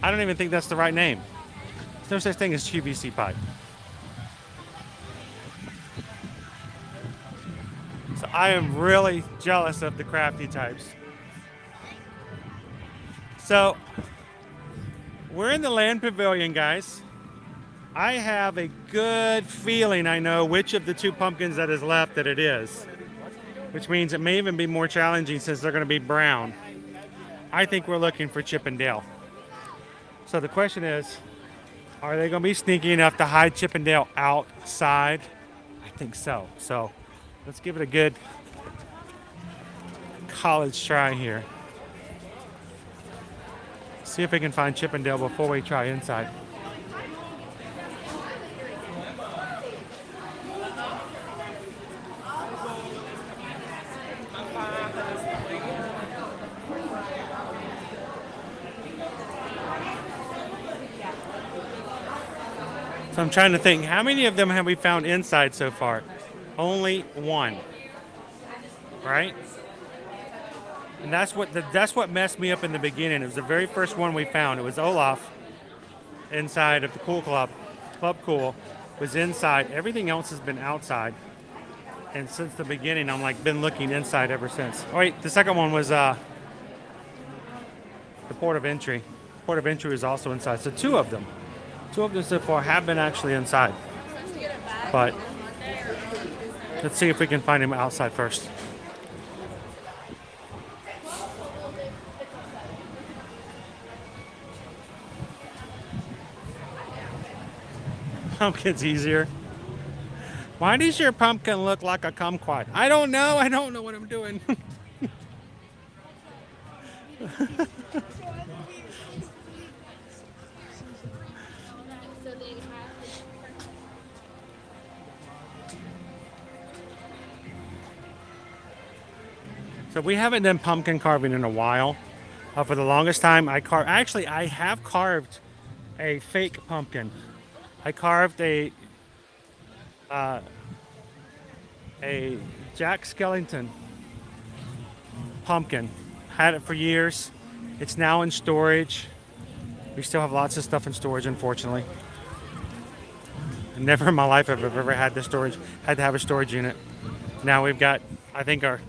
I don't even think that's the right name. There's no such thing as QVC pipe. So I am really jealous of the crafty types. So we're in the land pavilion, guys. I have a good feeling I know which of the 2 pumpkins that is left that it is, which means it may even be more challenging since they're going to be brown. I think we're looking for Chip and Dale. So the question is, are they going to be sneaky enough to hide Chip and Dale outside? I think so. So let's give it a good college try here. See if we can find Chip and Dale before we try inside. So I'm trying to think, how many of them have we found inside so far? Only 1, right? And that's what messed me up in the beginning. It was the very first one we found. It was Olaf inside of the Cool Club. Club Cool was inside. Everything else has been outside. And since the beginning, I'm like been looking inside ever since. Oh wait, the second one was the Port of Entry. Port of Entry is also inside. So 2 of them. 2 of them so far have been actually inside. But let's see if we can find him outside first. Pumpkin's easier. Why does your pumpkin look like a kumquat? I don't know. I don't know what I'm doing. So we haven't done pumpkin carving in a while. For the longest time, I have carved a fake pumpkin. I carved a Jack Skellington pumpkin. Had it for years. It's now in storage. We still have lots of stuff in storage, unfortunately. Never in my life have I ever had to have a storage unit. Now we've got, I think our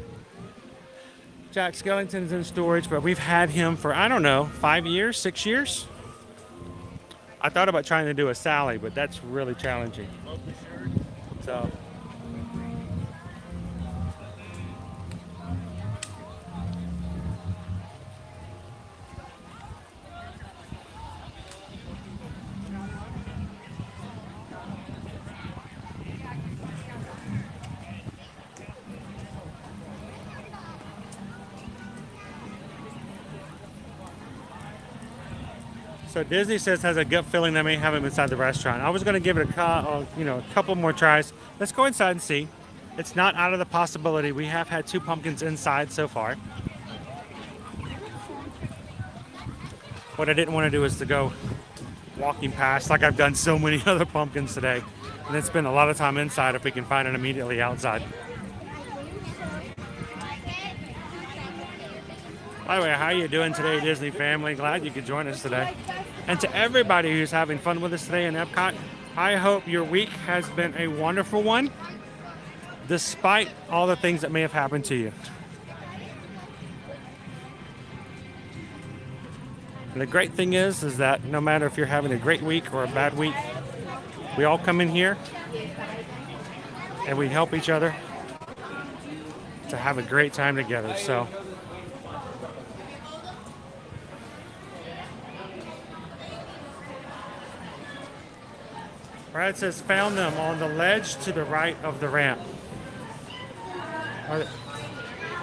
Jack Skellington's in storage, but we've had him for, I don't know, 5 years, 6 years? I thought about trying to do a Sally, but that's really challenging. So. So Disney says has a gut feeling they may have him inside the restaurant. I was going to give it a couple more tries. Let's go inside and see. It's not out of the possibility. We have had 2 pumpkins inside so far. What I didn't want to do is to go walking past like I've done so many other pumpkins today. And then spend a lot of time inside if we can find it immediately outside. By the way, how are you doing today, Disney family? Glad you could join us today. And to everybody who's having fun with us today in Epcot, I hope your week has been a wonderful one, despite all the things that may have happened to you. And the great thing is that no matter if you're having a great week or a bad week, we all come in here and we help each other to have a great time together. So Brad says found them on the ledge to the right of the ramp. Are they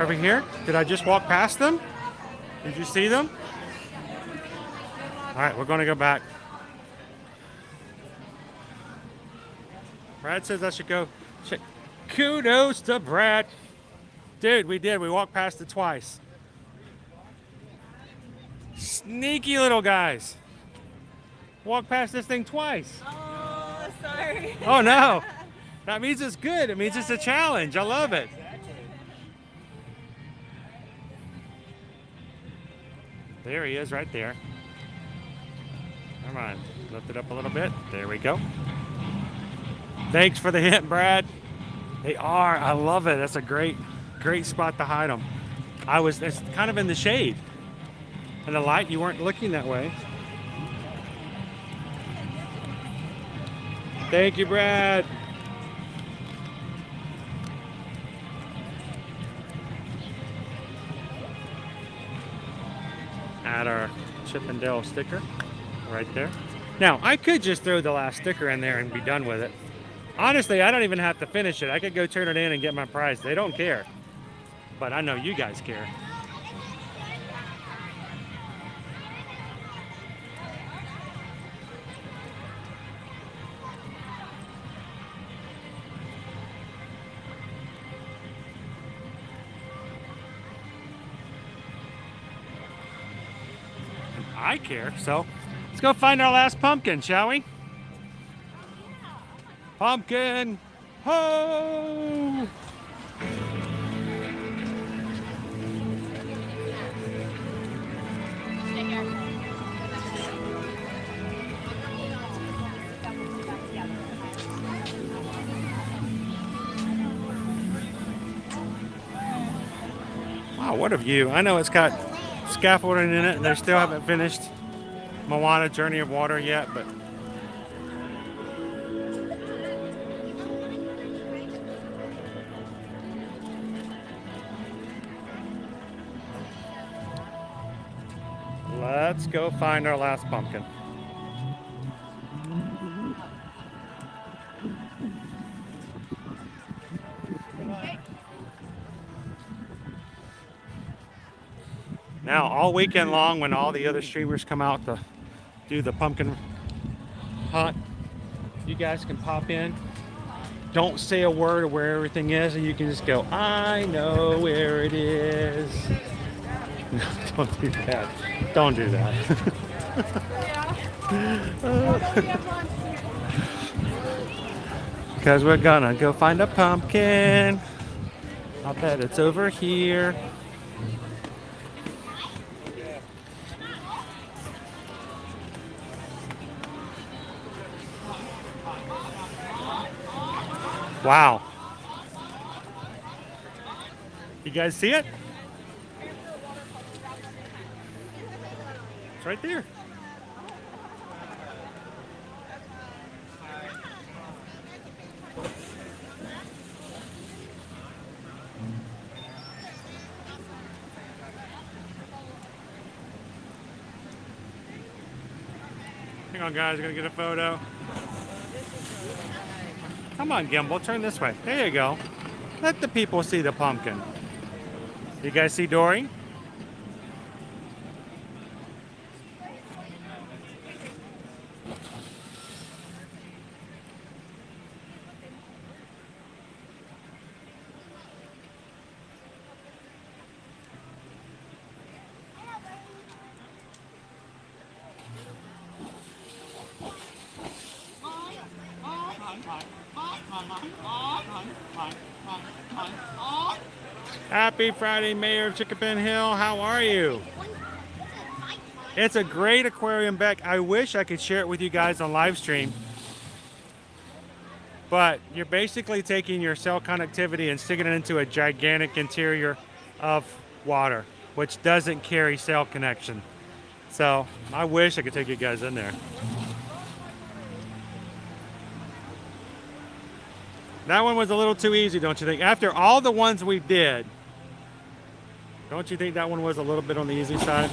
over here? Did I just walk past them? Did you see them? All right, we're going to go back. Brad says I should go check. Kudos to Brad. Dude, we did. We walked past it twice. Sneaky little guys. Walked past this thing twice. Oh, sorry. Oh, no. That means it's good. It means it's a challenge. I love it. There he is right there. Come on. Lift it up a little bit. There we go. Thanks for the hint, Brad. They are. I love it. That's a great spot to hide them. It's kind of in the shade. And the light, you weren't looking that way. Thank you, Brad. Add our Chip and Dale sticker right there. Now, I could just throw the last sticker in there and be done with it. Honestly, I don't even have to finish it. I could go turn it in and get my prize. They don't care. But I know you guys care. I care, so let's go find our last pumpkin, shall we? Pumpkin, ho! Wow, what a view. I know it's got scaffolding in it, and they still haven't finished Moana Journey of Water yet, but let's go find our last pumpkin. Now, all weekend long, when all the other streamers come out to do the pumpkin hunt, you guys can pop in. Don't say a word of where everything is, and you can just go, I know where it is. No, don't do that. Don't do that. Because we're gonna go find a pumpkin. I'll bet it's over here. Wow. You guys see it? It's right there. Hang on, guys. I'm going to get a photo. Come on, Gimbal, turn this way. There you go. Let the people see the pumpkin. You guys see Dory? Happy Friday, Mayor of Chickapin Hill. How are you? It's a great aquarium, Beck. I wish I could share it with you guys on live stream. But you're basically taking your cell connectivity and sticking it into a gigantic interior of water, which doesn't carry cell connection. So I wish I could take you guys in there. That one was a little too easy, don't you think? After all the ones we did, don't you think that one was a little bit on the easy side?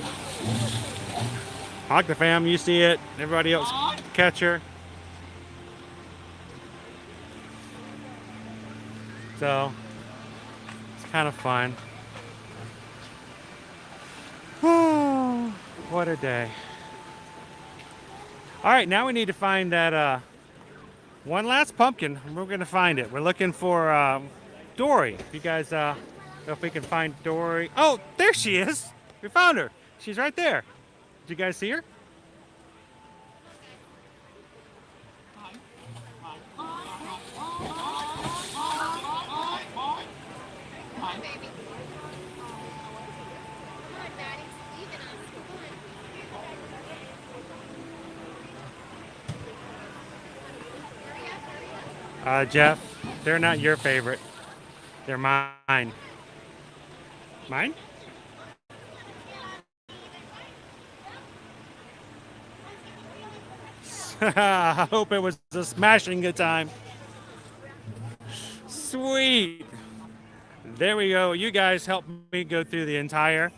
Hawk the fam, you see it. Everybody else catch her. So it's kind of fun. What a day. All right, now we need to find that one last pumpkin. We're going to find it. We're looking for Dory. If you guys know if we can find Dory. Oh, there she is. We found her. She's right there. Did you guys see her? Jeff, they're not your favorite. They're mine. Mine? I hope it was a smashing good time. Sweet. There we go. You guys helped me go through the entire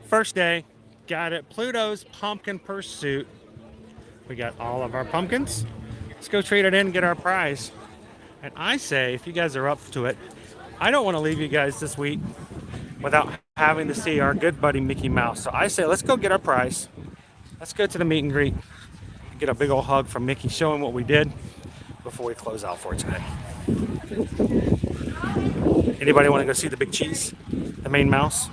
first day. Got it. Pluto's Pumpkin Pursuit. We got all of our pumpkins. Let's go trade it in and get our prize. And I say, if you guys are up to it, I don't want to leave you guys this week without having to see our good buddy Mickey Mouse. So I say, let's go get our prize. Let's go to the meet and greet. Get a big old hug from Mickey, show him what we did before we close out for today. Anybody want to go see the big cheese? The main mouse?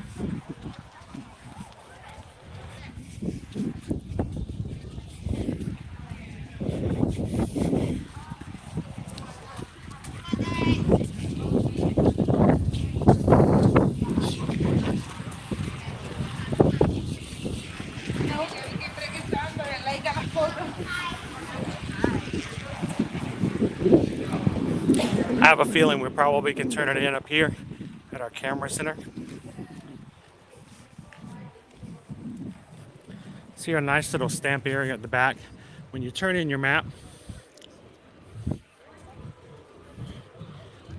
I have a feeling we probably can turn it in up here at our camera center. See our nice little stamp area at the back. When you turn in your map,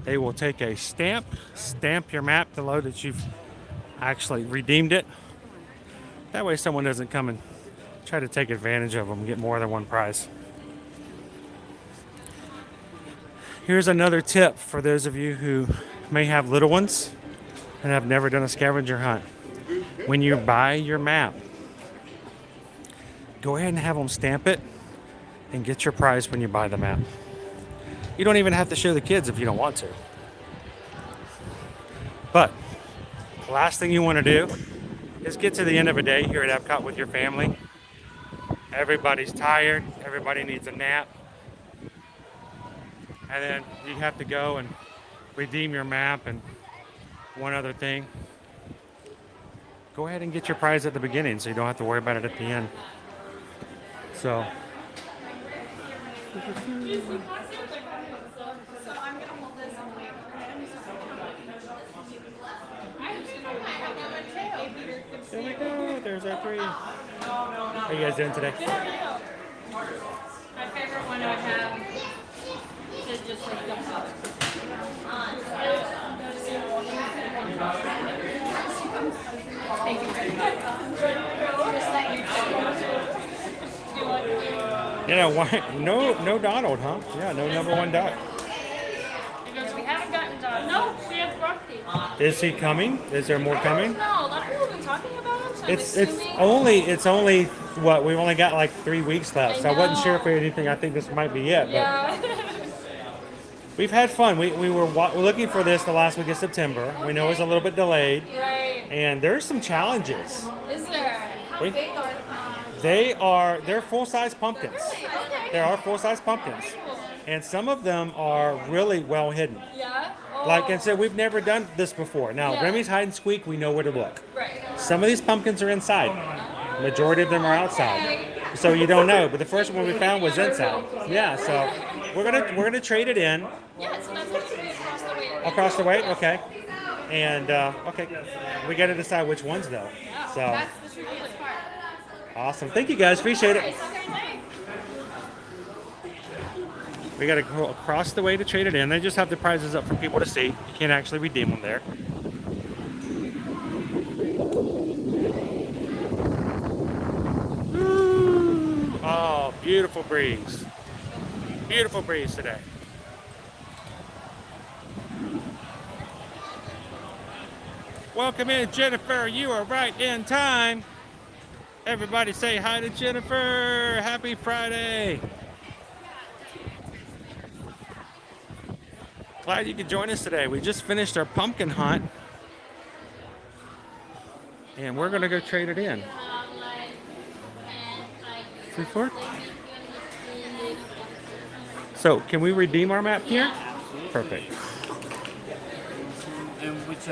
they will take a stamp your map to know that you've actually redeemed it. That way someone doesn't come and try to take advantage of them and get more than one prize. Here's another tip for those of you who may have little ones and have never done a scavenger hunt. When you buy your map, go ahead and have them stamp it and get your prize when you buy the map. You don't even have to show the kids if you don't want to. But the last thing you want to do is get to the end of a day here at Epcot with your family. Everybody's tired, everybody needs a nap. And then you have to go and redeem your map and one other thing. Go ahead and get your prize at the beginning so you don't have to worry about it at the end. So. There we go. There's our three. How are you guys doing today? My favorite one I have is just like Thank you very much. Yeah, why? No Donald, huh? Yeah, no number one Doc. Because we haven't gotten done. No, we have Rocky. Is he coming? Is there more coming? No, a lot of people have been talking about him. So It's only what we've only got like 3 weeks left. So I wasn't sure if we had anything. I think this might be it. But yeah. We've had fun. We were looking for this the last week of September. We know it's a little bit delayed. Right. And there's some challenges. Is there? How big are they're full-size pumpkins. Really? Okay. There are full-size pumpkins. And some of them are really well hidden. Yeah? Like I said, we've never done this before. Now, Yeah. Remy's hide and squeak, we know where to look. Right. Some of these pumpkins are inside. Majority of them are outside. So you don't know. But the first one we found was inside. Yeah, so we're gonna trade it in. Yeah, so that's going to be across the way. Across the way? Okay. And okay. We gotta decide which ones though. So That's the trickiest part. awesome. Thank you guys, appreciate it. We gotta go across the way to trade it in. They just have the prizes up for people to see. You can't actually redeem them there. Ooh. Oh, beautiful breeze. Beautiful breeze today. Welcome in, Jennifer. You are right in time. Everybody say hi to Jennifer. Happy Friday. Glad you could join us today. We just finished our pumpkin hunt. And we're going to go trade it in. 3-4? So, can we redeem our map here? Perfect. And which,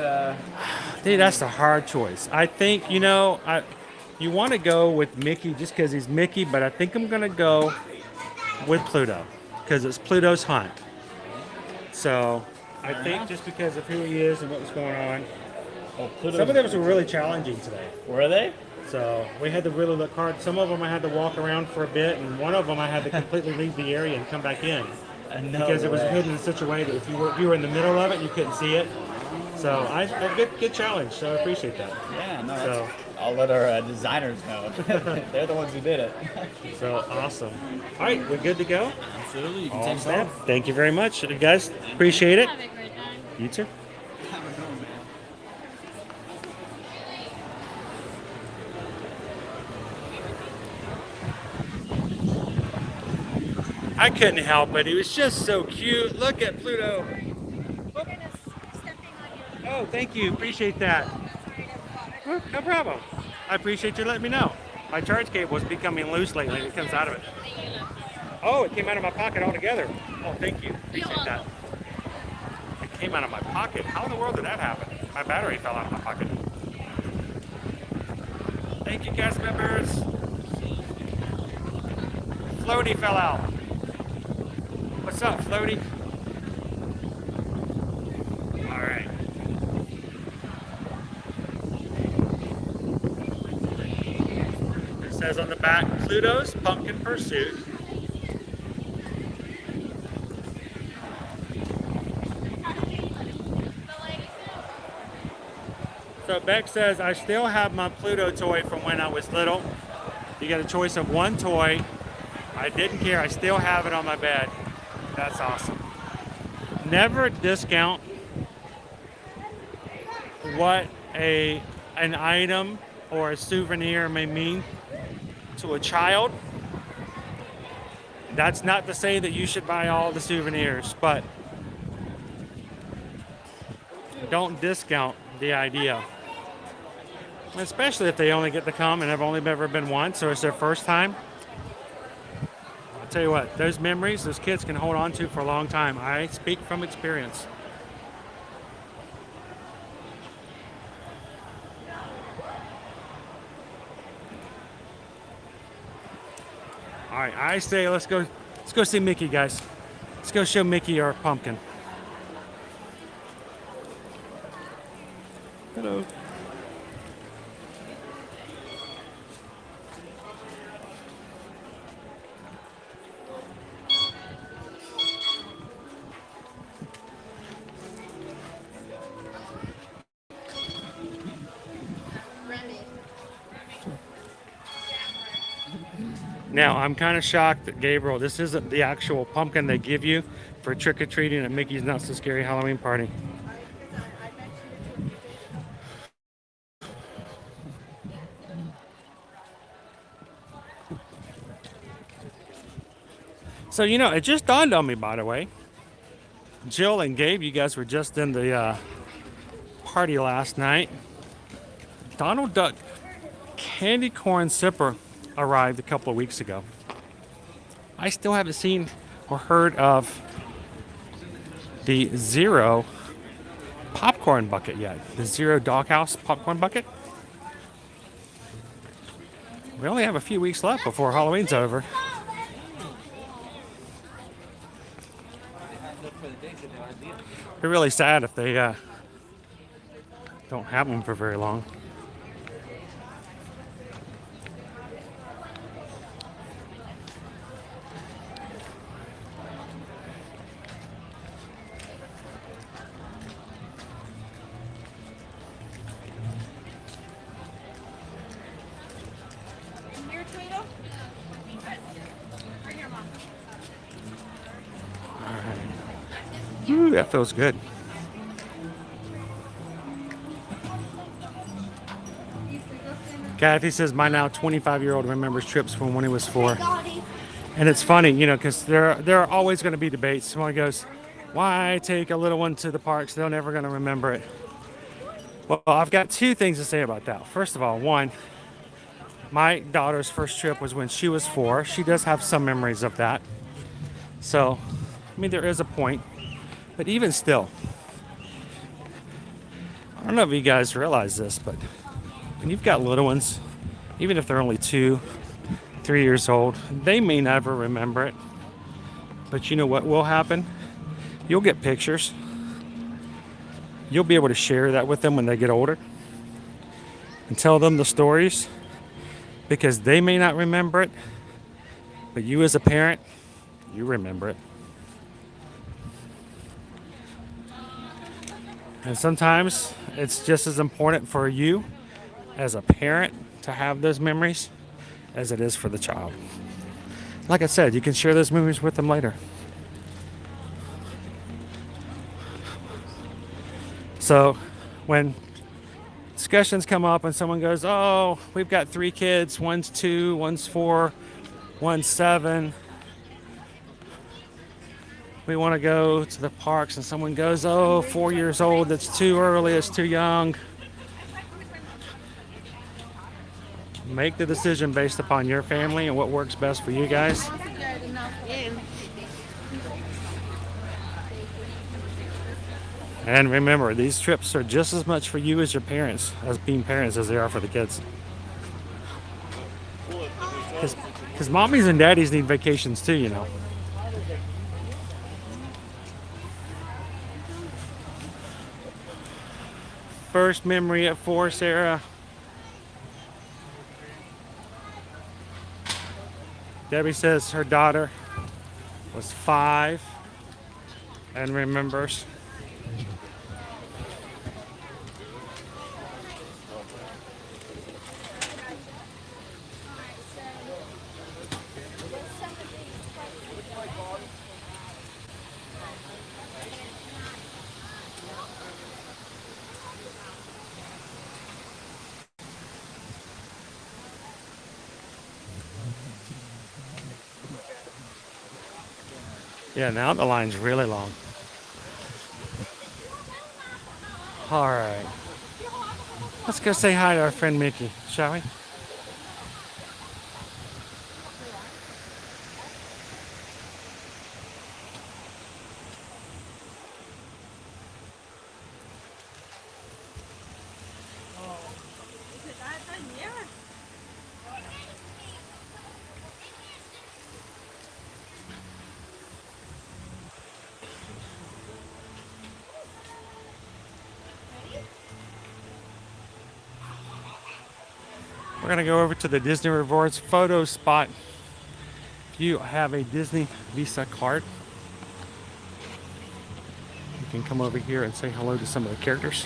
Dude, that's a hard choice. I think, you know, you want to go with Mickey just because he's Mickey, but I think I'm going to go with Pluto because it's Pluto's hunt. So, I think just because of who he is and what was going on. Well, Some of those were really challenging today. Were they? So, we had to really look hard. Some of them I had to walk around for a bit, and one of them I had to completely leave the area and come back in. Because it was hidden in such a way that if you were in the middle of it, you couldn't see it. So, a good challenge, so I appreciate that. Yeah, no, So, I'll let our designers know. They're the ones who did it. So awesome. All right, we're good to go? Absolutely. You can All take set. off. Thank you very much, you guys. Appreciate it. You too. Have a good one, man. I couldn't help it. He was just so cute. Look at Pluto. Oh, thank you. Appreciate that. Oh, no problem. I appreciate you letting me know. My charge cable was becoming loose lately. It comes out of it. Oh, it came out of my pocket altogether. Oh, thank you. Appreciate that. It came out of my pocket. How in the world did that happen? My battery fell out of my pocket. Thank you, cast members. Floaty fell out. What's up, Floaty? All right. It says on the back, Pluto's Pumpkin Pursuit. So Beck says, I still have my Pluto toy from when I was little. You get a choice of one toy. I didn't care. I still have it on my bed. That's awesome. Never discount what an item or a souvenir may mean to a child. That's not to say that you should buy all the souvenirs, but don't discount the idea. Especially if they only get to come and have only ever been once or it's their first time. I'll tell you what, those memories those kids can hold on to for a long time. I speak from experience. All right, I say let's go see Mickey, guys. Let's go show Mickey our pumpkin. Hello. Now, I'm kind of shocked that Gabriel, this isn't the actual pumpkin they give you for trick-or-treating at Mickey's Not So Scary Halloween Party. So, you know, it just dawned on me, by the way. Jill and Gabe, you guys were just in the party last night. Donald Duck Candy Corn Sipper arrived a couple of weeks ago. I still haven't seen or heard of the Zero popcorn bucket yet. The Zero Doghouse popcorn bucket. We only have a few weeks left before Halloween's over. It'd be really sad if they don't have them for very long. Ooh, that feels good. Kathy says my now 25-year-old remembers trips from when he was 4. And it's funny, you know, because there are always going to be debates. Someone goes, why take a little one to the parks? They're never going to remember it. Well, I've got 2 things to say about that. First of all, one, my daughter's first trip was when she was 4. She does have some memories of that. So, I mean, there is a point. But even still, I don't know if you guys realize this, but when you've got little ones, even if they're only 2, 3 years old, they may never remember it. But you know what will happen? You'll get pictures. You'll be able to share that with them when they get older and tell them the stories, because they may not remember it, but you as a parent, you remember it. And sometimes it's just as important for you as a parent to have those memories as it is for the child. Like I said, you can share those memories with them later. So when discussions come up and someone goes, oh, we've got 3 kids, one's 2, one's 4, one's 7. We want to go to the parks, and someone goes, oh, 4 years old, that's too early, it's too young. Make the decision based upon your family and what works best for you guys. And remember, these trips are just as much for you as your parents, as being parents, as they are for the kids. Because mommies and daddies need vacations too, you know. First memory at 4, Sarah. Debbie says her daughter was 5 and remembers. Yeah, now the line's really long. All right. Let's go say hi to our friend Mickey, shall we? We're going to go over to the Disney Rewards photo spot. If you have a Disney Visa card, you can come over here and say hello to some of the characters.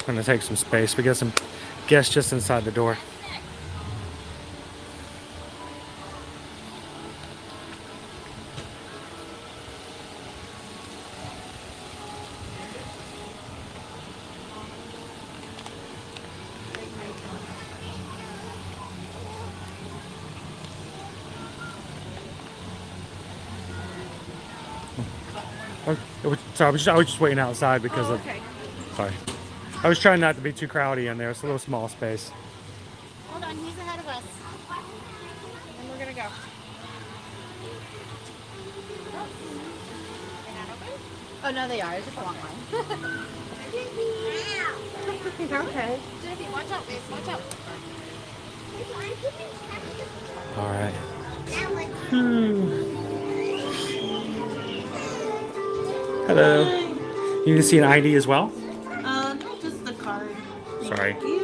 Gonna take some space. We got some guests just inside the door. So I was just waiting outside because of. Sorry. I was trying not to be too crowdy in there. It's a little small space. Hold on, he's ahead of us. And we're gonna go. They're not open? Oh no, they are. It's just a long line. Okay. Genevieve, watch out, babe. Watch out. All right. Hello. You need to see an ID as well? No, just the card. Sorry. Thank you.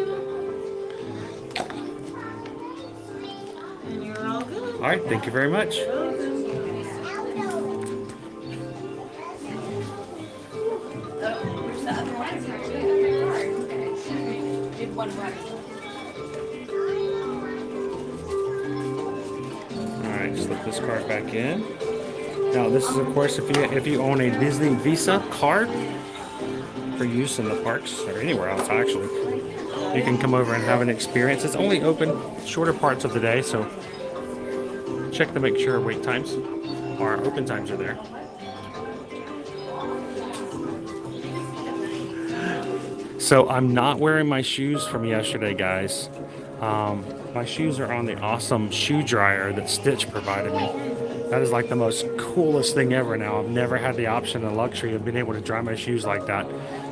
And you're all good. All right. Thank you very much. Alright, slip this card back in. Now this is of course if you own a Disney Visa card for use in the parks or anywhere else actually. You can come over and have an experience. It's only open shorter parts of the day, so check to make sure wait times or open times are there. So I'm not wearing my shoes from yesterday, guys. My shoes are on the awesome shoe dryer that Stitch provided me. That is like the most coolest thing ever now. I've never had the option and luxury of being able to dry my shoes like that.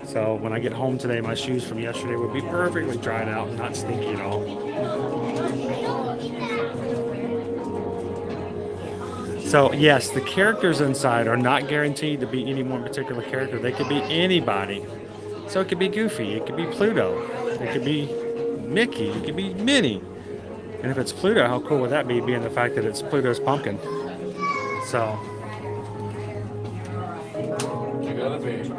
So when I get home today, my shoes from yesterday will be perfectly dried out and not stinky at all. So yes, the characters inside are not guaranteed to be any one particular character. They could be anybody. So it could be Goofy, it could be Pluto, it could be Mickey, it could be Minnie. And if it's Pluto, how cool would that be, being the fact that it's Pluto's pumpkin? So. You gotta be.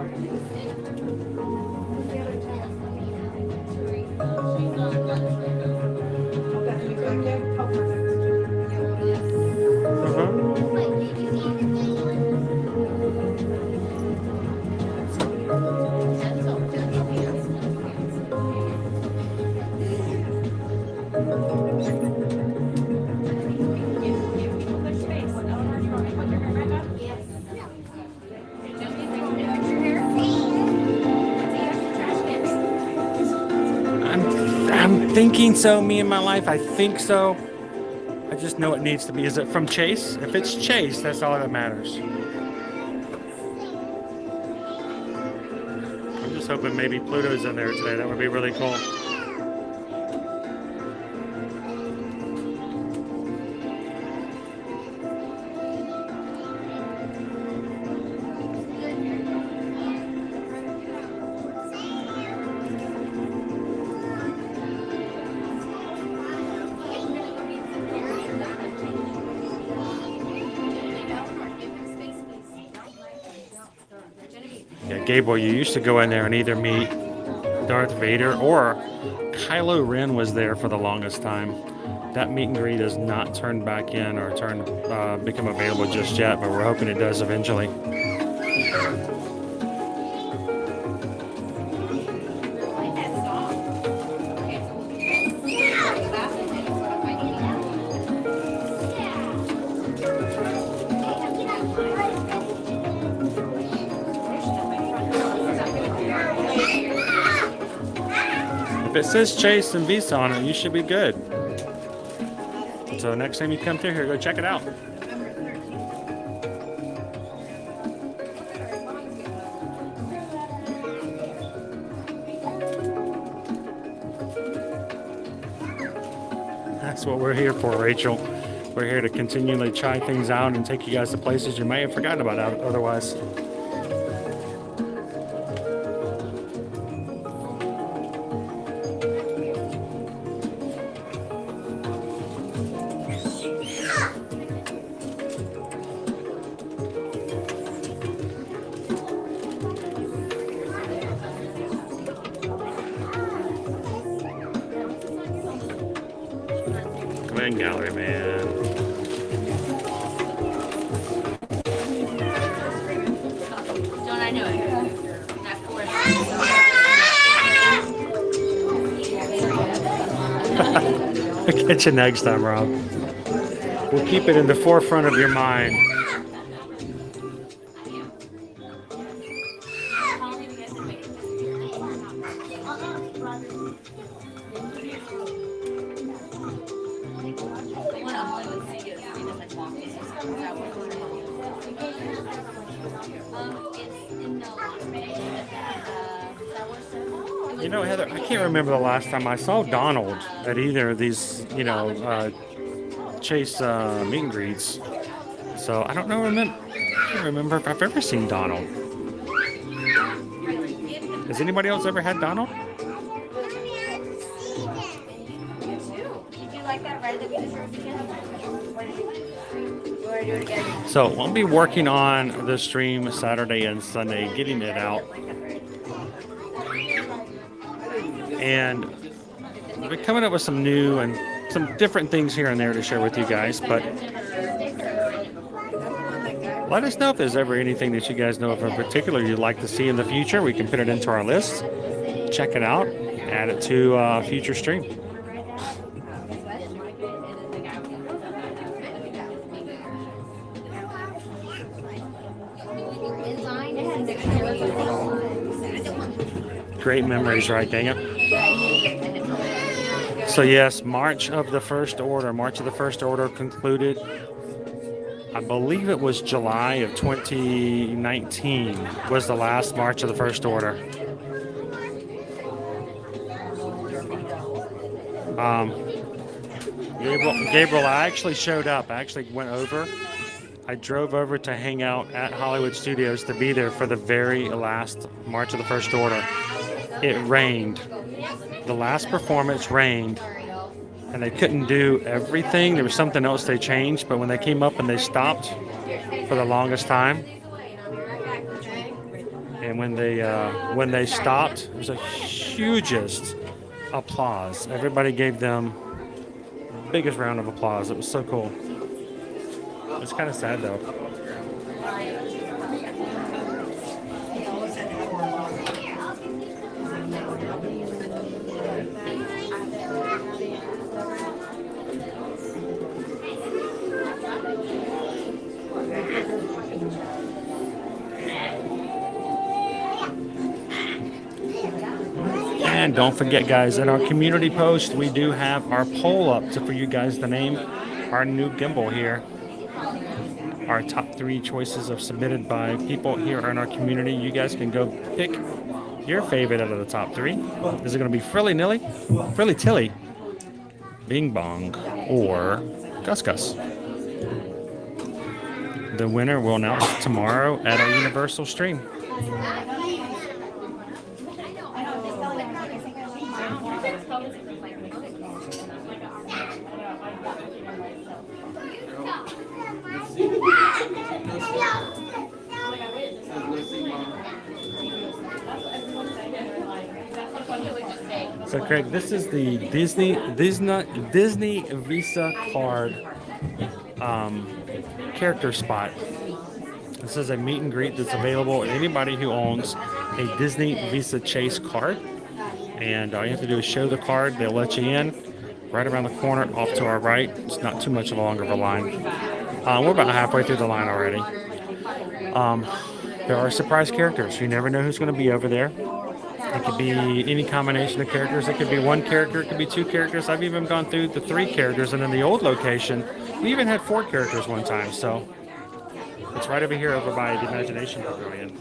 I'm thinking so, me and my life, I think so. I just know it needs to be. Is it from Chase? If it's Chase, that's all that matters. I'm just hoping maybe Pluto's in there today. That would be really cool. Gable, you used to go in there and either meet Darth Vader or Kylo Ren was there for the longest time. That meet and greet has not turned back in or become available just yet, but we're hoping it does eventually. If it says Chase and Visa on it, you should be good. So next time you come through here, go check it out. That's what we're here for, Rachel. We're here to continually try things out and take you guys to places you may have forgotten about otherwise. Gallery man. Don't I know it? I'll catch you next time, Rob. We'll keep it in the forefront of your mind. You know, Heather, I can't remember the last time I saw Donald at either of these, you know, Chase meet and greets. So I don't know. I can't remember if I've ever seen Donald. Has anybody else ever had Donald? Did you like that red that we just rode together? You want to do it again? So we'll be working on the stream Saturday and Sunday, getting it out. And we're coming up with some new and some different things here and there to share with you guys. But let us know if there's ever anything that you guys know of in particular you'd like to see in the future. We can put it into our list, check it out, add it to a future stream. Great memories, right, Daniel? So yes, March of the First Order concluded. I believe it was July of 2019 was the last March of the First Order. Gabriel, I actually showed up. I actually went over. I drove over to hang out at Hollywood Studios to be there for the very last March of the First Order. It rained. The last performance rained. And they couldn't do everything. There was something else they changed, but when they came up and they stopped for the longest time, and when they stopped, it was the hugest applause. Everybody gave them the biggest round of applause. It was so cool. It's kind of sad though. And don't forget, guys, in our community post, we do have our poll up for you guys to name our new gimbal here. Our top 3 choices are submitted by people here in our community. You guys can go pick your favorite out of the top 3. Is it going to be Frilly Tilly, Bing Bong, or Gus Gus? The winner will announce tomorrow at our Universal stream. So Craig, this is the Disney Visa card character spot. This is a meet and greet that's available to anybody who owns a Disney Visa Chase card. And all you have to do is show the card. They'll let you in. Right around the corner, off to our right. It's not too much of a longer of a line. We're about halfway through the line already. There are surprise characters. You never know who's going to be over there. It could be any combination of characters. It could be 1 character. It could be 2 characters. I've even gone through the 3 characters. And in the old location, we even had 4 characters one time. So it's right over here over by the Imagination Pavilion.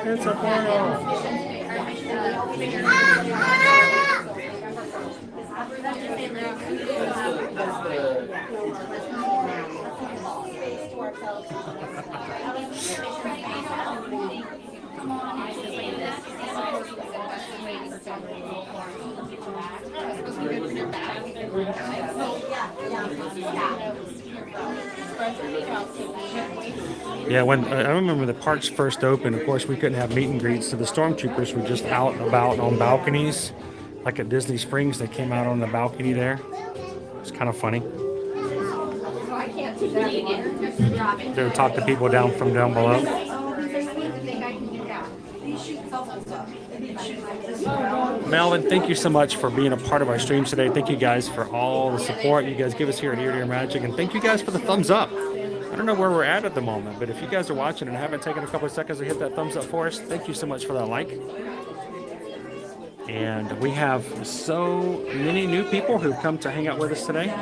It's a portal. Yeah, when I remember the parks first opened, of course we couldn't have meet and greets, so the stormtroopers were just out and about on balconies, like at Disney Springs. They came out on the balcony there. It's kind of funny. They would talk to people down from down below. Melvin, thank you so much for being a part of our stream today. Thank you guys for all the support you guys give us here at Ear to Ear Magic, and thank you guys for the thumbs up. I don't know where we're at the moment, but if you guys are watching and haven't taken a couple of seconds to hit that thumbs up for us, thank you so much for that like. And we have so many new people who've come to hang out with us today.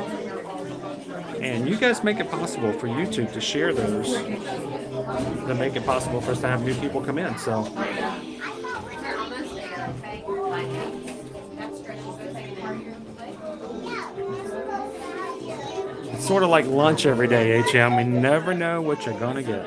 And you guys make it possible for YouTube to share those, to make it possible for us to have new people come in. So it's sort of like lunch every day, HM. We never know what you're gonna get.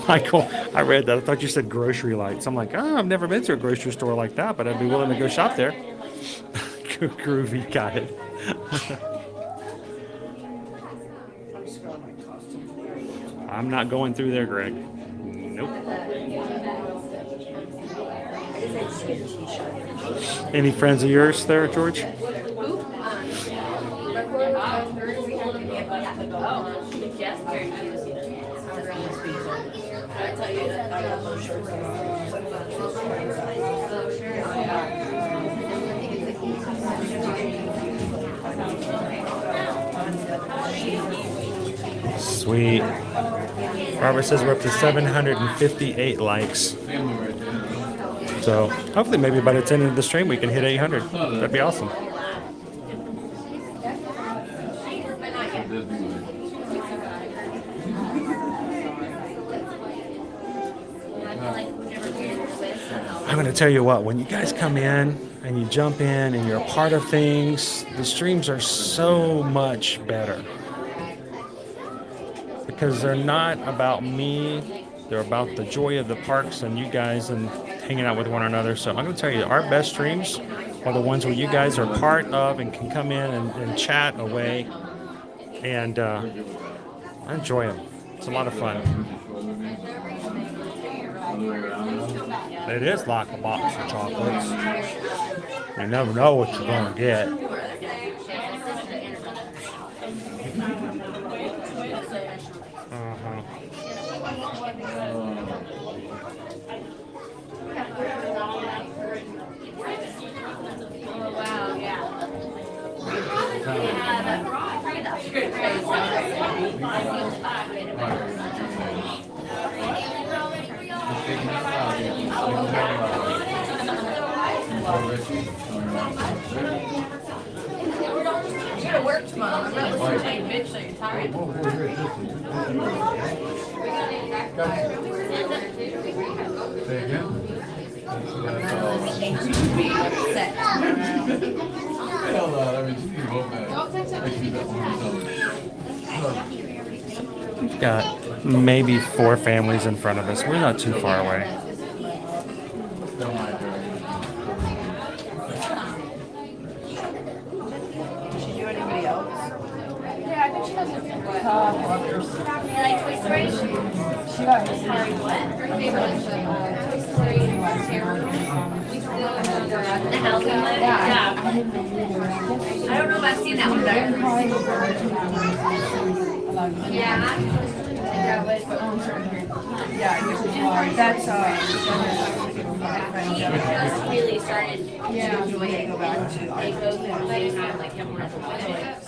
Michael, I read that. I thought you said grocery lights. I'm like, oh, I've never been to a grocery store like that, but I'd be willing to go shop there. Groovy, got it. I'm not going through there, Greg. Nope. Any friends of yours there, George? Sweet. Barbara says we're up to 758 likes. So hopefully maybe by the end of the stream we can hit 800. That'd be awesome. I'm going to tell you what, when you guys come in and you jump in and you're a part of things, the streams are so much better. Because they're not about me, they're about the joy of the parks and you guys and hanging out with one another. So I'm going to tell you, our best streams are the ones where you guys are part of and can come in and chat away. And I enjoy them. It's a lot of fun. It is like a box of chocolates. You never know what you're going to get. You gotta work tomorrow. I'm not listening to you, bitch, so you're tired. Say again? We've got maybe 4 families in front of us. We're not too far away. I don't know if I've seen that one there. That's really started to enjoy it. They go through the time like him at the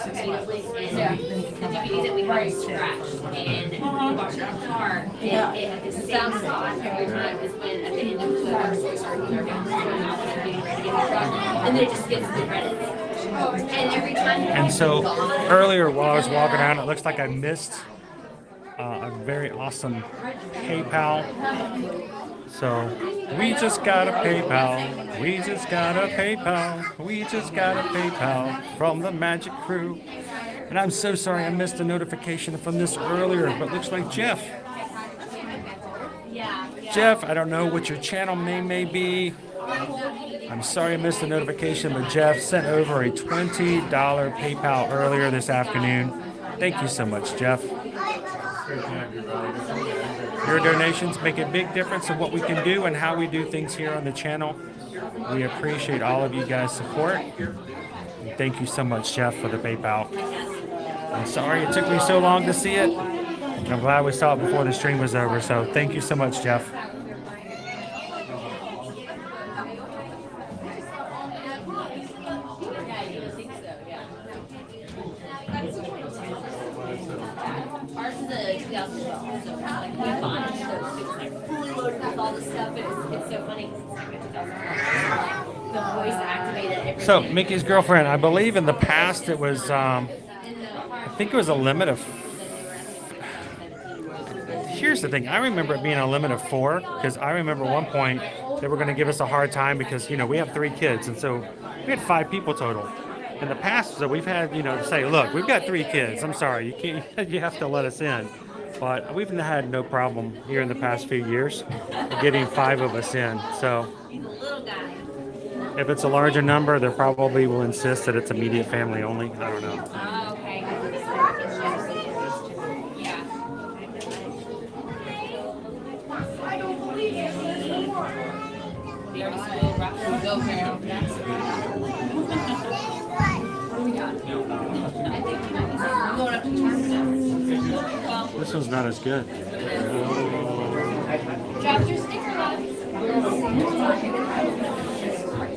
repeatedly, and the DVD that we had scratched, and we watched it in the car, and it had the same spot every time. Is when at the end of the car, we started with our families getting ready to get in the truck, and then it just gets the credits. And every time. And so earlier while I was walking around, it looks like I missed a very awesome PayPal. So we just got a PayPal. We just got a PayPal. We just got a PayPal from the Magic Crew. And I'm so sorry I missed a notification from this earlier, but it looks like Jeff. Jeff, I don't know what your channel name may be. I'm sorry I missed the notification, but Jeff sent over a $20 PayPal earlier this afternoon. Thank you so much, Jeff. Your donations make a big difference in what we can do and how we do things here on the channel. We appreciate all of you guys' support. And thank you so much, Jeff, for the PayPal. I'm sorry it took me so long to see it. And I'm glad we saw it before the stream was over, so thank you so much, Jeff. 2012. So like we bought it, so it's like fully loaded with all the stuff. It's so funny. The voice activated everything. So Mickey's girlfriend, I believe in the past it was, I think it was a limit of. Here's the thing. I remember it being a limit of 4 because I remember at one point they were going to give us a hard time because we have 3 kids, and so we had 5 people total. In the past, so we've had to say, look, we've got 3 kids. I'm sorry, you can't. You have to let us in. But we've had no problem here in the past few years getting 5 of us in. So if it's a larger number, they probably will insist that it's immediate family only. I don't know. Oh, okay. Yeah. I don't believe it. We already spoiled Rock. Go, Carol. What do we got? I think I'm going up to Charmstown. This one's not as good. Drop your sticker love.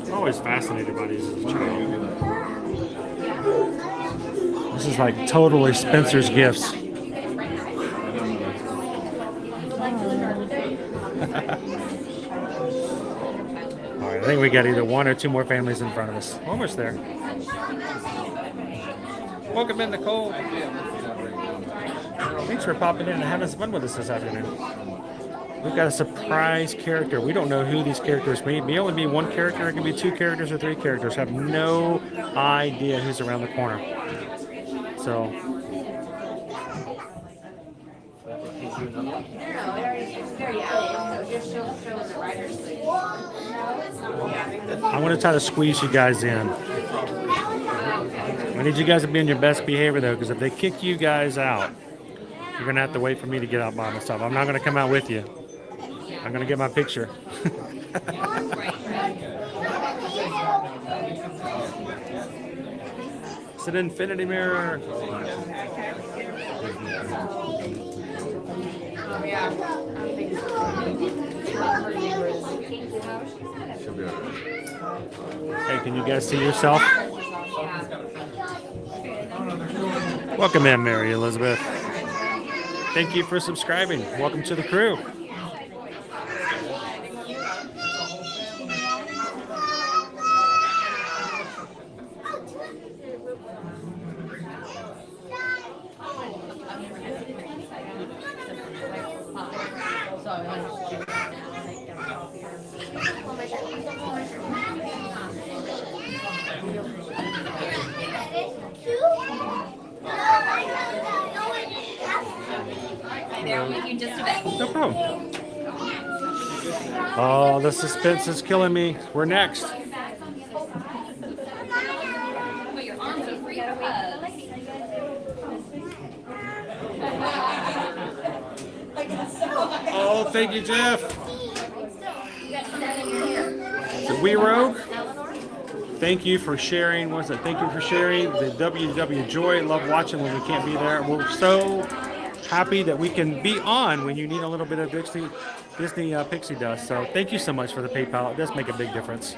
I'm always fascinated by these as a child. This is like totally Spencer's Gifts. Alright, I think we got either 1 or 2 more families in front of us. Almost there. Welcome in, Nicole. Thanks for popping in and having some fun with us this afternoon. We've got a surprise character. We don't know who these characters may be. Only be 1 character. It can be 2 characters or 3 characters. Have no idea who's around the corner. So. I'm going to try to squeeze you guys in. I need you guys to be in your best behavior, though, because if they kick you guys out, you're going to have to wait for me to get out by myself. I'm not going to come out with you. I'm going to get my picture. It's an infinity mirror. Hey, can you guys see yourself? Welcome in, Mary Elizabeth. Thank you for subscribing. Welcome to the crew. No problem. Oh, the suspense is killing me. We're next. Oh, thank you, Jeff. The We Rogue. Thank you for sharing. What's it? Thank you for sharing the WW Joy. Love watching when we can't be there. We're so happy that we can be on when you need a little bit of Disney pixie dust. So thank you so much for the PayPal. It does make a big difference.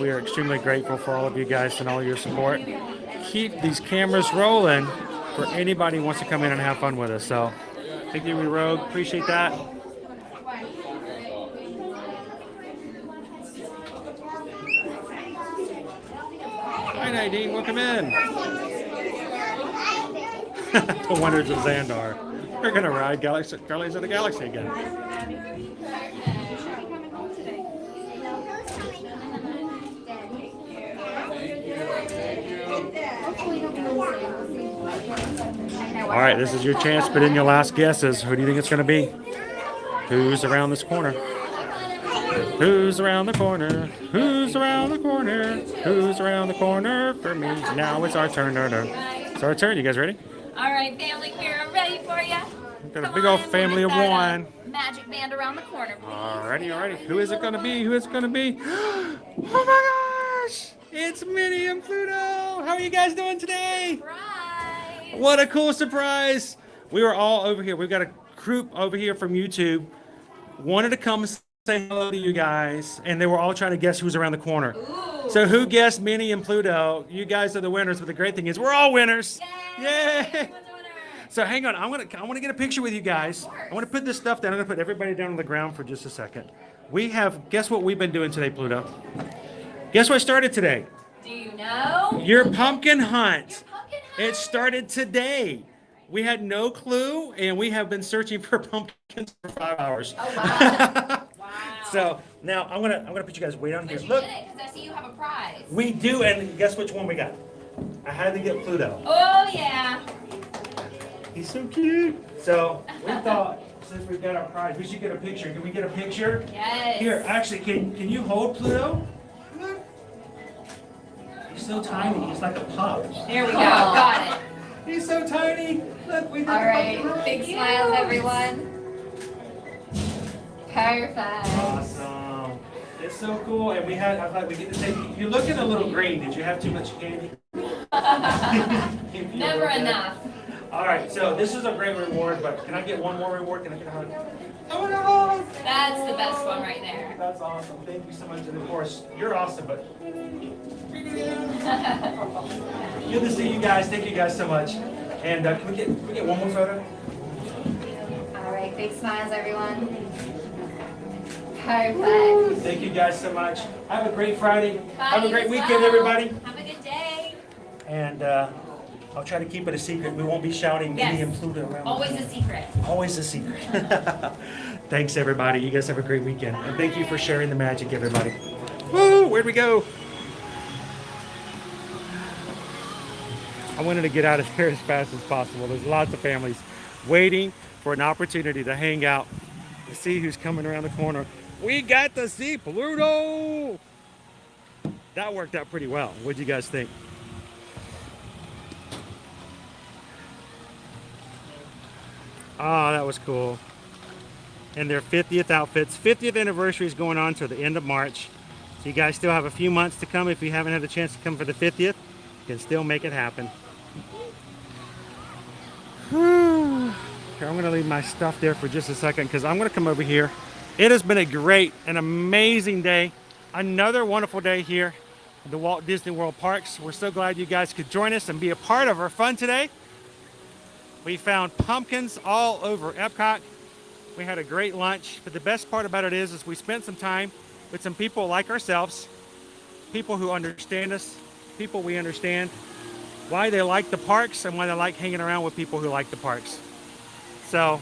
We are extremely grateful for all of you guys and all your support. Keep these cameras rolling for anybody who wants to come in and have fun with us. So thank you, We Rogue. Appreciate that. Hi, Nadine. Welcome in. The Wonders of Xandar. We're going to ride Guardians of the Galaxy again. All right, this is your chance to put in your last guesses. Who do you think it's going to be? Who's around this corner? Who's around the corner? Who's around the corner? Who's around the corner for me? Now it's our turn. It's our turn. You guys ready? All right, family, we're ready for you. We've got a big old family of 1. Magic band around the corner, please. Alrighty. Who is it going to be? Who is it going to be? Oh my gosh! It's Minnie and Pluto. How are you guys doing today? Surprise! What a cool surprise! We were all over here. We've got a group over here from YouTube. Wanted to come say hello to you guys, and they were all trying to guess who's around the corner. Ooh. So who guessed Minnie and Pluto? You guys are the winners, but the great thing is we're all winners. Yay! So hang on, I want to get a picture with you guys. I want to put this stuff down. I'm going to put everybody down on the ground for just a second. We have, guess what we've been doing today, Pluto? Guess what started today? Do you know? Your pumpkin hunt. It started today. We had no clue, and we have been searching for pumpkins for 5 hours. Oh, wow. So now I'm gonna put you guys way down here. But you Look, did it because I see you have a prize. we do, and guess which one we got? I had to get Pluto. Oh, yeah. He's so cute. So we thought, since we've got our prize, we should get a picture. Can we get a picture? Yes. Here, actually, can you hold Pluto? Look. He's so tiny. He's like a pup. There we go. Got it. He's so tiny. Look, we did All right. the puppy Big run. smiles, everyone. Perfect. Awesome. It's so cool, and I thought we get to take. You're looking a little green. Did you have too much candy? Never enough. All right, so this is a great reward, but can I get one more reward? Can I get a hug? I want a hug. That's the best one right there. That's awesome. Thank you so much, and of course, you're awesome. But good to see you guys. Thank you guys so much. And can we get one more photo? All right. Big smiles, everyone. Perfect. Thank you guys so much. Have a great Friday. Bye, Have a great you as weekend, well. everybody. Have a good day. And I'll try to keep it a secret. We won't be shouting Minnie and Pluto around. Always a secret. Always a secret. Thanks, everybody. You guys have a great weekend. And thank you for sharing the magic, everybody. Woo! Where'd we go? I wanted to get out of here as fast as possible. There's lots of families waiting for an opportunity to hang out, to see who's coming around the corner. We got to see Pluto! That worked out pretty well. What'd you guys think? Oh, that was cool. And their 50th outfits. 50th anniversary is going on till the end of March. So you guys still have a few months to come. If you haven't had a chance to come for the 50th, you can still make it happen. Here, I'm going to leave my stuff there for just a second because I'm going to come over here. It has been a great and amazing day. Another wonderful day here at the Walt Disney World Parks. We're so glad you guys could join us and be a part of our fun today. We found pumpkins all over Epcot. We had a great lunch, but the best part about it is we spent some time with some people like ourselves, people who understand us, people we understand, why they like the parks and why they like hanging around with people who like the parks. So,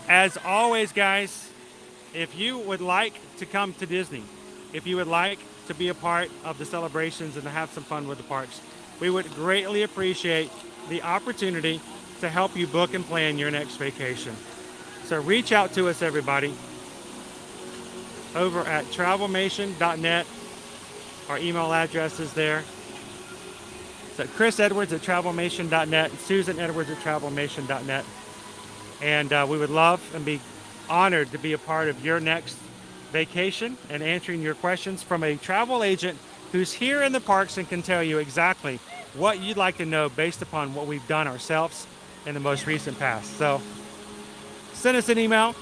as always, guys, if you would like to come to Disney, if you would like to be a part of the celebrations and to have some fun with the parks, we would greatly appreciate the opportunity to help you book and plan your next vacation. So reach out to us, everybody, over at travelmation.net. Our email address is there. So chrisedwards at travelmation.net, susanedwards at travelmation.net. And we would love and be honored to be a part of your next vacation and answering your questions from a travel agent who's here in the parks and can tell you exactly what you'd like to know based upon what we've done ourselves in the most recent past. So send us an email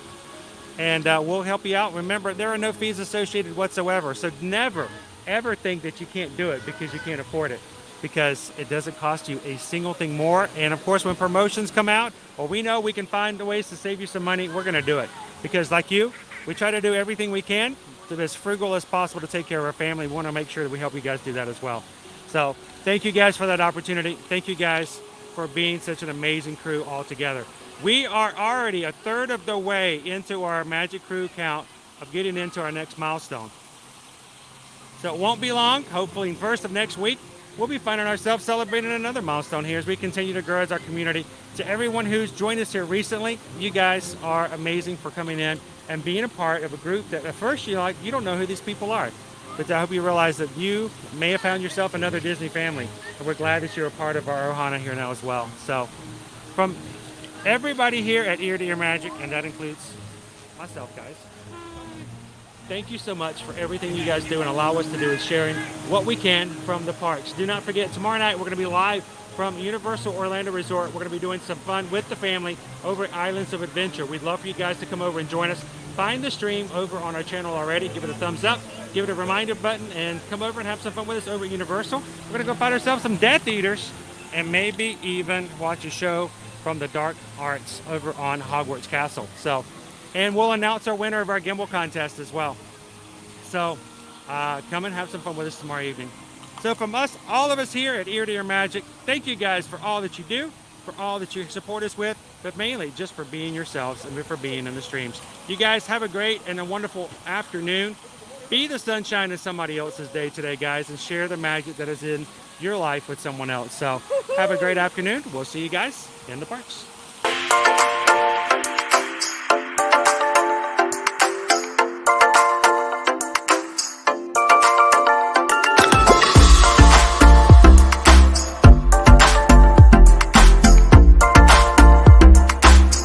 and we'll help you out. Remember, there are no fees associated whatsoever. So never, ever think that you can't do it because you can't afford it, because it doesn't cost you a single thing more. And of course, when promotions come out, or we know we can find ways to save you some money, we're going to do it. Because like you, we try to do everything we can to be as frugal as possible to take care of our family. We want to make sure that we help you guys do that as well. So thank you guys for that opportunity. Thank you guys for being such an amazing crew all together. We are already a third of the way into our Magic Crew count of getting into our next milestone. So it won't be long. Hopefully first of next week, we'll be finding ourselves celebrating another milestone here as we continue to grow as our community. To everyone who's joined us here recently, you guys are amazing for coming in and being a part of a group that at first you don't know who these people are. But I hope you realize that you may have found yourself another Disney family. And we're glad that you're a part of our Ohana here now as well. So from everybody here at Ear to Ear Magic, and that includes myself, guys, thank you so much for everything you guys do and allow us to do is sharing what we can from the parks. Do not forget, tomorrow night we're going to be live from Universal Orlando Resort. We're going to be doing some fun with the family over at Islands of Adventure. We'd love for you guys to come over and join us. Find the stream over on our channel already. Give it a thumbs up. Give it a reminder button and come over and have some fun with us over at Universal. We're going to go find ourselves some Death Eaters and maybe even watch a show from the Dark Arts over on Hogwarts Castle. So, and we'll announce our winner of our gimbal contest as well. So come and have some fun with us tomorrow evening. So from us, all of us here at Ear to Ear Magic, thank you guys for all that you do, for all that you support us with, but mainly just for being yourselves and for being in the streams. You guys have a great and a wonderful afternoon. Be the sunshine in somebody else's day today, guys, and share the magic that is in your life with someone else. So have a great afternoon. We'll see you guys in the parks.